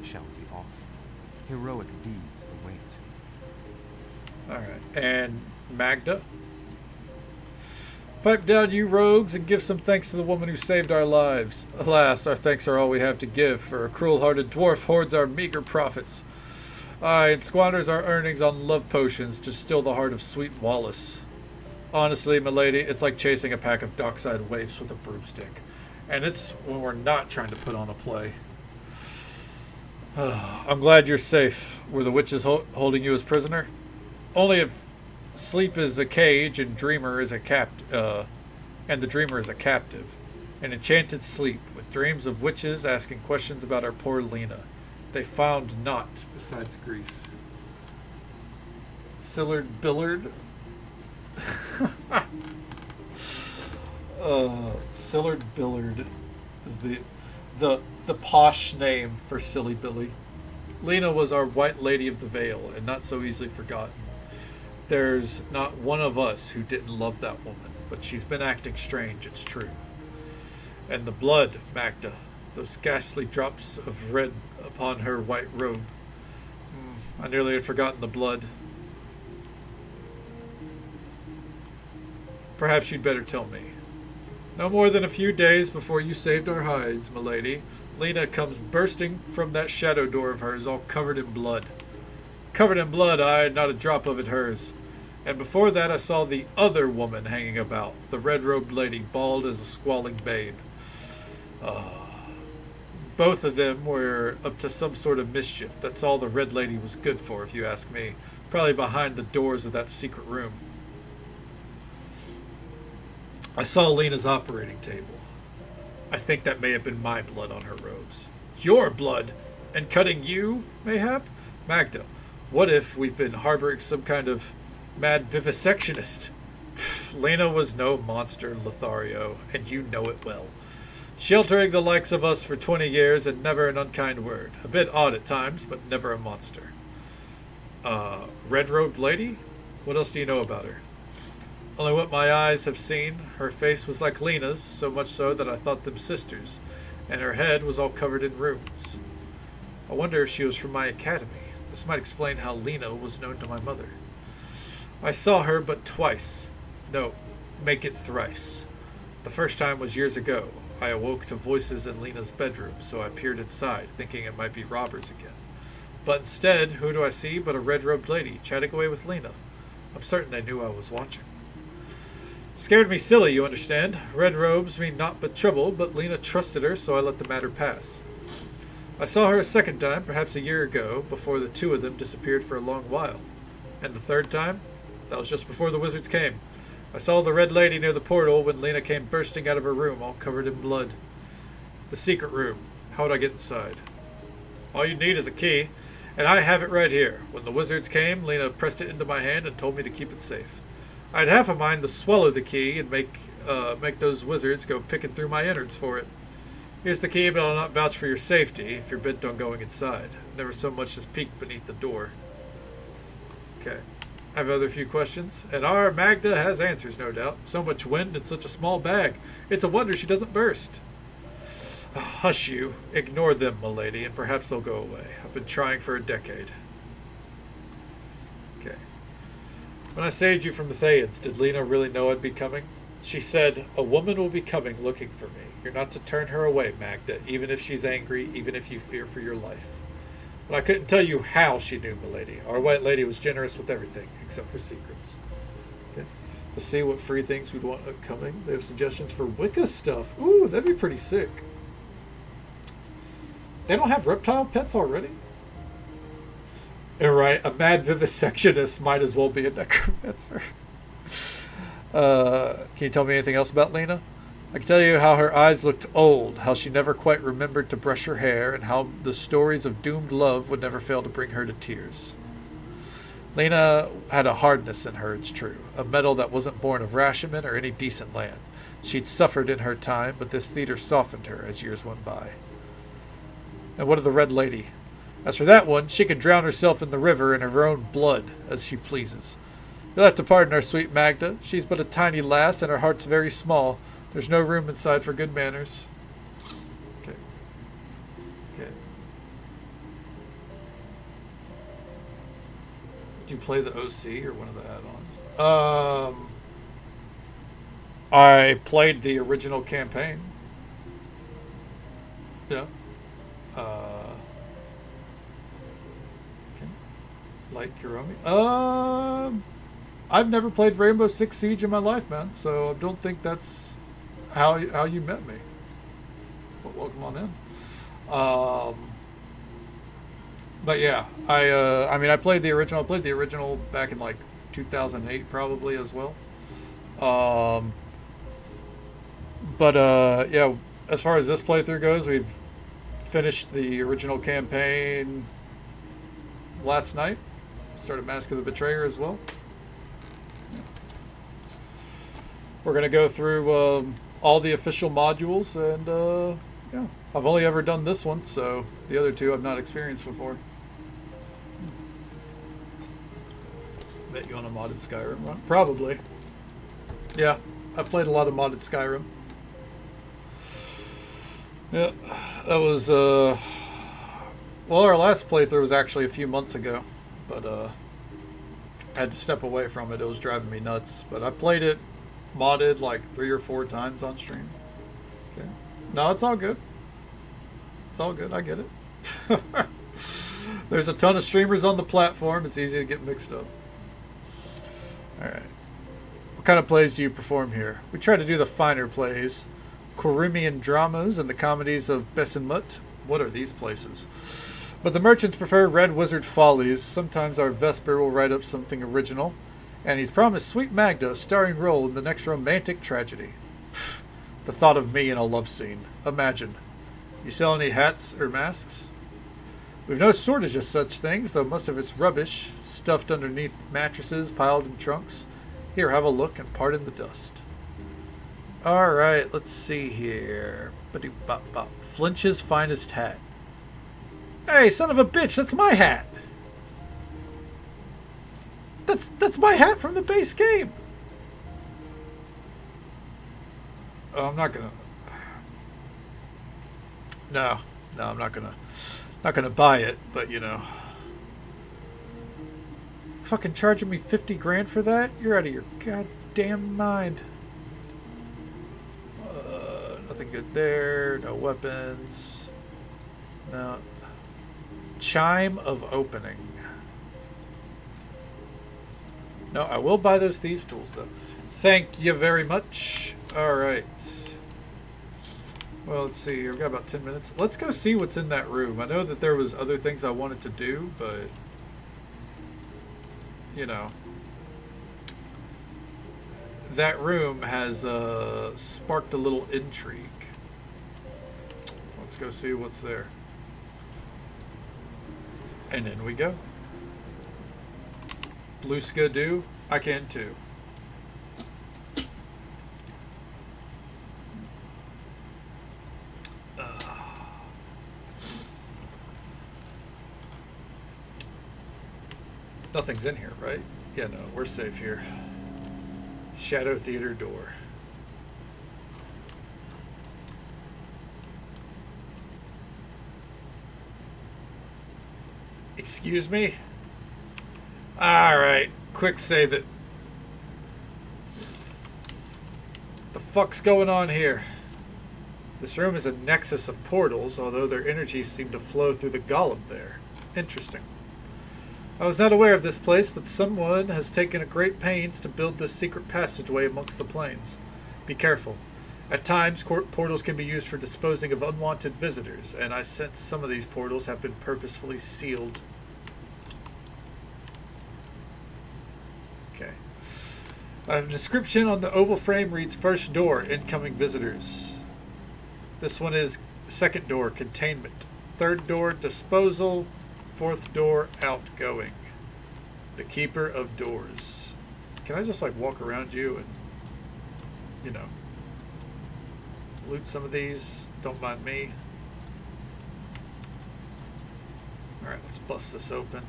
Speaker 2: Shall we be off? Heroic deeds await.
Speaker 1: All right. And Magda? Pipe down, you rogues, and give some thanks to the woman who saved our lives. Alas, our thanks are all we have to give, for a cruel-hearted dwarf hoards our meager profits. Aye, and squanders our earnings on love potions to still the heart of sweet Wallace. Honestly, milady, it's like chasing a pack of dockside waifs with a broomstick. And it's when we're not trying to put on a play. I'm glad you're safe. Were the witches holding you as prisoner? Only if sleep is a cage and dreamer is a and the dreamer is a captive. An enchanted sleep with dreams of witches asking questions about our poor Lena. They found naught besides grief. Sillard Billard. Sillard Billard is the posh name for Silly Billy. Lena was our White Lady of the Vale, and not so easily forgotten. There's not one of us who didn't love that woman, but she's been acting strange, it's true. And the blood, Magda, those ghastly drops of red upon her white robe. I nearly had forgotten the blood. Perhaps you'd better tell me. No more than a few days before you saved our hides, milady, Lena comes bursting from that shadow door of hers, all covered in blood. Covered in blood, aye, not a drop of it hers. And before that I saw the other woman hanging about, the red-robed lady, bald as a squalling babe. Both of them were up to some sort of mischief. That's all the Red Lady was good for, if you ask me. Probably behind the doors of that secret room. I saw Lena's operating table. I think that may have been my blood on her robes. Your blood? And cutting you, mayhap? Magda, what if we've been harboring some kind of mad vivisectionist? Lena was no monster, Lothario, and you know it well. Sheltering the likes of us for 20 years and never an unkind word. A bit odd at times, but never a monster. Red-robed lady? What else do you know about her? Only what my eyes have seen. Her face was like Lena's, so much so that I thought them sisters, and her head was all covered in runes. I wonder if she was from my academy. This might explain how Lena was known to my mother. I saw her but twice. No, make it thrice. The first time was years ago. I awoke to voices in Lena's bedroom, so I peered inside, thinking it might be robbers again. But instead, who do I see but a red-robed lady chatting away with Lena? I'm certain they knew I was watching. Scared me silly, you understand. Red robes mean naught but trouble, but Lena trusted her, so I let the matter pass. I saw her a second time, perhaps a year ago, before the two of them disappeared for a long while. And the third time? That was just before the wizards came. I saw the Red Lady near the portal when Lena came bursting out of her room, all covered in blood. The secret room. How would I get inside? All you need is a key, and I have it right here. When the wizards came, Lena pressed it into my hand and told me to keep it safe. I'd half a mind to swallow the key and make those wizards go picking through my innards for it. Here's the key, but I'll not vouch for your safety if you're bent on going inside. Never so much as peeked beneath the door. Okay. I have other few questions, and our Magda has answers, no doubt. So much wind in such a small bag. It's a wonder she doesn't burst. Hush you. Ignore them, milady, and perhaps they'll go away. I've been trying for a decade. Okay. When I saved you from the Thayans, did Lena really know I'd be coming? She said, a woman will be coming looking for me. You're not to turn her away, Magda, even if she's angry, even if you fear for your life. But I couldn't tell you how she knew, milady. Our White Lady was generous with everything, except for secrets. Okay. To see what free things we'd want upcoming, they have suggestions for Wicca stuff. Ooh, that'd be pretty sick. They don't have reptile pets already? You're right, a mad vivisectionist might as well be a necromancer. Can you tell me anything else about Lena? I can tell you how her eyes looked old, how she never quite remembered to brush her hair, and how the stories of doomed love would never fail to bring her to tears. Lena had a hardness in her, it's true, a metal that wasn't born of Rashomon or any decent land. She'd suffered in her time, but this theater softened her as years went by. And what of the Red Lady? As for that one, she can drown herself in the river in her own blood, as she pleases. You'll have to pardon our sweet Magda. She's but a tiny lass, and her heart's very small. There's no room inside for good manners. Okay. Okay. Did you play the OC or one of the add-ons? I played the original campaign. Yeah. Like Kuromi. I've never played Rainbow Six Siege in my life, man. So I don't think that's how you met me. But welcome on in. But yeah, I mean, I played the original. I played the original back in like 2008, probably as well. Yeah, as far as this playthrough goes, we've finished the original campaign last night. Started Mask of the Betrayer as well. We're going to go through all the official modules, and yeah, I've only ever done this one, so the other two I've not experienced before. Bet you on a modded Skyrim run? Probably. Yeah, I've played a lot of modded Skyrim. Yeah, that was, well, our last playthrough was actually a few months ago, but I had to step away from it. It was driving me nuts. But I played it modded like 3 or 4 times on stream. Okay. No, it's all good. It's all good. I get it. There's a ton of streamers on the platform. It's easy to get mixed up. All right. What kind of plays do you perform here? We try to do the finer plays. Corimian dramas and the comedies of Bessenmut. What are these places? But the merchants prefer Red Wizard Follies. Sometimes our Vesper will write up something original. And he's promised Sweet Magda a starring role in the next romantic tragedy. Pfft, the thought of me in a love scene. Imagine. You sell any hats or masks? We've no shortage of such things, though most of it's rubbish, stuffed underneath mattresses, piled in trunks. Here, have a look and pardon the dust. Alright, let's see here. Flinch's finest hat. Hey, son of a bitch, that's my hat! That's my hat from the base game! Oh, I'm not gonna... No, I'm not gonna buy it, but you know. Fucking charging me 50 grand for that? You're out of your goddamn mind. Nothing good there. No weapons. No. Chime of opening. No, I will buy those thieves' tools though. Thank you very much. Alright. Well, let's see here. We've got about 10 minutes. Let's go see what's in that room. I know that there was other things I wanted to do, but... you know... that room has sparked a little intrigue. Let's go see what's there. And in we go. Blue Skidoo, I can too. Nothing's in here, right? Yeah, no, we're safe here. Shadow Theater door. Excuse me? Alright, quick save it. The fuck's going on here? This room is a nexus of portals, although their energies seem to flow through the golem there. Interesting. I was not aware of this place, but someone has taken a great pains to build this secret passageway amongst the planes. Be careful. At times, portals can be used for disposing of unwanted visitors, and I sense some of these portals have been purposefully sealed. Okay. A description on the oval frame reads, first door, incoming visitors. This one is second door, containment. Third door, disposal. Fourth door, outgoing. The Keeper of Doors. Can I just like walk around you and, you know, loot some of these? Don't mind me. Alright, let's bust this open.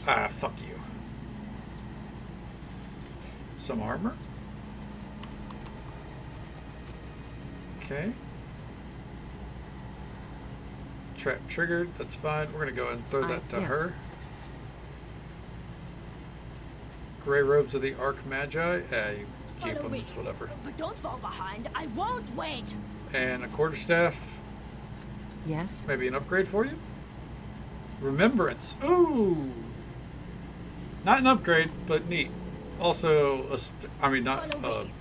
Speaker 1: Ah, fuck you. Some armor? Okay. Trap triggered, that's fine. We're gonna go ahead and throw that to
Speaker 8: yes.
Speaker 1: her. Gray robes of the Archmagi. You keep
Speaker 3: Follow
Speaker 1: them,
Speaker 3: me.
Speaker 1: it's whatever.
Speaker 3: But don't fall behind. I won't wait.
Speaker 1: And a quarterstaff.
Speaker 8: Yes?
Speaker 1: Maybe an upgrade for you? Remembrance. Ooh! Not an upgrade, but neat. Also, not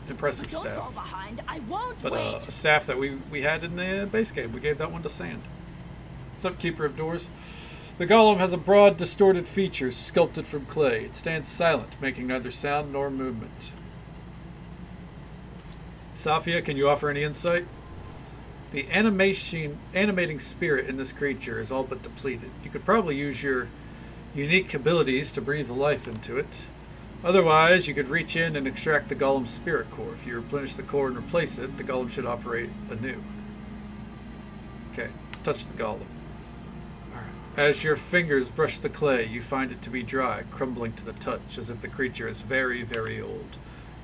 Speaker 1: impressive
Speaker 3: But don't fall
Speaker 1: staff,
Speaker 3: behind. I won't
Speaker 1: but
Speaker 3: wait.
Speaker 1: a staff that we had in the base game. We gave that one to Sand. What's up, Keeper of Doors? The golem has a broad, distorted feature sculpted from clay. It stands silent, making neither sound nor movement. Safia, can you offer any insight? The animating spirit in this creature is all but depleted. You could probably use your unique abilities to breathe life into it. Otherwise, you could reach in and extract the golem's spirit core. If you replenish the core and replace it, the golem should operate anew. Okay, touch the golem. As your fingers brush the clay, you find it to be dry, crumbling to the touch, as if the creature is very, very old.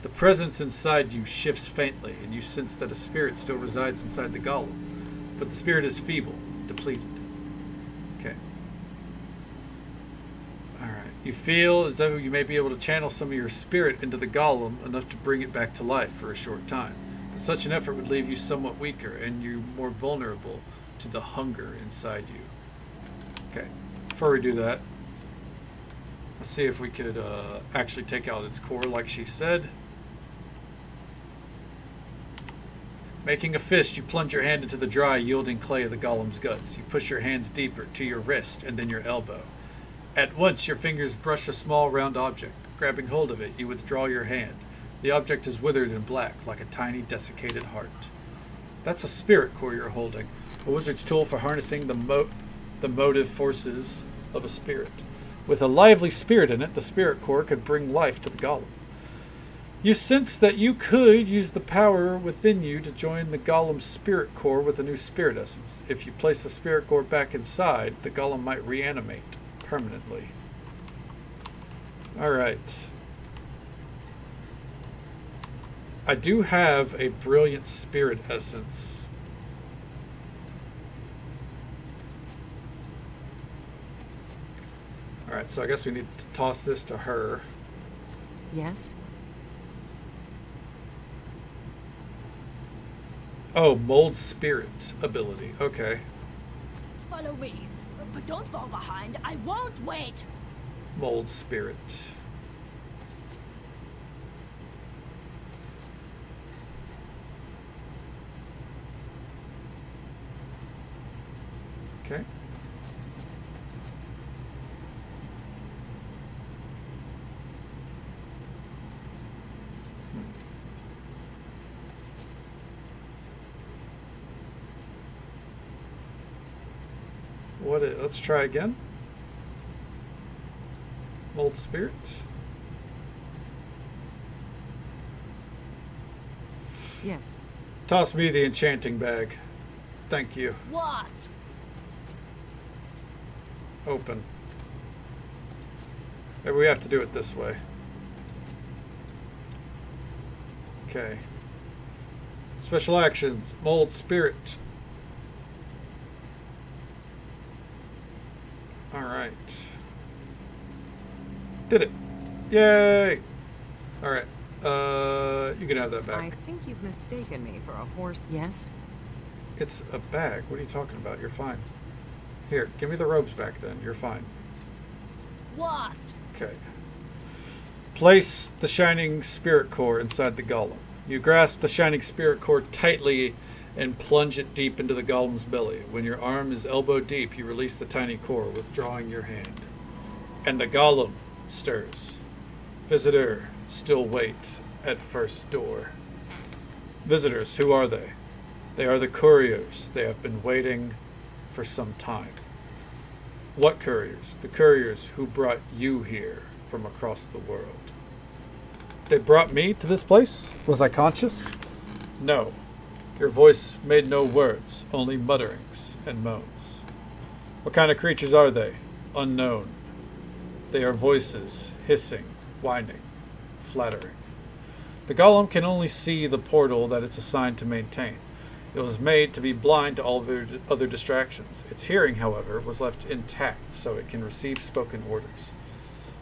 Speaker 1: The presence inside you shifts faintly, and you sense that a spirit still resides inside the golem, but the spirit is feeble, depleted. Okay. Alright. You feel as though you may be able to channel some of your spirit into the golem, enough to bring it back to life for a short time. But such an effort would leave you somewhat weaker, and you more vulnerable to the hunger inside you. Okay, before we do that, let's see if we could actually take out its core like she said. Making a fist, you plunge your hand into the dry, yielding clay of the golem's guts. You push your hands deeper to your wrist and then your elbow. At once, your fingers brush a small round object. Grabbing hold of it, you withdraw your hand. The object is withered and black, like a tiny desiccated heart. That's a spirit core you're holding, a wizard's tool for harnessing the motive forces of a spirit. With a lively spirit in it, the spirit core could bring life to the golem. You sense that you could use the power within you to join the golem's spirit core with a new spirit essence. If you place the spirit core back inside, the golem might reanimate permanently. Alright. I do have a brilliant spirit essence. Alright, so I guess we need to toss this to her.
Speaker 8: Yes?
Speaker 1: Oh, mold spirit ability. Okay.
Speaker 3: Follow me. But don't fall behind. I won't wait.
Speaker 1: Mold spirit. Okay. Let's try again. Mold spirit.
Speaker 8: Yes.
Speaker 1: Toss me the enchanting bag. Thank you.
Speaker 3: What?
Speaker 1: Open. Maybe we have to do it this way. Okay. Special actions. Mold spirit. Alright. Did it. Yay! Alright. You can have that back.
Speaker 8: I think you've mistaken me for a horse. Yes?
Speaker 1: It's a bag. What are you talking about? You're fine. Here, give me the robes back then. You're fine.
Speaker 3: What?
Speaker 1: Okay. Place the shining spirit core inside the golem. You grasp the shining spirit core tightly and plunge it deep into the golem's belly. When your arm is elbow deep, you release the tiny core, withdrawing your hand. And the golem stirs. Visitor still waits at first door. Visitors, who are they? They are the couriers. They have been waiting for some time. What couriers? The couriers who brought you here from across the world. They brought me to this place? Was I conscious? No. Your voice made no words, only mutterings and moans. What kind of creatures are they? Unknown. They are voices, hissing, whining, flattering. The golem can only see the portal that it's assigned to maintain. It was made to be blind to all other distractions. Its hearing, however, was left intact so it can receive spoken orders.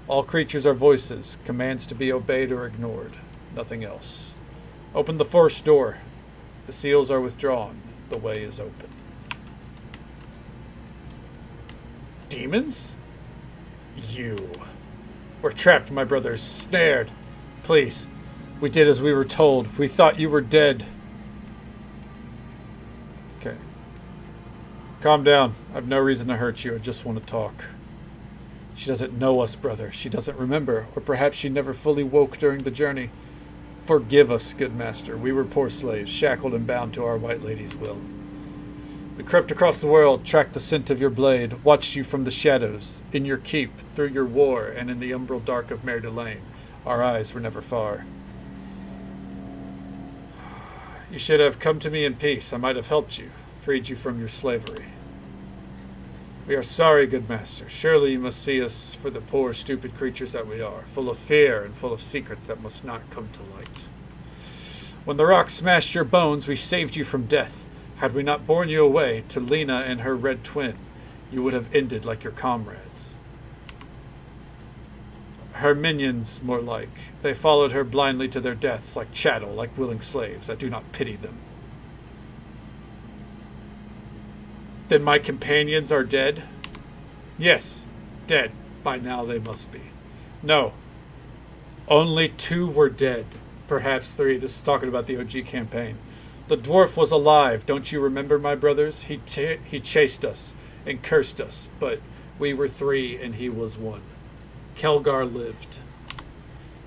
Speaker 1: All creatures are voices, commands to be obeyed or ignored. Nothing else. Open the first door. The seals are withdrawn. The way is open. Demons? You. We're trapped, my brothers. Snared. Please. We did as we were told. We thought you were dead. Okay. Calm down. I've no reason to hurt you. I just want to talk. She doesn't know us, brother. She doesn't remember. Or perhaps she never fully woke during the journey. Forgive us, good master. We were poor slaves, shackled and bound to our white lady's will. We crept across the world, tracked the scent of your blade, watched you from the shadows, in your keep, through your war, and in the umbral dark of Mer de Lane. Our eyes were never far. You should have come to me in peace. I might have helped you, freed you from your slavery. We are sorry, good master. Surely you must see us for the poor, stupid creatures that we are, full of fear and full of secrets that must not come to light. When the rock smashed your bones, we saved you from death. Had we not borne you away to Lena and her red twin, you would have ended like your comrades. Her minions, more like. They followed her blindly to their deaths like chattel, like willing slaves. I do not pity them. Then my companions are dead? Yes, dead. By now they must be. No. Only 2 were dead. Perhaps 3. This is talking about the OG campaign. The dwarf was alive. Don't you remember, my brothers? He chased us and cursed us, but we were 3 and he was 1. Kelgar lived.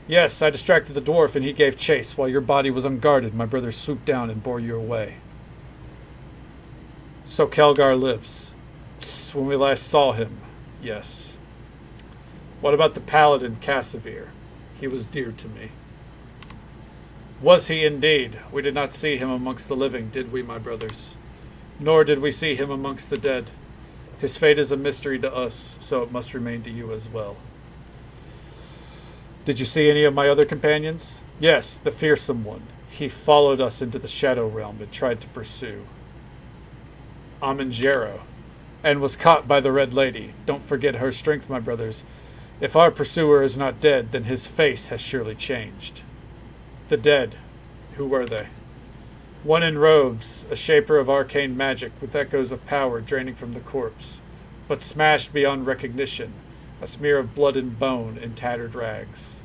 Speaker 1: Yes, I distracted the dwarf and he gave chase. While your body was unguarded, my brothers swooped down and bore you away. So Kelgar lives. Psst, when we last saw him, yes. What about the paladin Casimir? He was dear to me. Was he indeed? We did not see him amongst the living, did we, my brothers? Nor did we see him amongst the dead. His fate is a mystery to us, so it must remain to you as well. Did you see any of my other companions? Yes, the fearsome one. He followed us into the Shadow Realm and tried to pursue. Amangero, and was caught by the Red Lady. Don't forget her strength, my brothers. If our pursuer is not dead, then his face has surely changed. The dead. Who were they? One in robes, a shaper of arcane magic with echoes of power draining from the corpse, but smashed beyond recognition, a smear of blood and bone in tattered rags.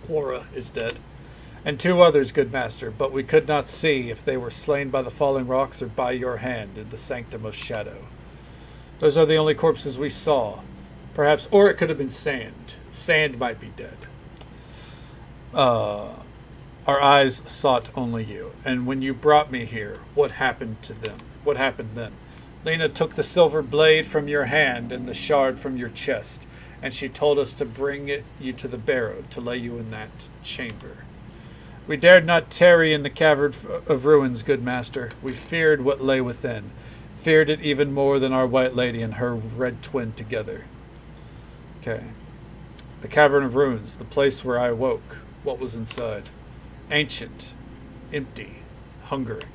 Speaker 1: Quora is dead. And 2 others, good master, but we could not see if they were slain by the falling rocks or by your hand in the sanctum of shadow. Those are the only corpses we saw. Perhaps, or it could have been sand. Sand might be dead. Our eyes sought only you, and when you brought me here, what happened to them? What happened then? Lena took the silver blade from your hand and the shard from your chest, and she told us to bring you to the barrow, to lay you in that chamber. We dared not tarry in the cavern of ruins, good master. We feared what lay within, feared it even more than our white lady and her red twin together. Okay. The cavern of ruins, the place where I awoke. What was inside? Ancient, empty, hungering.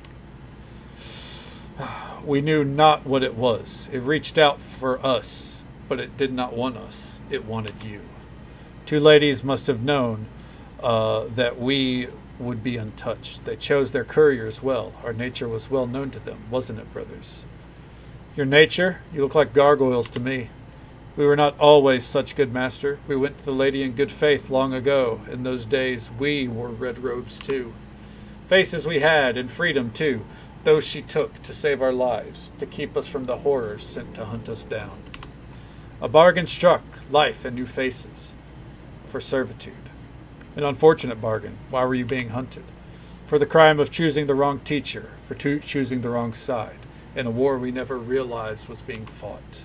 Speaker 1: We knew not what it was. It reached out for us, but it did not want us. It wanted you. 2 ladies must have known that we would be untouched. They chose their couriers well. Our nature was well known to them, wasn't it, brothers? Your nature? You look like gargoyles to me. We were not always such, good master. We went to the lady in good faith long ago. In those days, we wore red robes too. Faces we had, and freedom too. Those she took to save our lives, to keep us from the horrors sent to hunt us down. A bargain struck, life and new faces, for servitude. An unfortunate bargain. Why were you being hunted? For the crime of choosing the wrong teacher, for choosing the wrong side. in a war we never realized was being fought.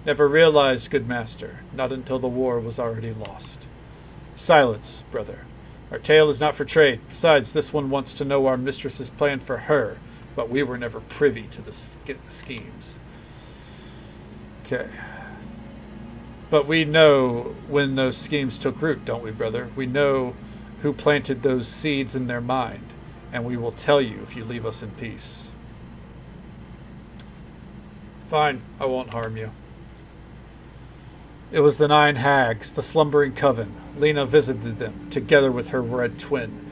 Speaker 1: Never realized, good master, not until the war was already lost. Silence, brother. Our tale is not for trade. Besides, this one wants to know our mistress's plan for her, but we were never privy to the schemes. Okay. But we know when those schemes took root, don't we, brother? We know who planted those seeds in their mind, and we will tell you if you leave us in peace. Fine, I won't harm you. It was the 9 hags, the slumbering coven. Lena visited them, together with her red twin.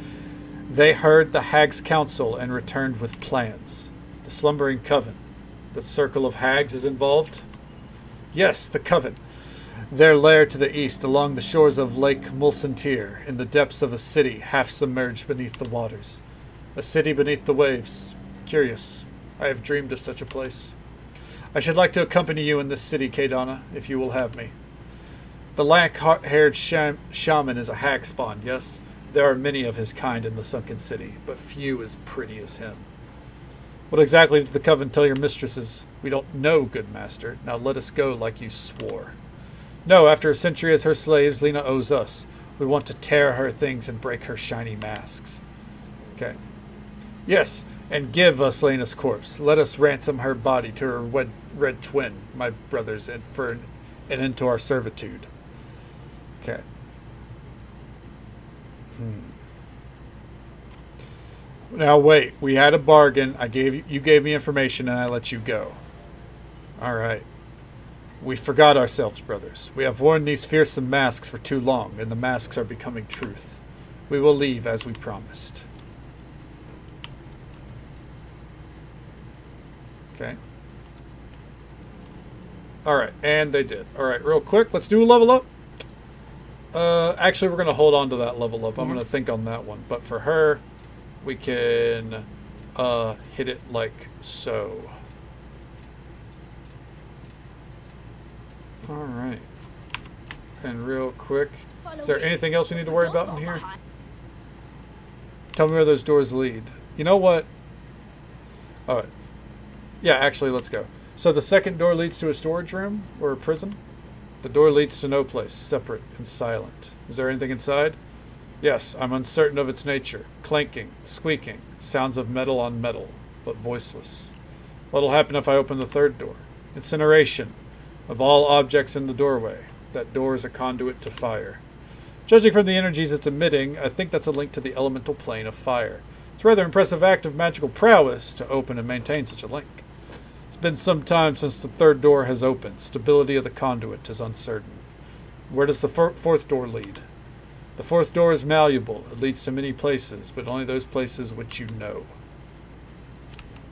Speaker 1: They heard the hags' council and returned with plans. The slumbering coven. The circle of hags is involved? Yes, the coven. Their lair to the east, along the shores of Lake Mulsantir, in the depths of a city half submerged beneath the waters. A city beneath the waves. Curious. I have dreamed of such a place. I should like to accompany you in this city, Kadana, if you will have me. The lank-haired shaman is a hag spawn, yes? There are many of his kind in the sunken city, but few as pretty as him. What exactly did the coven tell your mistresses? We don't know, good master. Now let us go like you swore. No, after a century as her slaves, Lena owes us. We want to tear her things and break her shiny masks. Okay. Yes, and give us Lena's corpse. Let us ransom her body to her red twin, my brothers, and into our servitude. Okay. Now wait, we had a bargain. You gave me information and I let you go. All right. We forgot ourselves, brothers. We have worn these fearsome masks for too long, and the masks are becoming truth. We will leave as we promised. Okay. Alright, and they did. Alright, real quick, let's do a level up. Actually, we're going to hold on to that level up. I'm going to think on that one. But for her, we can hit it like so. Alright. And real quick, is there anything else we need to worry about in here? Tell me where those doors lead. You know what? Alright. Yeah, actually, let's go. So the second door leads to a storage room or a prison. The door leads to no place, separate and silent. Is there anything inside? Yes, I'm uncertain of its nature. Clanking, squeaking, sounds of metal on metal, but voiceless. What'll happen if I open the third door? Incineration of all objects in the doorway. That door is a conduit to fire. Judging from the energies it's emitting, I think that's a link to the elemental plane of fire. It's a rather impressive act of magical prowess to open and maintain such a link. It's been some time since the third door has opened. Stability of the conduit is uncertain. Where does the fourth door lead? The fourth door is malleable. It leads to many places, but only those places which you know.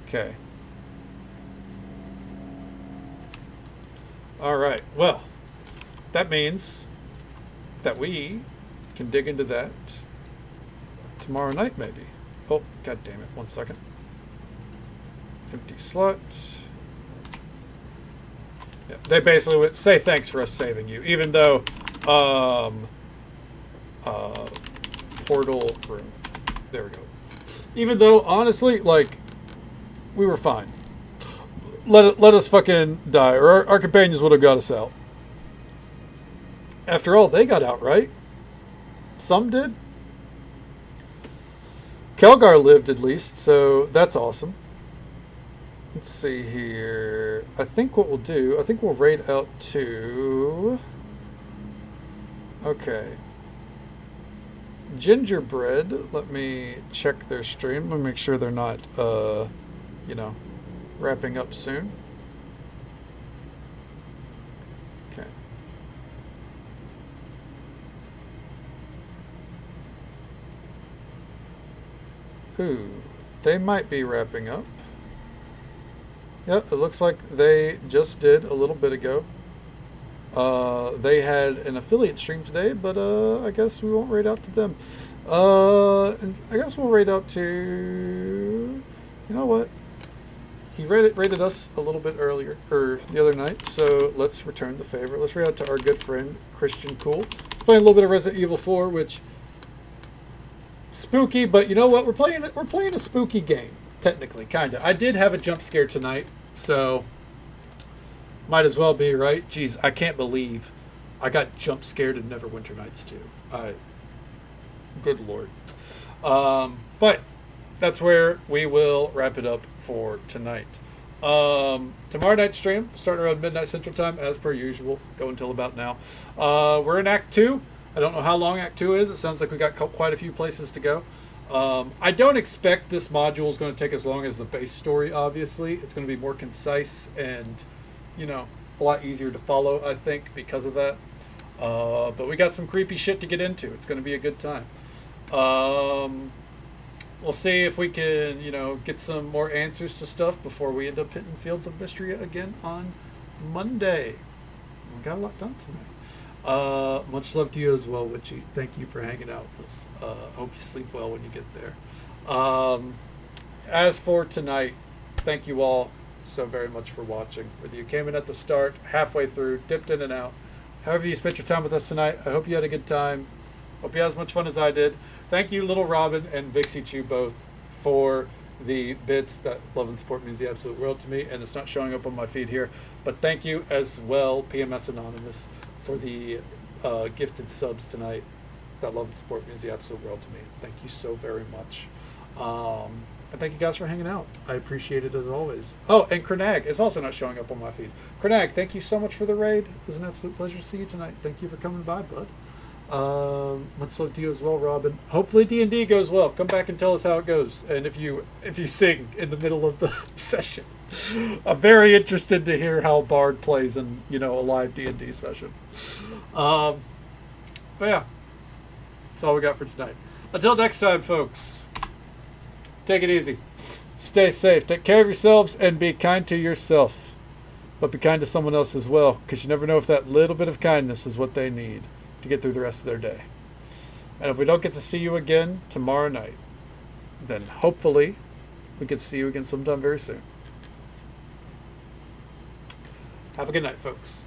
Speaker 1: Okay. Alright, well, that means that we can dig into that tomorrow night, maybe. Oh, god damn it, 1 second. Empty slot. Yeah, they basically would say thanks for us saving you, even though, portal room. There we go. Even though, honestly, like, we were fine. Let us fucking die, or our companions would have got us out. After all, they got out, right? Some did. Kelgar lived at least, so that's awesome. Let's see here. I think what we'll do, I think we'll raid out to... Okay. Gingerbread, let me check their stream. Let me make sure they're not, you know, wrapping up soon. Okay. Ooh, they might be wrapping up. Yep, it looks like they just did a little bit ago. They had an affiliate stream today, but I guess we won't raid out to them. And I guess we'll raid out to... You know what? He rated us a little bit earlier, or the other night, so let's return the favor. Let's raid out to our good friend, Christian Cool. He's playing a little bit of Resident Evil 4, which... Spooky, but you know what? We're playing a spooky game, technically, kind of. I did have a jump scare tonight, So, might as well be, right? Jeez, I can't believe I got jump scared in Neverwinter Nights too. Good lord. But that's where we will wrap it up for tonight. Tomorrow night's stream, starting around midnight Central Time, as per usual. Go until about now. We're in Act 2. I don't know how long Act 2 is. It sounds like we got quite a few places to go. I don't expect this module is going to take as long as the base story, obviously. It's going to be more concise and, a lot easier to follow, I think, because of that. But we got some creepy shit to get into. It's going to be a good time. We'll see if we can, get some more answers to stuff before we end up hitting Fields of Mystery again on Monday. We got a lot done tonight. Much love to you as well, Witchy. Thank you for hanging out with us. Hope you sleep well when you get there. As for tonight, thank you all so very much for watching. Whether you came in at the start, halfway through, dipped in and out, however you spent your time with us tonight, I hope you had a good time. Hope you had as much fun as I did. Thank you, Little Robin and Vixie Chew both, for the bits. That love and support means the absolute world to me, and it's not showing up on my feed here. But thank you as well, PMS Anonymous, for the gifted subs tonight. That love and support means the absolute world to me. Thank you so very much. And thank you guys for hanging out. I appreciate it as always. Oh, and Krenag is also not showing up on my feed. Krenag, thank you so much for the raid. It was an absolute pleasure to see you tonight. Thank you for coming by, bud. Much love to you as well, Robin. Hopefully D&D goes well. Come back and tell us how it goes. And if you sing in the middle of the session, I'm very interested to hear how Bard plays in a live D&D session. But yeah, that's all we got for tonight. Until next time, folks. Take it easy. Stay safe. Take care of yourselves and be kind to yourself. But be kind to someone else as well, because you never know if that little bit of kindness is what they need to get through the rest of their day. And if we don't get to see you again tomorrow night, then hopefully we get to see you again sometime very soon. Have a good night, folks.